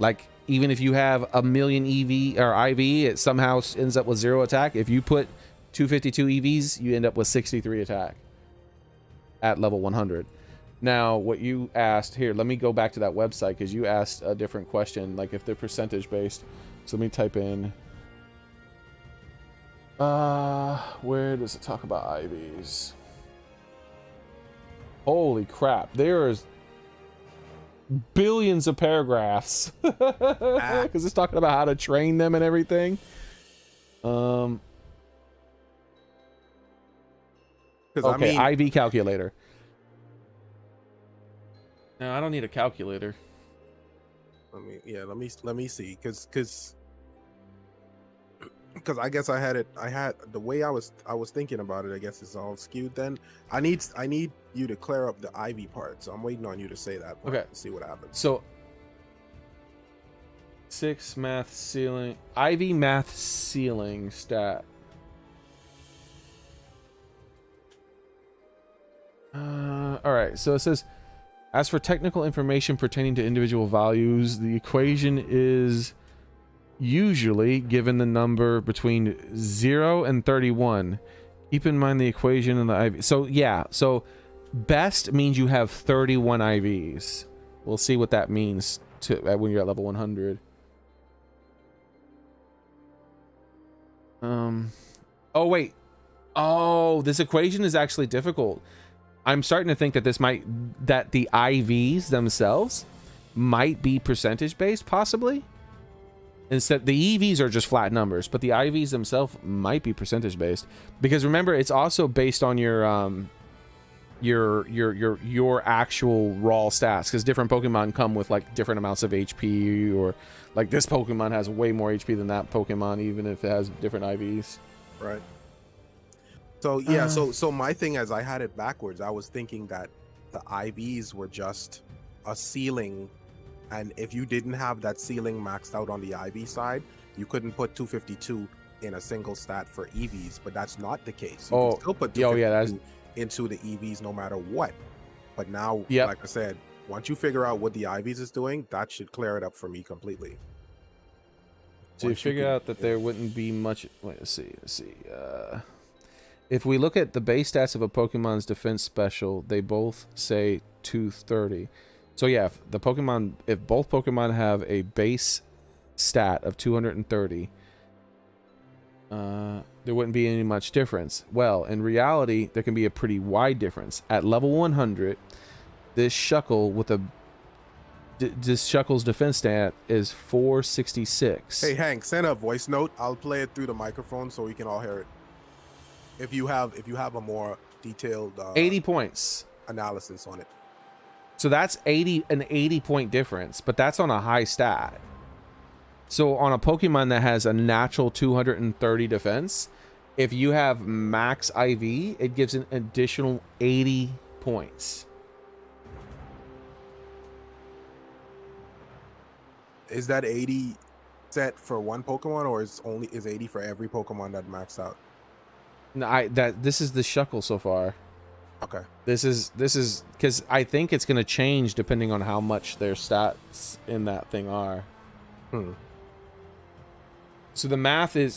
S1: like even if you have a million EV or IV, it somehow ends up with 0 attack. If you put 252 EVs, you end up with 63 attack at level 100. Now, what you asked here, let me go back to that website because you asked a different question, like if they're percentage based. So let me type in. Where does it talk about IVs? Holy crap! billions of paragraphs because it's talking about how to train them and everything.
S2: Because
S1: Okay,
S2: I mean,
S1: IV calculator. No, I don't need a calculator.
S2: let me see, because I guess I had the way I was thinking about it. I guess it's all skewed. Then I need you to clear up the IV part. So I'm waiting on you to say that part.
S1: Okay.
S2: To see what happens.
S1: So 6 math ceiling, IV math ceiling stat. All right. So it says, as for technical information pertaining to individual values, the equation is usually given the number between 0 and 31. Keep in mind the equation in the IV. So yeah, so best means you have 31 IVs. We'll see what that means to when you're at level 100. Oh wait. Oh, this equation is actually difficult. I'm starting to think that that the IVs themselves might be percentage based, possibly. Instead, the EVs are just flat numbers, but the IVs themselves might be percentage based, because remember, it's also based on your actual raw stats, because different Pokemon come with like different amounts of HP, or like this Pokemon has way more HP than that Pokemon, even if it has different IVs.
S2: Right. So yeah, so my thing is, I had it backwards. I was thinking that the IVs were just a ceiling, and if you didn't have that ceiling maxed out on the IV side, you couldn't put 252 in a single stat for EVs. But that's not the case. You can still put 252 into the EVs no matter what. But now, like I said, once you figure out what the IVs is doing, that should clear it up for me completely.
S1: So you figure out that there wouldn't be much. Wait, let's see. If we look at the base stats of a Pokemon's defense special, they both say 230. So yeah, if both Pokemon have a base stat of 230, there wouldn't be any much difference. Well, in reality, there can be a pretty wide difference. At level 100, this Shuckle's defense stat is 466.
S2: Hey Hank, send a voice note. I'll play it through the microphone so we can all hear it. If you have a more detailed
S1: 80 points
S2: analysis on it.
S1: So that's an 80 point difference, but that's on a high stat. So on a Pokemon that has a natural 230 defense, if you have max IV, it gives an additional 80 points.
S2: Is that 80 set for one Pokemon, or is 80 for every Pokemon that maxed out?
S1: No, this is the Shuckle so far.
S2: Okay.
S1: This is because I think it's going to change depending on how much their stats in that thing are. So the math is,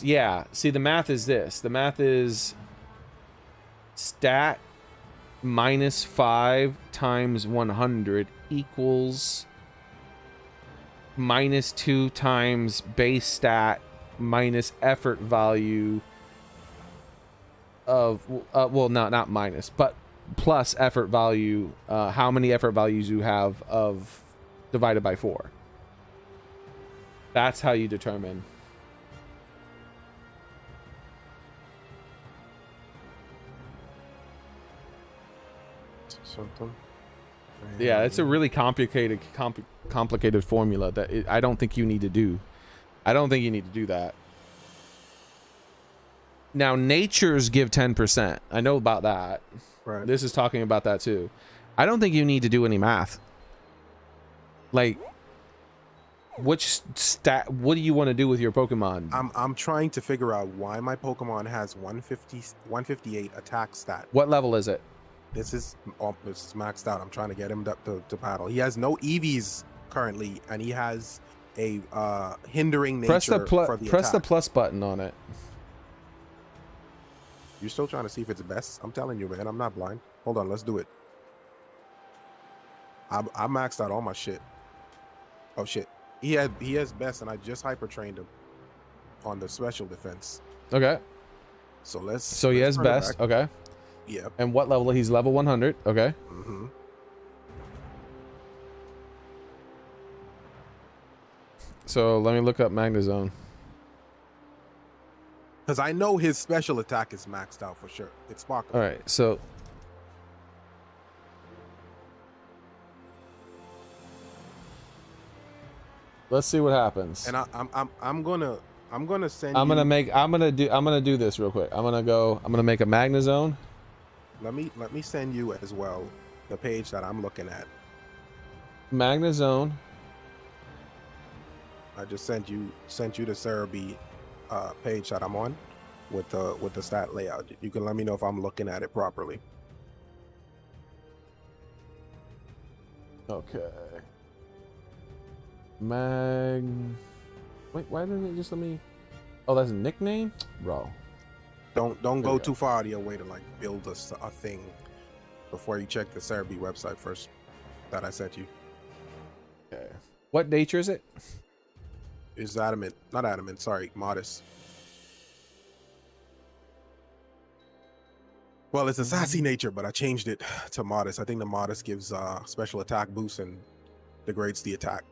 S1: see, the math is this. The math is stat minus 5 times 100 equals minus 2 times base stat minus effort value of, well, not minus, but plus effort value, how many effort values you have of divided by 4. That's how you determine.
S2: Something.
S1: Yeah, it's a really complicated formula that I don't think you need to do. I don't think you need to do that. Now, natures give 10%. I know about that.
S2: Right.
S1: This is talking about that too. I don't think you need to do any math. Like, which stat? What do you want to do with your Pokemon?
S2: I'm trying to figure out why my Pokemon has 158 attack stat.
S1: What level is it?
S2: This is maxed out. I'm trying to get him to paddle. He has no EVs currently, and he has a hindering nature for the
S1: press
S2: attack.
S1: the plus button on it.
S2: You're still trying to see if it's best? I'm telling you, man. I'm not blind. Hold on. Let's do it. I maxed out all my shit. Oh, shit. He has best, and I just hyper trained him on the special defense.
S1: Okay.
S2: So
S1: he has best. Okay.
S2: Yeah.
S1: And what level? He's level 100. Okay. So let me look up Magnezone.
S2: Because I know his special attack is maxed out for sure. It's sparkling.
S1: All right, so let's see what happens.
S2: And I'm gonna send.
S1: I'm gonna do this real quick. I'm gonna make a Magnezone.
S2: Let me send you as well the page that I'm looking at.
S1: Magnezone.
S2: I just sent you the Cerebi page that I'm on with the stat layout. You can let me know if I'm looking at it properly.
S1: Okay. Wait, why didn't it just let me? Oh, that's a nickname, bro.
S2: Don't go too far out of your way to like build a thing before you check the Cerebi website first that I sent you.
S1: Okay. What nature is it?
S2: Is adamant, not adamant. Sorry, modest. Well, it's a sassy nature, but I changed it to modest. I think the modest gives special attack boost and degrades the attack.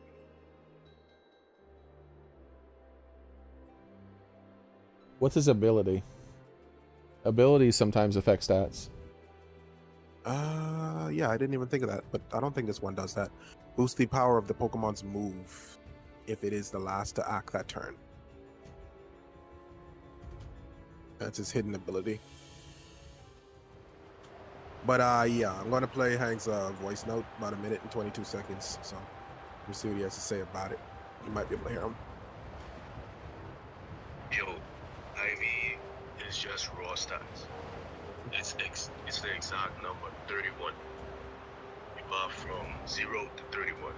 S1: What's his ability? Abilities sometimes affect stats.
S2: Yeah, I didn't even think of that, but I don't think this one does that. Boost the power of the Pokemon's move if it is the last to act that turn. That's his hidden ability. But yeah, I'm gonna play Hank's voice note about 1:22 seconds. So we'll see what he has to say about it. You might be able to hear him.
S3: Yo, Ivy is just raw stats. It's the exact number, 31. You buff from 0 to 31.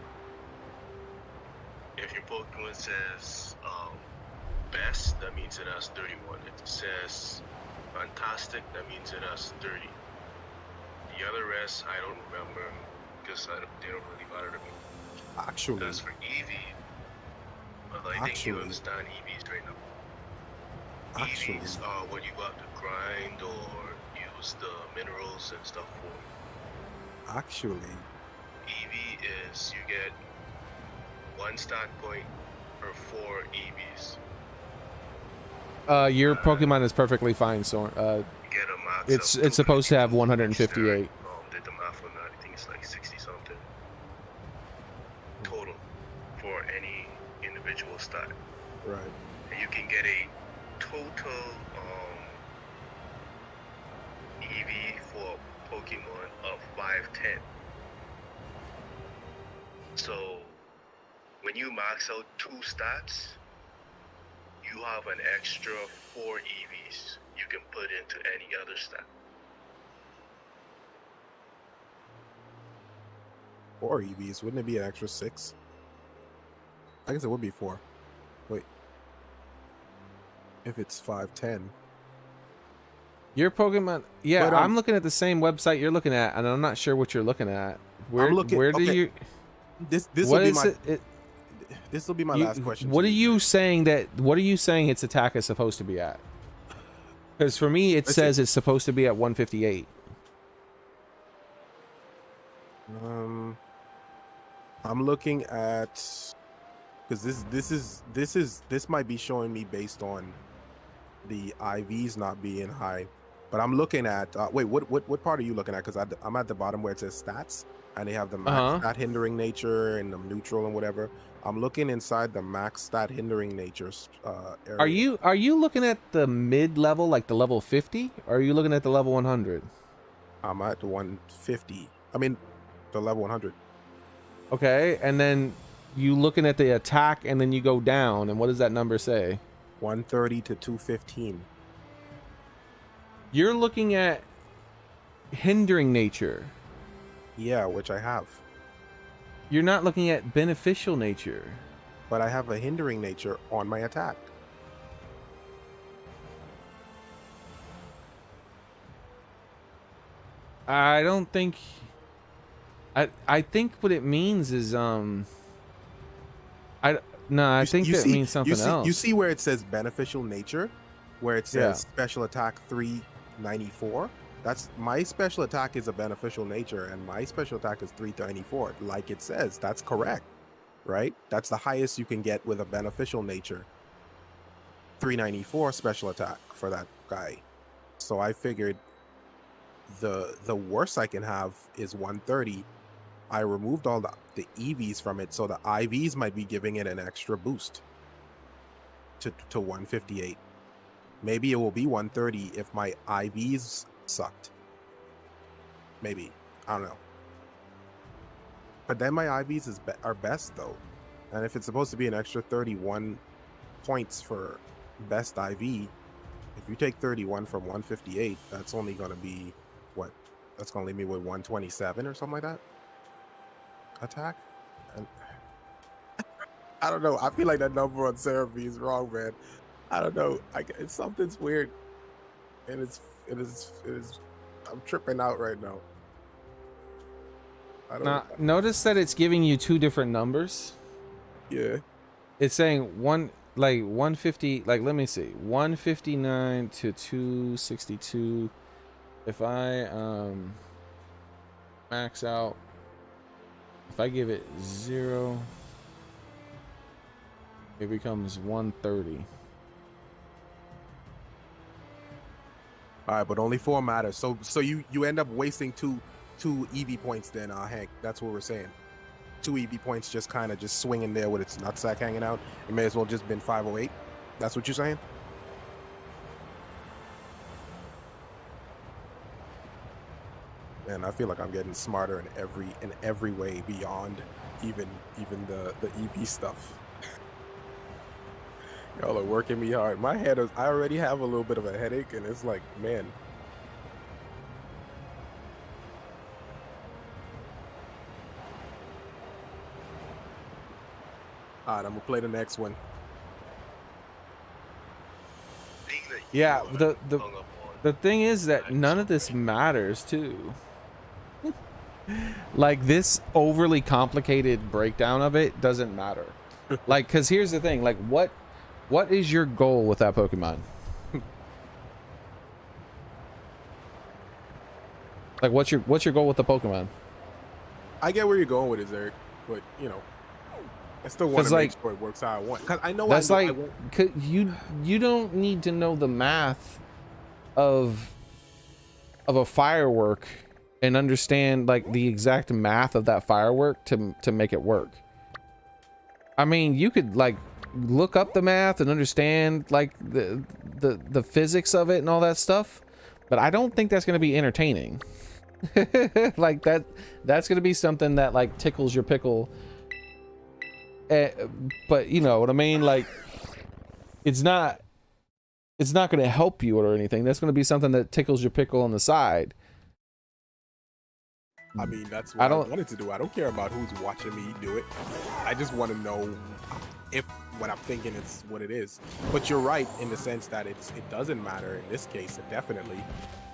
S3: If your Pokemon says best, that means it has 31. If it says fantastic, that means it has 30. The other rest, I don't remember because they don't really matter to me.
S2: Actually,
S3: that's for Eevee. But I think you understand Eevees right now. Eevees are what you got to grind or use the minerals and stuff for.
S2: Actually,
S3: Eevee is you get 1 stat point per 4 Eevees.
S1: Your Pokemon is perfectly fine, so
S3: get a max
S1: it's supposed to have 158.
S3: Did the math on that? I think it's like 60 something total for any individual stat.
S2: Right.
S3: And you can get a total EV for Pokemon of 510. So when you max out 2 stats, you have an extra 4 EVs you can put into any other stat.
S2: 4 EVs, wouldn't it be an extra 6? I guess it would be 4. Wait. If it's 510.
S1: Your Pokemon, yeah,
S2: but,
S1: I'm looking at the same website you're looking at, and I'm not sure what you're looking at. Where do you?
S2: This will be my. This will be my last question.
S1: What are you saying its attack is supposed to be at? Because for me, it says it's supposed to be at 158.
S2: I'm looking at because this might be showing me based on the IVs not being high, but I'm looking at wait, what part are you looking at? Because I'm at the bottom where it says stats, and they have the max stat hindering nature and the neutral and whatever. I'm looking inside the max stat hindering natures area.
S1: Are you looking at the mid level, like the level 50? Or are you looking at the level 100?
S2: I'm at the 150. I mean, the level 100.
S1: Okay, and then you looking at the attack, and then you go down, and what does that number say?
S2: 130 to 215.
S1: You're looking at hindering nature.
S2: Yeah, which I have.
S1: You're not looking at beneficial nature.
S2: But I have a hindering nature on my attack.
S1: I don't think... I think what it means is I think that means something else.
S2: You see where it says beneficial nature, where it says special attack 394. That's my special attack is a beneficial nature, and my special attack is 394. Like it says, that's correct. right? That's the highest you can get with a beneficial nature. 394 special attack for that guy. So I figured the worst I can have is 130. I removed all the EVs from it, so the IVs might be giving it an extra boost to 158. Maybe it will be 130 if my IVs sucked. Maybe. I don't know. But then my IVs are best, though. And if it's supposed to be an extra 31 points for best IV, if you take 31 from 158, that's only going to be, what? That's going to leave me with 127 or something like that? Attack? And I don't know. I feel like that number on Seraphine is wrong, man. I don't know. It's something's weird, and it is. I'm tripping out right now. I don't know.
S1: Notice that it's giving you two different numbers.
S2: Yeah.
S1: It's saying 150. Like, let me see, 159 to 262. If I max out, if I give it 0, it becomes 130.
S2: All right, but only 4 matters. So you end up wasting two EV points then, Hank. That's what we're saying. 2 EV points just kind of just swinging there with its nutsack hanging out. It may as well just been 508. That's what you're saying? Man, I feel like I'm getting smarter in every way beyond even the EV stuff. Y'all are working me hard. My head is, I already have a little bit of a headache, and it's like, man. All right, I'm gonna play the next one.
S1: Yeah, the thing is that none of this matters too. Like, this overly complicated breakdown of it doesn't matter. Like, because here's the thing, like, what is your goal with that Pokemon? Like, what's your goal with the Pokemon?
S2: I get where you're going with it, Eric, but you know, I still want to make sure it works how I want. Because I know
S1: that's you don't need to know the math of a firework and understand like the exact math of that firework to make it work. I mean, you could like look up the math and understand like the physics of it and all that stuff, but I don't think that's going to be entertaining. Like that's going to be something that like tickles your pickle. But you know what I mean? Like, it's not going to help you or anything. That's going to be something that tickles your pickle on the side.
S2: I mean, that's what I wanted to do. I don't care about who's watching me do it. I just want to know if what I'm thinking is what it is. But you're right in the sense that it doesn't matter in this case. It definitely,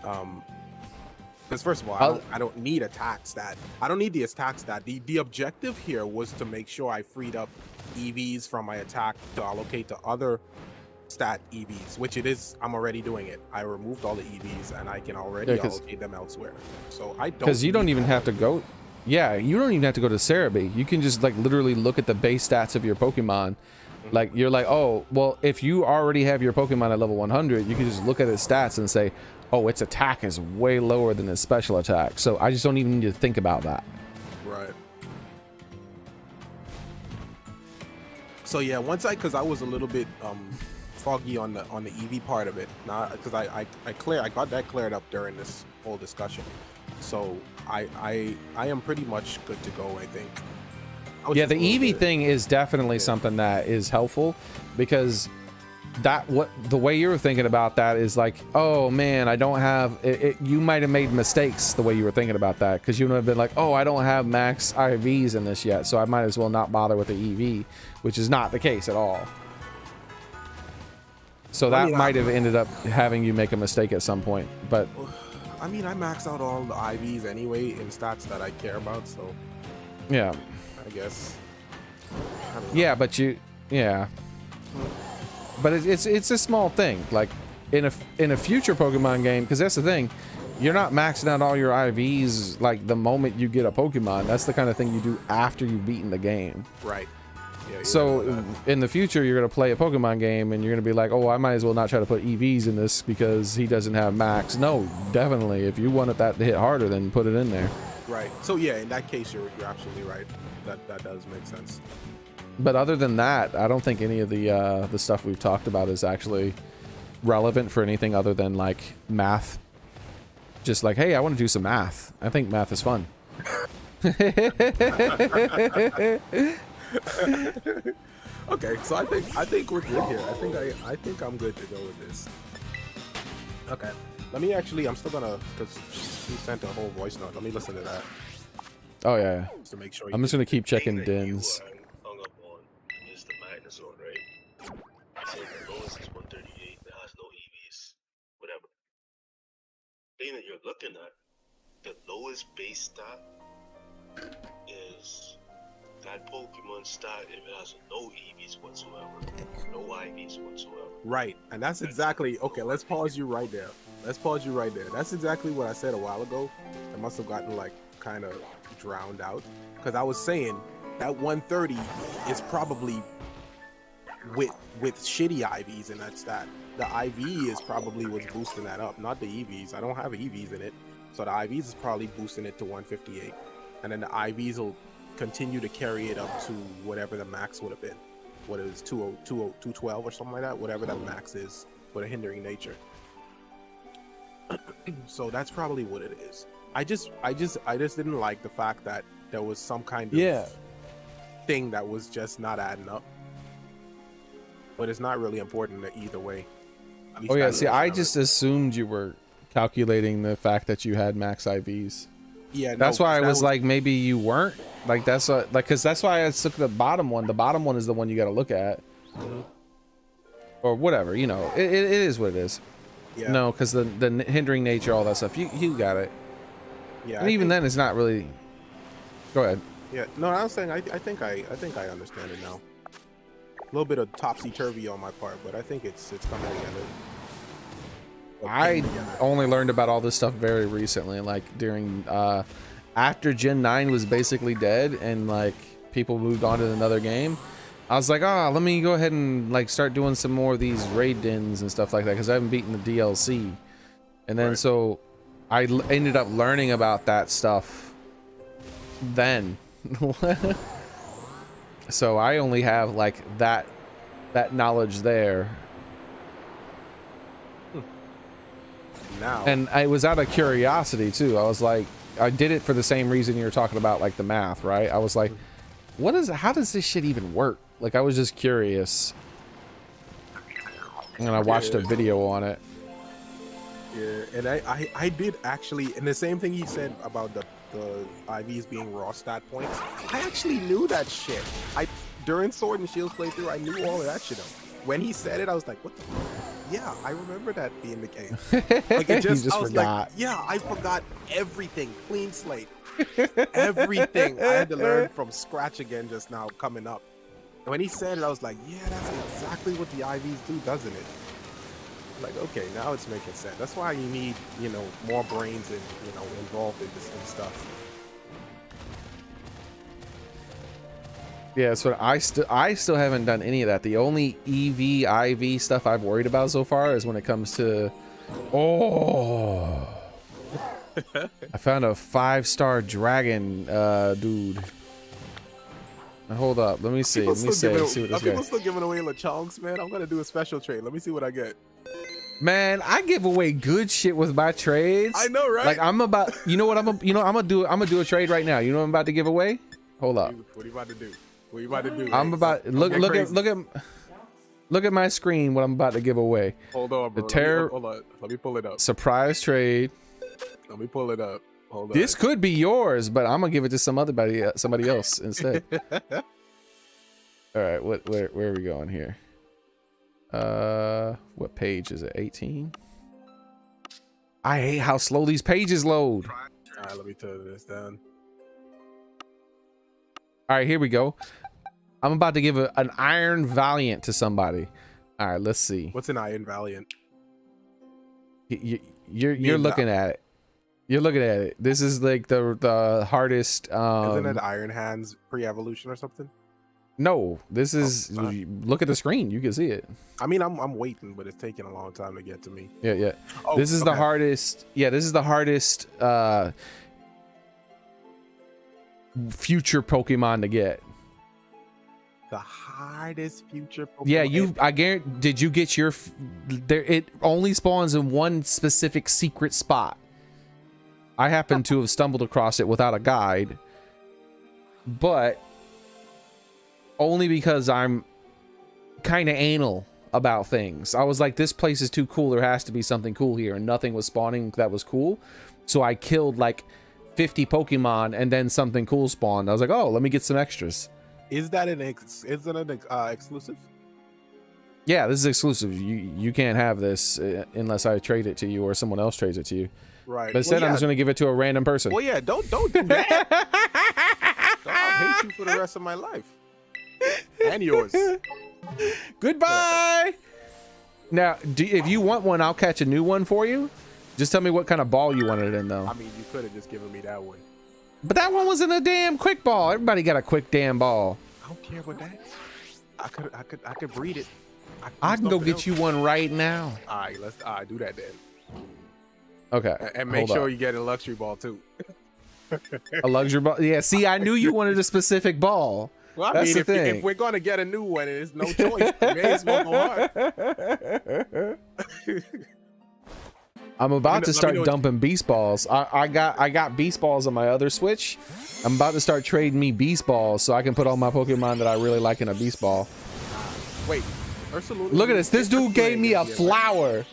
S2: because first of all, I don't need attack stat. I don't need the attack stat. The objective here was to make sure I freed up EVs from my attack to allocate to other stat EVs, which it is. I'm already doing it. I removed all the EVs and I can already allocate them elsewhere. So I don't.
S1: Because you don't even have to go. Yeah, you don't even have to go to Cerebi. You can just like literally look at the base stats of your Pokemon. Like, you're like, oh, well, if you already have your Pokemon at level 100, you can just look at its stats and say, oh, its attack is way lower than its special attack. So I just don't even need to think about that.
S2: Right. So yeah, because I was a little bit foggy on the EV part of it. Now, because I got that cleared up during this whole discussion. So I am pretty much good to go, I think.
S1: Yeah, the EV thing is definitely something that is helpful, because the way you were thinking about that is like, oh man, I don't have it. You might have made mistakes the way you were thinking about that, because you would have been like, oh, I don't have max IVs in this yet, so I might as well not bother with the EV, which is not the case at all. So that might have ended up having you make a mistake at some point. But
S2: I mean, I max out all the IVs anyway in stats that I care about, so
S1: yeah,
S2: I guess.
S1: Yeah, but but it's a small thing. Like in a future Pokemon game, because that's the thing, you're not maxing out all your IVs like the moment you get a Pokemon. That's the kind of thing you do after you've beaten the game.
S2: Right. Yeah,
S1: so in the future, you're gonna play a Pokemon game and you're gonna be like, oh, I might as well not try to put EVs in this because he doesn't have max. No, definitely. If you wanted that to hit harder, then put it in there.
S2: Right. So yeah, in that case, you're absolutely right. That does make sense.
S1: But other than that, I don't think any of the stuff we've talked about is actually relevant for anything other than like math. Just like, hey, I want to do some math. I think math is fun.
S2: Okay, so I think we're good here. I think I'm good to go with this. Okay. Let me actually, I'm still gonna, because he sent a whole voice note. Let me listen to that.
S1: Oh yeah.
S2: Just to make sure.
S1: I'm just gonna keep checking Dins.
S3: Hung up on is the Magnet Zone, right? So the lowest is 138. That has no EVs, whatever. Thing that you're looking at, the lowest base stat is that Pokemon stat if it has no EVs whatsoever, no IVs whatsoever.
S2: Right, and that's exactly, okay, let's pause you right there. That's exactly what I said a while ago. I must have gotten like kind of drowned out because I was saying that 130 is probably with shitty IVs in that stat. The IV is probably what's boosting that up, not the EVs. I don't have EVs in it, so the IVs is probably boosting it to 158, and then the IVs will continue to carry it up to whatever the max would have been. What is 212 or something like that? Whatever that max is with a hindering nature. So that's probably what it is. I just didn't like the fact that there was some kind of thing that was just not adding up. But it's not really important either way.
S1: Oh yeah, see, I just assumed you were calculating the fact that you had max IVs.
S2: Yeah,
S1: that's why I was like, maybe you weren't. Like that's like, because that's why I took the bottom one. The bottom one is the one you got to look at, or whatever. You know, it is what it is. Yeah. No, because the hindering nature, all that stuff. You got it. Yeah. And even then, it's not really. Go ahead.
S2: Yeah. No, I was saying I think I understand it now. A little bit of topsy-turvy on my part, but I think it's coming together.
S1: I only learned about all this stuff very recently, like during after Gen 9 was basically dead and like people moved on to another game. I was like, let me go ahead and like start doing some more of these raid dins and stuff like that because I haven't beaten the DLC. And then so I ended up learning about that stuff then. So I only have like that knowledge there. Now. And it was out of curiosity too. I was like, I did it for the same reason you're talking about, like the math, right? I was like, how does this shit even work? Like I was just curious. And I watched a video on it.
S2: Yeah, and I did actually, and the same thing he said about the IVs being raw stat points. I actually knew that shit. During Sword and Shield's playthrough, I knew all of that shit. When he said it, I was like, what the fuck? Yeah, I remember that being the case. Like it just, I was forgot. Like, yeah, I forgot everything. Clean slate. Everything. I had to learn from scratch again just now coming up. And when he said it, I was like, yeah, that's exactly what the IVs do, doesn't it? Like, okay, now it's making sense. That's why you need, more brains and, involved in this and stuff.
S1: Yeah, so I still haven't done any of that. The only EV, IV stuff I've worried about so far is when it comes to, I found a 5-star dragon, dude. Now, hold up, let me see. Let me see what this guy.
S2: People still giving away LeChonks, man. I'm gonna do a special trade. Let me see what I get.
S1: Man, I give away good shit with my trades.
S2: I know, right?
S1: Like I'm about, I'm gonna do a trade right now. You know what I'm about to give away? Hold up.
S2: What are you about to do? What are you about to do?
S1: I'm about look at my screen. What I'm about to give away.
S2: Hold on, bro. Hold on. Let me pull it up.
S1: Surprise trade.
S2: Let me pull it up. Hold on.
S1: This could be yours, but I'm gonna give it to somebody else instead. All right. Where are we going here? What page is it? 18. I hate how slow these pages load.
S2: All right, let me turn this down.
S1: All right, here we go. I'm about to give an Iron Valiant to somebody. All right, let's see.
S2: What's an Iron Valiant?
S1: You're looking at it. You're looking at it. This is like the hardest.
S2: Isn't it Iron Hands pre-evolution or something?
S1: No, this is look at the screen. You can see it.
S2: I mean, I'm waiting, but it's taking a long time to get to me.
S1: Yeah.
S2: Oh,
S1: this is the hardest. Yeah, this is the hardest future Pokemon to get.
S2: The hardest future Pokemon.
S1: Yeah, I guarantee. Did you get your? There, it only spawns in one specific secret spot. I happen to have stumbled across it without a guide, but only because I'm kind of anal about things. I was like, this place is too cool. There has to be something cool here, and nothing was spawning that was cool. So I killed like 50 Pokemon, and then something cool spawned. I was like, oh, let me get some extras.
S2: Is that an exclusive?
S1: Yeah, this is exclusive. You can't have this unless I trade it to you or someone else trades it to you.
S2: Right.
S1: But instead, I'm just going to give it to a random person.
S2: Well, yeah, don't do that. I'll hate you for the rest of my life. And yours.
S1: Goodbye. Now, if you want one, I'll catch a new one for you. Just tell me what kind of ball you wanted it in, though.
S2: I mean, you could have just given me that one.
S1: But that one wasn't a damn quick ball. Everybody got a quick damn ball.
S2: I don't care what that. I could breed it.
S1: I can go get you one right now.
S2: All right, let's do that then.
S1: Okay.
S2: And make sure you get a luxury ball too.
S1: A luxury ball. Yeah. See, I knew you wanted a specific ball.
S2: Well, I
S1: That's
S2: mean,
S1: the thing.
S2: if we're gonna get a new one, there's no choice. We may as well go hard.
S1: I'm about to start dumping beast balls. I got beast balls on my other Switch. I'm about to start trading me beast balls so I can put all my Pokemon that I really like in a beast ball.
S2: Wait,
S1: look at this. This dude gave me a flower.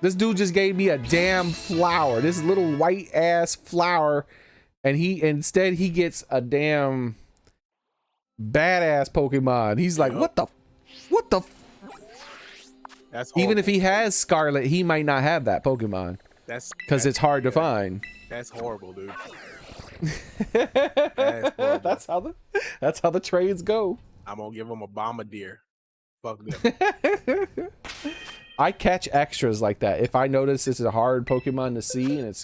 S1: This dude just gave me a damn flower. This little white ass flower, and instead he gets a damn badass Pokemon. He's like, what the?
S2: That's
S1: even if he has Scarlet, he might not have that Pokemon.
S2: That's
S1: because it's hard to find.
S2: That's horrible, dude.
S1: That's how the trades go. I'm
S2: gonna give him a Bombardier. Fuck them.
S1: I catch extras like that. If I notice it's a hard Pokemon to see and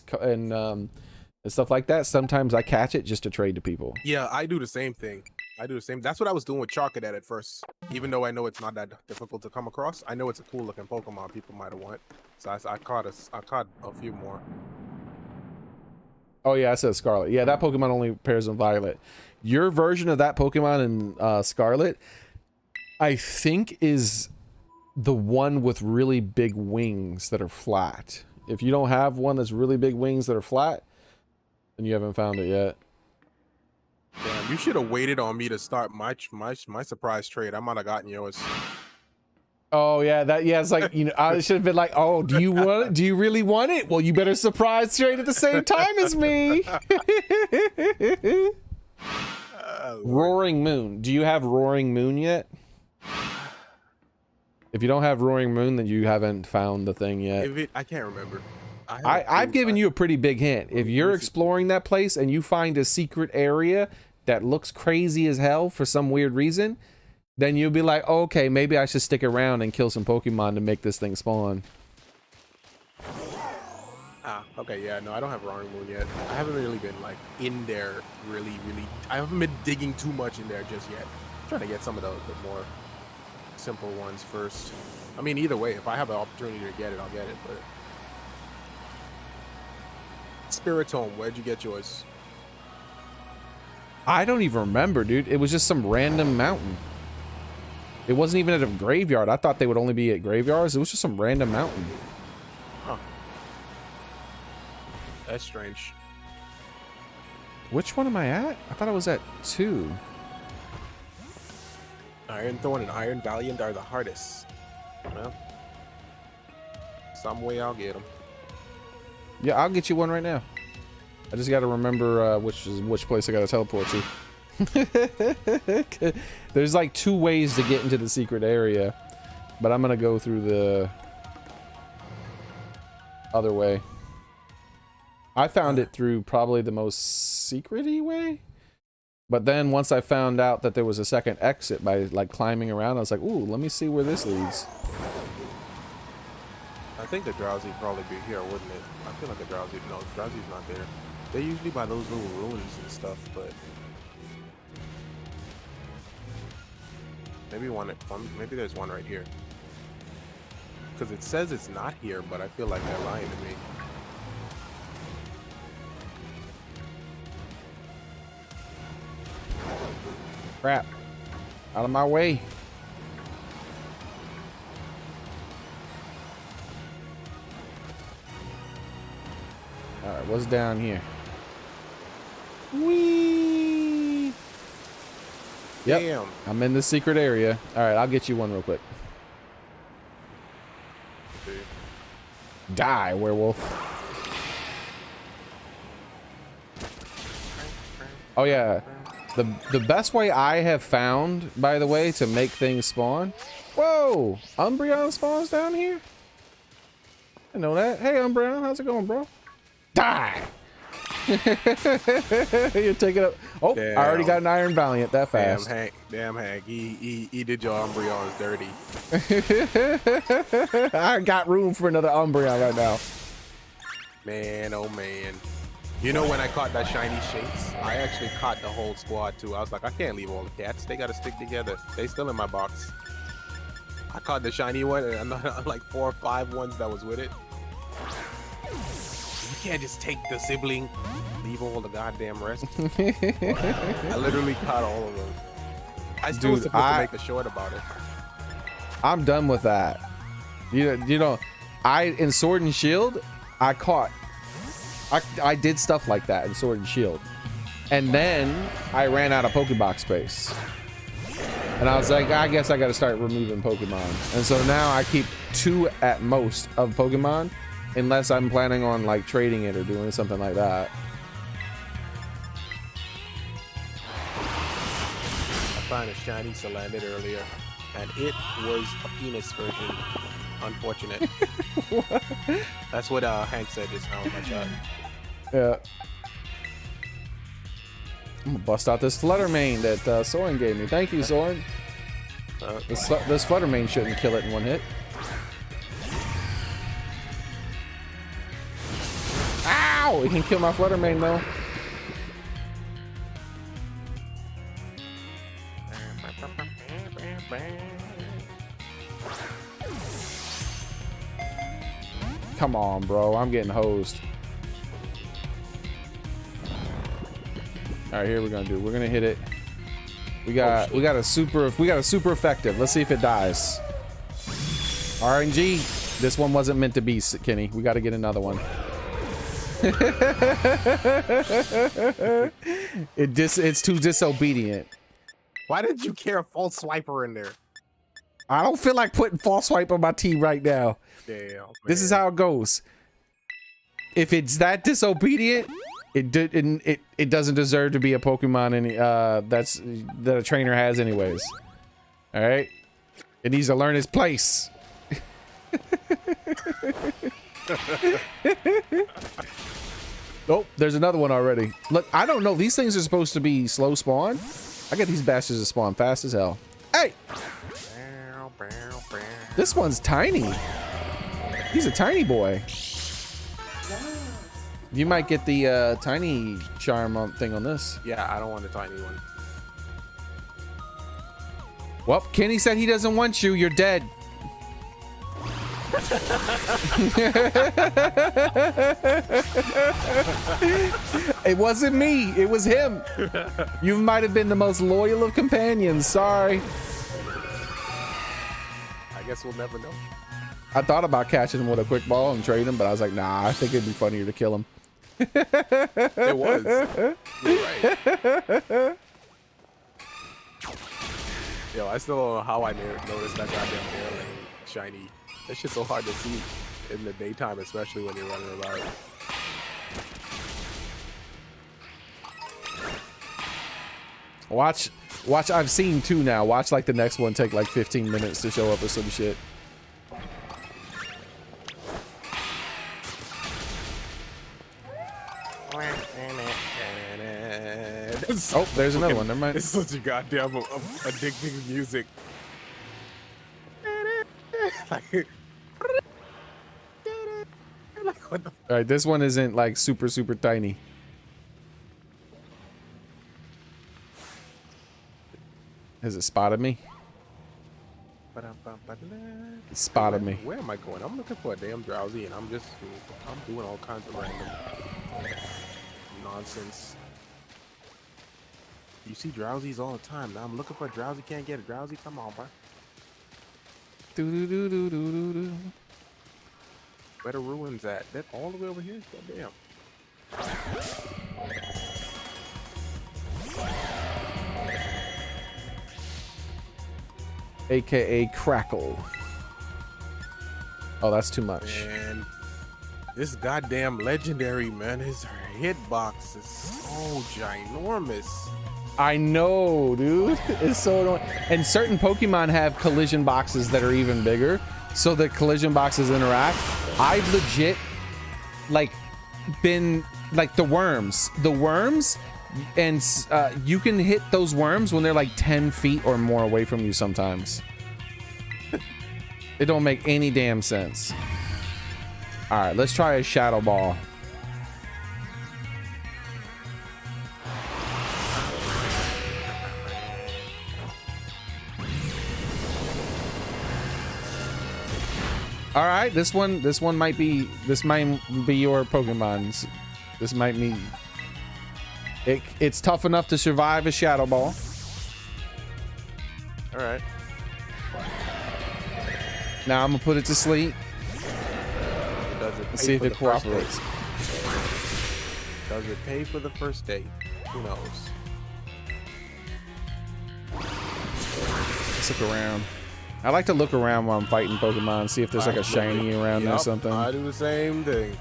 S1: stuff like that, sometimes I catch it just to trade to people.
S2: Yeah, I do the same thing. That's what I was doing with Charcadet at first. Even though I know it's not that difficult to come across, I know it's a cool looking Pokemon people might have want. So I caught a few more.
S1: Oh yeah, I said Scarlet. Yeah, that Pokemon only pairs in Violet. Your version of that Pokemon in Scarlet, I think, is the one with really big wings that are flat. If you don't have one that's really big wings that are flat, then you haven't found it yet.
S2: Damn, you should have waited on me to start my surprise trade. I might have gotten yours.
S1: Oh yeah, it's like, you know, I should have been like, oh, do you want it? Do you really want it? Well, you better surprise trade at the same time as me. Roaring Moon. Do you have Roaring Moon yet? If you don't have Roaring Moon, then you haven't found the thing yet.
S2: I can't remember.
S1: I've given you a pretty big hint. If you're exploring that place and you find a secret area that looks crazy as hell for some weird reason, then you'll be like, oh, okay, maybe I should stick around and kill some Pokemon to make this thing spawn.
S2: Okay, yeah, no, I don't have Roaring Moon yet. I haven't really been like in there really. I haven't been digging too much in there just yet. I'm trying to get some of the more simple ones first. I mean, either way, if I have an opportunity to get it, I'll get it. But Spiritomb, where'd you get yours?
S1: I don't even remember, dude. It was just some random mountain. It wasn't even at a graveyard. I thought they would only be at graveyards. It was just some random mountain.
S2: Huh. That's strange.
S1: Which one am I at? I thought I was at 2.
S2: Iron Thorn and Iron Valiant are the hardest. Well, some way I'll get them.
S1: Yeah, I'll get you one right now. I just got to remember which place I got to teleport to. There's like 2 ways to get into the secret area, but I'm gonna go through the other way. I found it through probably the most secret-y way, but then once I found out that there was a second exit by like climbing around, I was like, ooh, let me see where this leads.
S2: I think the Drowsy would probably be here, wouldn't it? I feel like the Drowsy's not there. They're usually by those little ruins and stuff, but Maybe there's one right here. Because it says it's not here, but I feel like they're lying to me.
S1: Crap. Out of my way. Alright, what's down here? Whee! Yep,
S2: Damn.
S1: I'm in the secret area. Alright, I'll get you one real quick.
S2: Okay.
S1: Die, werewolf. Oh yeah. The best way I have found, by the way, to make things spawn. Whoa! Umbreon spawns down here? I know that. Hey Umbreon, how's it going, bro? Die! You're taking up. Oh,
S2: Damn.
S1: I already got an Iron Valiant that fast.
S2: Damn Hank. He did your Umbreons dirty.
S1: I got room for another Umbreon right now.
S2: Man, oh man. You know when I caught that shiny Shinx, I actually caught the whole squad too. I was like, I can't leave all the cats. They gotta stick together. They still in my box. I caught the shiny one and another like 4 or 5 ones that was with it. You can't just take the sibling, leave all the goddamn rest. I literally caught all of them. I still was supposed to make a short about it.
S1: I'm done with that. You know, in Sword and Shield, I did stuff like that in Sword and Shield, and then I ran out of Pokeball space, and I was like, I guess I got to start removing Pokemon, and so now I keep 2 at most of Pokemon, unless I'm planning on like trading it or doing something like that.
S2: I found a shiny Salandit earlier, and it was a penis version. Unfortunate. That's what Hank said just now in my chat.
S1: Yeah. I'm gonna bust out this Flutter Mane that Soren gave me. Thank you, Soren. This Flutter Mane shouldn't kill it in one hit. Ow! He can kill my Flutter Mane though. Come on, bro. I'm getting hosed. All right, here we're gonna do. We're gonna hit it. We got a super effective. Let's see if it dies. RNG. This one wasn't meant to be, Kenny. We got to get another one. It's too disobedient.
S2: Why did you care a false swiper in there?
S1: I don't feel like putting false swipe on my team right now.
S2: Damn,
S1: this is how it goes. If it's that disobedient, it doesn't deserve to be a Pokemon that a trainer has anyways. All right, it needs to learn its place. Oh, there's another one already. Look, I don't know. These things are supposed to be slow spawn. I get these bastards to spawn fast as hell. Hey, this one's tiny. He's a tiny boy. You might get the tiny charm thing on this.
S2: Yeah, I don't want a tiny one.
S1: Well, Kenny said he doesn't want you. You're dead. It wasn't me. It was him. You might have been the most loyal of companions. Sorry.
S2: I guess we'll never know.
S1: I thought about catching him with a quick ball and trading him, but I was like, nah, I think it'd be funnier to kill him.
S2: It was. You're right. Yo, I still don't know how I noticed that goddamn airlane shiny. That shit's so hard to see in the daytime, especially when you're running around.
S1: Watch. I've seen 2 now. Watch like the next one take like 15 minutes to show up or some shit. Oh, there's another one. Never mind.
S2: It's such a goddamn addicting music. Like, what the?
S1: All right, this one isn't like super tiny. Has it spotted me? It spotted me.
S2: Where am I going? I'm looking for a damn Drowsy, and I'm doing all kinds of random nonsense. You see Drowsies all the time. Now I'm looking for a Drowsy, can't get a Drowsy. Come on, bro. Where the ruins at? That all the way over here? Goddamn.
S1: AKA Crackle. Oh, that's too much.
S2: Man, this goddamn legendary, man, his hitbox is so ginormous.
S1: I know, dude. It's so annoying. And certain Pokemon have collision boxes that are even bigger, so the collision boxes interact. I've legit, like, been like the worms, and you can hit those worms when they're like 10 feet or more away from you sometimes. It don't make any damn sense. All right, let's try a Shadow Ball. All right, this might be your Pokemon's. This might be. It's tough enough to survive a Shadow Ball.
S2: All right.
S1: Now I'm gonna put it to sleep. See if it cooperates.
S2: Does it pay for the first date? Who knows?
S1: Let's look around. I like to look around while I'm fighting Pokemon, see if there's like a shiny around there or something.
S2: I do the same thing.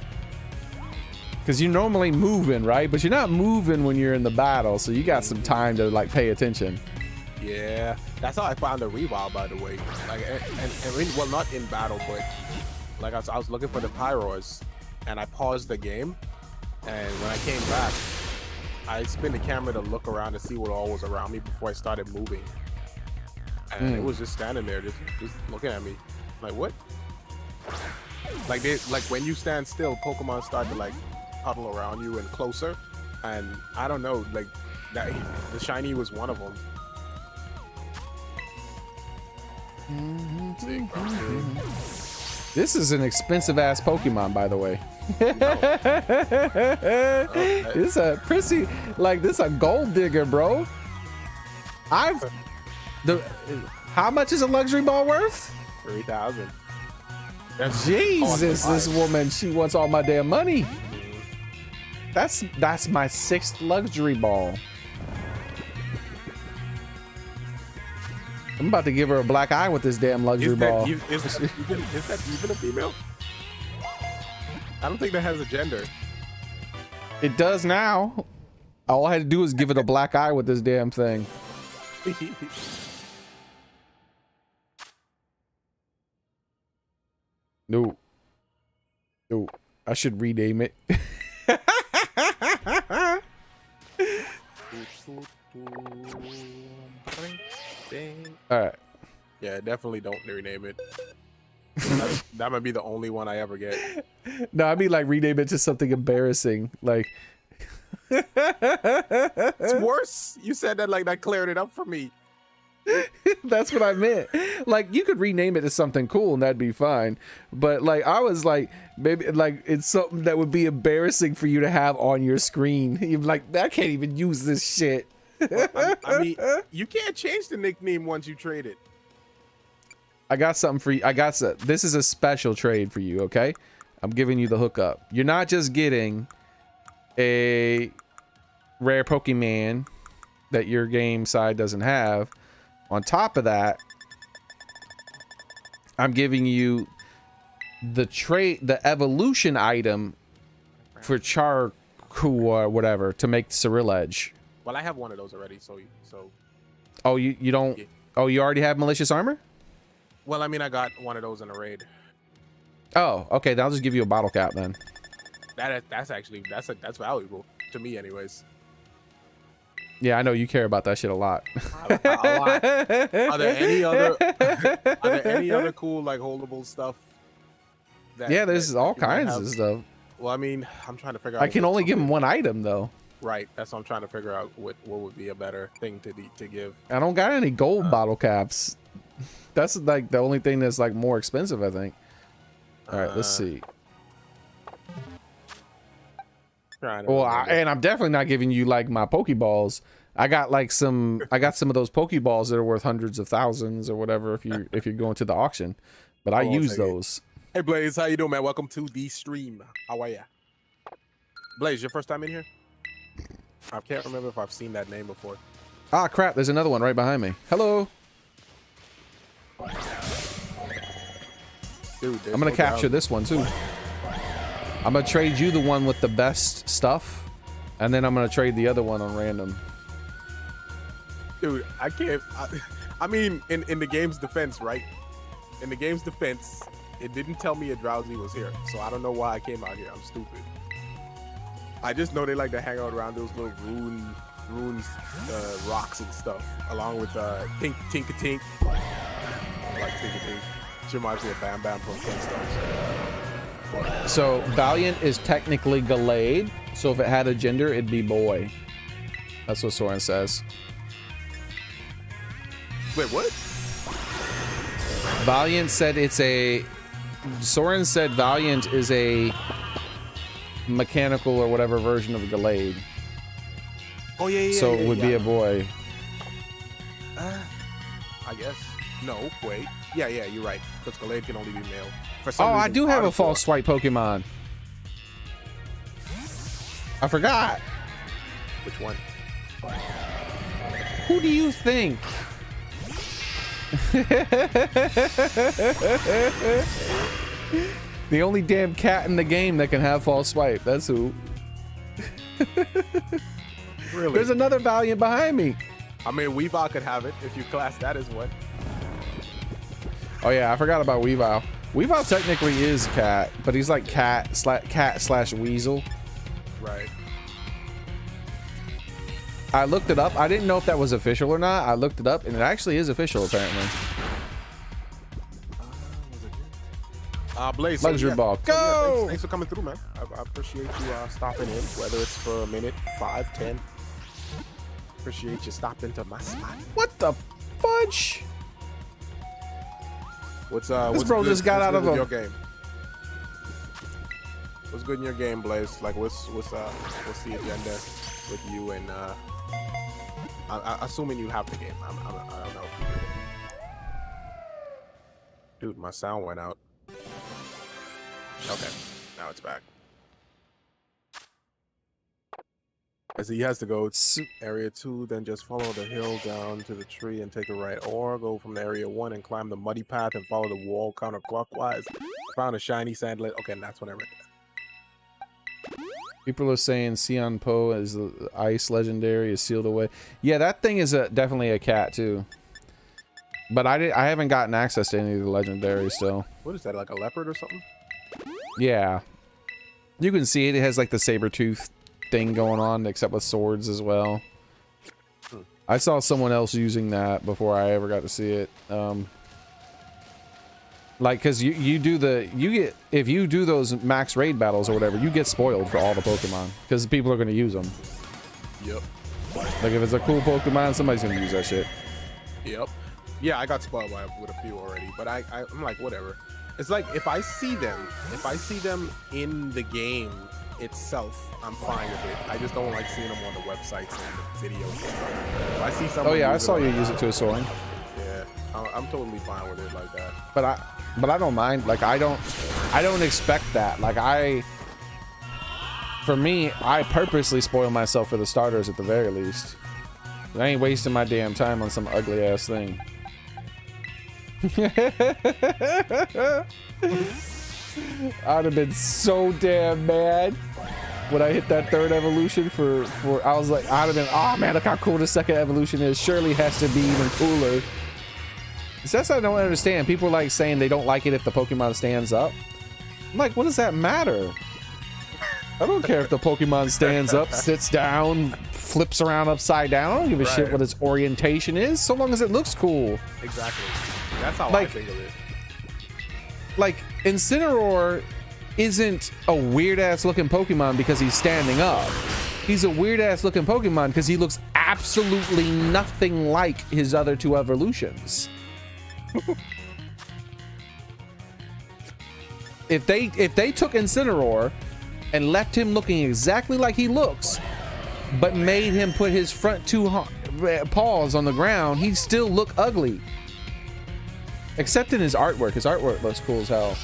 S1: Because you're normally moving, right? But you're not moving when you're in the battle, so you got some time to like pay attention.
S2: Yeah, that's how I found the Revolve, by the way. Like, well, not in battle, but like I was looking for the Pyros, and I paused the game, and when I came back, I spin the camera to look around to see what all was around me before I started moving. And it was just standing there, just looking at me, like what? Like when you stand still, Pokemon start to like huddle around you and closer, and I don't know, like that. The shiny was one of them.
S1: This is an expensive ass Pokemon, by the way. It's a prissy, like this a gold digger, bro. How much is a luxury ball worth?
S2: 3,000.
S1: Jesus, this woman, she wants all my damn money. That's my 6th luxury ball. I'm about to give her a black eye with this damn luxury ball.
S2: Is that even a female? I don't think that has a gender.
S1: It does now. All I had to do was give it a black eye with this damn thing. No. I should rename it. All right.
S2: Yeah, definitely don't rename it. That might be the only one I ever get.
S1: No, I mean like rename it to something embarrassing, like.
S2: It's worse. You said that like that cleared it up for me.
S1: That's what I meant. Like you could rename it to something cool and that'd be fine. But like I was like, maybe like it's something that would be embarrassing for you to have on your screen. You're like, I can't even use this shit.
S2: Well, I mean, you can't change the nickname once you trade it.
S1: I got something for you. This is a special trade for you, okay? I'm giving you the hookup. You're not just getting a rare Pokemon that your game side doesn't have. On top of that, I'm giving you the evolution item for Charku or whatever to make Ceruledge.
S2: Well, I have one of those already, so.
S1: Oh, you don't. Yeah. Oh, you already have malicious armor?
S2: Well, I mean, I got one of those in a raid.
S1: Oh, okay. Then I'll just give you a bottle cap then.
S2: That's actually that's valuable to me, anyways.
S1: Yeah, I know you care about that shit a lot.
S2: A lot. Are there any other cool like holdable stuff?
S1: Yeah, there's all kinds of stuff.
S2: Well, I mean, I'm trying to figure out.
S1: I can only give him one item though.
S2: Right, that's what I'm trying to figure out. What would be a better thing to give?
S1: I don't got any gold bottle caps. That's like the only thing that's like more expensive, I think. All right, let's see. Well, and I'm definitely not giving you like my Pokeballs. I got some of those Pokeballs that are worth hundreds of thousands or whatever if you're going to the auction. But I use those.
S2: Hey Blaze, how you doing, man? Welcome to the stream. How are ya? Blaze, your first time in here? I can't remember if I've seen that name before.
S1: Ah, crap! There's another one right behind me. Hello.
S2: Dude,
S1: I'm gonna capture this one too. I'm gonna trade you the one with the best stuff, and then I'm gonna trade the other one on random.
S2: Dude, I can't. I mean, in the game's defense, right? In the game's defense, it didn't tell me a Drowsy was here, so I don't know why I came out here. I'm stupid. I just know they like to hang out around those little ruins, rocks and stuff, along with Tink-a-Tink. I like Tink-a-Tink. She reminds me of Bam Bam from Flintstones.
S1: So Valiant is technically Gallade, so if it had a gender, it'd be boy. That's what Soren says.
S2: Wait, what?
S1: Valiant said it's a... Soren said Valiant is a mechanical or whatever version of Gallade.
S2: Oh, yeah.
S1: So it would be a boy.
S2: I guess. No, wait. Yeah, you're right. Because Gallade can only be male. For
S1: Oh,
S2: some reason,
S1: I do have a false swipe Pokemon. I forgot.
S2: Which one?
S1: Who do you think? The only damn cat in the game that can have false swipe. That's who.
S2: Really?
S1: There's another Valiant behind me.
S2: I mean, Weavile could have it if you class that as one.
S1: Oh yeah, I forgot about Weavile. Weavile technically is cat, but he's like cat slash weasel.
S2: Right.
S1: I looked it up. I didn't know if that was official or not. I looked it up, and it actually is official, apparently.
S2: Blaze,
S1: Luxury Ball.
S2: So,
S1: Go!
S2: thanks for coming through, man. I appreciate you stopping in, whether it's for a minute, 5, 10. Appreciate you stopping to my spot.
S1: What the fudge?
S2: What's
S1: This bro just got out of
S2: your game? What's good in your game, Blaze? Like, what's the agenda with you and assuming you have the game. I don't know if you do. Dude, my sound went out. Okay, now it's back. As he has to go area 2, then just follow the hill down to the tree and take a right, or go from the area 1 and climb the muddy path and follow the wall counterclockwise. Found a shiny sandlet. Okay, and that's when I read that.
S1: People are saying Sion Po is the ice legendary is sealed away. Yeah, that thing is definitely a cat too. But I haven't gotten access to any of the legendaries still.
S2: What is that, like a leopard or something?
S1: Yeah. You can see it. It has like the saber tooth thing going on, except with swords as well. I saw someone else using that before I ever got to see it. Like, cause you get if you do those max raid battles or whatever, you get spoiled for all the Pokemon because people are gonna use them.
S2: Yep.
S1: Like if it's a cool Pokemon, somebody's gonna use that shit.
S2: Yep. Yeah, I got spoiled with a few already, but I'm like, whatever. It's like if I see them in the game itself, I'm fine with it. I just don't like seeing them on the websites and the videos. If I see someone.
S1: Oh yeah, I saw you use it to a Soaring.
S2: Yeah, I'm totally fine with it like that.
S1: But I don't mind. Like I don't expect that. Like for me, I purposely spoil myself for the starters at the very least. I ain't wasting my damn time on some ugly ass thing. I'd have been so damn mad when I hit that third evolution for I was like, I'd have been, oh man, look how cool the second evolution is. Surely it has to be even cooler. That's what I don't understand. People are like saying they don't like it if the Pokemon stands up. I'm like, what does that matter? I don't care if the Pokemon stands up, sits down, flips around upside down. I don't give a shit what its orientation is, so long as it looks cool.
S2: Exactly. That's how
S1: like,
S2: I think of it.
S1: Like, Incineroar isn't a weird-ass looking Pokemon because he's standing up. He's a weird-ass looking Pokemon because he looks absolutely nothing like his other two evolutions. If they took Incineroar and left him looking exactly like he looks, but made him put his front two paws on the ground, he'd still look ugly. Except in his artwork. His artwork looks cool as hell.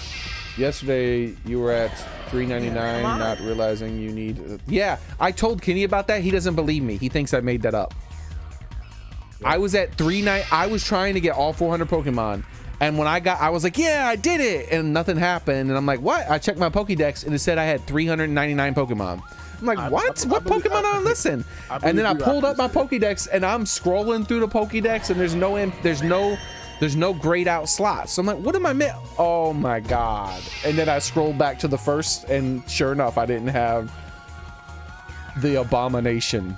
S1: Yesterday you were at $3.99, not realizing you need. Yeah, I told Kenny about that. He doesn't believe me. He thinks I made that up. Yeah. I was at I was trying to get all 400 Pokemon. And when I was like, yeah, I did it. And nothing happened. And I'm like, what? I checked my Pokédex and it said I had 399 Pokemon. I'm like, what? What Pokemon are listen? And then I pulled up my Pokédex and I'm scrolling through the Pokédex and there's no grayed out slots. So I'm like, what am I missing? Oh my God. And then I scrolled back to the first and sure enough, I didn't have the Abomination.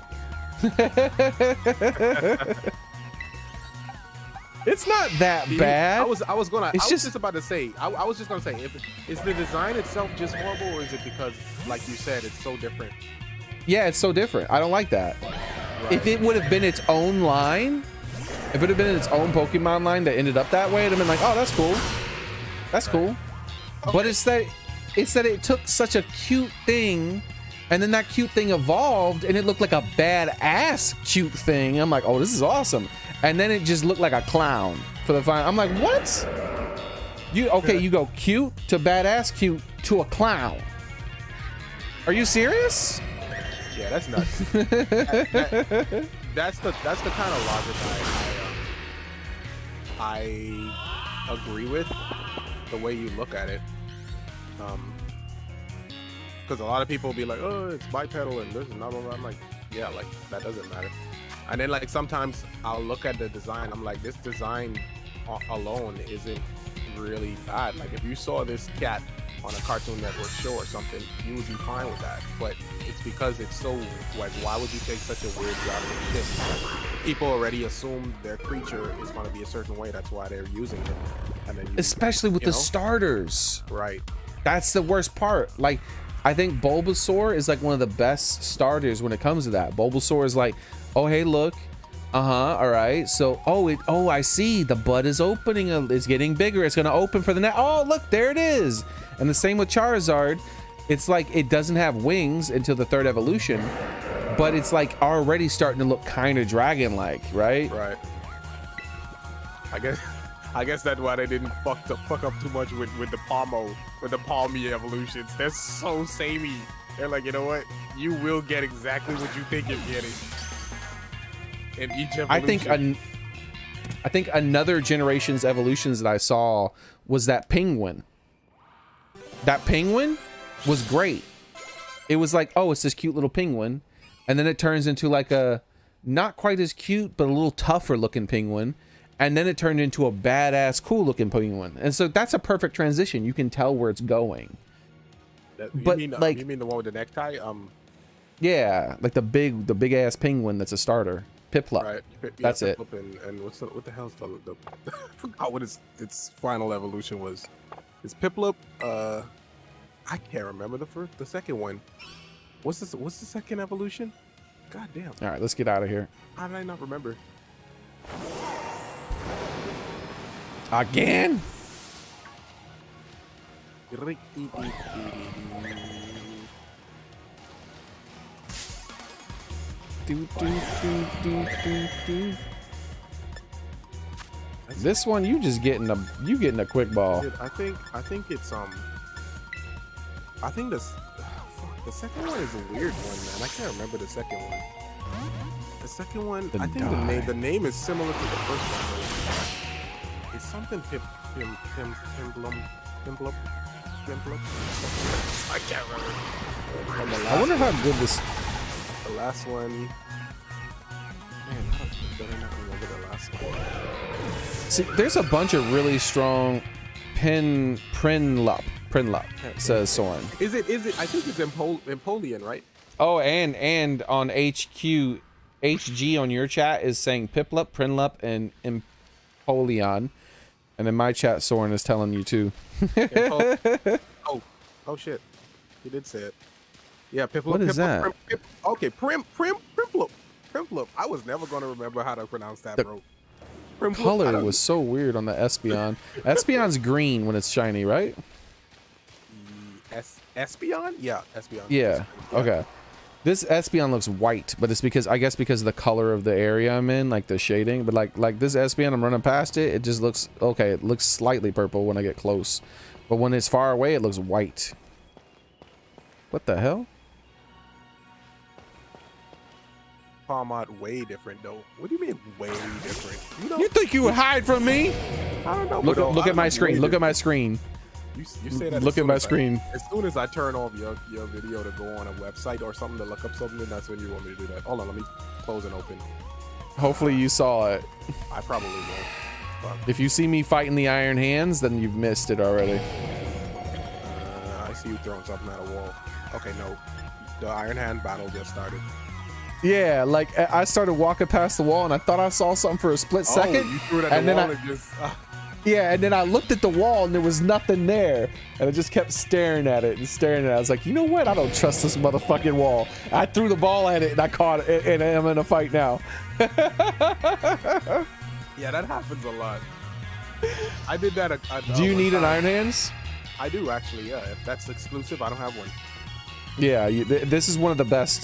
S1: It's not that bad.
S2: I was just about to say, I was just gonna say, is the design itself just horrible, or is it because, like you said, it's so different?
S1: Yeah, it's so different. I don't like that. Right. If it would have been its own line, if it would have been its own Pokemon line that ended up that way, it'd have been like, oh, that's cool. That's cool. Okay. But it's that it took such a cute thing, and then that cute thing evolved, and it looked like a badass cute thing. I'm like, oh, this is awesome. And then it just looked like a clown for the final. I'm like, what? You go cute to badass cute to a clown. Are you serious?
S2: Yeah, that's nuts. That's the kind of logic I agree with, the way you look at it. Because a lot of people will be like, oh, it's bipedal and this and blah, blah, blah. I'm like, yeah, like that doesn't matter. And then like sometimes I'll look at the design, I'm like, this design alone isn't really bad. Like if you saw this cat on a Cartoon Network show or something, you would be fine with that. But it's because it's so, like, why would you take such a weird drastic shift? People already assume their creature is going to be a certain way, that's why they're using it. And then
S1: especially with the starters.
S2: Right.
S1: That's the worst part. Like, I think Bulbasaur is like one of the best starters when it comes to that. Bulbasaur is like, oh, hey, look. All right. So, I see. The bud is opening. It's getting bigger. It's going to open for the next. Oh, look, there it is. And the same with Charizard. It's like it doesn't have wings until the third evolution, but it's like already starting to look kind of dragon-like, right?
S2: Right. I guess that's why they didn't fuck up too much with the Palmy evolutions. They're so samey. They're like, you know what? You will get exactly what you think you're getting in each evolution.
S1: I think another generation's evolutions that I saw was that penguin. That penguin was great. It was like, oh, it's this cute little penguin, and then it turns into like a not quite as cute but a little tougher looking penguin. And then it turned into a badass, cool-looking Pokemon, and so that's a perfect transition. You can tell where it's going.
S2: You mean the one with the necktie?
S1: Yeah, like the big ass penguin that's a starter, Piplup. Right. That's Piplup
S2: it. And what the hell's the I forgot what its final evolution was. It's Piplup. I can't remember the second one. What's the second evolution? God damn.
S1: All right, let's get out of here.
S2: How did I not remember?
S1: Again? This one you just getting a quick ball.
S2: Dude, I think it's I think the second one is a weird one, man. I can't remember the second one. The second one, I think the name is similar to the first one. It's something Pimplum. I can't remember.
S1: I wonder how good this.
S2: The last one. Man, I better not remember the last one.
S1: See, there's a bunch of really strong Prinlup, says Soren.
S2: Is it? I think it's Empoleon, right?
S1: Oh, and on HG on your chat is saying Piplup, Prinlup, and Empoleon. And in my chat, Soren is telling you too.
S2: Oh shit. He did say it. Yeah, Piplup.
S1: What is that?
S2: Okay, Primplup. I was never going to remember how to pronounce that, bro.
S1: color was so weird on the Espeon. Espeon's green when it's shiny, right?
S2: Espeon? Yeah, Espeon.
S1: Yeah. Okay. This Espeon looks white, but it's because I guess because of the color of the area I'm in, like the shading. But like this Espeon, I'm running past it. It just looks okay. It looks slightly purple when I get close, but when it's far away, it looks white. What the hell?
S2: Palmot way different though. What do you mean way different?
S1: You think you would hide from me?
S2: I don't know.
S1: Look at my screen. Look at my screen.
S2: You say that.
S1: Look at my screen.
S2: As soon as I turn off your video to go on a website or something to look up something, that's when you want me to do that. Hold on, let me close and open.
S1: Hopefully you saw it.
S2: I probably will. Fuck.
S1: If you see me fighting the Iron Hands, then you've missed it already.
S2: I see you throwing something at a wall. Okay, no. The Iron Hand battle just started.
S1: Yeah, like I started walking past the wall and I thought I saw something for a split second.
S2: You threw it at the wall and just...
S1: Yeah, and then I looked at the wall and there was nothing there. And I just kept staring at it and staring at it. I was like, you know what? I don't trust this motherfucking wall. I threw the ball at it and I caught it and I'm in a fight now.
S2: Yeah, that happens a lot. I did that.
S1: Do you need an Iron Hands?
S2: I do, actually, yeah. If that's exclusive, I don't have one.
S1: Yeah, this is one of the best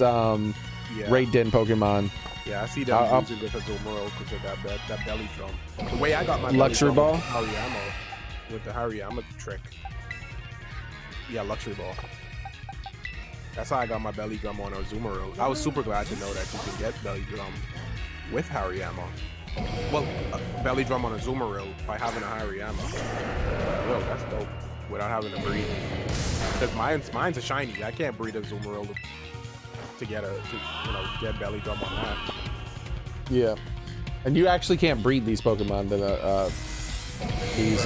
S1: raid den Pokemon.
S2: Yeah, I see them using it as a world because of that belly drum. The way I got my
S1: luxury ball
S2: with the Hariyama trick. Yeah, luxury ball. That's how I got my belly drum on Azumarill. I was super glad to know that you can get belly drum with Hariyama. Well, belly drum on Azumarill by having a Hariyama. Yo, that's dope. Without having to breed. Because mine's a shiny. I can't breed a Azumarill to get get belly drum on that.
S1: Yeah, and you actually can't breed these Pokemon that these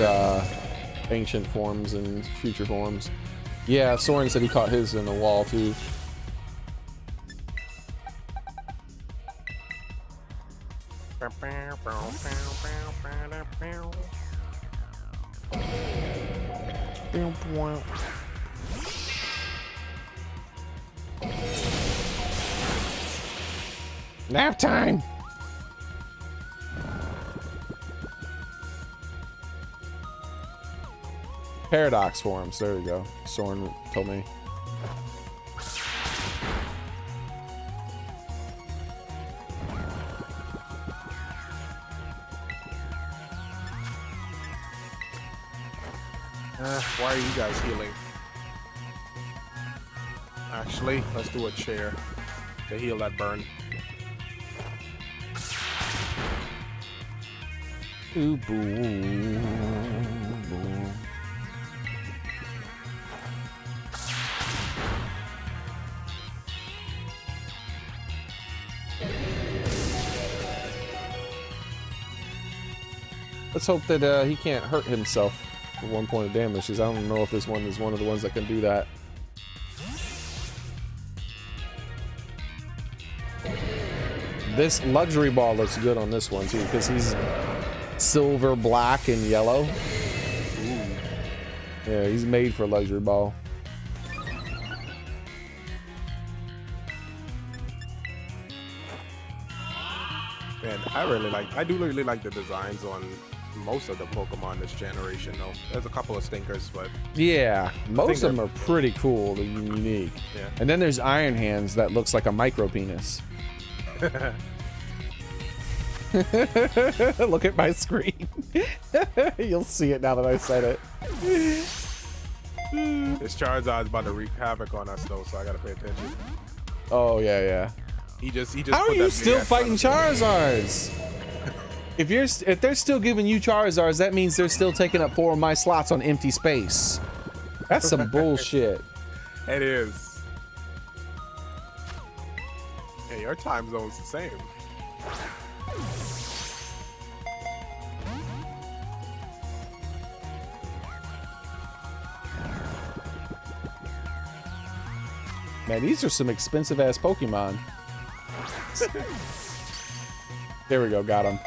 S1: ancient forms and future forms. Yeah, Soren said he caught his in the wall too. Nap time. Paradox forms. There we go. Soren told me.
S2: Why are you guys healing? Actually, let's do a chair to heal that burn.
S1: Ooh, boo. Let's hope that he can't hurt himself for 1 point of damage, because I don't know if this one is one of the ones that can do that. This luxury ball looks good on this one too, because he's silver, black, and yellow. Ooh. Yeah, he's made for luxury ball.
S2: Man, I do really like the designs on most of the Pokemon this generation though. There's a couple of stinkers, but
S1: yeah, most of them are pretty cool. They're unique.
S2: Yeah.
S1: And then there's Iron Hands that looks like a micro penis. Look at my screen. You'll see it now that I said it.
S2: This Charizard's about to wreak havoc on us though, so I gotta pay attention.
S1: Oh yeah.
S2: He just.
S1: How are you still fighting Charizards? If they're still giving you Charizards, that means they're still taking up 4 of my slots on empty space. That's some bullshit.
S2: It is. Hey, your time zone's the same.
S1: Man, these are some expensive ass Pokemon. There we go, got him.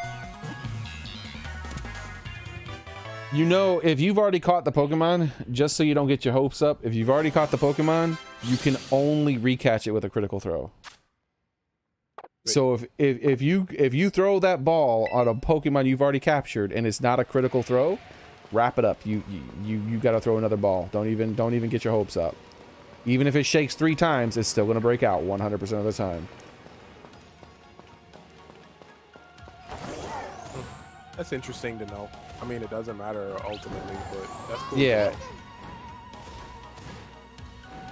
S1: You know, if you've already caught the Pokemon, just so you don't get your hopes up, if you've already caught the Pokemon, you can only recatch it with a critical throw. So if you throw that ball on a Pokemon you've already captured and it's not a critical throw, wrap it up. You got to throw another ball. Don't even get your hopes up. Even if it shakes 3 times, it's still going to break out 100% of the time.
S2: That's interesting to know. I mean, it doesn't matter ultimately, but that's cool.
S1: Yeah.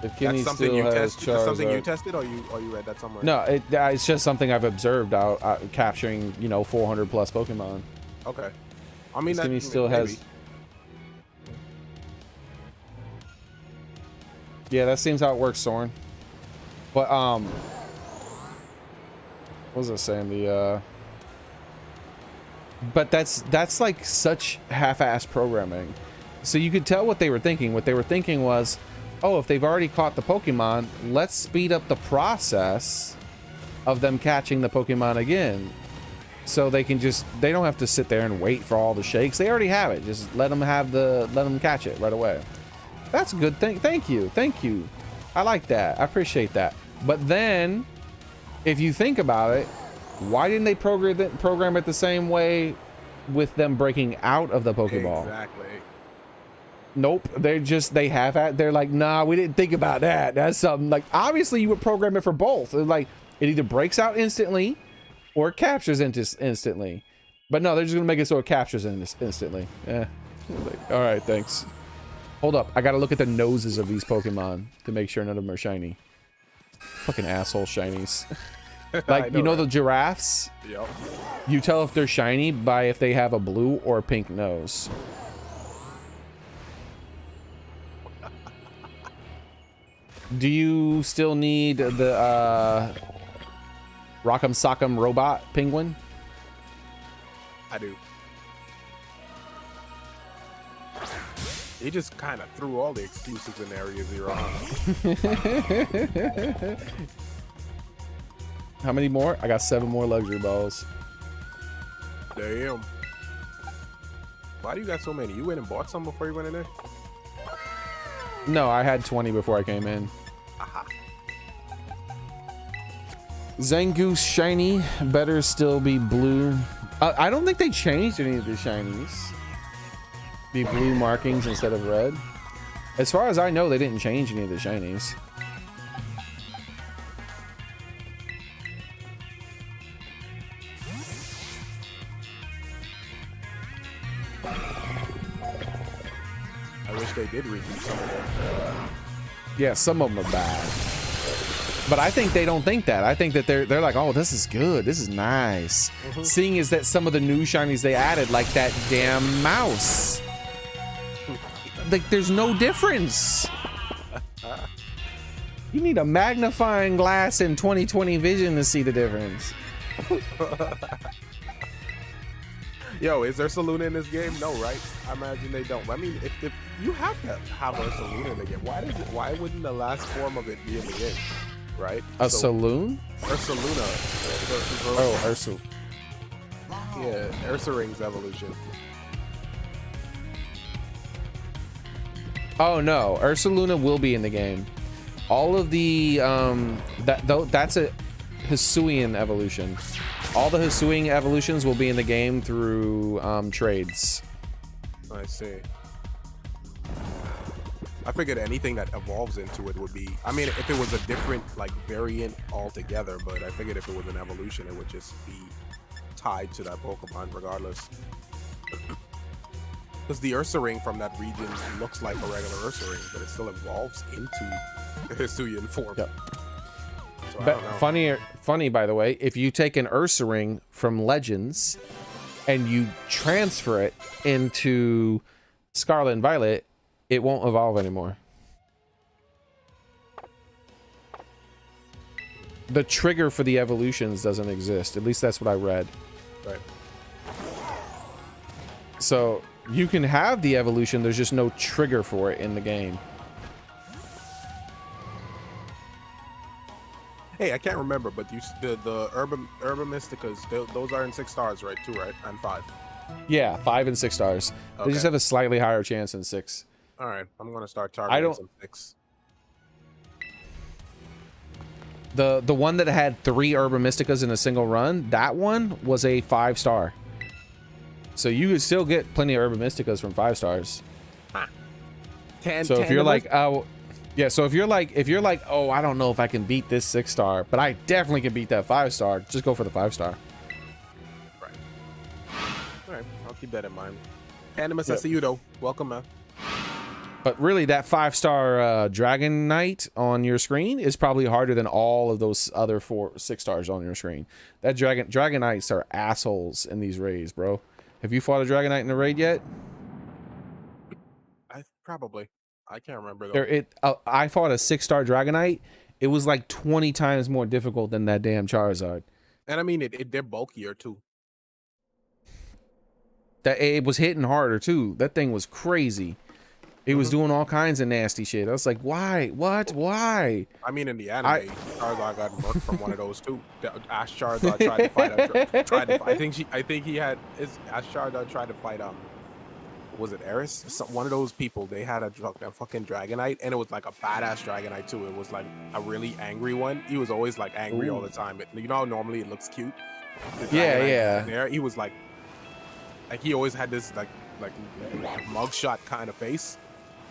S1: If Kenny still has Charizard.
S2: That's something you tested, or you read that somewhere?
S1: No, it's just something I've observed out capturing 400 plus Pokemon.
S2: Okay. I mean,
S1: Kenny still has. Yeah, that seems how it works, Soren. But what was I saying? But that's like such half-ass programming. So you could tell what they were thinking. What they were thinking was, oh, if they've already caught the Pokemon, let's speed up the process of them catching the Pokemon again. So they don't have to sit there and wait for all the shakes. They already have it. Just let them catch it right away. That's a good thing. Thank you. I like that. I appreciate that. But then, if you think about it, why didn't they program it the same way with them breaking out of the Pokeball?
S2: Exactly.
S1: Nope. They're like, nah, we didn't think about that. That's something like, obviously you would program it for both. Like, it either breaks out instantly or it captures instantly. But no, they're just gonna make it so it captures instantly. Yeah. Like, all right, thanks. Hold up, I gotta look at the noses of these Pokemon to make sure none of them are shiny. Fucking asshole shinies. Like, you know the giraffes?
S2: Yep.
S1: You tell if they're shiny by if they have a blue or a pink nose. Do you still need the Rock'em Sock'em robot penguin?
S2: I do. He just kind of threw all the exclusives in Area Zero.
S1: How many more? I got 7 more luxury balls.
S2: Damn. Why do you got so many? You went and bought some before you went in there?
S1: No, I had 20 before I came in.
S2: Aha.
S1: Zangoose shiny. Better still be blue. I don't think they changed any of the shinies. Be blue markings instead of red. As far as I know, they didn't change any of the shinies.
S2: I wish they did redo some of them.
S1: Yeah, some of them are bad. But I think they don't think that. I think that they're like, oh, this is good. This is nice. Seeing as that some of the new shinies they added, like that damn mouse. Like, there's no difference. You need a magnifying glass in 2020 vision to see the difference.
S2: Yo, is there Saloon in this game? No, right? I imagine they don't. I mean, if you have to have a Saloon in the game, why wouldn't the last form of it be in the game? Right?
S1: A Saloon?
S2: Ursaluna.
S1: Oh, Ursul.
S2: Yeah, Ursaring's evolution.
S1: Oh no, Ursaluna will be in the game. All of the that's a Hisuian evolution. All the Hisuian evolutions will be in the game through trades.
S2: I see. I figured anything that evolves into it would be, I mean, if it was a different like variant altogether, but I figured if it was an evolution, it would just be tied to that Pokemon regardless. Because the Ursaring from that region looks like a regular Ursaring, but it still evolves into the Hisuian form. Yep. So
S1: But funny, by the way, if you take an Ursaring from Legends and you transfer it into Scarlet and Violet, it won't evolve anymore. The trigger for the evolutions doesn't exist. At least that's what I read.
S2: Right.
S1: So you can have the evolution, there's just no trigger for it in the game.
S2: Hey, I can't remember, but the Urban Mysticas, those are in 6 stars, right? 2, right? And 5.
S1: Yeah, 5 and 6 stars.
S2: Okay.
S1: They just have a slightly higher chance than 6.
S2: All right, I'm gonna start targeting some 6.
S1: The one that had 3 Urban Mysticas in a single run, that one was a 5-star. So you could still get plenty of Urban Mysticas from 5 stars. So if you're like, oh, yeah. So if you're like, oh, I don't know if I can beat this 6-star, but I definitely can beat that 5-star. Just go for the 5-star.
S2: Right. All right. I'll keep that in mind. Animus, I see you though. Welcome, man.
S1: But really, that 5-star Dragon Knight on your screen is probably harder than all of those other 6 stars on your screen. That Dragon Knights are assholes in these raids, bro. Have you fought a Dragon Knight in a raid yet?
S2: Probably. I can't remember though.
S1: I fought a 6-star Dragon Knight. It was like 20 times more difficult than that damn Charizard.
S2: And I mean, they're bulkier too.
S1: That it was hitting harder too. That thing was crazy. It was doing all kinds of nasty shit. I was like, why? What? Why?
S2: I mean, in the anime, Charizard got murked from one of those too. Ash Charizard tried to fight. I think he had Ash Charizard tried to fight. Was it Eris? One of those people. They had a fucking Dragonite, and it was like a badass Dragonite too. It was like a really angry one. He was always like angry all the time. You know how normally it looks cute.
S1: Yeah.
S2: There, he was like he always had this like mugshot kind of face.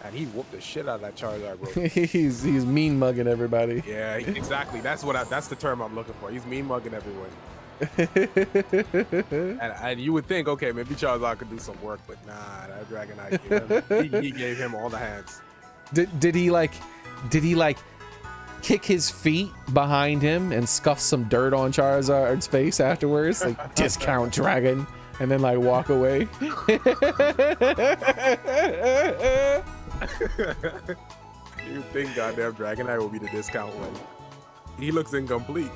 S2: And he whooped the shit out of that Charizard, bro.
S1: he's mean mugging everybody.
S2: Yeah, exactly. That's the term I'm looking for. He's mean mugging everyone. and you would think, okay, maybe Charizard could do some work, but nah, that Dragonite, he gave him all the hands.
S1: Did he kick his feet behind him and scuff some dirt on Charizard's face afterwards, like discount dragon, and then like walk away?
S2: You think goddamn Dragonite will be the discount one? He looks incomplete.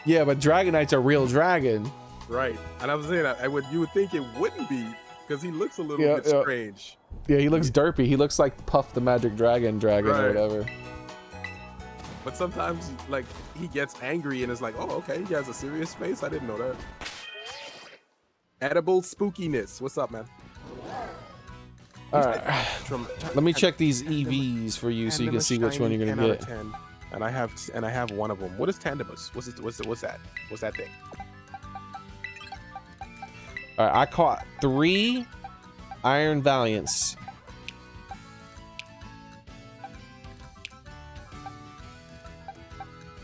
S1: Yeah, but Dragonites are real dragon.
S2: Right, and I'm saying you would think it wouldn't be because he looks a little bit strange.
S1: Yeah, he looks derpy. He looks like Puff the Magic Dragon or whatever.
S2: But sometimes, like, he gets angry and is like, "Oh, okay, he has a serious face. I didn't know that." Edible spookiness. What's up, man?
S1: All right, let me check these EVs for you so you can see which one you're gonna get.
S2: And I have one of them. What is Tandemus? What's that? What's that thing?
S1: All right, I caught 3 Iron Valiants.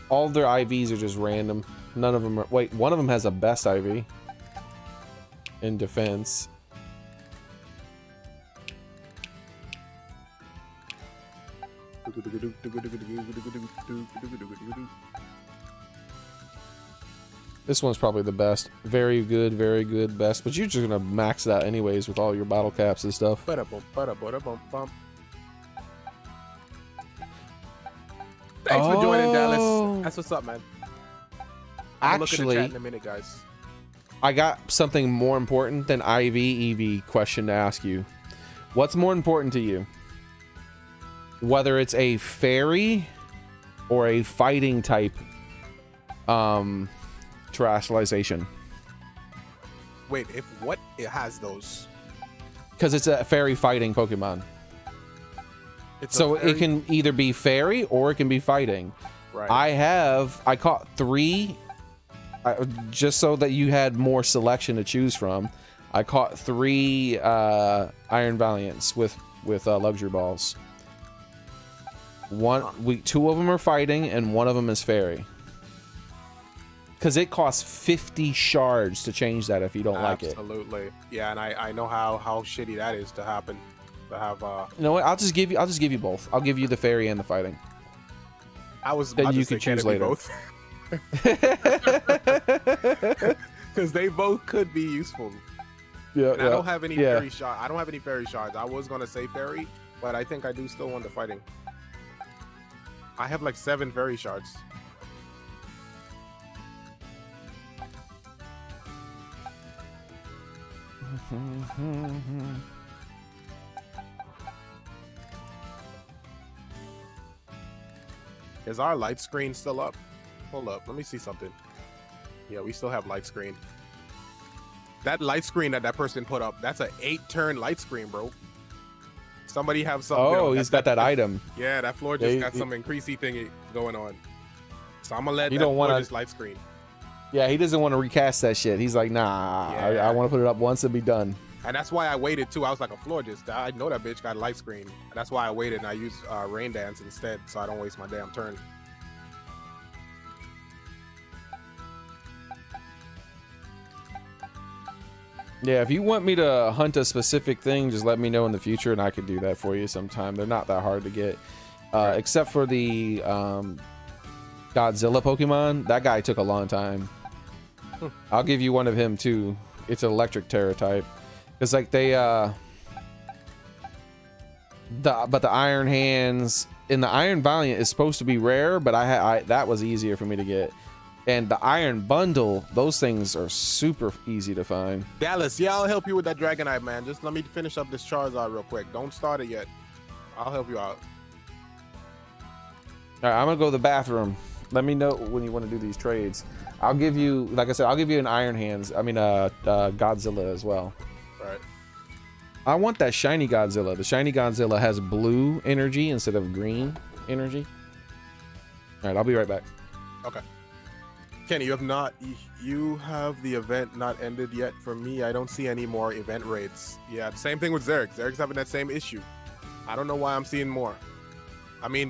S1: All their IVs are just random. None of them are. Wait, one of them has a best IV in defense. This one's probably the best. Very good, best. But you're just gonna max that anyways with all your bottle caps and stuff.
S2: Thanks for joining, Dallas. That's what's up, man.
S1: Actually,
S2: look at the chat in a minute, guys.
S1: I got something more important than IV EV question to ask you. What's more important to you? Whether it's a fairy or a fighting type terrestrialization.
S2: Wait, if what? It has those?
S1: Because it's a fairy fighting Pokemon. So it can either be fairy or it can be fighting.
S2: Right.
S1: I caught 3 just so that you had more selection to choose from. I caught 3 Iron Valiants with luxury balls. 2 of them are fighting and 1 of them is fairy. Because it costs 50 shards to change that if you don't like it.
S2: Absolutely. Yeah, and I know how shitty that is to happen. To have
S1: You know what? I'll just give you both. I'll give you the fairy and the fighting.
S2: Then you can choose later. Because they both could be useful.
S1: Yeah.
S2: And I don't have any fairy shards. I don't have any fairy shards. I was gonna say fairy, but I think I do still want the fighting. I have like 7 fairy shards. Is our light screen still up? Hold up, let me see something. Yeah, we still have light screen. That light screen that person put up, that's an 8-turn light screen, bro. Somebody have some.
S1: Oh, he's got that item.
S2: Yeah, that floor just got some increasey thingy going on. So I'm gonna let
S1: You
S2: that
S1: don't want
S2: gorgeous light screen.
S1: Yeah, he doesn't want to recast that shit. He's like, nah,
S2: Yeah.
S1: I want to put it up once and be done.
S2: And that's why I waited too. I was like a Florist. I know that bitch got a light screen. That's why I waited and I used Rain Dance instead, so I don't waste my damn turn.
S1: Yeah, if you want me to hunt a specific thing, just let me know in the future and I could do that for you sometime. They're not that hard to get. Except for the Godzilla Pokemon. That guy took a long time. I'll give you one of him too. It's an electric Terra type. Because like they but the Iron Hands and the Iron Valiant is supposed to be rare, but that was easier for me to get. And the Iron Bundle, those things are super easy to find.
S2: Dallas, yeah, I'll help you with that Dragonite, man. Just let me finish up this Charizard real quick. Don't start it yet. I'll help you out.
S1: All right, I'm gonna go to the bathroom. Let me know when you want to do these trades. I'll give you, like I said, I'll give you an Iron Hands. I mean, Godzilla as well.
S2: All right.
S1: I want that shiny Godzilla. The shiny Godzilla has blue energy instead of green energy. All right, I'll be right back.
S2: Okay. Kenny, you have the event not ended yet. For me, I don't see any more event raids. Yeah, same thing with Zerg. Zerg's having that same issue. I don't know why I'm seeing more. I mean,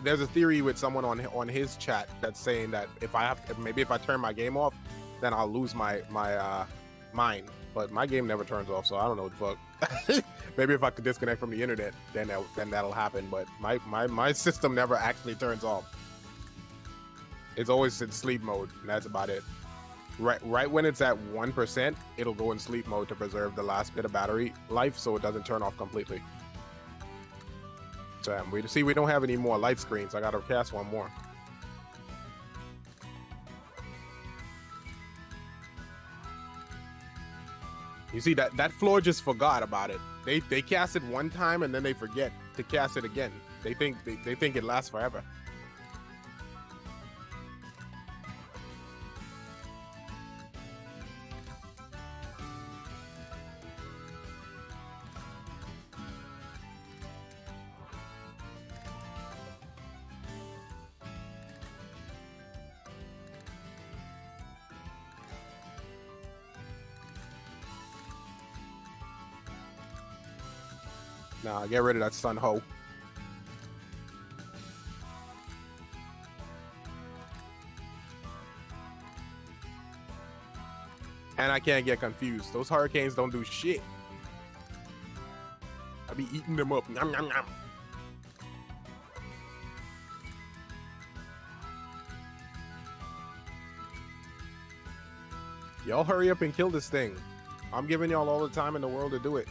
S2: there's a theory with someone on his chat that's saying that if I turn my game off, then I'll lose my mine. But my game never turns off, so I don't know what the fuck. Maybe if I could disconnect from the internet, then that'll happen. But my system never actually turns off. It's always in sleep mode, and that's about it. Right when it's at 1%, it'll go in sleep mode to preserve the last bit of battery life, so it doesn't turn off completely. So we don't have any more light screens. I gotta cast one more. You see that floor just forgot about it. They cast it one time and then they forget to cast it again. They think it lasts forever. Nah, get rid of that Sun Ho. And I can't get confused. Those hurricanes don't do shit. I be eating them up. Nom, nom, nom. Y'all hurry up and kill this thing. I'm giving y'all all the time in the world to do it.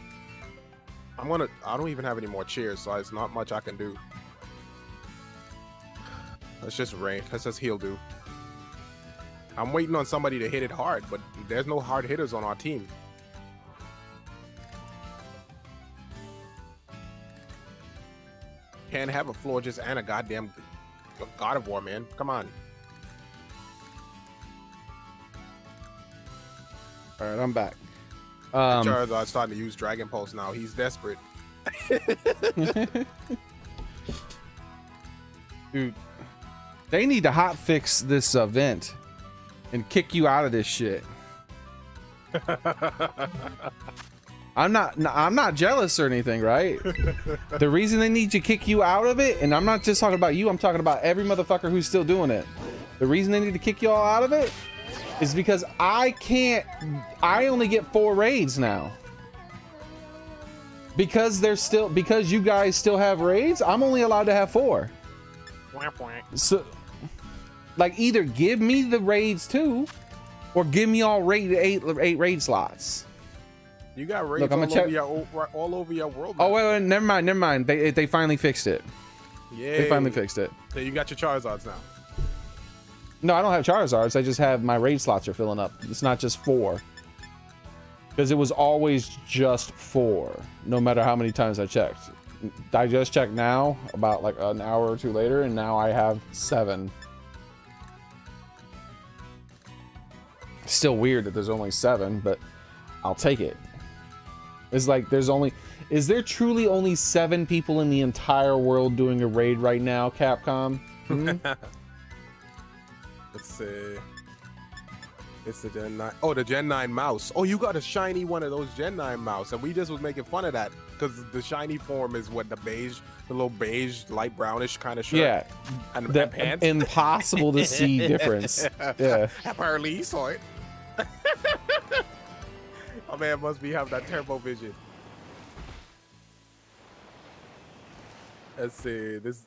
S2: I don't even have any more cheers, so it's not much I can do. Let's just rain. Let's just heal, dude. I'm waiting on somebody to hit it hard, but there's no hard hitters on our team. Can't have a Florist and a goddamn God of War, man. Come on.
S1: All right, I'm back.
S2: Charizard's starting to use Dragon Pulse now. He's desperate.
S1: Dude, they need to hot fix this event and kick you out of this shit. I'm not jealous or anything, right? The reason they need to kick you out of it, and I'm not just talking about you, I'm talking about every motherfucker who's still doing it. The reason they need to kick you all out of it is because I only get 4 raids now. Because you guys still have raids, I'm only allowed to have 4. So, like, either give me the raids too, or give me all 8 raid slots.
S2: You got raids all over your world.
S1: Oh, wait, never mind. They finally fixed it.
S2: Yeah.
S1: They finally fixed it.
S2: So you got your Charizards now.
S1: No, I don't have Charizards. I just have my raid slots are filling up. It's not just 4. Because it was always just 4, no matter how many times I checked. I just checked now, about like an hour or 2 later, and now I have 7. Still weird that there's only 7, but I'll take it. It's like is there truly only 7 people in the entire world doing a raid right now, Capcom? Hmm?
S2: Let's see. It's the Gen 9. Oh, the Gen 9 mouse. Oh, you got a shiny one of those Gen 9 mouse, and we just was making fun of that because the shiny form is what the little beige, light brownish kind of shirt.
S1: Yeah,
S2: and pants.
S1: Impossible to see difference. Yeah,
S2: apparently you saw it. Oh man, must be having that turbo vision. Let's see. This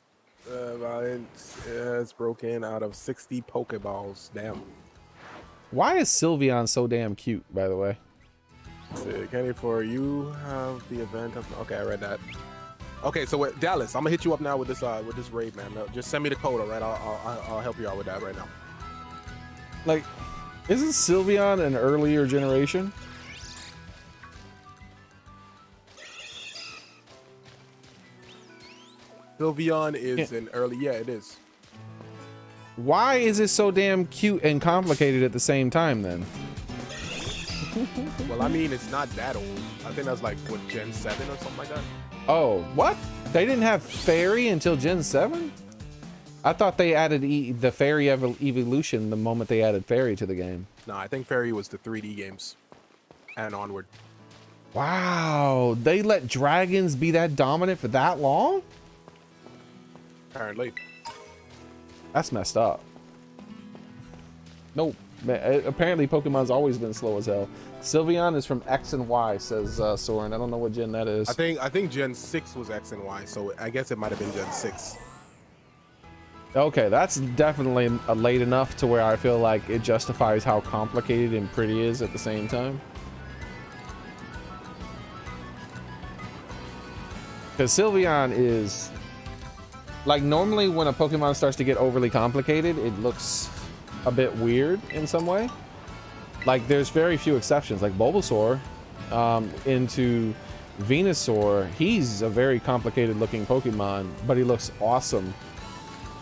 S2: it's broken out of 60 Pokeballs. Damn.
S1: Why is Sylveon so damn cute, by the way?
S2: Let's see, Kenny, for you have the event of. Okay, I read that. Okay, so Dallas, I'm gonna hit you up now with this raid, man. Just send me the code, all right? I'll help you out with that right now.
S1: Like, isn't Sylveon an earlier generation?
S2: Sylveon is an early. Yeah, it is.
S1: Why is it so damn cute and complicated at the same time then?
S2: Well, I mean, it's not that old. I think that's like, what, Gen 7 or something like that?
S1: Oh, what? They didn't have Fairy until Gen 7? I thought they added the Fairy evolution the moment they added Fairy to the game.
S2: No, I think Fairy was the 3D games and onward.
S1: Wow, they let dragons be that dominant for that long?
S2: Apparently.
S1: That's messed up. Nope. Apparently Pokemon's always been slow as hell. Sylveon is from X and Y, says Soren. I don't know what gen that is.
S2: I think Gen 6 was X and Y, so I guess it might have been Gen 6.
S1: Okay, that's definitely late enough to where I feel like it justifies how complicated and pretty it is at the same time. Because Sylveon is... Like, normally when a Pokemon starts to get overly complicated, it looks a bit weird in some way. Like, there's very few exceptions. Like, Bulbasaur into Venusaur, he's a very complicated looking Pokemon, but he looks awesome.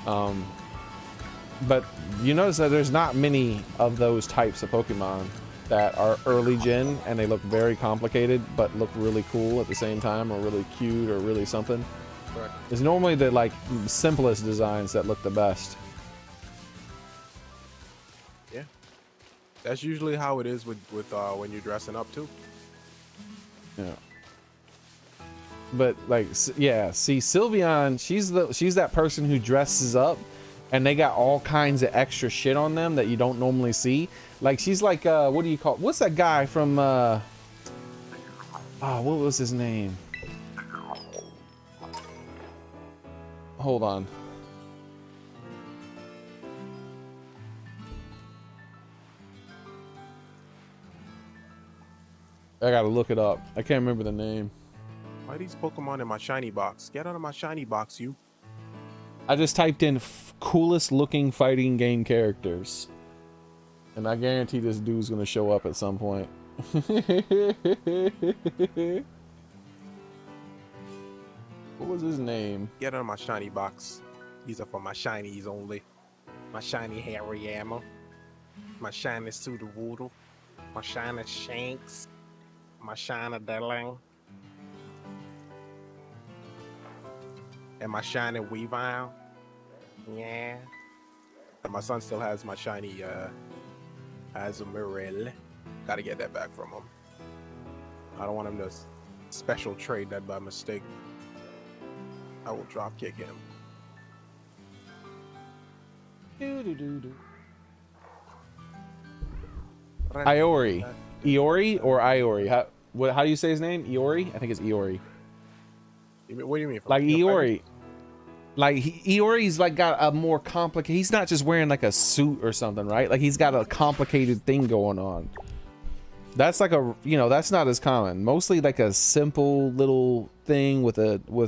S1: But you notice that there's not many of those types of Pokemon that are early gen and they look very complicated but look really cool at the same time, or really cute, or really something.
S2: Correct.
S1: It's normally the like simplest designs that look the best.
S2: Yeah, that's usually how it is with when you're dressing up too.
S1: Yeah. But like, yeah, see, Sylveon, she's that person who dresses up and they got all kinds of extra shit on them that you don't normally see. Like, she's like, what do you call, what's that guy from what was his name? Hold on. I gotta look it up. I can't remember the name.
S2: Why are these Pokemon in my shiny box? Get out of my shiny box, you.
S1: I just typed in coolest looking fighting game characters. And I guarantee this dude's gonna show up at some point. What was his name?
S2: Get out of my shiny box. These are for my shinies only. My shiny Hariyama. My shiny Sudowoodo. My shiny Shanks. My shiny Delling. And my shiny Weavile. Yeah. And my son still has my shiny Azumarill. Gotta get that back from him. I don't want him to special trade that by mistake. I will drop kick him.
S1: Iori. Iori or Iori? How do you say his name? Iori? I think it's Iori.
S2: What do you mean?
S1: Like Iori. Like Iori's like got a more complicated, he's not just wearing like a suit or something, right? Like he's got a complicated thing going on. That's like a, you know, that's not as common. Mostly like a simple little thing with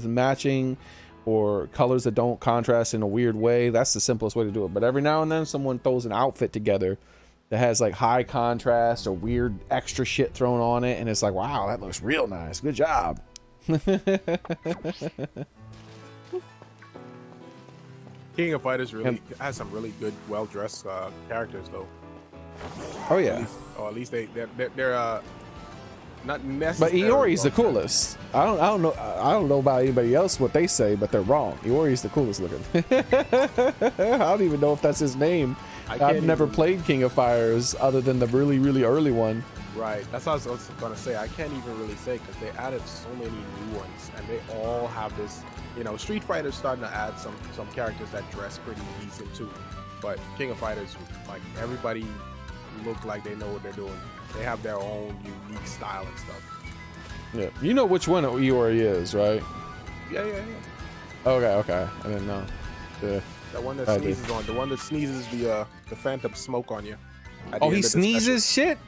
S1: matching or colors that don't contrast in a weird way. That's the simplest way to do it. But every now and then someone throws an outfit together that has like high contrast or weird extra shit thrown on it, and it's like, wow, that looks real nice. Good job.
S2: King of Fighters really has some really good, well-dressed characters, though.
S1: Oh yeah.
S2: At least they're not necessarily.
S1: But Iori's the coolest. I don't know about anybody else what they say, but they're wrong. Iori's the coolest looking. I don't even know if that's his name I've never played King of Fighters other than the really, really early one.
S2: Right. That's what I was gonna say. I can't even really say because they added so many new ones, and they all have this. You know, Street Fighter's starting to add some characters that dress pretty decent too. But King of Fighters, like everybody look like they know what they're doing. They have their own unique style and stuff.
S1: Yeah, you know which one Iori is, right?
S2: Yeah.
S1: Okay. I didn't know. Yeah.
S2: The one that sneezes on, the one that sneezes the phantom smoke on you.
S1: Oh, he sneezes shit.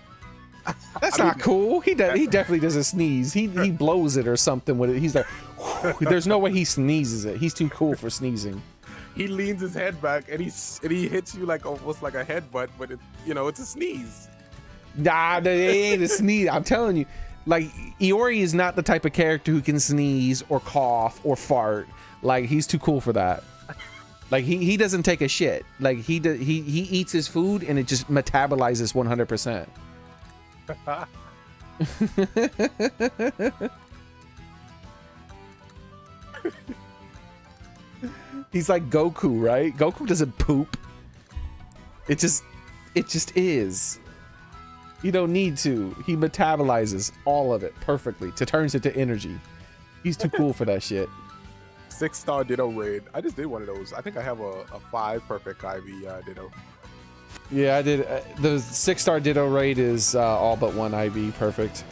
S1: That's not cool. He definitely doesn't sneeze. He blows it or something with it. He's like, there's no way he sneezes it. He's too cool for sneezing.
S2: He leans his head back and he hits you like almost like a headbutt, but it's a sneeze.
S1: Nah, it ain't a sneeze. I'm telling you, like Iori is not the type of character who can sneeze or cough or fart. Like he's too cool for that. Like he doesn't take a shit. Like he eats his food and it just metabolizes 100%. He's like Goku, right? Goku doesn't poop. It just is. You don't need to. He metabolizes all of it perfectly to turns it to energy. He's too cool for that shit.
S2: 6-star Ditto raid. I just did one of those. I think I have a 5 perfect IV Ditto.
S1: Yeah, I did. The 6-star Ditto raid is all but one IV perfect.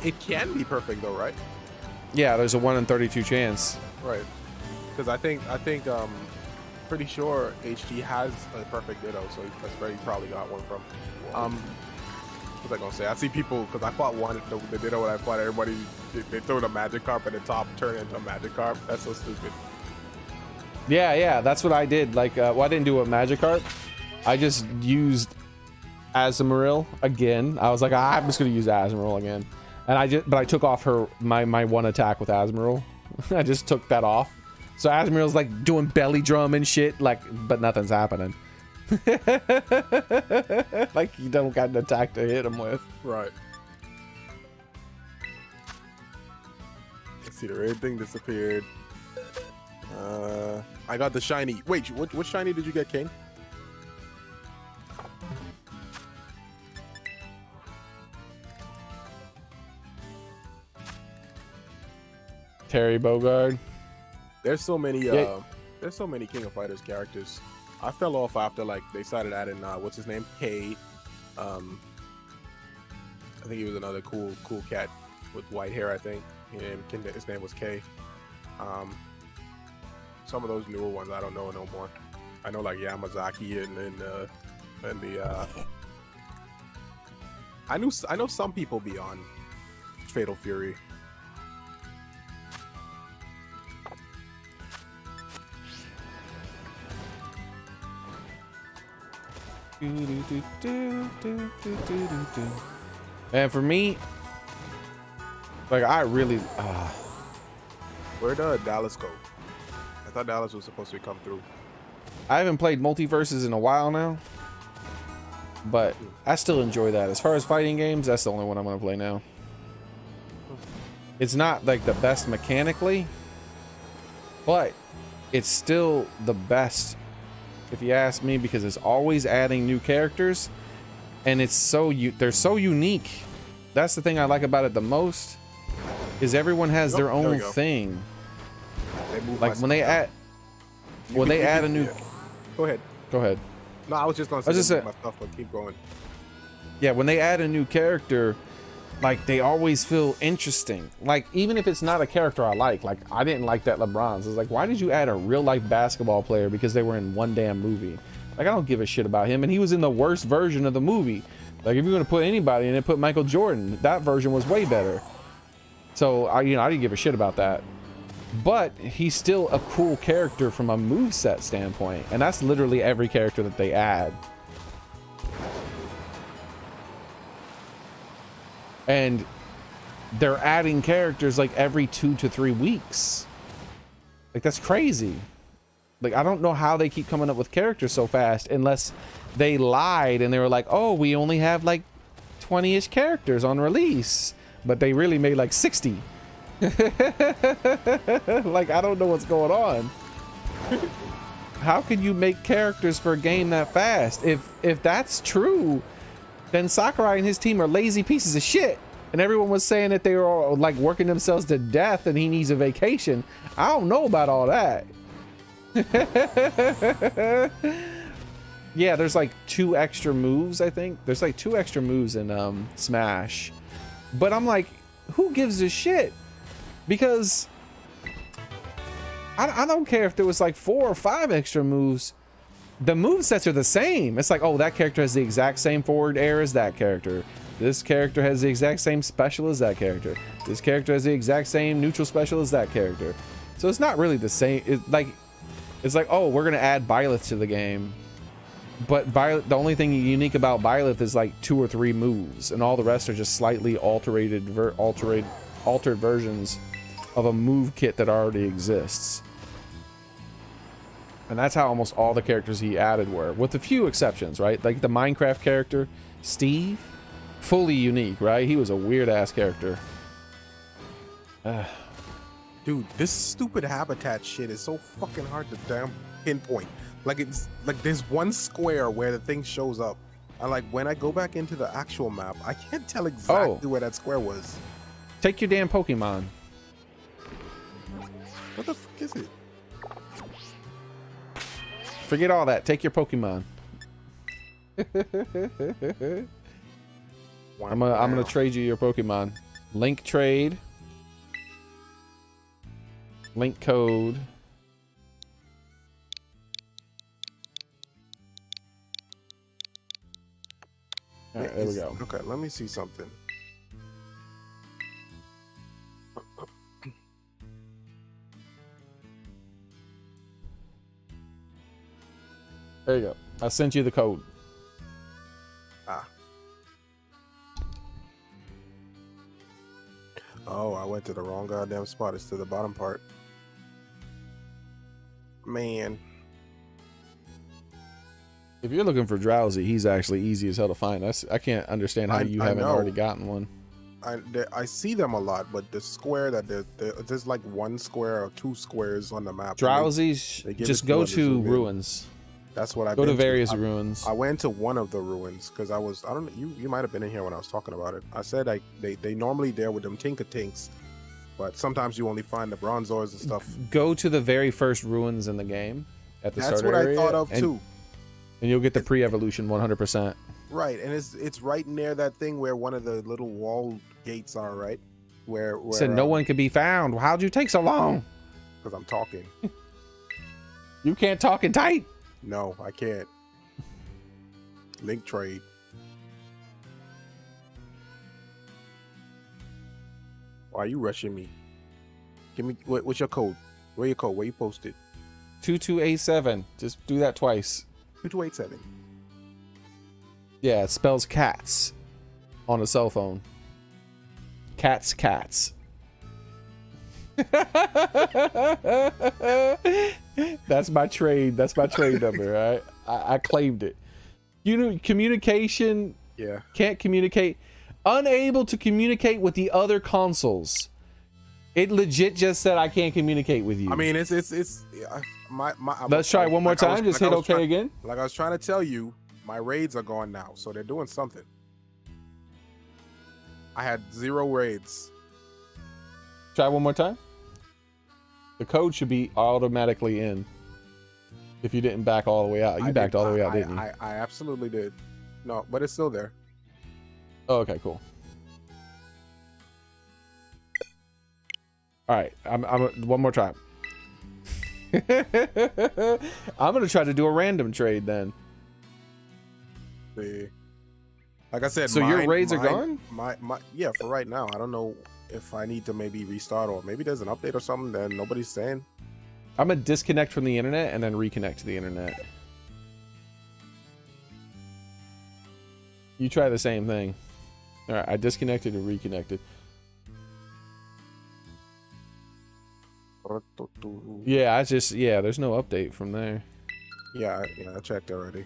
S2: It can be perfect though, right?
S1: Yeah, there's a 1 in 32 chance.
S2: Right. Because I think pretty sure HG has a perfect Ditto, so that's where he probably got one from. What was I gonna say? I see people, because I fought one, the Ditto when I fought everybody, they threw the Magikarp at the top, turned it into a Magikarp. That's so stupid.
S1: Yeah, that's what I did. Like, well, I didn't do a Magikarp. I just used Azumarill again. I was like, I'm just gonna use Azumarill again, and I took off my one attack with Azumarill. I just took that off. So Azmarill's like doing belly drum and shit, like, but nothing's happening. Like you don't got an attack to hit him with.
S2: Right. Let's see, the red thing disappeared. I got the shiny. Wait, what shiny did you get, Kane?
S1: Terry Bogard.
S2: There's so many King of Fighters characters. I fell off after like they started adding what's his name? K. I think he was another cool cat with white hair, I think. His name was K. Some of those newer ones I don't know no more. I know like Yamazaki and the I know some people beyond Fatal Fury.
S1: And for me, like I really
S2: Where'd Dallas go? I thought Dallas was supposed to come through.
S1: I haven't played multiverses in a while now, but I still enjoy that. As far as fighting games, that's the only one I'm gonna play now. It's not like the best mechanically, but it's still the best if you ask me, because it's always adding new characters, and it's they're so unique. That's the thing I like about it the most, is everyone has their own thing. Like when they add a new.
S2: Go ahead. No, I was just gonna say my stuff, but keep going.
S1: Yeah, when they add a new character, like they always feel interesting. Like even if it's not a character I like I didn't like that LeBron's. It's like, why did you add a real life basketball player because they were in one damn movie? Like I don't give a shit about him, and he was in the worst version of the movie. Like if you're gonna put anybody in it, put Michael Jordan. That version was way better. So I didn't give a shit about that. But he's still a cool character from a moveset standpoint, and that's literally every character that they add. And they're adding characters like every 2 to 3 weeks. Like that's crazy. Like I don't know how they keep coming up with characters so fast, unless they lied and they were like, oh, we only have like 20-ish characters on release, but they really made like 60. Like I don't know what's going on. How could you make characters for a game that fast? If that's true, then Sakurai and his team are lazy pieces of shit. And everyone was saying that they were all like working themselves to death and he needs a vacation. I don't know about all that. Yeah, there's like 2 extra moves, I think. There's like 2 extra moves in Smash. But I'm like, who gives a shit? Because I don't care if there was like 4 or 5 extra moves. The movesets are the same. It's like, oh, that character has the exact same forward air as that character. This character has the exact same special as that character. This character has the exact same neutral special as that character. So it's not really the same. It's like, oh, we're gonna add Byleth to the game. But Byleth, the only thing unique about Byleth is like 2 or 3 moves, and all the rest are just slightly altered versions of a move kit that already exists. And that's how almost all the characters he added were, with a few exceptions, right? Like the Minecraft character, Steve, fully unique, right? He was a weird ass character.
S2: Dude, this stupid habitat shit is so fucking hard to damn pinpoint. Like it's like there's one square where the thing shows up, and like when I go back into the actual map, I can't tell exactly where that square was.
S1: Take your damn Pokemon.
S2: What the fuck is it?
S1: Forget all that. Take your Pokemon. I'm gonna trade you your Pokemon. Link trade. Link code. All right, there we go.
S2: Okay, let me see something.
S1: There you go. I sent you the code.
S2: Ah. Oh, I went to the wrong goddamn spot. It's to the bottom part. Man.
S1: If you're looking for Drowsy, he's actually easy as hell to find. I can't understand how you haven't already gotten one.
S2: I see them a lot, but the square that there's like 1 square or 2 squares on the map.
S1: Drowsies, just go to ruins.
S2: That's what I
S1: go to various ruins.
S2: I went to one of the ruins because I don't know, you might have been in here when I was talking about it. I said they normally there with them Tinker-Tinks, but sometimes you only find the Bronzors and stuff.
S1: Go to the very first ruins in the game at the starter area.
S2: That's what I thought of too.
S1: And you'll get the pre-evolution 100%.
S2: Right, and it's right near that thing where one of the little wall gates are, right? Where
S1: said no one could be found. How'd you take so long?
S2: Because I'm talking.
S1: You can't talk and type.
S2: No, I can't. Link trade. Why are you rushing me? Give me what's your code? Where your code? Where you posted?
S1: 2287. Just do that twice.
S2: 2287.
S1: Yeah, it spells cats on a cell phone. Cats. That's my trade. That's my trade number. Right? I claimed it. You know, communication.
S2: Yeah.
S1: Can't communicate. Unable to communicate with the other consoles. It legit just said I can't communicate with you.
S2: I mean, it's my.
S1: Let's try one more time. Just hit OK again.
S2: Like I was trying to tell you, my raids are gone now, so they're doing something. I had 0 raids.
S1: Try one more time. The code should be automatically in. If you didn't back all the way out. You backed all the way out, didn't you?
S2: I absolutely did. No, but it's still there.
S1: Oh, okay, cool. All right, I'm one more time. I'm gonna try to do a random trade then.
S2: See, like I said,
S1: so your raids are gone.
S2: Yeah, for right now. I don't know if I need to maybe restart or maybe there's an update or something that nobody's saying.
S1: I'm gonna disconnect from the internet and then reconnect to the internet. You try the same thing. All right, I disconnected and reconnected. Yeah, there's no update from there.
S2: Yeah, I checked already.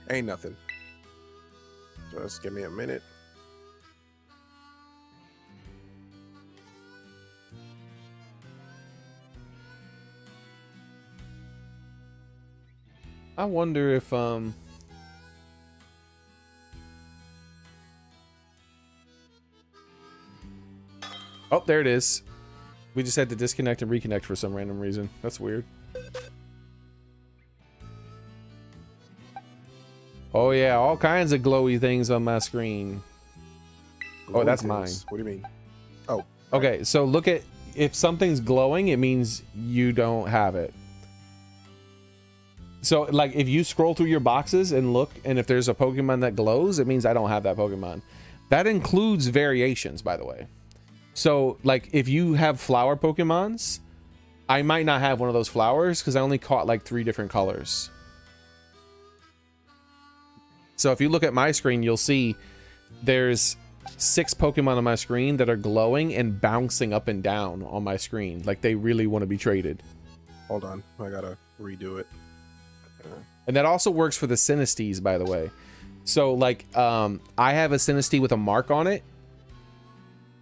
S2: Ain't nothing. Just give me a minute.
S1: I wonder if oh, there it is. We just had to disconnect and reconnect for some random reason. That's weird. Oh yeah, all kinds of glowy things on my screen. Oh, that's mine.
S2: What do you mean? Oh.
S1: Okay, so look at, if something's glowing, it means you don't have it. So, like, if you scroll through your boxes and look, and if there's a Pokemon that glows, it means I don't have that Pokemon. That includes variations, by the way. So, like, if you have flower Pokemons, I might not have one of those flowers because I only caught, like, 3 different colors. So, if you look at my screen, you'll see there's 6 Pokemon on my screen that are glowing and bouncing up and down on my screen. Like, they really want to be traded.
S2: Hold on. I gotta redo it.
S1: And that also works for the Sinistes, by the way. So, like, I have a Sinistee with a mark on it.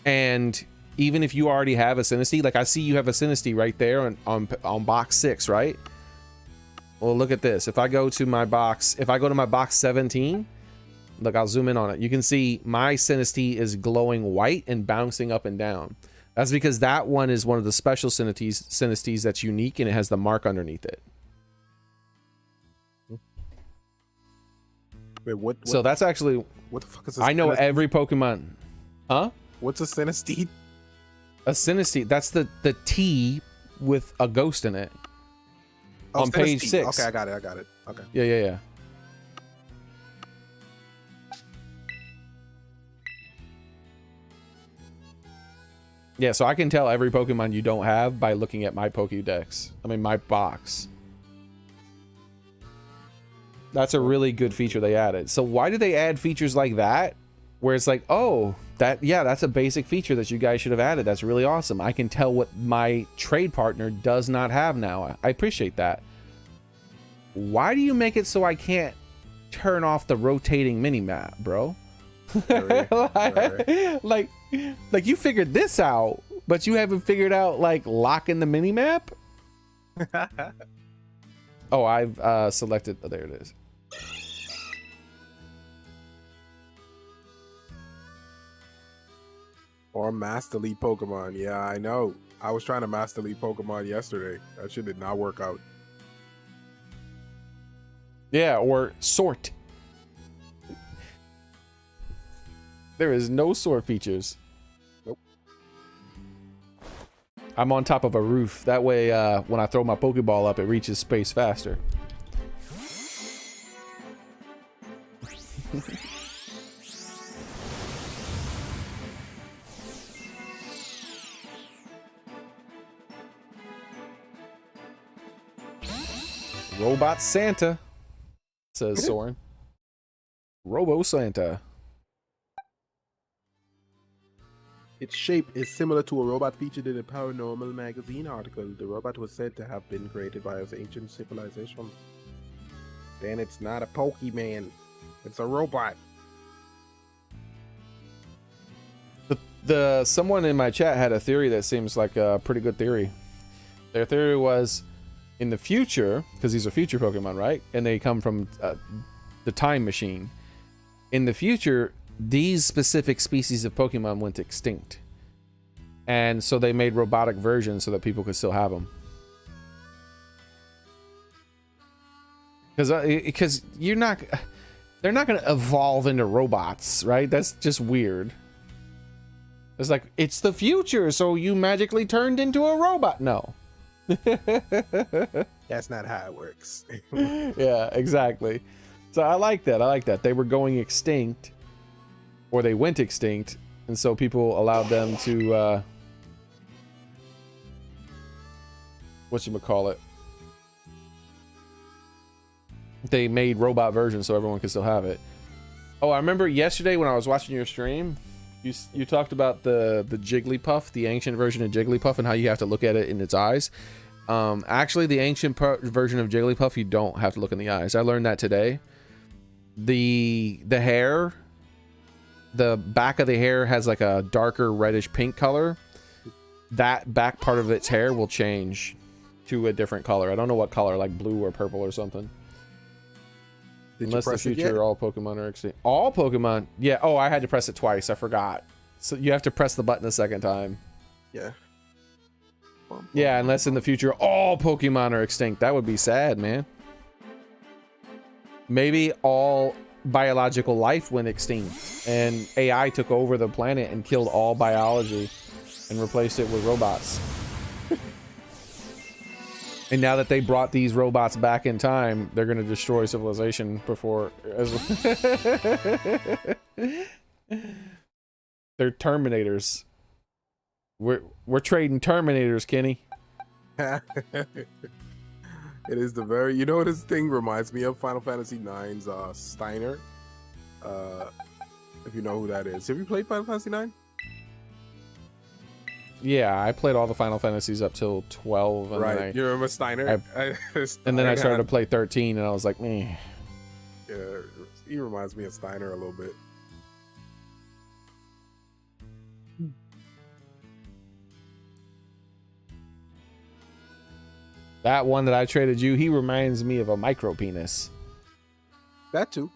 S1: And even if you already have a Sinistee, like I see you have a Sinistee right there on box 6, right? Well, look at this. If I go to my box, box 17, look, I'll zoom in on it. You can see my Sinistee is glowing white and bouncing up and down. That's because that one is one of the special Sinistes that's unique and it has the mark underneath it.
S2: Wait, what?
S1: So that's actually,
S2: What the fuck is this?
S1: I know every Pokemon. Huh?
S2: What's a Sinistee?
S1: A Sinistee, that's the T with a ghost in it.
S2: Oh,
S1: On page
S2: Sinistee.
S1: 6.
S2: Okay, I got it. Okay.
S1: Yeah. Yeah, so I can tell every Pokemon you don't have by looking at my Pokédex. I mean, my box. That's a really good feature they added. So why do they add features like that? Where it's like, oh, that's a basic feature that you guys should have added. That's really awesome. I can tell what my trade partner does not have now. I appreciate that. Why do you make it so I can't turn off the rotating mini-map, bro? Like you figured this out, but you haven't figured out, like, locking the mini-map? Oh, I've selected, oh, there it is.
S2: Or Master League Pokemon. Yeah, I know. I was trying to Master League Pokemon yesterday. That shit did not work out.
S1: Yeah, or sort. There is no sort features.
S2: Nope.
S1: I'm on top of a roof. That way, when I throw my Pokeball up, it reaches space faster. Robot Santa, says Soren. Robo Santa.
S2: Its shape is similar to a robot featured in a Paranormal magazine article. The robot was said to have been created by an ancient civilization. Then it's not a Pokemon. It's a robot.
S1: The someone in my chat had a theory that seems like a pretty good theory. Their theory was, in the future, because these are future Pokemon, right? And they come from the time machine. In the future, these specific species of Pokemon went extinct. And so they made robotic versions so that people could still have them. Because they're not going to evolve into robots, right? That's just weird. It's like, it's the future, so you magically turned into a robot. No.
S2: That's not how it works.
S1: Yeah, exactly. So I like that. They were going extinct, or they went extinct, and so people allowed them to whatchamacallit, they made robot versions so everyone could still have it. Oh, I remember yesterday when I was watching your stream, you talked about the Jigglypuff, the ancient version of Jigglypuff, and how you have to look at it in its eyes. Actually, the ancient version of Jigglypuff, you don't have to look in the eyes. I learned that today. The hair, the back of the hair has like a darker reddish pink color. That back part of its hair will change to a different color. I don't know what color, like blue or purple or something.
S2: Did
S1: Unless
S2: you
S1: the
S2: press it
S1: future,
S2: yet?
S1: all Pokemon are extinct. All Pokemon? Yeah. Oh, I had to press it twice. I forgot. So you have to press the button a second time.
S2: Yeah.
S1: Yeah, unless in the future all Pokemon are extinct. That would be sad, man. Maybe all biological life went extinct and AI took over the planet and killed all biology and replaced it with robots. And now that they brought these robots back in time, they're going to destroy civilization before... They're Terminators. We're trading Terminators, Kenny.
S2: It is the very... You know what this thing reminds me of? Final Fantasy IX's Steiner. If you know who that is. Have you played Final Fantasy IX?
S1: Yeah, I played all the Final Fantasies up till 12. And
S2: Right.
S1: then
S2: You remember Steiner?
S1: and then I started to play 13, and I was like, meh.
S2: Yeah, he reminds me of Steiner a little bit.
S1: That one that I traded you, he reminds me of a micro penis.
S2: That too.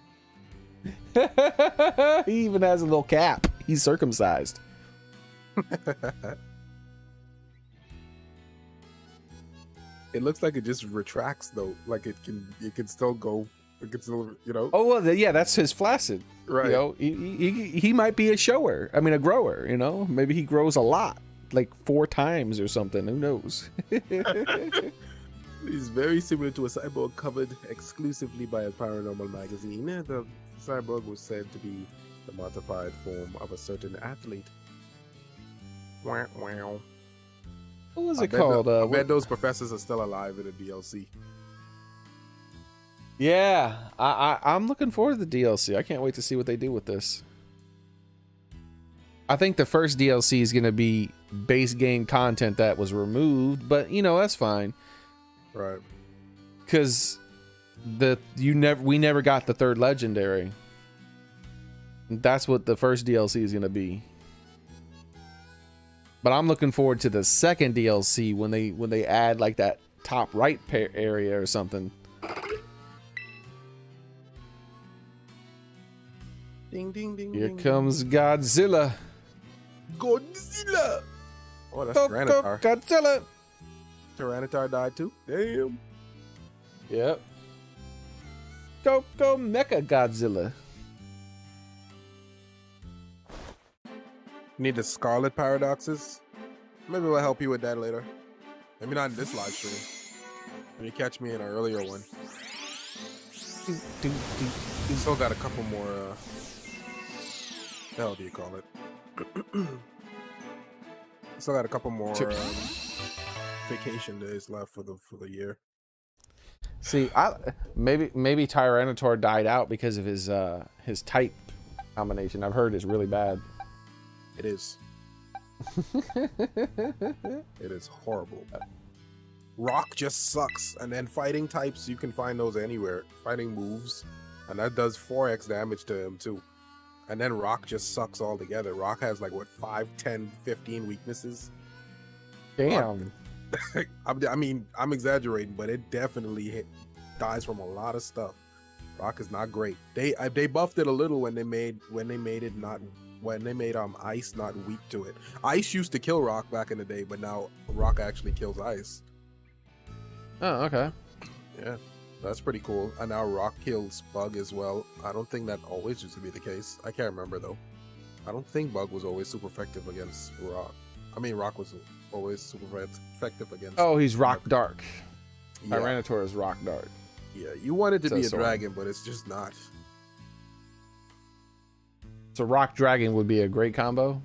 S1: He even has a little cap. He's circumcised.
S2: It looks like it just retracts though. Like it can still go. It can still, you know.
S1: Oh well, yeah, that's his flaccid.
S2: Right.
S1: You know, he might be a shower. I mean, a grower. You know, maybe he grows a lot, like 4 times or something. Who knows?
S2: He's very similar to a cyborg covered exclusively by a paranormal magazine. The cyborg was said to be the modified form of a certain athlete. Wow, wow.
S1: What was it called?
S2: I bet those professors are still alive in the DLC.
S1: Yeah, I'm looking forward to the DLC. I can't wait to see what they do with this. I think the first DLC is going to be base game content that was removed, but you know, that's fine.
S2: Right.
S1: Cuz we never got the 3rd legendary. That's what the first DLC is going to be. But I'm looking forward to the 2nd DLC when they add like that top right area or something.
S2: Ding ding ding.
S1: Here
S2: ding,
S1: comes Godzilla.
S2: Godzilla. Oh, that's
S1: Go,
S2: Tyranitar.
S1: Godzilla.
S2: Tyranitar died too. Damn.
S1: Yep. Go Mecha Godzilla.
S2: Need the Scarlet paradoxes? Maybe we'll help you with that later. Maybe not in this live stream. Maybe catch me in an earlier one. We still got a couple more, the hell do you call it? Still got a couple more vacation days left for the year.
S1: See, maybe Tyranitar died out because of his type combination. I've heard is really bad.
S2: It is. It is horrible. Rock just sucks, and then fighting types, you can find those anywhere. Fighting moves, and that does 4x damage to him too. And then Rock just sucks altogether. Rock has like what, 5, 10, 15 weaknesses.
S1: Damn.
S2: I mean, I'm exaggerating, but it definitely dies from a lot of stuff. Rock is not great. They buffed it a little when they made Ice not weak to it. Ice used to kill Rock back in the day, but now Rock actually kills Ice.
S1: Oh, okay.
S2: Yeah, that's pretty cool. And now Rock kills Bug as well. I don't think that always used to be the case. I can't remember though. I don't think Bug was always super effective against Rock. I mean, Rock was always super effective against...
S1: Oh, he's Rock Dark.
S2: Yeah.
S1: Tyranitar is Rock Dark.
S2: Yeah, you want it to be a
S1: So-
S2: dragon, but it's just not.
S1: So Rock Dragon would be a great combo.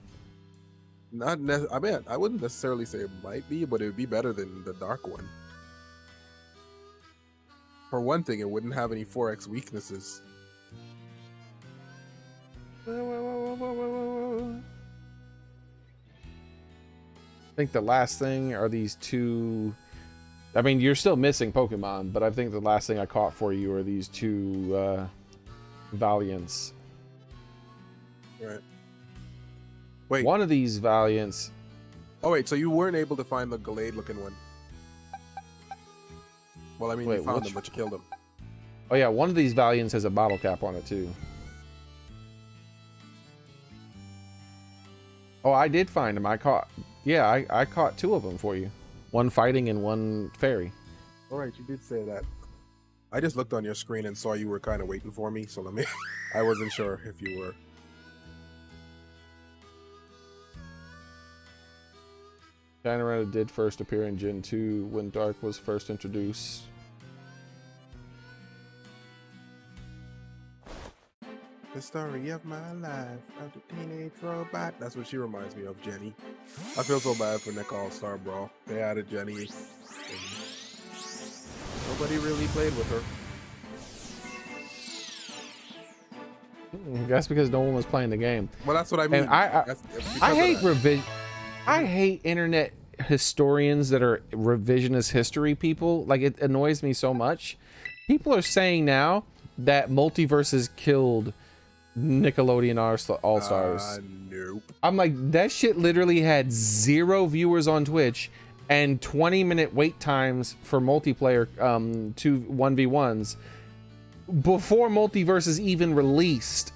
S2: I mean, I wouldn't necessarily say it might be, but it would be better than the dark one. For one thing, it wouldn't have any 4x weaknesses.
S1: I think the last thing are these 2. I mean, you're still missing Pokemon, but I think the last thing I caught for you are these 2 Valiants.
S2: Right. Wait.
S1: One of these Valiants.
S2: Oh wait, so you weren't able to find the Gallade looking one? Well, I mean,
S1: Wait,
S2: you found
S1: which-
S2: them, but you killed them.
S1: Oh yeah, one of these Valiants has a bottle cap on it too. Oh, I did find them. I caught, yeah, I caught 2 of them for you. One fighting and one fairy.
S2: All right, you did say that. I just looked on your screen and saw you were kind of waiting for me, so let me. I wasn't sure if you were.
S1: Charizard did first appear in Gen 2 when Dark was first introduced.
S2: The story of my life of the teenage robot. That's what she reminds me of, Jenny. I feel so bad for Nick All-Star Brawl. They added Jenny. And nobody really played with her.
S1: That's because no one was playing the game.
S2: Well, that's what I mean.
S1: And I hate internet historians that are revisionist history people. Like, it annoys me so much. People are saying now that Multiverses killed Nickelodeon All-Stars.
S2: Nope.
S1: I'm like, that shit literally had 0 viewers on Twitch and 20-minute wait times for multiplayer 1v1s before Multiverses even released.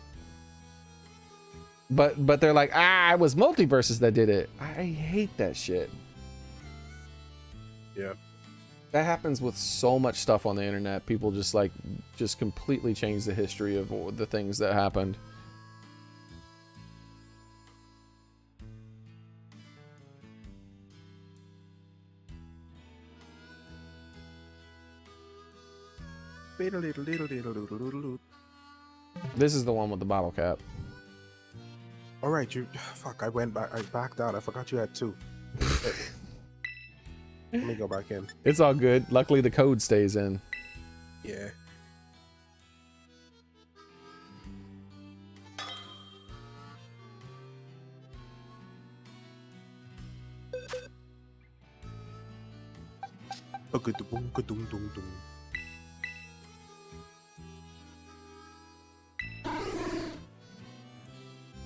S1: But they're like, it was Multiverses that did it. I hate that shit.
S2: Yeah.
S1: That happens with so much stuff on the internet. People just completely change the history of the things that happened. This is the one with the bottle cap.
S2: All right, you. Fuck, I backed out. I forgot you had 2. Let me go back in.
S1: It's all good. Luckily, the code stays in.
S2: Yeah.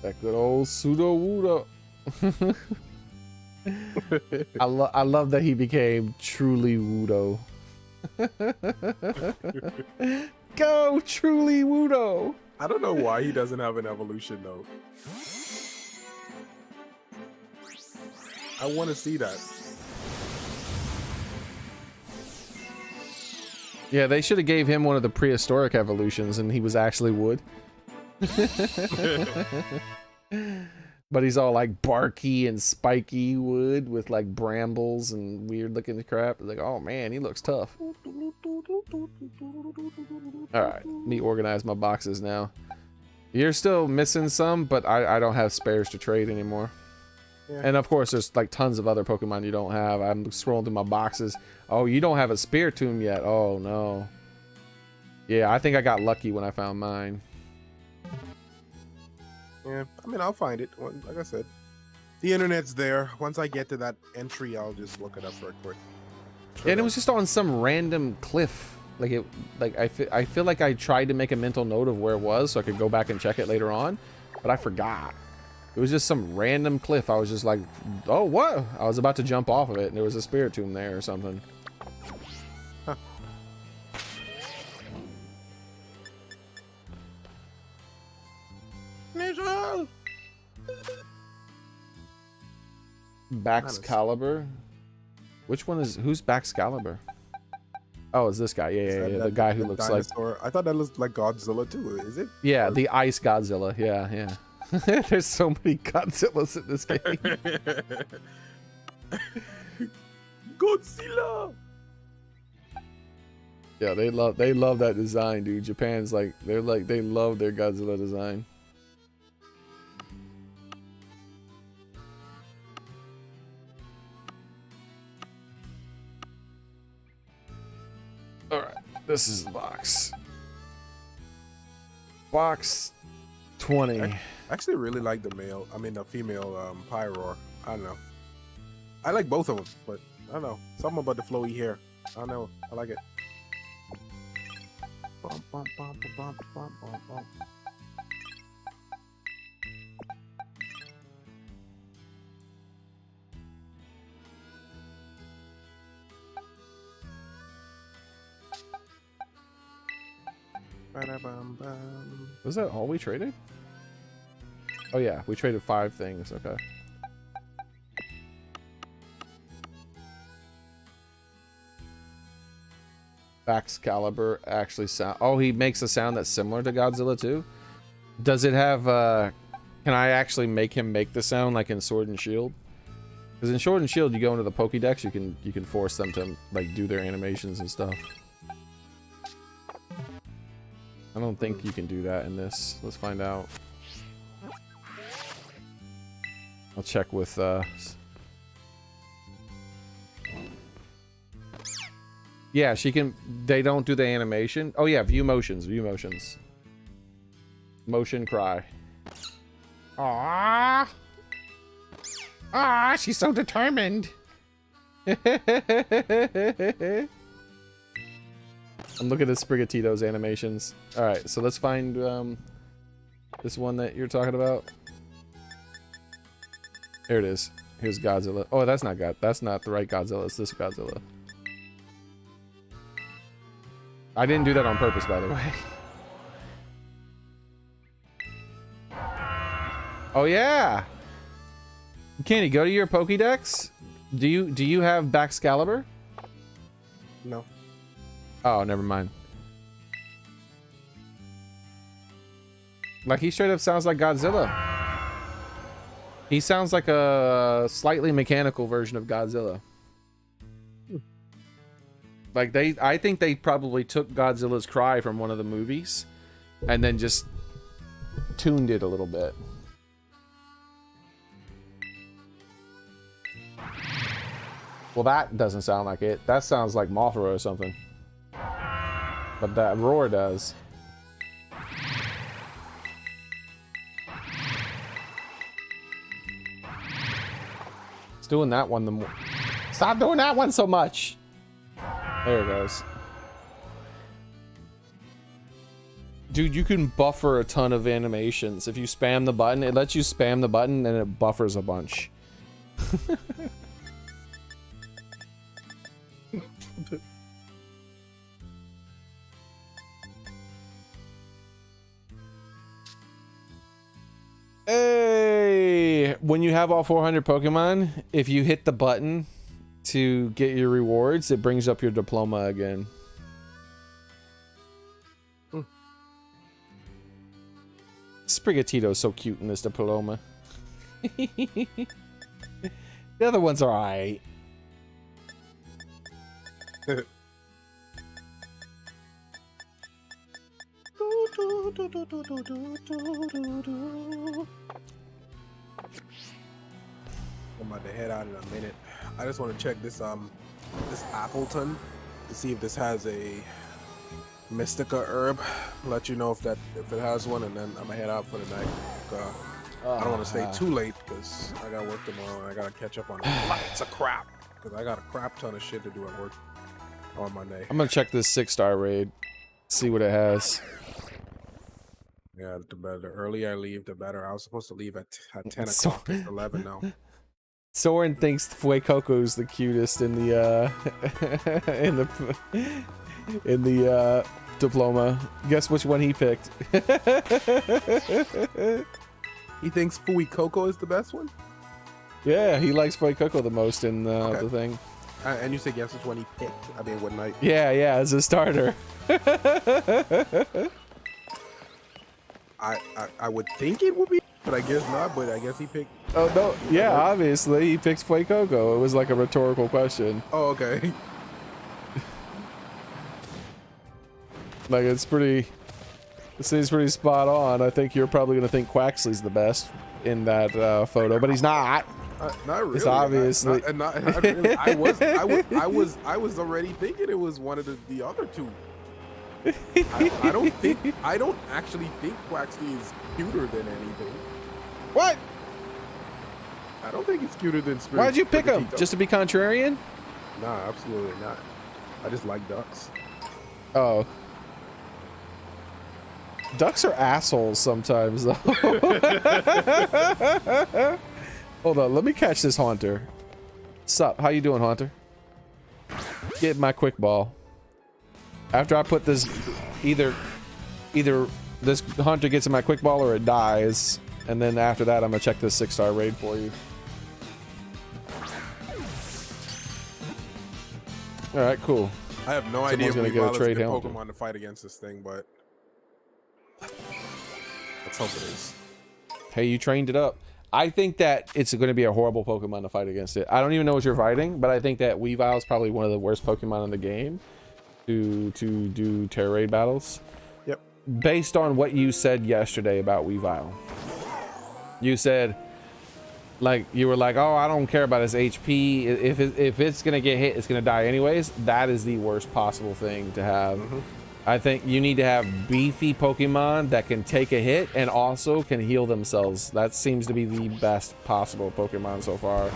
S1: That good old pseudo Wudo. I love that he became truly Wudo. Go truly Wudo.
S2: I don't know why he doesn't have an evolution though. I want to see that.
S1: Yeah, they should have gave him one of the prehistoric evolutions and he was actually wood. But he's all like barky and spiky wood with like brambles and weird looking crap. Like, oh man, he looks tough. Alright, let me organize my boxes now. You're still missing some, but I don't have spares to trade anymore. Yeah. And of course, there's like tons of other Pokemon you don't have. I'm scrolling through my boxes. Oh, you don't have a Spiritomb yet. Oh no. Yeah, I think I got lucky when I found mine.
S2: Yeah, I mean, I'll find it. Like I said, the internet's there. Once I get to that entry, I'll just look it up real quick.
S1: Yeah, and it was just on some random cliff. I feel like I tried to make a mental note of where it was so I could go back and check it later on, but I forgot. It was just some random cliff. I was just like, oh, what? I was about to jump off of it, and there was a Spiritomb there or something.
S2: Huh.
S1: Baxcalibur? Which one is... Who's Baxcalibur? Oh, it's this guy. Yeah. The guy who looks
S2: dinosaur.
S1: like...
S2: I thought that looked like Godzilla too. Is it?
S1: Yeah, the Ice Godzilla. Yeah. There's so many Godzillas in this game.
S2: Godzilla!
S1: Yeah, they love that design, dude. Japan's they love their Godzilla design. Alright, this is the box. Box 20.
S2: I actually really like the female Pyroar. I don't know. I like both of them, but I don't know. Something about the flowy hair. I don't know. I like it. Bum, bum, bum, bum, bum, bum, bum. Ba-da-bum-bum.
S1: Was that all we traded? Oh yeah, we traded 5 things. Okay. Excalibur actually sound. Oh, he makes a sound that's similar to Godzilla too. Does it have? Can I actually make him make the sound like in Sword and Shield? Because in Sword and Shield, you go into the Pokédex, you can force them to like do their animations and stuff. I don't think you can do that in this. Let's find out. I'll check with. Yeah, she can. They don't do the animation. Oh yeah, view motions. View motions. Motion cry. Ah, ah, she's so determined. I'm looking at Sprigatito's animations. All right, so let's find this one that you're talking about. There it is. Here's Godzilla. Oh, that's not God. That's not the right Godzilla. It's this Godzilla. I didn't do that on purpose, by the way. Oh yeah. Kenny, go to your Pokédex. Do you have Baxcalibur?
S2: No.
S1: Oh, never mind. Like he straight up sounds like Godzilla. He sounds like a slightly mechanical version of Godzilla. Like I think they probably took Godzilla's cry from one of the movies and then just tuned it a little bit. Well, that doesn't sound like it. That sounds like Mothra or something. But that roar does. It's doing that one the more. Stop doing that one so much. There it goes. Dude, you can buffer a ton of animations. If you spam the button, it lets you spam the button and it buffers a bunch. Hey! When you have all 400 Pokemon, if you hit the button to get your rewards, it brings up your diploma again. Sprigatito's so cute in this diploma. The other ones are alright.
S2: I'm about to head out in a minute. I just want to check this this Appleton to see if this has a Mystica herb. Let you know if it has one, and then I'm gonna head out for the night. I don't want to stay too late because I got work tomorrow and I gotta catch up on lots of crap because I got a crap ton of shit to do at work on Monday.
S1: I'm gonna check this 6-star raid, see what it has.
S2: Yeah, the earlier I leave, the better. I was supposed to leave at 10 o'clock. It's 11 now.
S1: Soren thinks Fuecoco's the cutest in the in the diploma. Guess which one he picked?
S2: He thinks Fuecoco is the best one?
S1: Yeah, he likes Fuecoco the most in the thing.
S2: And you said guess which one he picked? I mean, what night?
S1: Yeah, as a starter.
S2: I would think it would be, but I guess not. But I guess he picked.
S1: Oh no! Yeah, obviously he picks Fuecoco. It was like a rhetorical question.
S2: Oh, okay.
S1: Like it seems pretty spot on. I think you're probably gonna think Quaxley's the best in that photo, but he's not.
S2: Not really.
S1: It's obviously.
S2: Not really. I was already thinking it was one of the other two. I don't actually think Quaxley is cuter than anything.
S1: What?
S2: I don't think it's cuter than Spirit.
S1: Why'd you pick him? Just to be contrarian?
S2: Nah, absolutely not. I just like ducks.
S1: Oh. Ducks are assholes sometimes, though. Hold on, let me catch this Haunter. Sup? How you doing, Haunter? Get my quick ball. After I put this, either either this hunter gets in my quick ball or it dies, and then after that I'm gonna check this 6-star raid for you. All right, cool.
S2: I have no idea if
S1: gonna
S2: we
S1: get a
S2: get
S1: trade
S2: Pokemon to fight against this thing, but let's hope it is.
S1: Hey, you trained it up. I think that it's going to be a horrible Pokemon to fight against it. I don't even know what you're fighting, but I think that Weavile is probably one of the worst Pokemon in the game to do Terra Raid battles.
S2: Yep.
S1: Based on what you said yesterday about Weavile. You said, like, you were like, oh, I don't care about his HP. If it's going to get hit, it's going to die anyways. That is the worst possible thing to have. I think you need to have beefy Pokemon that can take a hit and also can heal themselves. That seems to be the best possible Pokemon so far.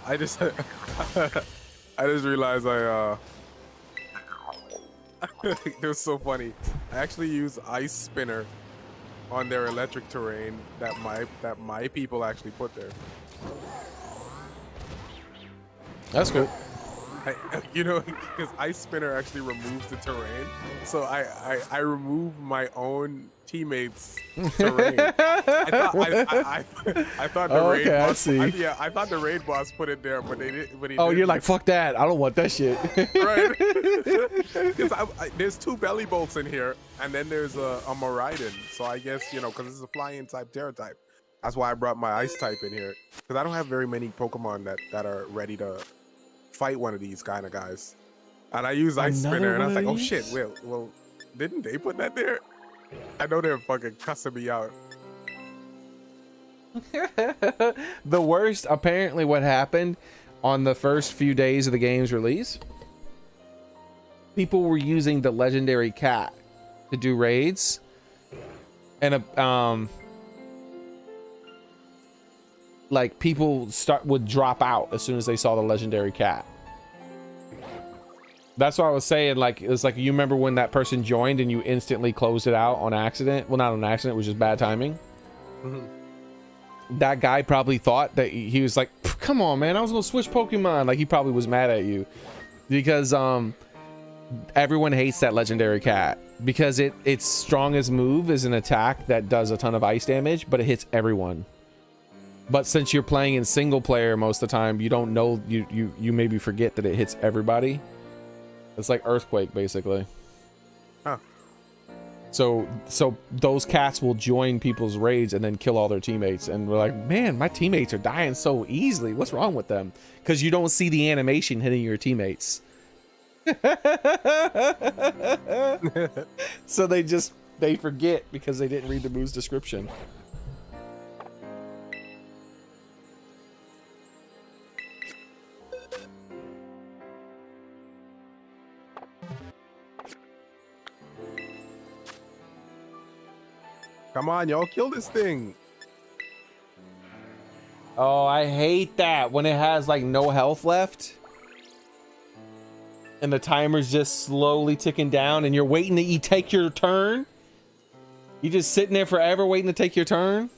S2: I just realized it was so funny. I actually use Ice Spinner on their electric terrain that my people actually put there.
S1: That's good.
S2: You know, because Ice Spinner actually removes the terrain, so I remove my own teammates' terrain. I thought the raid boss.
S1: I see.
S2: I thought the raid boss put it there, but they didn't. But he
S1: Oh,
S2: didn't.
S1: you're like, fuck that. I don't want that shit.
S2: Right? Because there's 2 belly bolts in here, and then there's a Miraidon. So I guess, you know, because it's a flying type, Terra type. That's why I brought my ice type in here, because I don't have very many Pokemon that are ready to fight one of these kind of guys. And I use Ice Spinner, and I was like, oh shit, well, didn't they put that there? I know they're fucking cussing me out.
S1: The worst, apparently, what happened on the first few days of the game's release, people were using the legendary cat to do raids, and like people would drop out as soon as they saw the legendary cat. That's what I was saying. Like, it was like, you remember when that person joined and you instantly closed it out on accident? Well, not on accident, it was just bad timing. That guy probably thought that he was like, come on, man, I was gonna switch Pokemon. Like, he probably was mad at you because everyone hates that legendary cat because its strongest move is an attack that does a ton of ice damage, but it hits everyone. But since you're playing in single player most of the time, you don't know, you maybe forget that it hits everybody. It's like Earthquake, basically.
S2: Huh.
S1: So those cats will join people's raids and then kill all their teammates. And we're like, man, my teammates are dying so easily. What's wrong with them? Because you don't see the animation hitting your teammates. So they forget because they didn't read the move's description.
S2: Come on, y'all, kill this thing.
S1: Oh, I hate that when it has like no health left and the timer's just slowly ticking down and you're waiting to take your turn. You just sitting there forever waiting to take your turn.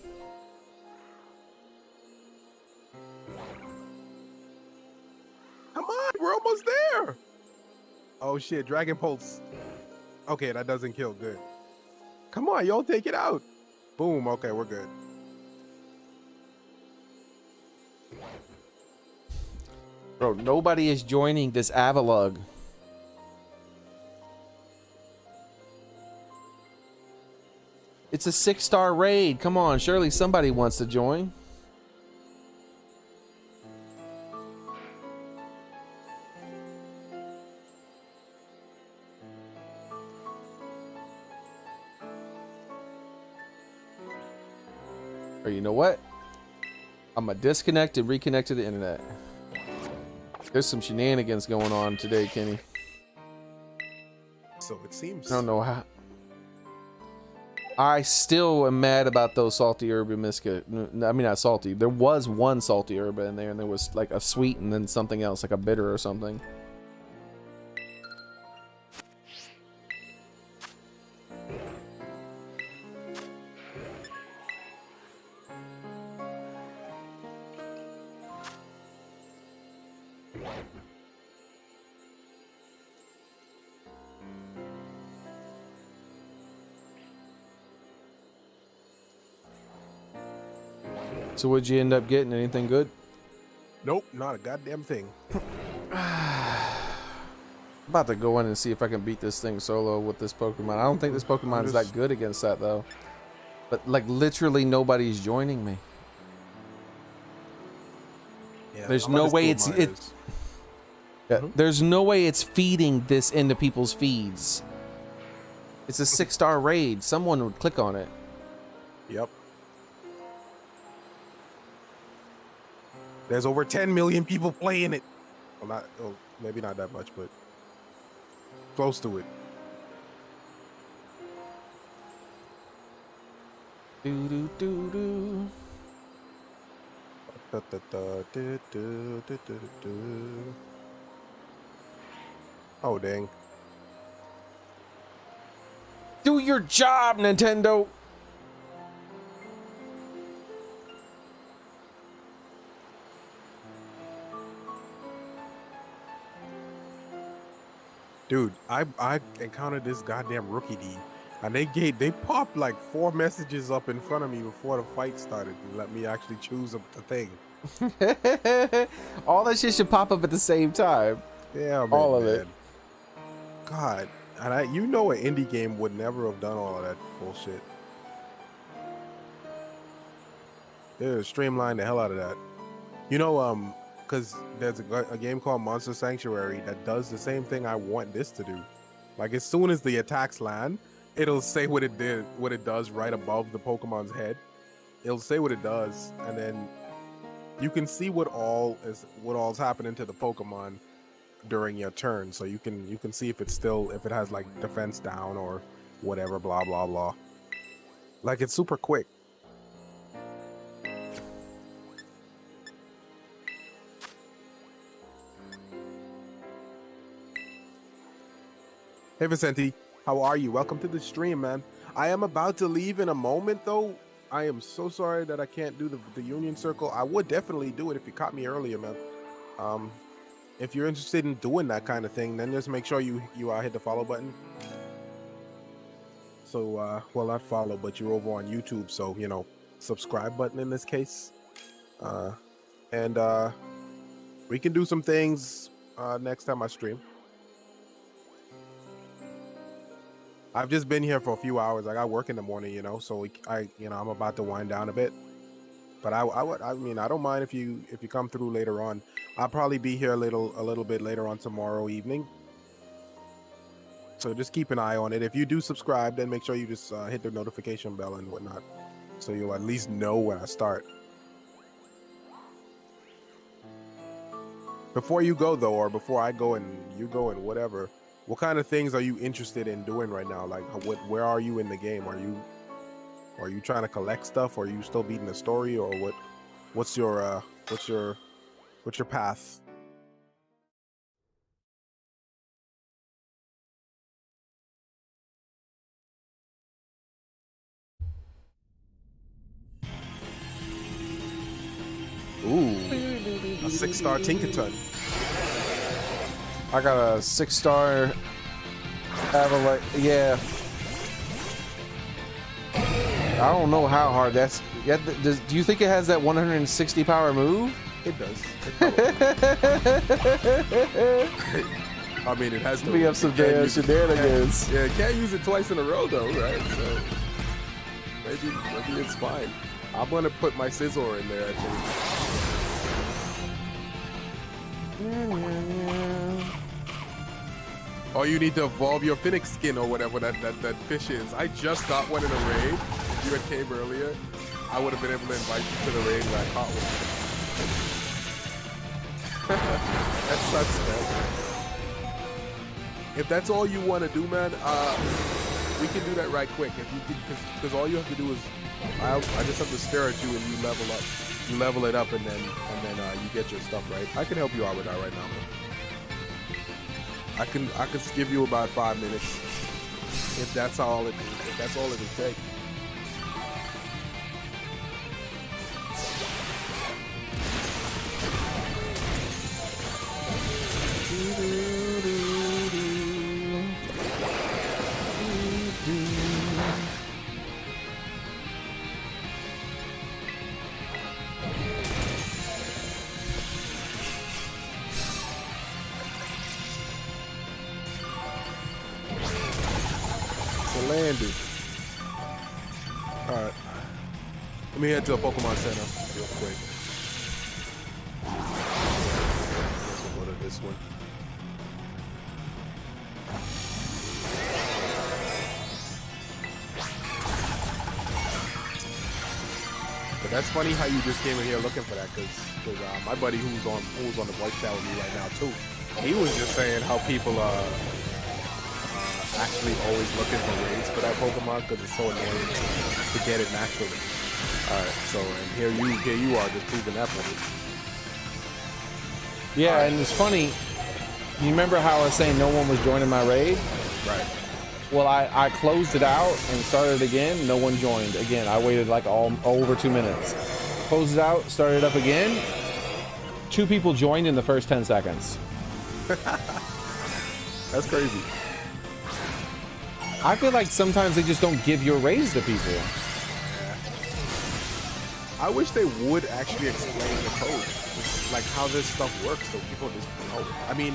S2: Come on, we're almost there. Oh shit, Dragon Pulse. Okay, that doesn't kill. Good. Come on, y'all, take it out. Boom. Okay, we're good.
S1: Bro, nobody is joining this Avalugg. It's a 6-star raid. Come on, surely somebody wants to join. Or you know what? I'm gonna disconnect and reconnect to the internet. There's some shenanigans going on today, Kenny.
S2: So it seems.
S1: I don't know how. I still am mad about those salty herb and biscuit. I mean, not salty. There was one salty herb in there, and there was like a sweet and then something else, like a bitter or something. So what'd you end up getting? Anything good?
S2: Nope, not a goddamn thing.
S1: I'm about to go in and see if I can beat this thing solo with this Pokemon. I don't think this Pokemon is that good against that though. But like literally nobody's joining me.
S2: Yeah,
S1: there's no way it's there's no way it's feeding this into people's feeds. It's a 6-star raid. Someone would click on it.
S2: Yep. There's over 10 million people playing it. Well, not, oh, maybe not that much, but close to it.
S1: Do do do do.
S2: Oh dang.
S1: Do your job, Nintendo.
S2: Dude, I encountered this goddamn rookie D, and they popped like 4 messages up in front of me before the fight started and let me actually choose the thing.
S1: All that shit should pop up at the same time.
S2: Yeah, man,
S1: all of it.
S2: God, and you know an indie game would never have done all of that bullshit. They streamlined the hell out of that. You know, because there's a game called Monster Sanctuary that does the same thing I want this to do. Like as soon as the attacks land, it'll say what it does right above the Pokemon's head. It'll say what it does, and then you can see what all's happening to the Pokemon during your turn. So you can see if it has like defense down or whatever, blah blah blah. Like it's super quick. Hey Vicente, how are you? Welcome to the stream, man. I am about to leave in a moment though. I am so sorry that I can't do the Union Circle. I would definitely do it if you caught me earlier, man. If you're interested in doing that kind of thing, then just make sure you hit the follow button. So, well, not follow, but you're over on YouTube, so, you know, subscribe button in this case. And we can do some things next time I stream. I've just been here for a few hours. I got work in the morning, you know, so I'm about to wind down a bit. But I mean, I don't mind if you come through later on. I'll probably be here a little bit later on tomorrow evening. So just keep an eye on it. If you do subscribe, then make sure you just hit the notification bell and whatnot, so you'll at least know when I start. Before you go though, or before I go and you go and whatever, what kind of things are you interested in doing right now? Like, where are you in the game? Are you trying to collect stuff? Or are you still beating the story? Or what's your path? Ooh, a 6-star Tinkaton.
S1: I got a 6-star Avalanche. Yeah. I don't know how hard that's. Yeah, do you think it has that 160 power move?
S2: It does. I mean, it has to
S1: be up some damn shenanigans.
S2: Yeah, can't use it twice in a row though, right? So maybe it's fine. I'm gonna put my Scizor in there, I think. Oh, you need to evolve your Phoenix skin or whatever that fish is. I just got one in a raid. If you had came earlier, I would have been able to invite you to the raid where I caught one. That sucks, man. If that's all you want to do, man, we can do that right quick. If you because all you have to do is, I just have to stare at you and you level up. You level it up and then you get your stuff right. I can help you out with that right now, man. I can give you about 5 minutes if that's all it would take. landed. Alright. Let me head to a Pokemon Center real quick. We'll go to this one. But that's funny how you just came in here looking for that, because my buddy who's on the voice chat with me right now too, he was just saying how people actually always looking for raids for that Pokemon because it's so annoying to get it naturally. Alright, so and here you are just proving that point.
S1: Yeah, and it's funny. You remember how I was saying no one was joining my raid?
S2: Right.
S1: Well, I closed it out and started again. No one joined. Again, I waited like over 2 minutes. Closed it out, started up again. 2 people joined in the first 10 seconds.
S2: That's crazy.
S1: I feel like sometimes they just don't give your raise to people.
S2: Yeah. I wish they would actually explain the code, like how this stuff works, so people just know. I mean,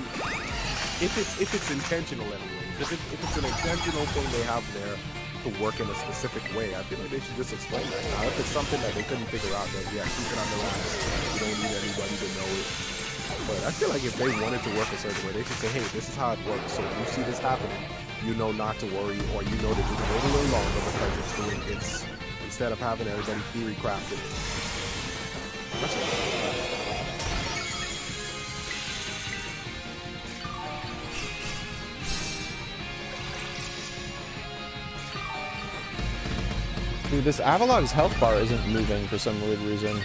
S2: if it's intentional anyways, if it's an intentional thing they have there to work in a specific way, I feel like they should just explain that. Now, if it's something that they couldn't figure out, then yeah, keep it on the wraps. You don't need anybody to know it. But I feel like if they wanted to work a certain way, they should say, hey, this is how it works. So if you see this happening, you know not to worry, or you know to just wait a little longer because it's doing its, instead of having everybody theory crafted.
S1: Dude, this Avalog's health bar isn't moving for some weird reason.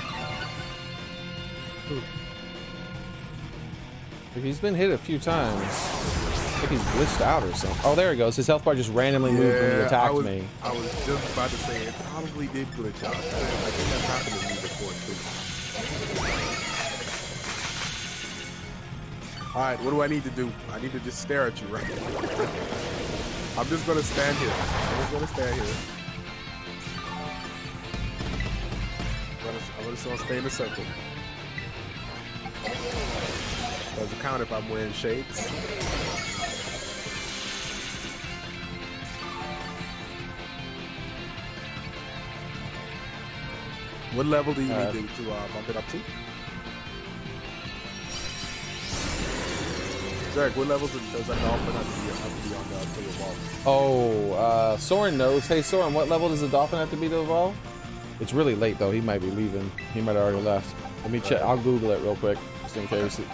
S1: He's been hit a few times. I think he's glitched out or something. Oh, there he goes. His health bar just randomly moved when he attacked me.
S2: I was just about to say it probably did glitch out. I think that happened to me before too. Alright, what do I need to do? I need to just stare at you, right? I'm just gonna stand here. I'm just gonna stay in the circle. Does it count if I'm wearing shades? What level do you need to bump it up to? Zach, what level does that dolphin have to be on to evolve?
S1: Oh, Soren knows. Hey, Soren, what level does the dolphin have to be to evolve? It's really late, though. He might be leaving. He might have already left. Let me check. I'll Google it real quick, just in case.
S2: Okay.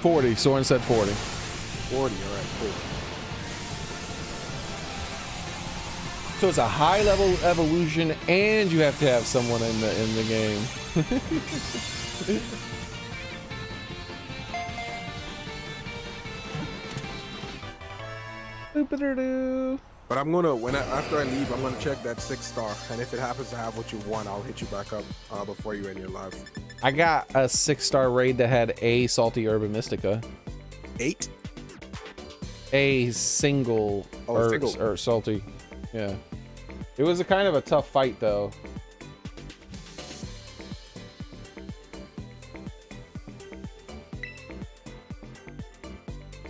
S1: 40. Soren said 40.
S2: 40, all right, cool.
S1: So it's a high level evolution, and you have to have someone in the game.
S2: But I'm gonna after I leave, I'm gonna check that 6-star, and if it happens to have what you want, I'll hit you back up before you end your live.
S1: I got a 6-star raid that had a salty Urban Mystica.
S2: 8?
S1: A single or salty. Yeah. It was a kind of a tough fight though.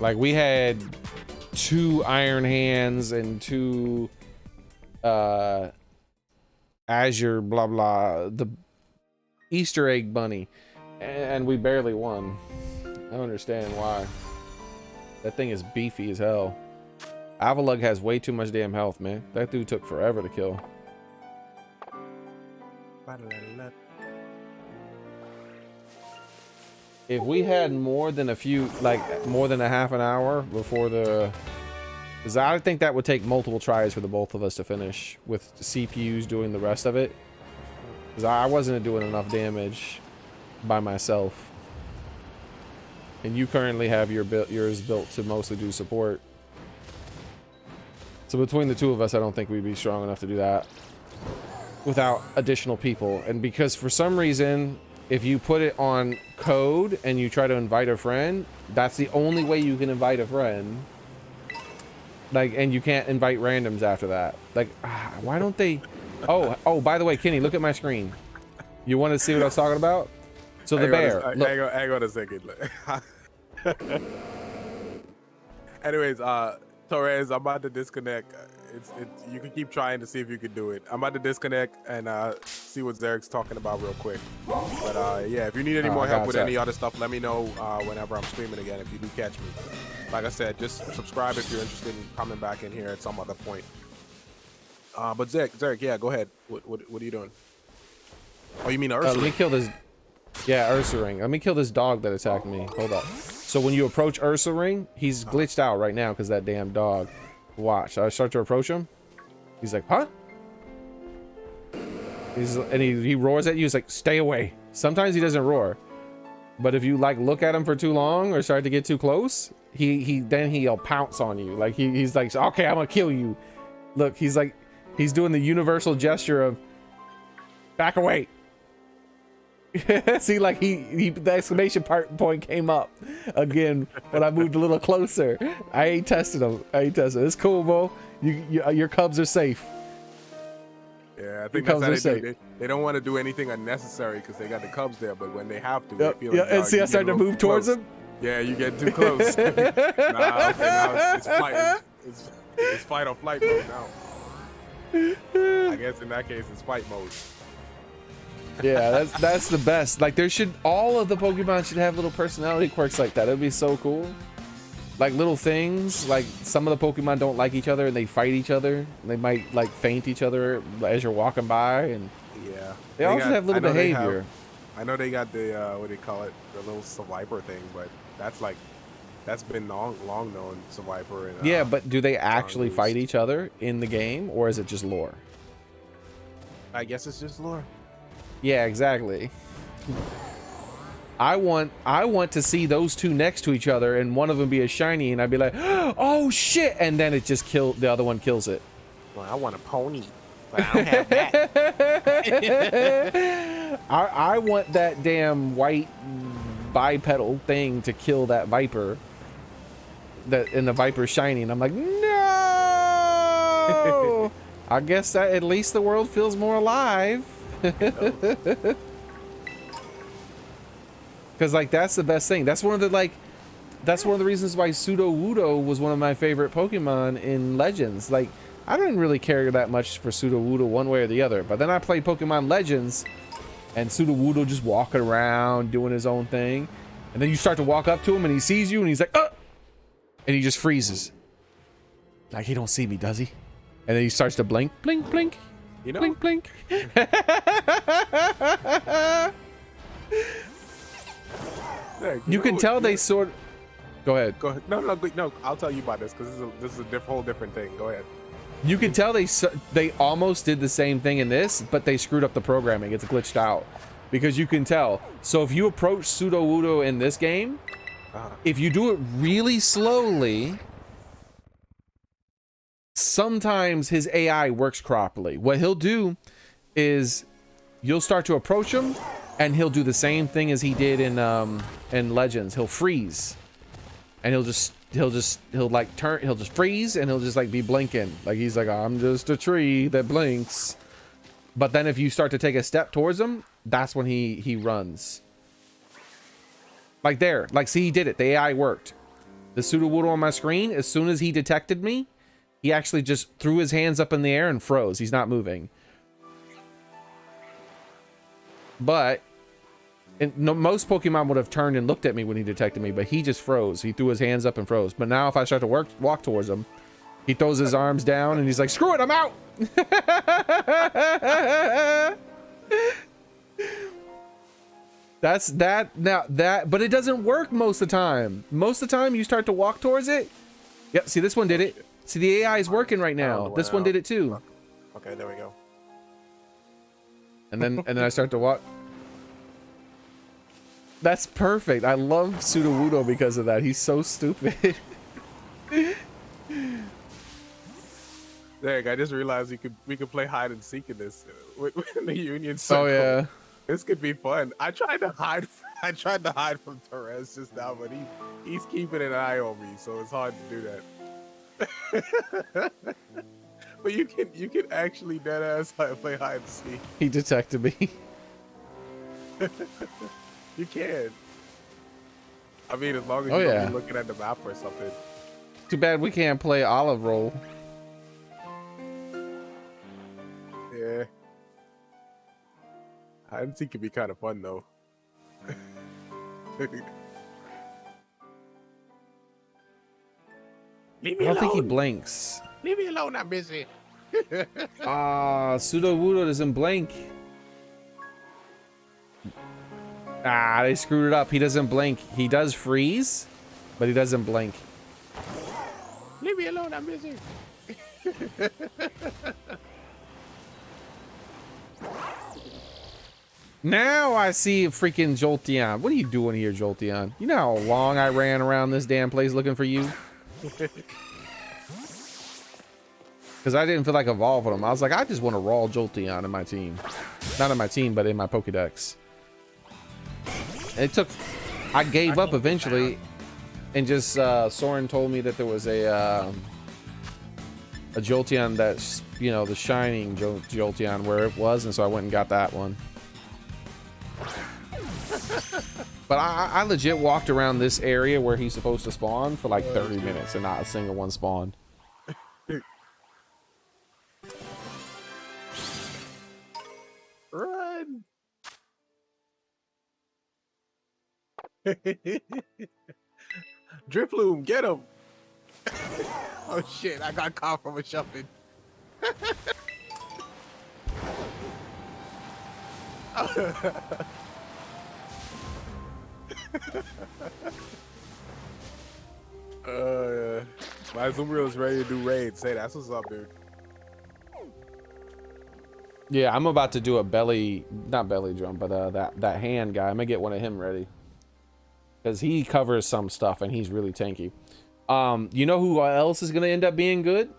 S1: Like we had 2 Iron Hands and 2 Azure blah blah, the Easter egg bunny, and we barely won. I don't understand why. That thing is beefy as hell. Avalug has way too much damn health, man. That dude took forever to kill. If we had more than a few, like more than a half an hour before the, because I think that would take multiple tries for the both of us to finish with CPUs doing the rest of it. Because I wasn't doing enough damage by myself. And you currently have yours built to mostly do support. So between the 2 of us, I don't think we'd be strong enough to do that without additional people. And because for some reason, if you put it on code and you try to invite a friend, that's the only way you can invite a friend. Like, and you can't invite randoms after that. Like, why don't they? Oh, by the way, Kenny, look at my screen. You want to see what I was talking about? So the bear. Look,
S2: hang on a second. Anyways, Torres, I'm about to disconnect. You can keep trying to see if you can do it. I'm about to disconnect and see what Zarek's talking about real quick. But yeah, if you need any more help with any other stuff, let me know whenever I'm streaming again. If you do catch me, like I said, just subscribe if you're interested in coming back in here at some other point. But Zarek, yeah, go ahead. What are you doing? Oh, you mean Ursa?
S1: Let me kill this. Yeah, Ursa Ring. Let me kill this dog that attacked me. Hold up. So when you approach Ursa Ring, he's glitched out right now because that damn dog. Watch. I start to approach him. He's like, huh? He roars at you. He's like, stay away. Sometimes he doesn't roar, but if you like look at him for too long or start to get too close, he'll pounce on you. Like he's like, okay, I'm gonna kill you. Look, he's like, he's doing the universal gesture of back away. See, like the exclamation point came up again when I moved a little closer. I ain't tested him. It's cool, bro. Your cubs are safe.
S2: Yeah, I think that's how they do. They don't want to do anything unnecessary because they got the cubs there, but when they have to, they feel like,
S1: and see, I started to move towards him.
S2: Yeah, you get too close. Now it's fight. It's fight or flight mode now. I guess in that case, it's fight mode.
S1: Yeah, that's the best. Like all of the Pokemon should have little personality quirks like that. It'd be so cool. Like little things, like some of the Pokemon don't like each other and they fight each other. They might like feint each other as you're walking by, and
S2: yeah,
S1: they all should have little behavior.
S2: I know they got the what do you call it, the little Survivor thing, but that's been long known, Survivor. And
S1: yeah, but do they actually fight each other in the game, or is it just lore?
S2: I guess it's just lore.
S1: Yeah, exactly. I want to see those two next to each other and one of them be a shiny, and I'd be like, oh shit, and then it just the other one kills it.
S2: Well, I want a pony, but I don't have that.
S1: I want that damn white bipedal thing to kill that Viper. And the Viper's shiny, and I'm like, no. I guess that at least the world feels more alive. Because like that's the best thing. That's one of the reasons why Sudowoodo was one of my favorite Pokemon in Legends. Like I didn't really care that much for Sudowoodo one way or the other, but then I played Pokemon Legends and Sudowoodo just walking around doing his own thing, and then you start to walk up to him and he sees you and he's like, and he just freezes. Like he don't see me, does he? And then he starts to blink, blink, blink.
S2: You know?
S1: Blink, blink. You can tell they sort of... Go ahead.
S2: Go ahead. No. I'll tell you about this because this is a whole different thing. Go ahead.
S1: You can tell they almost did the same thing in this, but they screwed up the programming. It's glitched out because you can tell. So if you approach Sudowoodo in this game, if you do it really slowly, sometimes his AI works properly. What he'll do is you'll start to approach him and he'll do the same thing as he did in Legends. He'll freeze and he'll just freeze and he'll just like be blinking. Like he's like, I'm just a tree that blinks. But then if you start to take a step towards him, that's when he runs. Like there, like see, he did it. The AI worked. The Sudowoodo on my screen, as soon as he detected me, he actually just threw his hands up in the air and froze. He's not moving. But most Pokemon would have turned and looked at me when he detected me, but he just froze. He threw his hands up and froze. But now if I start to walk towards him, he throws his arms down and he's like, screw it, I'm out. That's that. Now that, but it doesn't work most of the time. Most of the time you start to walk towards it. Yep, see, this one did it. See, the AI is working right now. This one did it too.
S2: Okay, there we go.
S1: And then I start to walk. That's perfect. I love Sudowoodo because of that. He's so stupid.
S2: Derek, I just realized we could play hide and seek in this with the Union Circle.
S1: Oh yeah.
S2: This could be fun. I tried to hide from Torres just now, but he's keeping an eye on me, so it's hard to do that. But you can actually dead ass play hide and seek.
S1: He detected me.
S2: You can. I mean, as long as
S1: Oh,
S2: you don't
S1: yeah.
S2: be looking at the map or something.
S1: Too bad we can't play Olive Roll.
S2: Yeah. I think it could be kind of fun though. Leave me
S1: I don't think he
S2: alone.
S1: blinks.
S2: Leave me alone. I'm busy.
S1: Pseudo Wudo doesn't blink. They screwed it up. He doesn't blink. He does freeze, but he doesn't blink.
S2: Leave me alone. I'm busy.
S1: Now I see freaking Jolteon. What are you doing here, Jolteon? You know how long I ran around this damn place looking for you? Because I didn't feel like evolving him. I was like, I just want to raw Jolteon in my team. Not in my team, but in my Pokedex. It took... I gave up eventually. And just, Soren told me that there was a Jolteon that's, you know, the shining Jolteon where it was. And so I went and got that one. But I legit walked around this area where he's supposed to spawn for like 30 minutes and not a single one spawned.
S2: Run! Driploom, get him! Oh shit, I got caught from a shuffling. My Azumarill is ready to do raids. Say that's what's up, dude.
S1: Yeah, I'm about to do a not belly drum, but that hand guy. I'm gonna get one of him ready. Because he covers some stuff and he's really tanky. You know who else is gonna end up being good?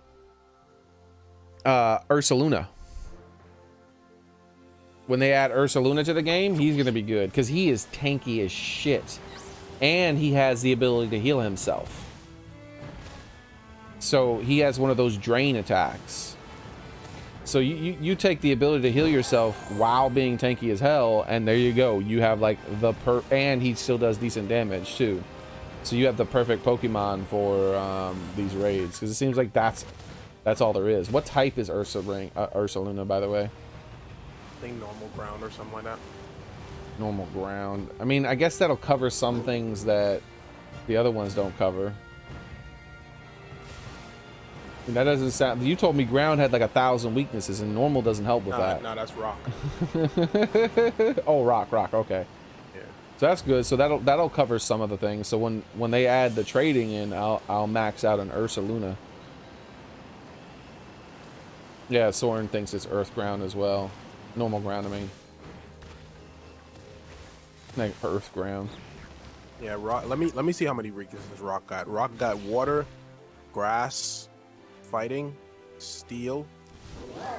S1: Ursaluna. When they add Ursaluna to the game, he's gonna be good. Because he is tanky as shit. And he has the ability to heal himself. So he has one of those drain attacks. So you take the ability to heal yourself while being tanky as hell, and there you go. You have like and he still does decent damage too. So you have the perfect Pokemon for these raids, because it seems like that's all there is. What type is Ursaluna, by the way?
S2: I think normal ground or something like that.
S1: Normal ground. I mean, I guess that'll cover some things that the other ones don't cover. And that doesn't sound... You told me ground had like 1,000 weaknesses, and normal doesn't help with that.
S2: No, that's rock.
S1: Oh, rock, okay.
S2: Yeah.
S1: So that's good. So that'll cover some of the things. So when they add the trading in, I'll max out an Ursaluna. Yeah, Soren thinks it's earth ground as well. Normal ground, I mean. Like earth ground.
S2: Yeah, rock. Let me see how many weaknesses rock got. Rock got water, grass, fighting, steel.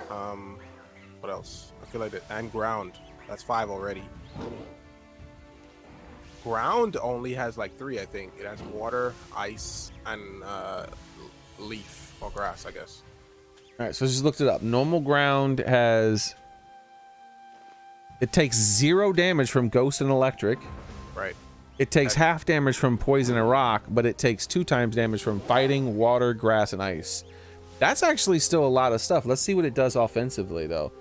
S2: What else? I feel like that, and ground. That's 5 already. Ground only has like 3, I think. It has water, ice, and leaf or grass, I guess.
S1: All right, so just looked it up. Normal ground has... It takes 0 damage from ghost and electric.
S2: Right.
S1: It takes half damage from poison and rock, but it takes 2 times damage from fighting, water, grass, and ice. That's actually still a lot of stuff. Let's see what it does offensively, though.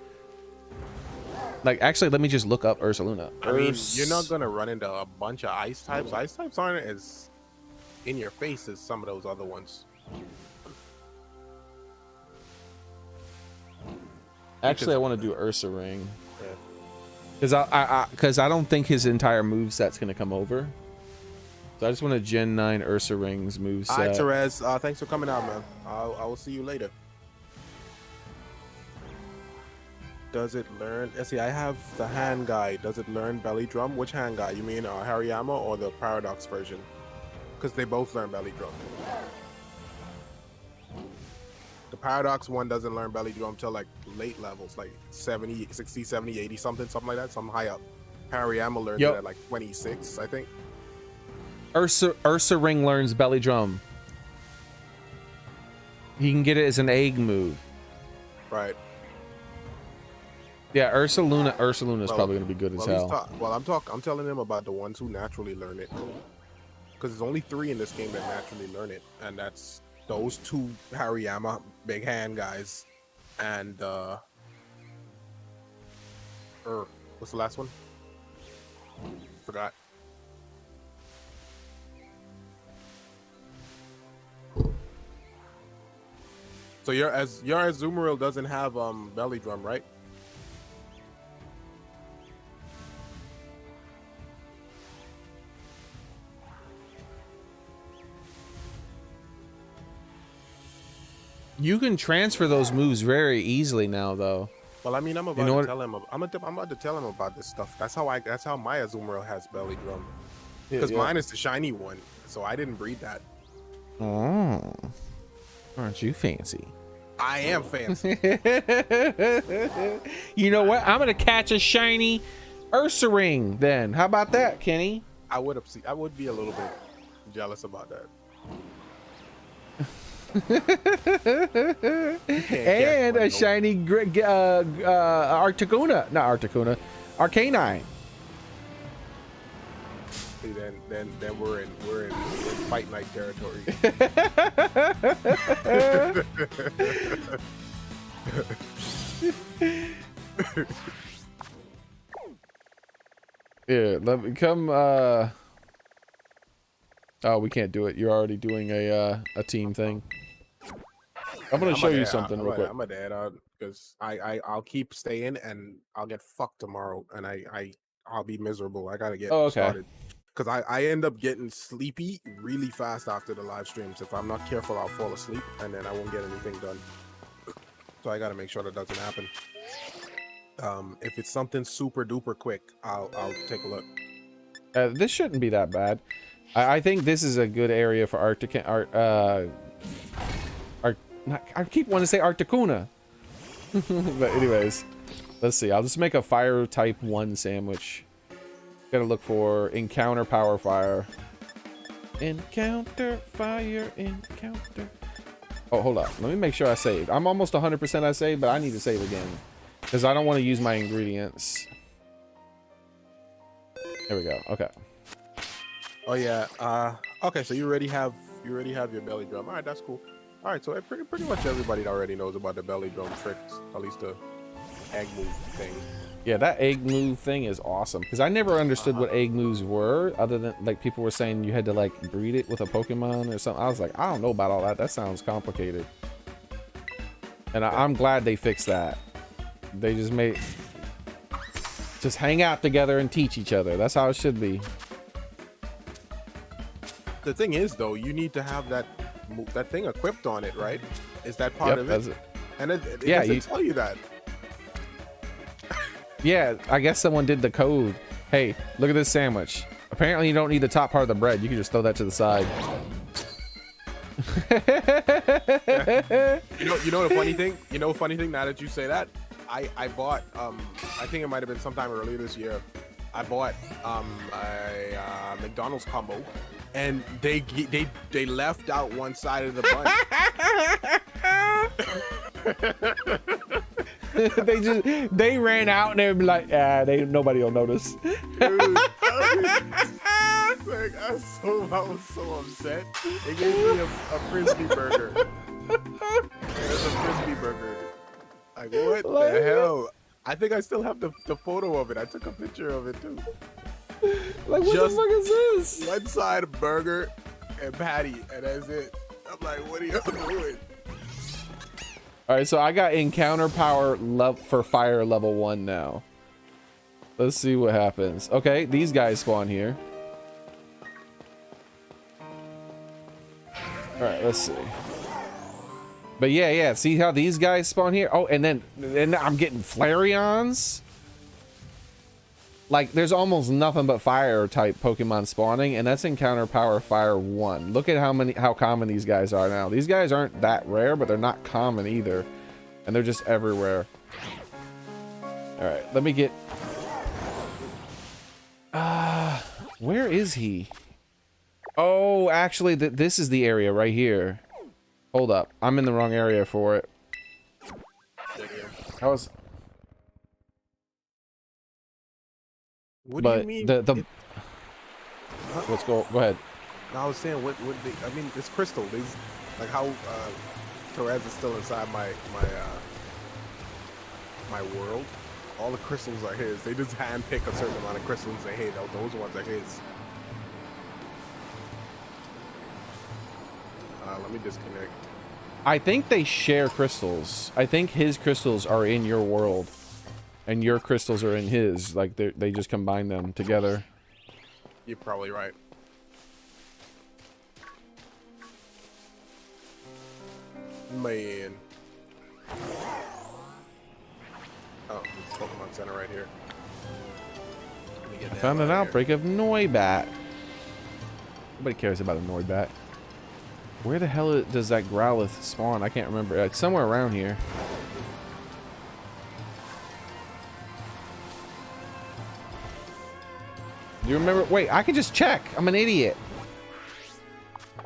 S1: Like, actually, let me just look up Ursaluna.
S2: I mean, you're not gonna run into a bunch of ice types. Ice types aren't as in your face as some of those other ones.
S1: Actually, I want to do Ursa Ring.
S2: Yeah.
S1: Because I don't think his entire moveset's going to come over. So I just want to Gen 9 Ursa Ring's moveset.
S2: All right, Therese. Thanks for coming out, man. I will see you later. Does it learn? Let's see, I have the hand guide. Does it learn belly drum? Which hand guide? You mean Hariyama or the Paradox version? Because they both learn belly drum. The Paradox one doesn't learn belly drum till like late levels, like 70, 60, 70, 80 something like that. Some high up. Hariyama learns it at like 26, I think.
S1: Ursa Ring learns belly drum. He can get it as an egg move.
S2: Right.
S1: Yeah, Ursaluna is
S2: Well,
S1: probably gonna be good as hell.
S2: I'm telling him about the ones who naturally learn it, because there's only 3 in this game that naturally learn it, and that's those 2 Hariyama big hand guys, and what's the last one? Forgot. So your Azumarill doesn't have belly drum, right?
S1: You can transfer those moves very easily now, though.
S2: Well, I mean, I'm about to tell him. I'm about to tell him about this stuff. That's how my Azumarill has belly drum, because mine is the shiny one, so I didn't breed that.
S1: Oh, aren't you fancy?
S2: I am fancy.
S1: You know what? I'm gonna catch a shiny Ursaring then. How about that, Kenny?
S2: I would be a little bit jealous about that.
S1: And a shiny Articuno, not Articuno, Arcanine.
S2: See, then we're in fight night territory.
S1: Yeah, let me come. Oh, we can't do it. You're already doing a team thing. I'm gonna show you something real quick.
S2: I'm a dad because I'll keep staying and I'll get fucked tomorrow, and I'll be miserable. I gotta get started because I end up getting sleepy really fast after the live streams. If I'm not careful, I'll fall asleep and then I won't get anything done. So I gotta make sure that doesn't happen. If it's something super duper quick, I'll take a look.
S1: This shouldn't be that bad. I think this is a good area for I keep wanting to say Articuno. But anyways, let's see. I'll just make a fire type 1 sandwich. Gotta look for encounter power fire. Encounter fire, encounter. Oh, hold up. Let me make sure I saved. I'm almost 100% I saved, but I need to save again, because I don't want to use my ingredients. There we go. Okay.
S2: Oh yeah. Okay, so you already have your belly drum. All right, that's cool. All right, so pretty much everybody already knows about the belly drum tricks, at least the egg move thing.
S1: Yeah, that egg move thing is awesome, because I never understood what egg moves were, other than like people were saying you had to like breed it with a Pokemon or something. I was like, I don't know about all that. That sounds complicated. And I'm glad they fixed that. They just hang out together and teach each other. That's how it should be.
S2: The thing is, though, you need to have that thing equipped on it, right? Is that part of it? And it doesn't tell you that.
S1: Yeah, I guess someone did the code. Hey, look at this sandwich. Apparently, you don't need the top part of the bread. You can just throw that to the side.
S2: You know the funny thing? You know, funny thing. Now that you say that, I bought. I think it might have been sometime earlier this year. I bought a McDonald's combo, and they left out one side of the bun.
S1: they ran out and they were like, nobody will notice.
S2: Dude, I was so upset. They gave me a frisbee burger. It's a frisbee burger. Like, what the hell? I think I still have the photo of it. I took a picture of it too.
S1: Like, what the fuck is this?
S2: One side burger and patty, and that's it. I'm like, what are you doing?
S1: All right, so I got encounter power for fire level 1 now. Let's see what happens. Okay, these guys spawn here. All right, let's see. But yeah, see how these guys spawn here? Oh, and then I'm getting Flareons. Like, there's almost nothing but fire type Pokemon spawning, and that's encounter power fire 1. Look at how common these guys are now. These guys aren't that rare, but they're not common either, and they're just everywhere. All right, let me get. Where is he? Oh, actually, this is the area right here. Hold up, I'm in the wrong area for it.
S2: What
S1: but
S2: do you mean?
S1: let's go ahead.
S2: I was saying, I mean, it's crystal. There's like how Torres is still inside my world. All the crystals are his. They just handpick a certain amount of crystals and say, hey, those ones are his. Let me disconnect.
S1: I think they share crystals. I think his crystals are in your world, and your crystals are in his. Like they just combine them together.
S2: You're probably right. Man. Oh, it's Pokemon Center right here. Let me get
S1: I
S2: that
S1: found an
S2: out
S1: outbreak of Noibat. Nobody cares about a Noibat. Where the hell does that Growlithe spawn? I can't remember. Like somewhere around here. Do you remember? Wait, I can just check. I'm an idiot.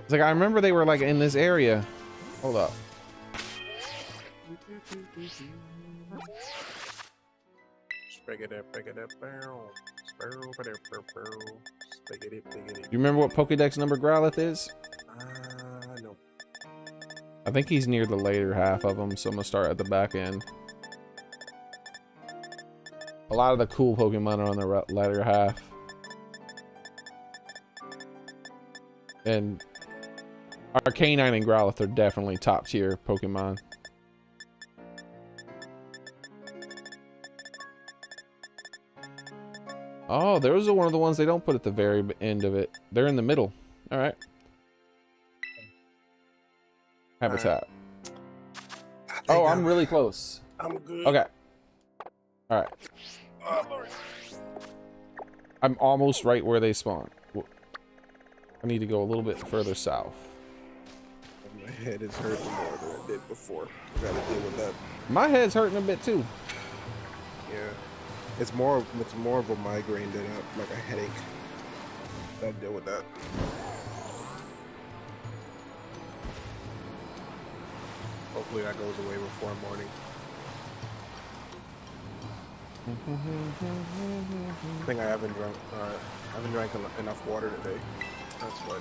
S1: It's like I remember they were like in this area. Hold up. You remember what Pokedex number Growlithe is?
S2: No.
S1: I think he's near the later half of them, so I'm gonna start at the back end. A lot of the cool Pokemon are on the latter half. And Arcanine and Growlithe are definitely top tier Pokemon. Oh, those are one of the ones they don't put at the very end of it. They're in the middle. All right. Habitat. Oh, I'm really close.
S2: I'm good.
S1: Okay. All right. I'm almost right where they spawn. I need to go a little bit further south.
S2: My head is hurting more than it did before. I gotta deal with that.
S1: My head's hurting a bit too.
S2: Yeah. It's more of a migraine than like a headache. Gotta deal with that. Hopefully that goes away before morning. I think I haven't drank enough water today. That's what.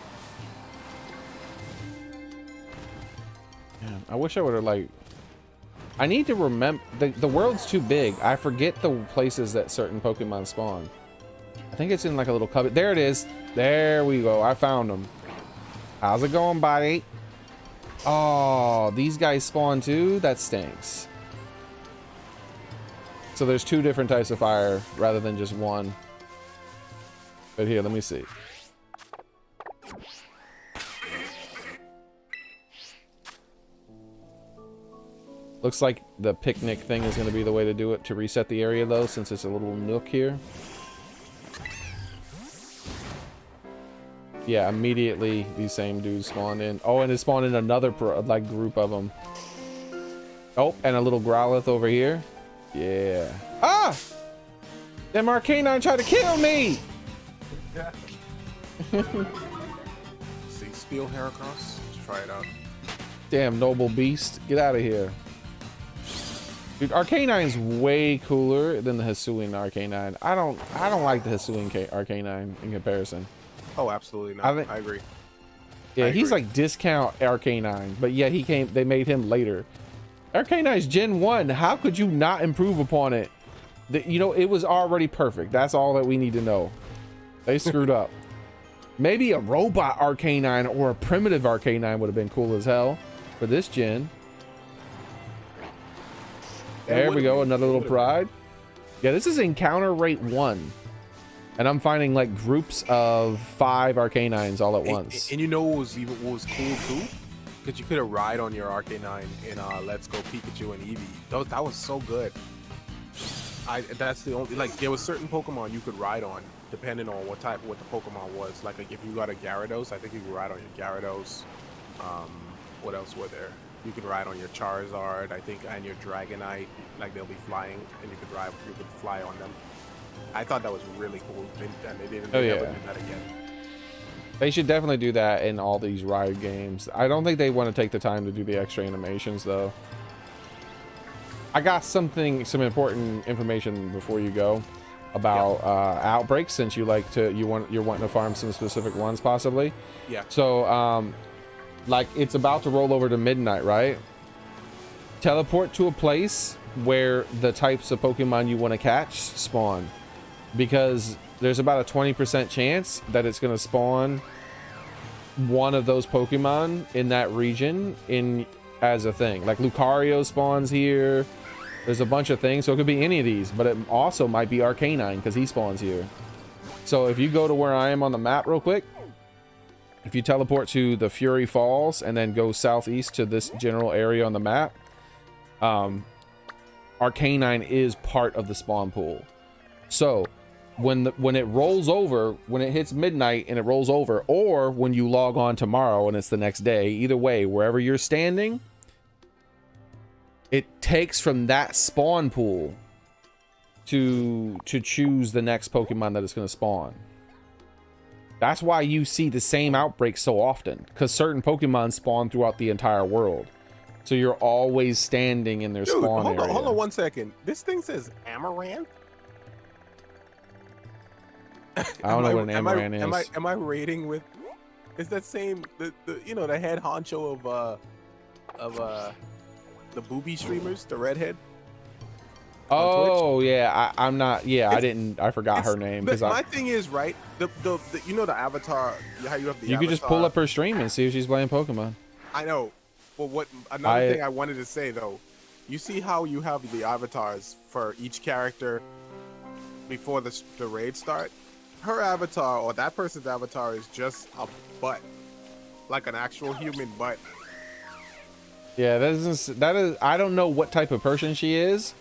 S1: Yeah, I wish I would have like. I need to remember the world's too big. I forget the places that certain Pokemon spawn. I think it's in like a little cubby. There it is. There we go. I found them. How's it going, buddy? Oh, these guys spawn too? That stinks. So there's two different types of fire rather than just one. But here, let me see. Looks like the picnic thing is going to be the way to do it to reset the area though, since it's a little nook here. Yeah, immediately these same dudes spawned in. Oh, and it spawned in another like group of them. Oh, and a little Growlithe over here. Yeah. Ah! Them Arcanine tried to kill me!
S2: See Steel Heracross? Let's try it out.
S1: Damn noble beast. Get out of here. Dude, Arcanine's way cooler than the Hisuian Arcanine. I don't like the Hisuian Arcanine in comparison.
S2: Oh, absolutely not. I agree.
S1: Yeah, he's like discount Arcanine, but yet they made him later. Arcanine's Gen 1. How could you not improve upon it? You know, it was already perfect. That's all that we need to know. They screwed up. Maybe a robot Arcanine or a primitive Arcanine would have been cool as hell for this gen. There we go, another little pride. Yeah, this is encounter rate 1. And I'm finding like groups of 5 Arcanines all at once.
S2: And you know what was cool too? Because you could have ride on your Arcanine in Let's Go Pikachu and Eevee. That was so good. That's the only, like, there was certain Pokemon you could ride on depending on what the Pokemon was. Like if you got a Gyarados, I think you could ride on your Gyarados. What else were there? You could ride on your Charizard, I think, and your Dragonite. Like they'll be flying, and you could fly on them. I thought that was really cool, and they didn't ever do that again.
S1: They should definitely do that in all these ride games. I don't think they want to take the time to do the extra animations though. I got some important information before you go. about outbreaks, since you're wanting to farm some specific ones possibly.
S2: Yeah.
S1: So like it's about to roll over to midnight, right? Teleport to a place where the types of Pokemon you want to catch spawn, because there's about a 20% chance that it's going to spawn one of those Pokemon in that region as a thing. Like Lucario spawns here. There's a bunch of things, so it could be any of these, but it also might be Arcanine because he spawns here. So if you go to where I am on the map real quick, if you teleport to the Fury Falls and then go southeast to this general area on the map, Arcanine is part of the spawn pool. So when it rolls over, when it hits midnight and it rolls over, or when you log on tomorrow and it's the next day, either way, wherever you're standing, it takes from that spawn pool to choose the next Pokemon that is going to spawn. That's why you see the same outbreak so often, because certain Pokemon spawn throughout the entire world. So you're always standing in their spawn area.
S2: Hold on 1 second. This thing says Amaranth?
S1: I don't know what an Amaranth is.
S2: Am I rating with? Is that same the the head honcho of the booby streamers, the redhead?
S1: Oh yeah, I'm not. Yeah, I forgot her name.
S2: My thing is, right, the the avatar, how you have the
S1: you could just pull up her stream and see if she's playing Pokemon.
S2: I know. Well, another thing I wanted to say though, you see how you have the avatars for each character before the raid start? Her avatar, or that person's avatar, is just a butt, like an actual human butt.
S1: Yeah, that is. I don't know what type of person she is,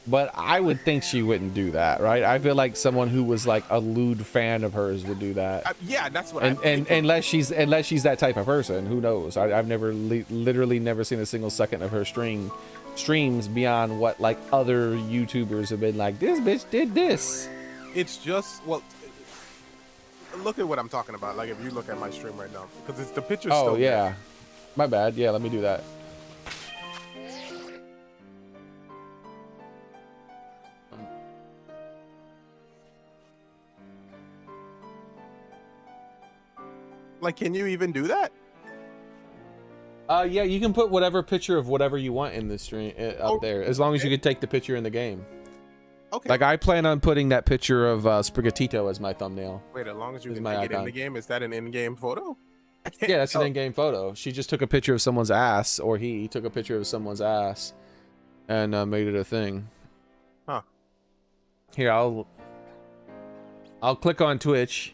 S1: but I would think she wouldn't do that, right? I feel like someone who was like a lewd fan of hers would do that.
S2: Yeah, that's what.
S1: And unless she's that type of person, who knows? I've never literally never seen a single second of her streams beyond what like other YouTubers have been like. This bitch did this.
S2: It's just look at what I'm talking about. Like if you look at my stream right now, because it's the picture.
S1: Oh yeah, there. My bad. Yeah, let me do that.
S2: Like, can you even do that?
S1: Yeah, you can put whatever picture of whatever you want in the stream up there, as long as you can take the picture in the game.
S2: Okay.
S1: Like I plan on putting that picture of Sprigatito as my thumbnail.
S2: Wait, as long as you can take it in the game, is that an in-game photo?
S1: Yeah, that's an in-game photo. She just took a picture of someone's ass, or he took a picture of someone's ass, and made it a thing.
S2: Huh.
S1: Here, I'll click on Twitch.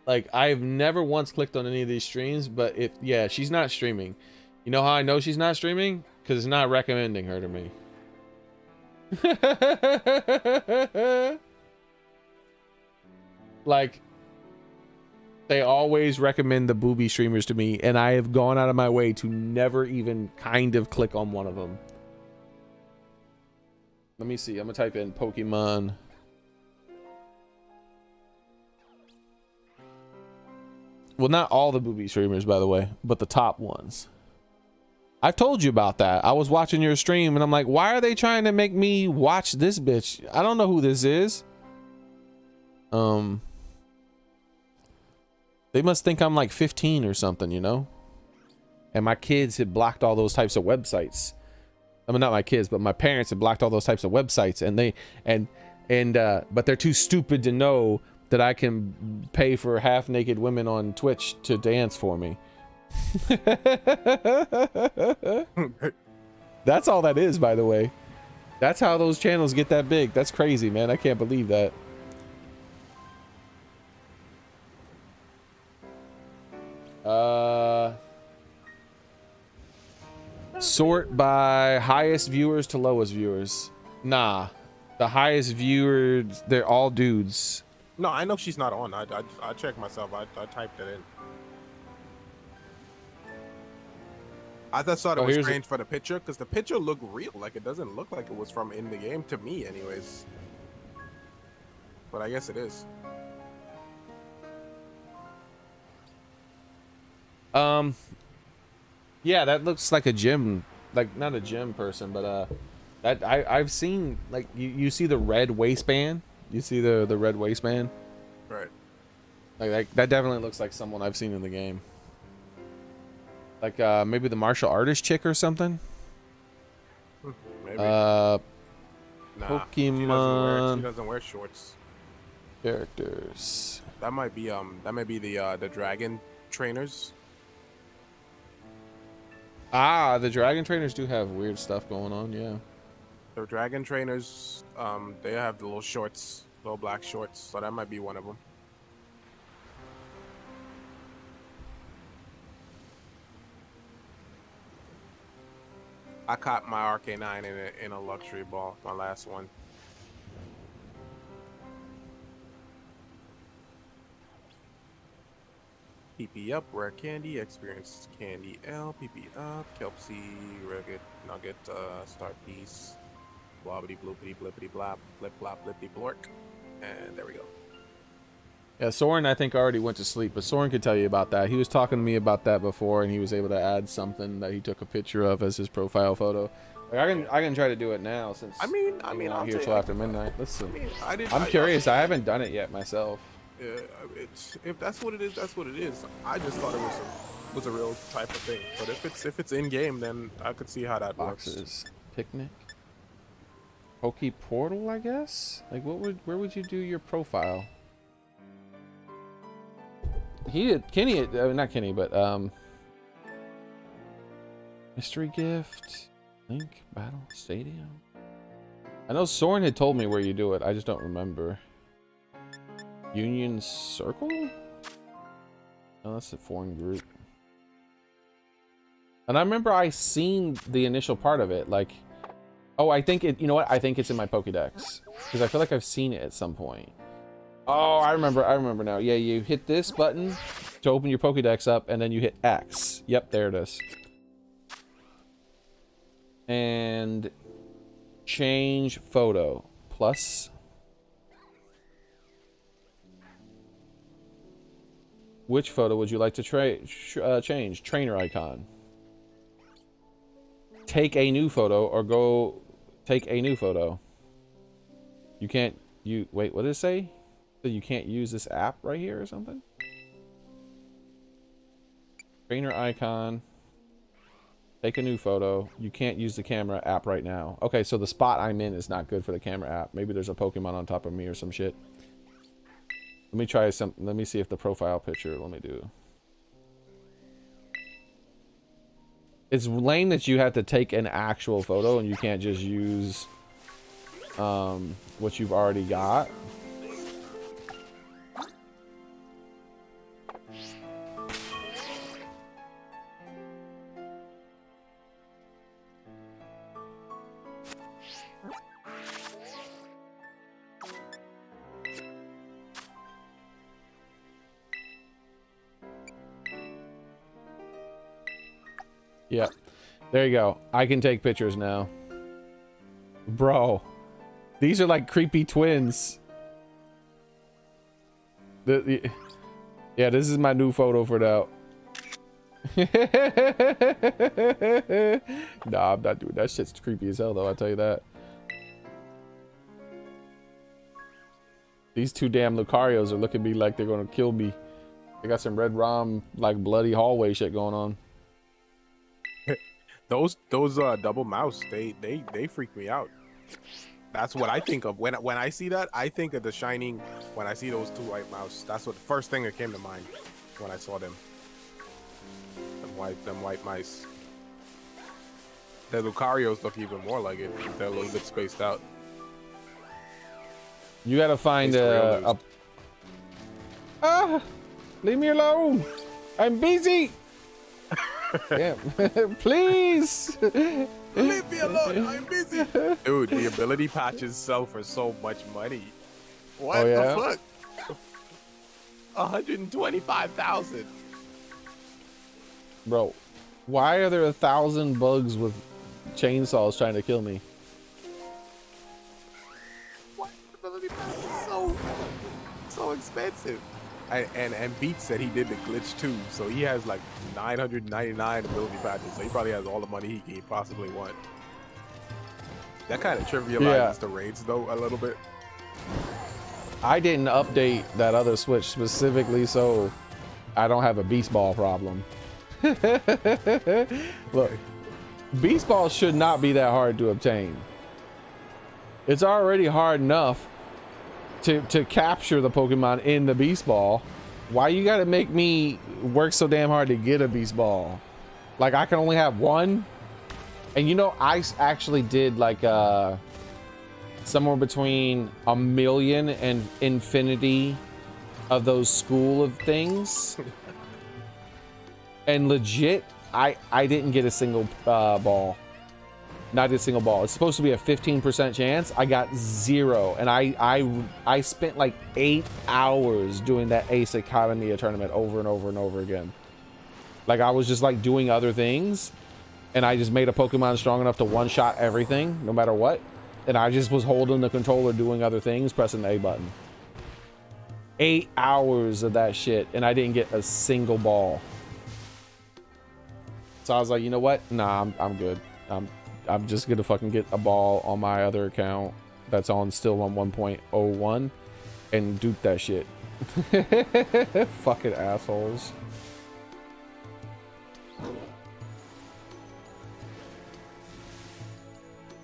S1: Like I've never once clicked on any of these streams, but yeah, she's not streaming. You know how I know she's not streaming? Because it's not recommending her to me. Like they always recommend the booby streamers to me, and I have gone out of my way to never even kind of click on one of them. Let me see. I'm gonna type in Pokemon. Well, not all the booby streamers, by the way, but the top ones. I've told you about that. I was watching your stream and I'm like, why are they trying to make me watch this bitch? I don't know who this is. They must think I'm like 15 or something, you know? And my kids had blocked all those types of websites. I mean, not my kids, but my parents had blocked all those types of websites, but they're too stupid to know that I can pay for half-naked women on Twitch to dance for me. That's all that is, by the way. That's how those channels get that big. That's crazy, man. I can't believe that. Sort by highest viewers to lowest viewers. Nah, the highest viewers, they're all dudes.
S2: No, I know she's not on. I checked myself. I typed it in. I just thought it was strange for the picture, because the picture looked real. Like, it doesn't look like it was from in the game to me anyways. But I guess it is.
S1: Yeah, that looks like a gym, like not a gym person, but that I've seen, like you see the red waistband You see the red waistband?
S2: Right.
S1: Like that definitely looks like someone I've seen in the game. Like maybe the martial artist chick or something.
S2: Maybe.
S1: Nah,
S2: Pokemon. She doesn't wear shorts.
S1: Characters.
S2: That might be the dragon trainers.
S1: Ah, the dragon trainers do have weird stuff going on. Yeah.
S2: The dragon trainers, they have the little shorts, little black shorts. So that might be one of them. I caught my RK9 in a luxury ball, my last one. PP up, rare candy, experienced candy L, PP up, Kelpsy, rugged nugget, star piece, blobbity bloopity blippity blop, blip blop blippity blork, and there we go.
S1: Yeah, Soren I think already went to sleep, but Soren could tell you about that. He was talking to me about that before, and he was able to add something that he took a picture of as his profile photo. Like I can try to do it now since
S2: I mean,
S1: I'm here till after midnight. Listen,
S2: I mean,
S1: I'm curious. I haven't done it yet myself.
S2: If that's what it is, that's what it is. I just thought it was a real type of thing. But if it's in game, then I could see how that
S1: Boxes.
S2: works.
S1: Picnic. Poke Portal, I guess. Like where would you do your profile? Kenny, not Kenny, but mystery gift, link, battle, stadium. I know Soren had told me where you do it. I just don't remember. Union Circle? No, that's a foreign group. And I remember I seen the initial part of it. Like, oh, I think it. You know what? I think it's in my Pokédex because I feel like I've seen it at some point. Oh, I remember now. Yeah, you hit this button to open your Pokédex up, and then you hit X. Yep, there it is. And change photo plus. Which photo would you like to change? Trainer icon. Take a new photo or go take a new photo. You can't. Wait, what did it say? So you can't use this app right here or something? Trainer icon. Take a new photo. You can't use the camera app right now. Okay, so the spot I'm in is not good for the camera app. Maybe there's a Pokemon on top of me or some shit. Let me try some. Let me see if the profile picture. Let me do. It's lame that you have to take an actual photo and you can't just use what you've already got. Yep. There you go. I can take pictures now. Bro. These are like creepy twins. Yeah, this is my new photo for now. Nah, I'm not doing that. Shit's creepy as hell though, I'll tell you that. These two damn Lucarios are looking at me like they're gonna kill me. They got some red rom, like bloody hallway shit going on.
S2: Those double mouse, they freak me out. That's what I think of when I see that. I think of The Shining. When I see those two white mouse, that's what the first thing that came to mind when I saw them. Them white mice. The Lucarios look even more like it. They're a little bit spaced out.
S1: You gotta find a. Ah, leave me alone. I'm busy. Yeah, please.
S2: Leave me alone. I'm busy. Dude, the ability patches sell for so much money. What the fuck? 125,000.
S1: Bro, why are there 1,000 bugs with chainsaws trying to kill me?
S2: What? The ability patch is so expensive. And Beat said he did the glitch too, so he has like 999 ability patches, so he probably has all the money he can possibly want. That kind of trivializes the raids though a little bit.
S1: I didn't update that other Switch specifically so I don't have a Beast Ball problem. Look, Beast Ball should not be that hard to obtain. It's already hard enough to capture the Pokemon in the Beast Ball. Why you gotta make me work so damn hard to get a Beast Ball? Like, I can only have one? And you know, I actually did like somewhere between 1,000,000 and infinity of those school of things. And legit, I didn't get a single ball. Not a single ball. It's supposed to be a 15% chance. I got 0. And I spent like 8 hours doing that Ace Academia tournament over and over and over again. Like, I was just like doing other things. And I just made a Pokemon strong enough to one-shot everything, no matter what. And I just was holding the controller, doing other things, pressing the A button. 8 hours of that shit, and I didn't get a single ball. So I was like, you know what? Nah, I'm good. I'm just gonna fucking get a ball on my other account that's still on 1.01 and dupe that shit. Fucking assholes.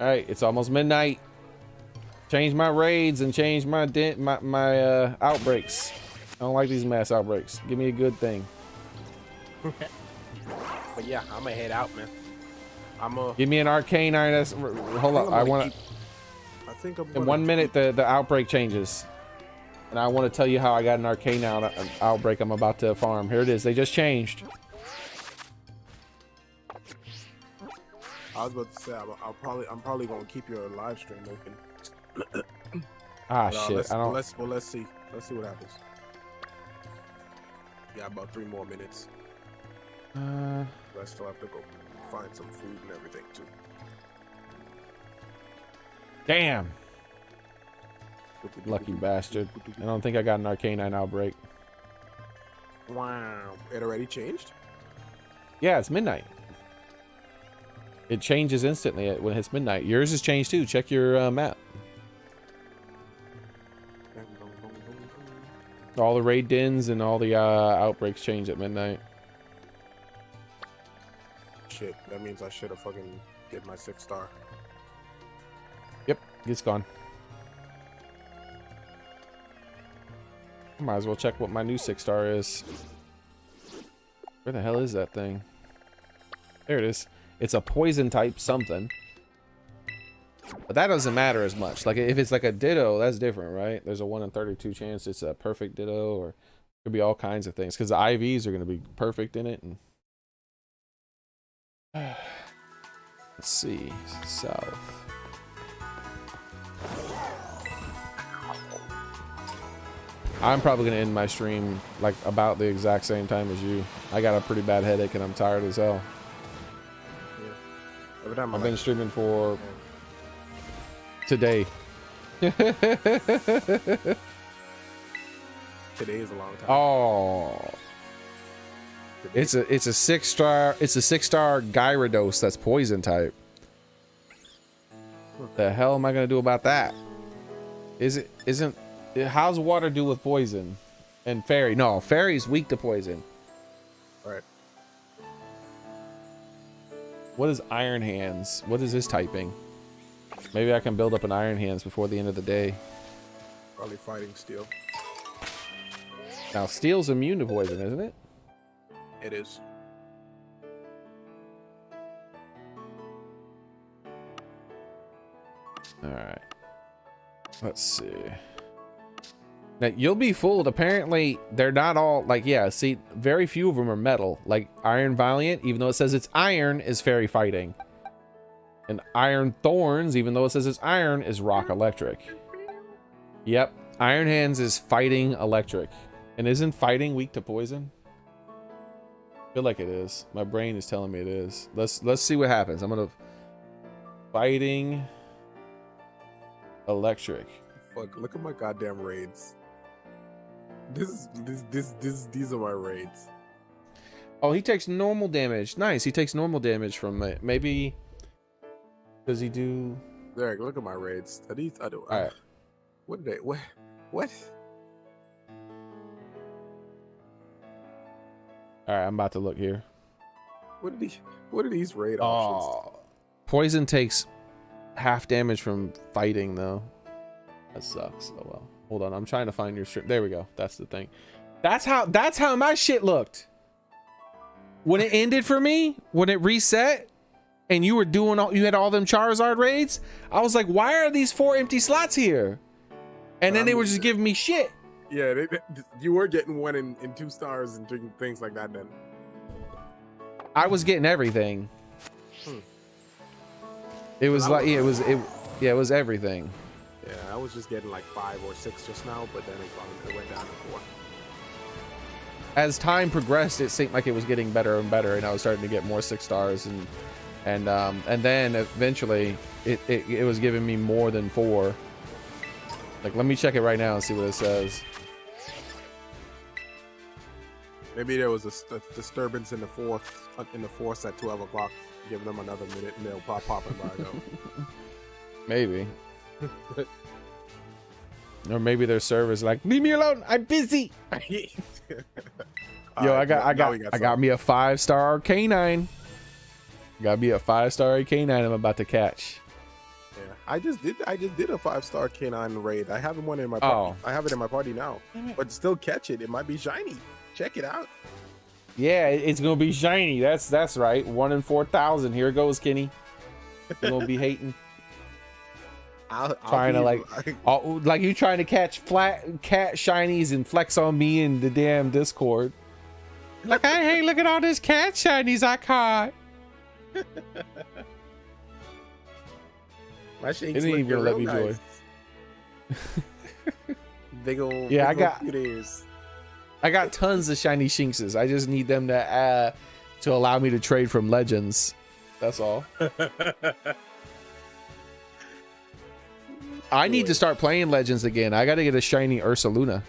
S1: All right, it's almost midnight. Change my raids and change my outbreaks. I don't like these mass outbreaks. Give me a good thing.
S2: But yeah, I'm gonna head out, man.
S1: Give me an arcane iron. Hold up, I want to.
S2: I think I'm
S1: in 1 minute the outbreak changes, and I want to tell you how I got an arcane outbreak. I'm about to farm. Here it is. They just changed.
S2: I was about to say I'm probably gonna keep your live stream open.
S1: Shit! I don't.
S2: Let's see. Let's see what happens. Yeah, about 3 more minutes. I still have to go find some food and everything too.
S1: Damn. Lucky bastard. I don't think I got an Arcanine outbreak.
S2: Wow. It already changed?
S1: Yeah, it's midnight. It changes instantly when it's midnight. Yours is changed too. Check your map. All the raid dens and all the outbreaks change at midnight.
S2: Shit, that means I should have fucking get my 6-star.
S1: Yep, it's gone. Might as well check what my new 6-star is. Where the hell is that thing? There it is. It's a poison type something. But that doesn't matter as much. Like, if it's like a Ditto, that's different, right? There's a 1 in 32 chance it's a perfect Ditto, or it could be all kinds of things. Because the IVs are going to be perfect in it. And let's see. South. I'm probably going to end my stream like about the exact same time as you. I got a pretty bad headache and I'm tired as hell.
S2: Yeah.
S1: I've been streaming for today.
S2: Today is a long time.
S1: Oh. It's a 6-star. It's a 6-star Gyarados that's poison type. What the hell am I gonna do about that? How's water do with poison? And fairy? No, fairy's weak to poison.
S2: Right.
S1: What is Iron Hands? What is his typing? Maybe I can build up an Iron Hands before the end of the day.
S2: Probably fighting Steel.
S1: Now Steel's immune to poison, isn't it?
S2: It is.
S1: Alright. Let's see. Now, you'll be fooled. Apparently, they're not all, like, yeah, see, very few of them are metal. Like, Iron Valiant, even though it says it's iron, is fairy fighting. And Iron Thorns, even though it says it's iron, is rock electric. Yep. Iron Hands is fighting electric. And isn't fighting weak to poison? I feel like it is. My brain is telling me it is. Let's see what happens. I'm gonna fighting electric.
S2: Fuck! Look at my goddamn raids. These are my raids.
S1: Oh, he takes normal damage. Nice. He takes normal damage from it. Maybe does he do?
S2: Derek, look at my raids. I do.
S1: All right.
S2: What did they? What? What?
S1: All right, I'm about to look here.
S2: What are these raid options?
S1: Oh, poison takes half damage from fighting though. That sucks. Oh well. Hold on, I'm trying to find your stream. There we go. That's the thing. That's how my shit looked. When it ended for me, when it reset, and you were doing you had all them Charizard raids, I was like, why are these 4 empty slots here? And then they were just giving me shit.
S2: Yeah, you were getting 1 in 2 stars and things like that then.
S1: I was getting everything. It was like it was everything.
S2: Yeah, I was just getting like 5 or 6 just now, but then it went down to 4.
S1: As time progressed, it seemed like it was getting better and better, and I was starting to get more 6 stars, and then eventually it was giving me more than 4. Like, let me check it right now and see what it says.
S2: Maybe there was a disturbance in the force at 12 o'clock. Give them another minute and they'll popping by though.
S1: Maybe. Or maybe their server's like, leave me alone, I'm busy. Yo, I got me a 5-star Arcanine. Got me a 5-star Arcanine I'm about to catch.
S2: Yeah, I just did a 5-star Arcanine raid. I have one in my party. I have it in my party now. But still catch it. It might be shiny. Check it out.
S1: Yeah, it's gonna be shiny. That's right. 1 in 4,000. Here it goes, Kenny. You're gonna be hating. Trying to like you trying to catch flat cat shinies and flex on me in the damn Discord. Like, hey, look at all this cat shinies I caught.
S2: My shakes
S1: it ain't even gonna let me
S2: nice. Big old
S1: yeah,
S2: I
S1: got tons of shiny Shinxes. I just need them to allow me to trade from legends. That's all. I need to start playing legends again. I got to get a shiny Ursaluna.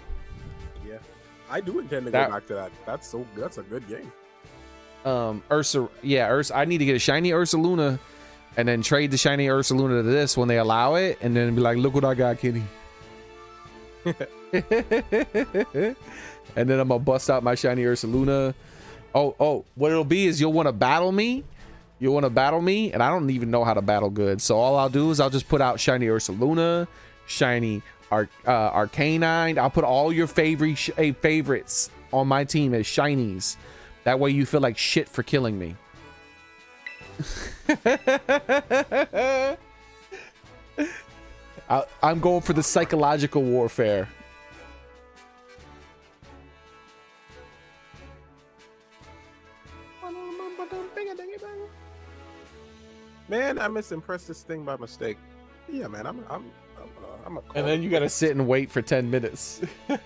S2: Yeah, I do intend to go back to that. That's a good game.
S1: I need to get a shiny Ursaluna and then trade the shiny Ursaluna to this when they allow it, and then be like, look what I got, Kenny. And then I'm gonna bust out my shiny Ursaluna. Oh, what it'll be is you'll want to battle me. And I don't even know how to battle good. So all I'll do is I'll just put out shiny Ursaluna, shiny Arcanine. I'll put all your favorites on my team as shinies. That way you feel like shit for killing me. I'm going for the psychological warfare.
S2: Man, I misimpressed this thing by mistake. Yeah, man, I'm a
S1: and then you gotta sit and wait for 10 minutes.
S2: I'm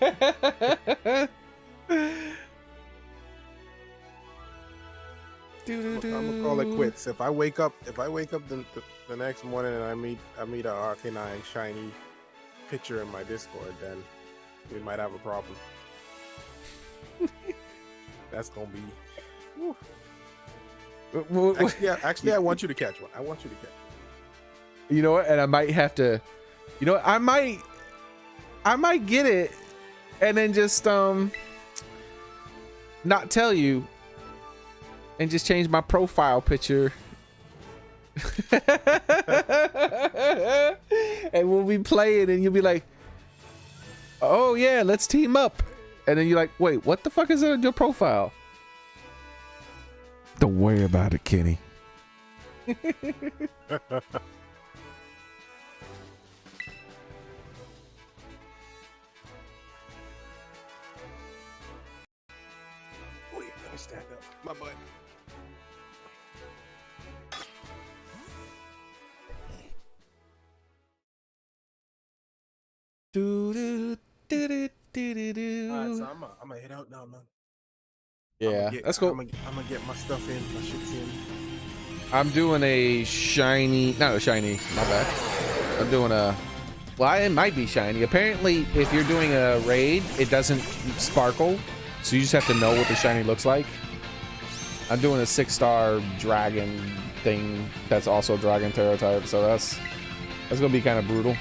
S2: gonna call it quits. If I wake up the next morning and I meet a Arcanine shiny picture in my Discord, then we might have a problem. That's gonna be. Whew. Actually, I want you to catch one.
S1: You know what? And I might have to. You know what? I might get it, and then just not tell you, and just change my profile picture. And we'll be playing, and you'll be like, "Oh yeah, let's team up," and then you're like, "Wait, what the fuck is on your profile?" Don't worry about it, Kenny.
S2: Wait, let me stand up. My butt. Alright, so I'm gonna head out now, man.
S1: Yeah, that's cool.
S2: I'm gonna get my stuff in, my shit's in.
S1: I'm doing a shiny, not a shiny, my bad. I'm doing a, well, it might be shiny. Apparently, if you're doing a raid, it doesn't sparkle, so you just have to know what the shiny looks like. I'm doing a 6-star dragon thing that's also dragon Terra type, so that's gonna be kind of brutal.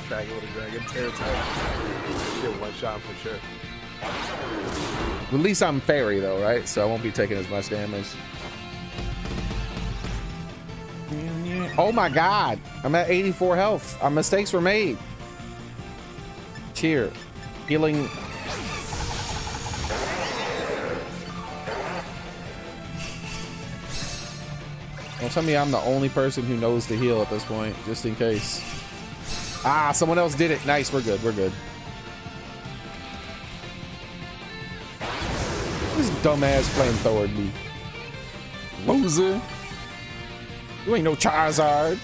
S2: Dragon with a dragon tear its head. Shit, one shot for sure.
S1: At least I'm fairy though, right? So I won't be taking as much damage. Oh my god, I'm at 84 health. Our mistakes were made. Cheer. Healing. Don't tell me I'm the only person who knows to heal at this point, just in case. Ah, someone else did it. Nice, we're good, we're good. This dumbass flamethrower me. Loser. You ain't no Charizard.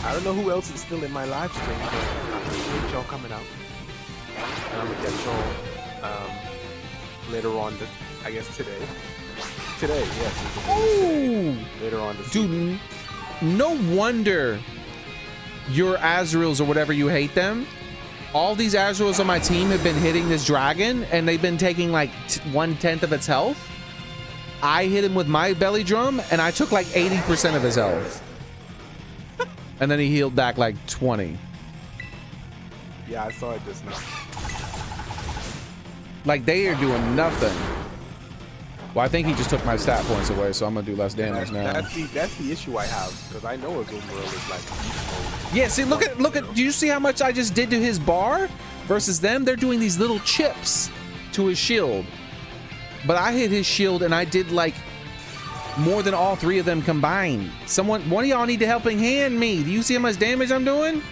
S2: I don't know who else is still in my live stream, but I appreciate y'all coming out. And I'm gonna catch y'all later on, I guess today. Today, yes.
S1: Ooh.
S2: Later on this
S1: Dude,
S2: week.
S1: no wonder your Azraels or whatever, you hate them. All these Azraels on my team have been hitting this dragon and they've been taking like 1/10 of its health. I hit him with my belly drum and I took like 80% of his health. And then he healed back like 20.
S2: Yeah, I saw it just now.
S1: Like they are doing nothing. Well, I think he just took my stat points away, so I'm gonna do less damage now.
S2: That's the issue I have, because I know Azumarill is like.
S1: Yeah, see, look at. Do you see how much I just did to his bar versus them? They're doing these little chips to his shield, but I hit his shield and I did like more than all three of them combined. One of y'all need to helping hand me. Do you see how much damage I'm doing?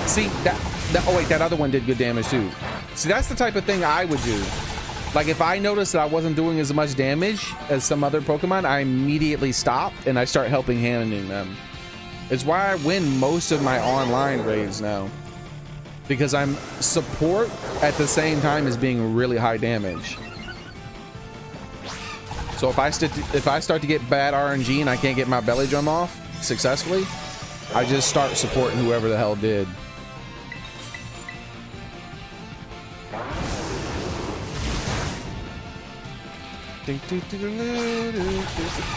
S1: See that? Oh wait, that other one did good damage too. See, that's the type of thing I would do. Like if I noticed that I wasn't doing as much damage as some other Pokemon, I immediately stop and I start helping handing them. It's why I win most of my online raids now, because I'm support at the same time as being really high damage. So if I start to get bad RNG and I can't get my belly drum off successfully, I just start supporting whoever the hell did.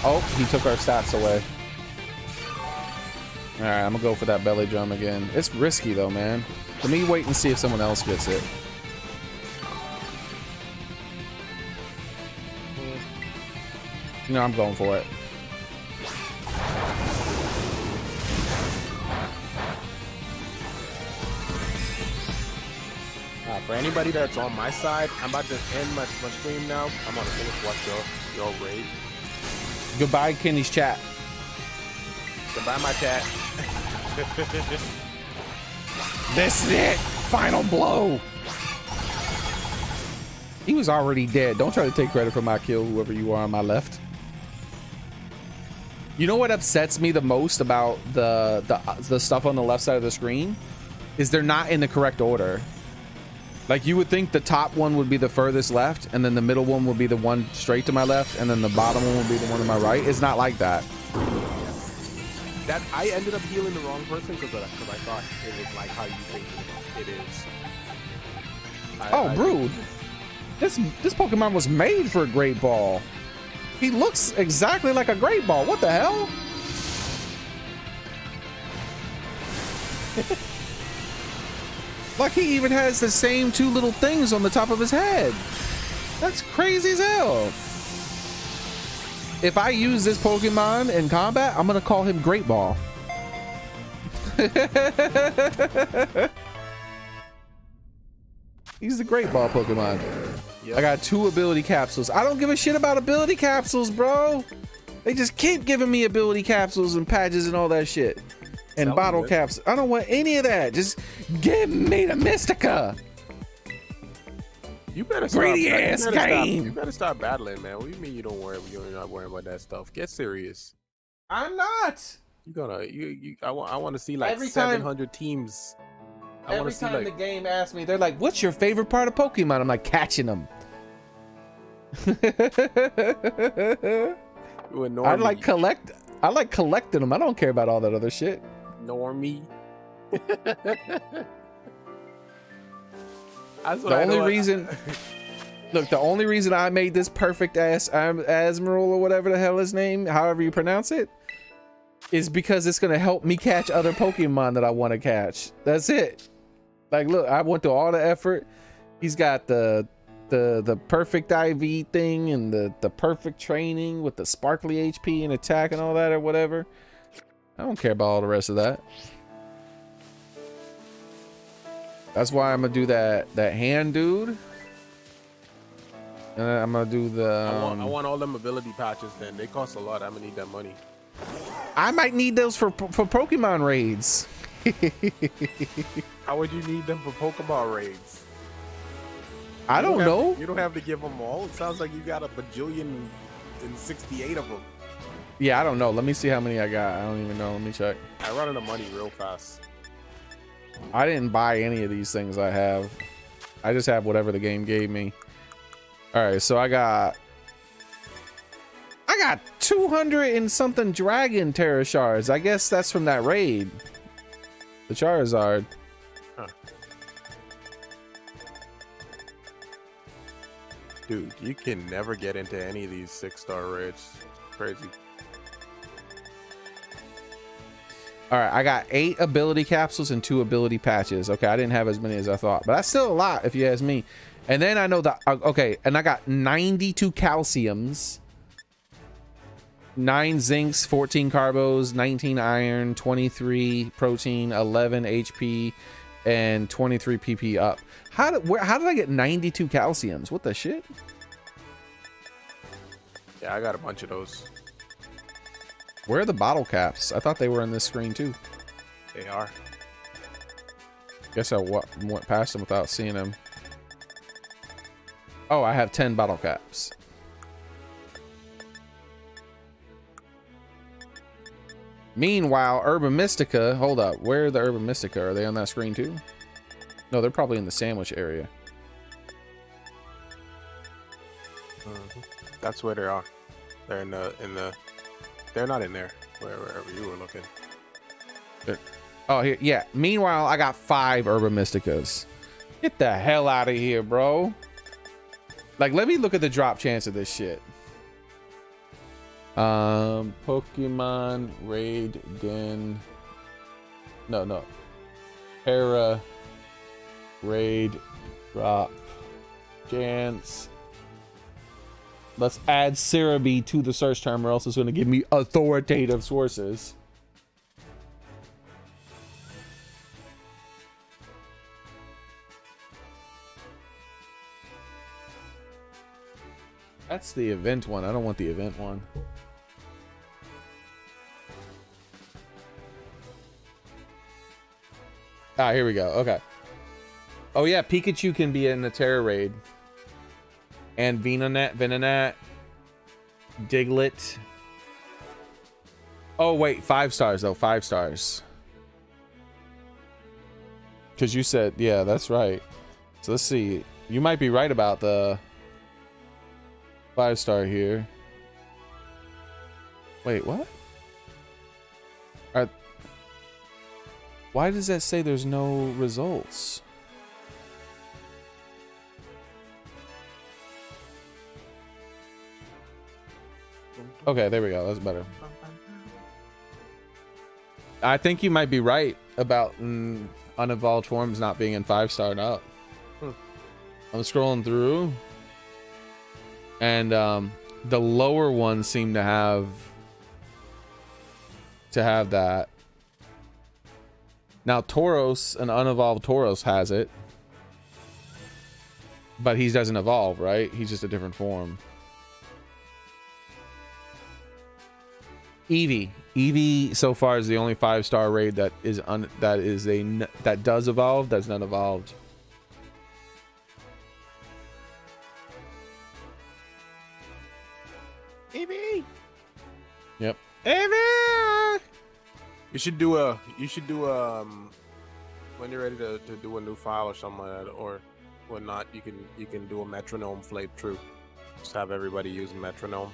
S1: Oh, he took our stats away. All right, I'm gonna go for that belly drum again. It's risky though, man. Let me wait and see if someone else gets it. No, I'm going for it.
S2: For anybody that's on my side, I'm about to end my stream now. I'm gonna finish watch your raid.
S1: Goodbye, Kenny's chat.
S2: Goodbye, my chat.
S1: This is it. Final blow. He was already dead. Don't try to take credit for my kill, whoever you are on my left. You know what upsets me the most about the stuff on the left side of the screen is they're not in the correct order. Like you would think the top one would be the furthest left, and then the middle one would be the one straight to my left, and then the bottom one would be the one to my right. It's not like that.
S2: That I ended up healing the wrong person because I thought it was like how you think it is.
S1: Brood. This Pokemon was made for a Great Ball. He looks exactly like a Great Ball. What the hell? Like he even has the same two little things on the top of his head. That's crazy as hell. If I use this Pokemon in combat, I'm gonna call him Great Ball. He's the Great Ball Pokemon. Yep. I got 2 ability capsules. I don't give a shit about ability capsules, bro. They just keep giving me ability capsules and patches and all that shit. And bottle caps. I don't want any of that. Just give me the Mystica.
S2: You better
S1: greedy ass game.
S2: You better stop battling, man. What do you mean you're not worrying about that stuff? Get serious.
S1: I'm not.
S2: You gotta. I want to see like every 700 teams.
S1: Every time the game asks me, they're like, "What's your favorite part of Pokemon?" I'm like, catching them. I like collecting them. I don't care about all that other shit.
S2: Normie.
S1: The only reason Look, the only reason I made this perfect ass Asmeral or whatever the hell his name, however you pronounce it, is because it's gonna help me catch other Pokemon that I want to catch. That's it. Like, look, I went through all the effort. He's got the perfect IV thing and the perfect training with the sparkly HP and attack and all that or whatever. I don't care about all the rest of that. That's why I'm gonna do that hand dude. And I'm gonna do the.
S2: I want all them ability patches. Then they cost a lot. I'm gonna need that money.
S1: I might need those for Pokemon raids.
S2: How would you need them for Pokemon raids?
S1: I don't know.
S2: You don't have to give them all. It sounds like you got a bajillion and 68 of them.
S1: Yeah, I don't know. Let me see how many I got. I don't even know. Let me check.
S2: I run out of money real fast.
S1: I didn't buy any of these things I have. I just have whatever the game gave me. All right, so I got 200 and something Dragon Terra Shards. I guess that's from that raid. The Charizard.
S2: Huh. Dude, you can never get into any of these 6-star raids. Crazy.
S1: All right, I got 8 ability capsules and 2 ability patches. Okay, I didn't have as many as I thought, but that's still a lot if you ask me. And then I know that, okay, and I got 92 calciums, 9 zincs, 14 carbos, 19 iron, 23 protein, 11 HP, and 23 PP up. How did I get 92 calciums? What the shit?
S2: Yeah, I got a bunch of those.
S1: Where are the bottle caps? I thought they were in this screen too.
S2: They are.
S1: Guess I went past them without seeing them. Oh, I have 10 bottle caps. Meanwhile, Urban Mystica, hold up. Where are the Urban Mystica? Are they on that screen too? No, they're probably in the sandwich area.
S2: That's where they are. They're in the. They're not in there. Wherever you were looking.
S1: Oh, here, yeah. Meanwhile, I got 5 Urban Mysticas. Get the hell out of here, bro. Like, let me look at the drop chance of this shit. Pokemon Raid Den. No. Para Raid Drop Chance. Let's add Cerebi to the search term, or else it's going to give me authoritative sources. That's the event one. I don't want the event one. Ah, here we go. Okay. Oh yeah, Pikachu can be in the Terra raid. And Venonat, Diglett. Oh wait, 5 stars though. 5 stars. Because you said, yeah, that's right. So let's see. You might be right about the 5-star here. Wait, what? Why does that say there's no results? Okay, there we go. That's better. I think you might be right about unevolved forms not being in 5-star and up. I'm scrolling through, and the lower ones seem to have that. Now Tauros, an unevolved Tauros, has it, but he doesn't evolve, right? He's just a different form. Eevee so far is the only 5-star raid that does evolve. That's not evolved. Eevee. Yep. Eevee.
S2: You should do when you're ready to do a new file or something like that, or whatnot. You can do a metronome flip through. Just have everybody use metronome.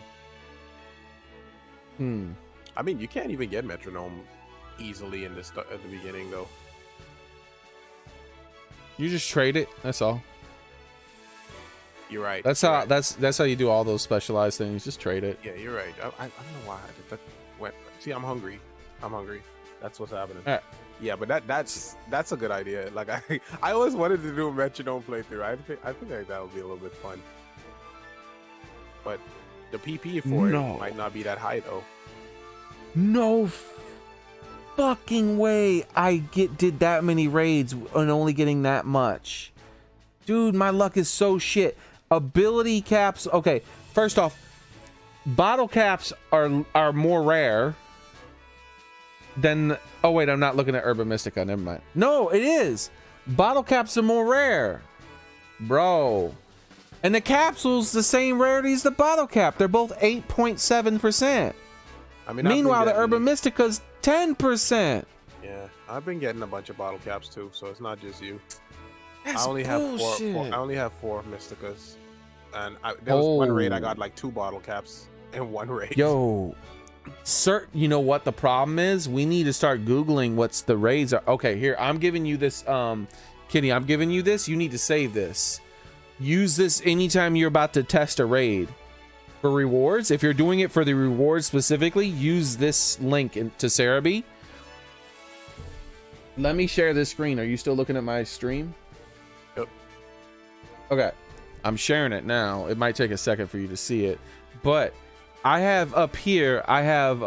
S2: I mean, you can't even get metronome easily in this at the beginning, though.
S1: You just trade it. That's all.
S2: You're right.
S1: That's
S2: you're
S1: how
S2: right.
S1: that's how you do all those specialized things. Just trade it.
S2: Yeah, you're right. I don't know why I did that. See, I'm hungry. That's what's happening.
S1: All right.
S2: Yeah, but that's a good idea. Like I always wanted to do a metronome playthrough. I think like that would be a little bit fun. But the PP for it might not be that high though.
S1: No fucking way I did that many raids and only getting that much. Dude, my luck is so shit. Ability caps. Okay, first off, bottle caps are more rare than... Oh, wait, I'm not looking at Urban Mystica. Never mind. No, it is. Bottle caps are more rare. Bro. And the capsule's the same rarity as the bottle cap. They're both 8.7%.
S2: I mean,
S1: meanwhile, the Urban Mystica's 10%.
S2: Yeah, I've been getting a bunch of bottle caps too, so it's not just you.
S1: That's
S2: I only
S1: bullshit.
S2: have 4 Mysticas, and there was one raid I got like 2 bottle caps in one raid.
S1: Yo, sir, you know what the problem is? We need to start Googling what's the raids are. Okay, here, I'm giving you this, Kitty, I'm giving you this. You need to save this. Use this anytime you're about to test a raid. For rewards, if you're doing it for the rewards specifically, use this link to Cerebi. Let me share this screen. Are you still looking at my stream?
S2: Yep.
S1: Okay. I'm sharing it now. It might take a second for you to see it. But I have up here, I have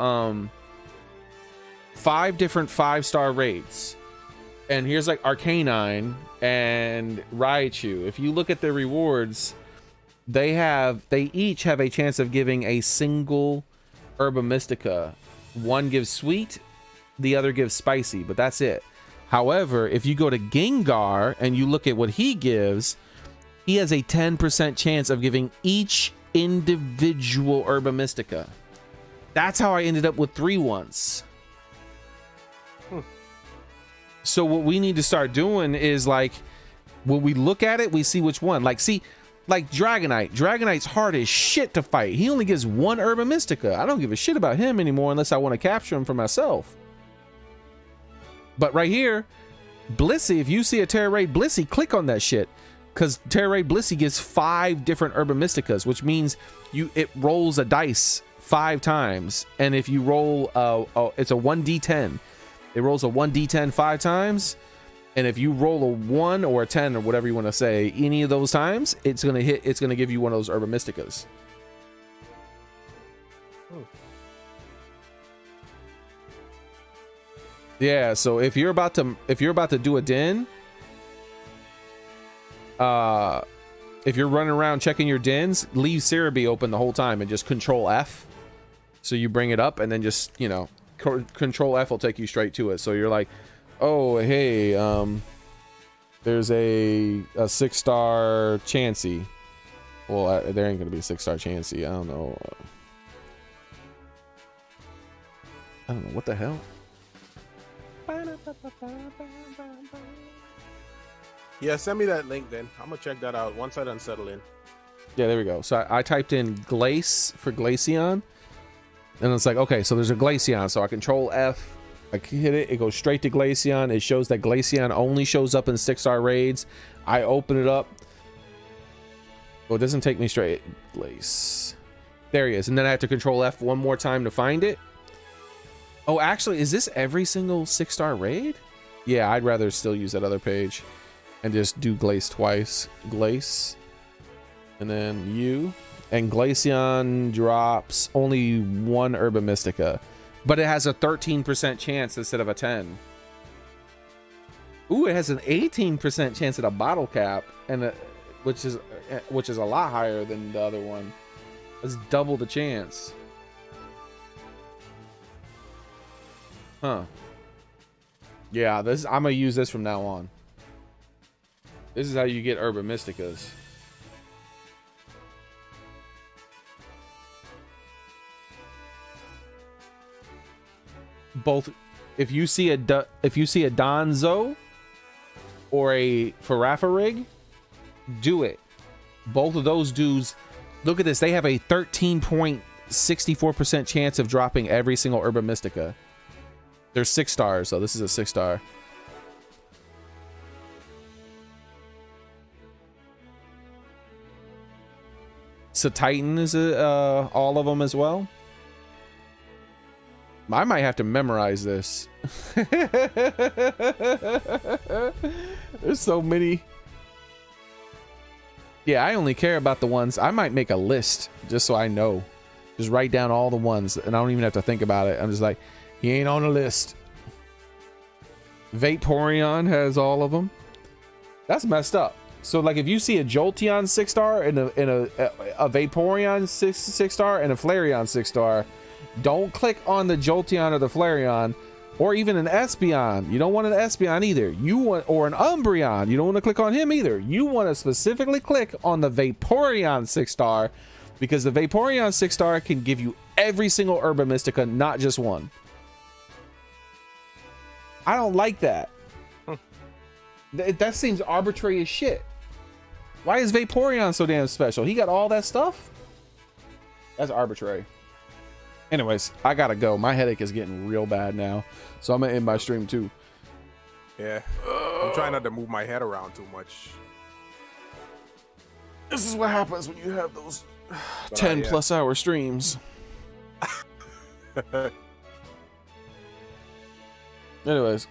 S1: 5 different 5-star raids. And here's like Arcanine and Raichu. If you look at the rewards, they each have a chance of giving a single Herba Mystica. One gives sweet, the other gives spicy, but that's it. However, if you go to Gengar and you look at what he gives, he has a 10% chance of giving each individual Herba Mystica. That's how I ended up with 3 once. So what we need to start doing is, like, when we look at it, we see which one. Like, see, like Dragonite. Dragonite's hard as shit to fight. He only gives 1 Herba Mystica. I don't give a shit about him anymore unless I want to capture him for myself. But right here, Blissey, if you see a Terra Raid Blissey, click on that shit. Because Terra Raid Blissey gives 5 different Herba Mysticas, which means it rolls a dice 5 times. And if you roll, it's a 1d10. It rolls a 1d10 5 times. And if you roll a 1 or a 10 or whatever you want to say, any of those times, it's going to give you one of those Herba Mysticas. Yeah, so if you're about to do a den, if you're running around checking your dens, leave Cerebi open the whole time and just control F. So you bring it up and then just, you know, control F will take you straight to it. So you're like, oh, hey, there's a 6-star Chansey. Well, there ain't gonna be a 6-star Chansey. I don't know. What the hell.
S2: Yeah, send me that link then. I'm gonna check that out once I done settle in.
S1: Yeah, there we go. So I typed in Glace for Glaceon, and it's like, okay, so there's a Glaceon. So I control F, I hit it, it goes straight to Glaceon. It shows that Glaceon only shows up in 6-star raids. I open it up. Well, it doesn't take me straight. Glace. There he is. And then I have to control F one more time to find it. Oh, actually, is this every single 6-star raid? Yeah, I'd rather still use that other page and just do Glace twice. Glace. And then you. And Glaceon drops only 1 Herba Mystica. But it has a 13% chance instead of a 10. Ooh, it has an 18% chance at a bottle cap, and which is a lot higher than the other one. It's double the chance. Huh. Yeah, I'm gonna use this from now on. This is how you get Herba Mysticas. Both, if you see a Donzo or a Farafarig, do it. Both of those dudes, look at this. They have a 13.64% chance of dropping every single Herba Mystica. They're 6 stars, so this is a 6-star. a Titan is all of them as well. I might have to memorize this. There's so many. Yeah, I only care about the ones. I might make a list just so I know. Just write down all the ones, and I don't even have to think about it. I'm just like, he ain't on the list. Vaporeon has all of them. That's messed up. So, like, if you see a Jolteon 6-star and a Vaporeon 6-star and a Flareon 6-star, don't click on the Jolteon or the Flareon, or even an Espeon. You don't want an Espeon either. You want, or an Umbreon. You don't want to click on him either. You want to specifically click on the Vaporeon 6-star, because the Vaporeon 6-star can give you every single Herba Mystica, not just one. I don't like that. That seems arbitrary as shit. Why is Vaporeon so damn special? He got all that stuff? That's arbitrary. Anyways, I gotta go. My headache is getting real bad now, so I'm gonna end my stream too.
S2: Yeah, I'm trying not to move my head around too much.
S1: This is what happens when you have those 10+ hour streams. Anyways,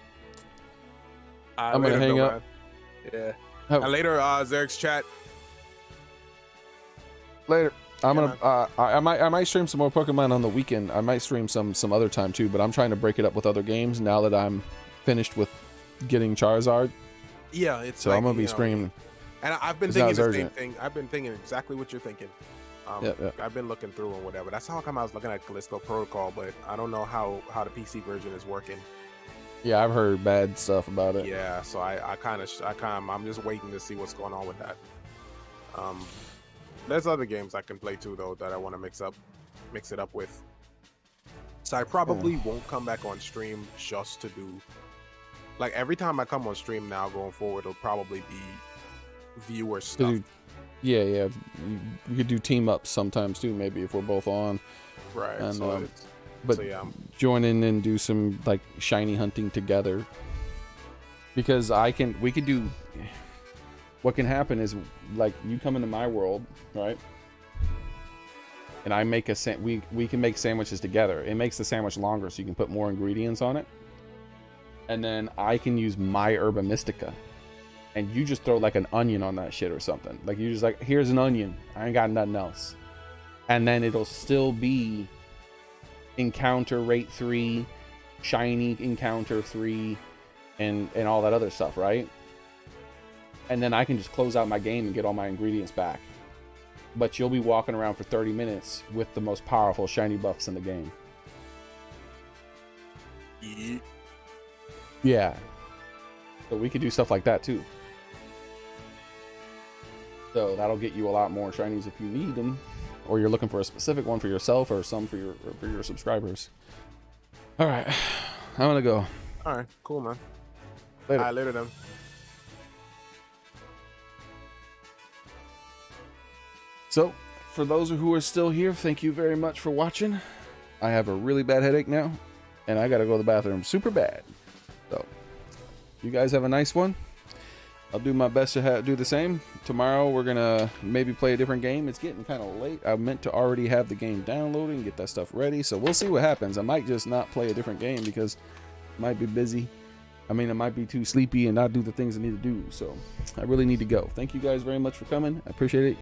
S1: I'm gonna hang up.
S2: Yeah. Later, Zerg's chat.
S1: Later. I'm gonna. I might stream some more Pokemon on the weekend. I might stream some other time too. But I'm trying to break it up with other games now that I'm finished with getting Charizard.
S2: Yeah, it's
S1: so like, I'm gonna be streaming.
S2: And I've been thinking the same thing. I've been thinking exactly what you're thinking. I've been looking through and whatever. That's how come I was looking at Callisto Protocol, but I don't know how the PC version is working.
S1: Yeah, I've heard bad stuff about it.
S2: Yeah, so I'm just waiting to see what's going on with that. There's other games I can play too, though, that I want to mix it up with. So I probably won't come back on stream just to do, like, every time I come on stream now going forward, it'll probably be viewer stuff.
S1: Yeah, we could do team ups sometimes too, maybe if we're both on.
S2: Right.
S1: And, join in and do some like shiny hunting together, because we could do. What can happen is, like, you come into my world, right? And I make we can make sandwiches together. It makes the sandwich longer, so you can put more ingredients on it. And then I can use my Herba Mystica, and you just throw like an onion on that shit or something. Like, you just like, here's an onion. I ain't got nothing else. And then it'll still be encounter rate 3, shiny encounter 3, and all that other stuff, right? And then I can just close out my game and get all my ingredients back. But you'll be walking around for 30 minutes with the most powerful shiny buffs in the game. Yeah. So we could do stuff like that too. So that'll get you a lot more shinies if you need them, or you're looking for a specific one for yourself, or some for your subscribers. All right, I'm gonna go.
S2: All right, cool, man.
S1: Later.
S2: All right, later then.
S1: So, for those who are still here, thank you very much for watching. I have a really bad headache now, and I gotta go to the bathroom super bad. So, you guys have a nice one. I'll do my best to do the same. Tomorrow, we're gonna maybe play a different game. It's getting kind of late. I meant to already have the game downloaded and get that stuff ready, so we'll see what happens. I might just not play a different game because I might be busy. I mean, I might be too sleepy and not do the things I need to do, so I really need to go. Thank you guys very much for coming. I appreciate it.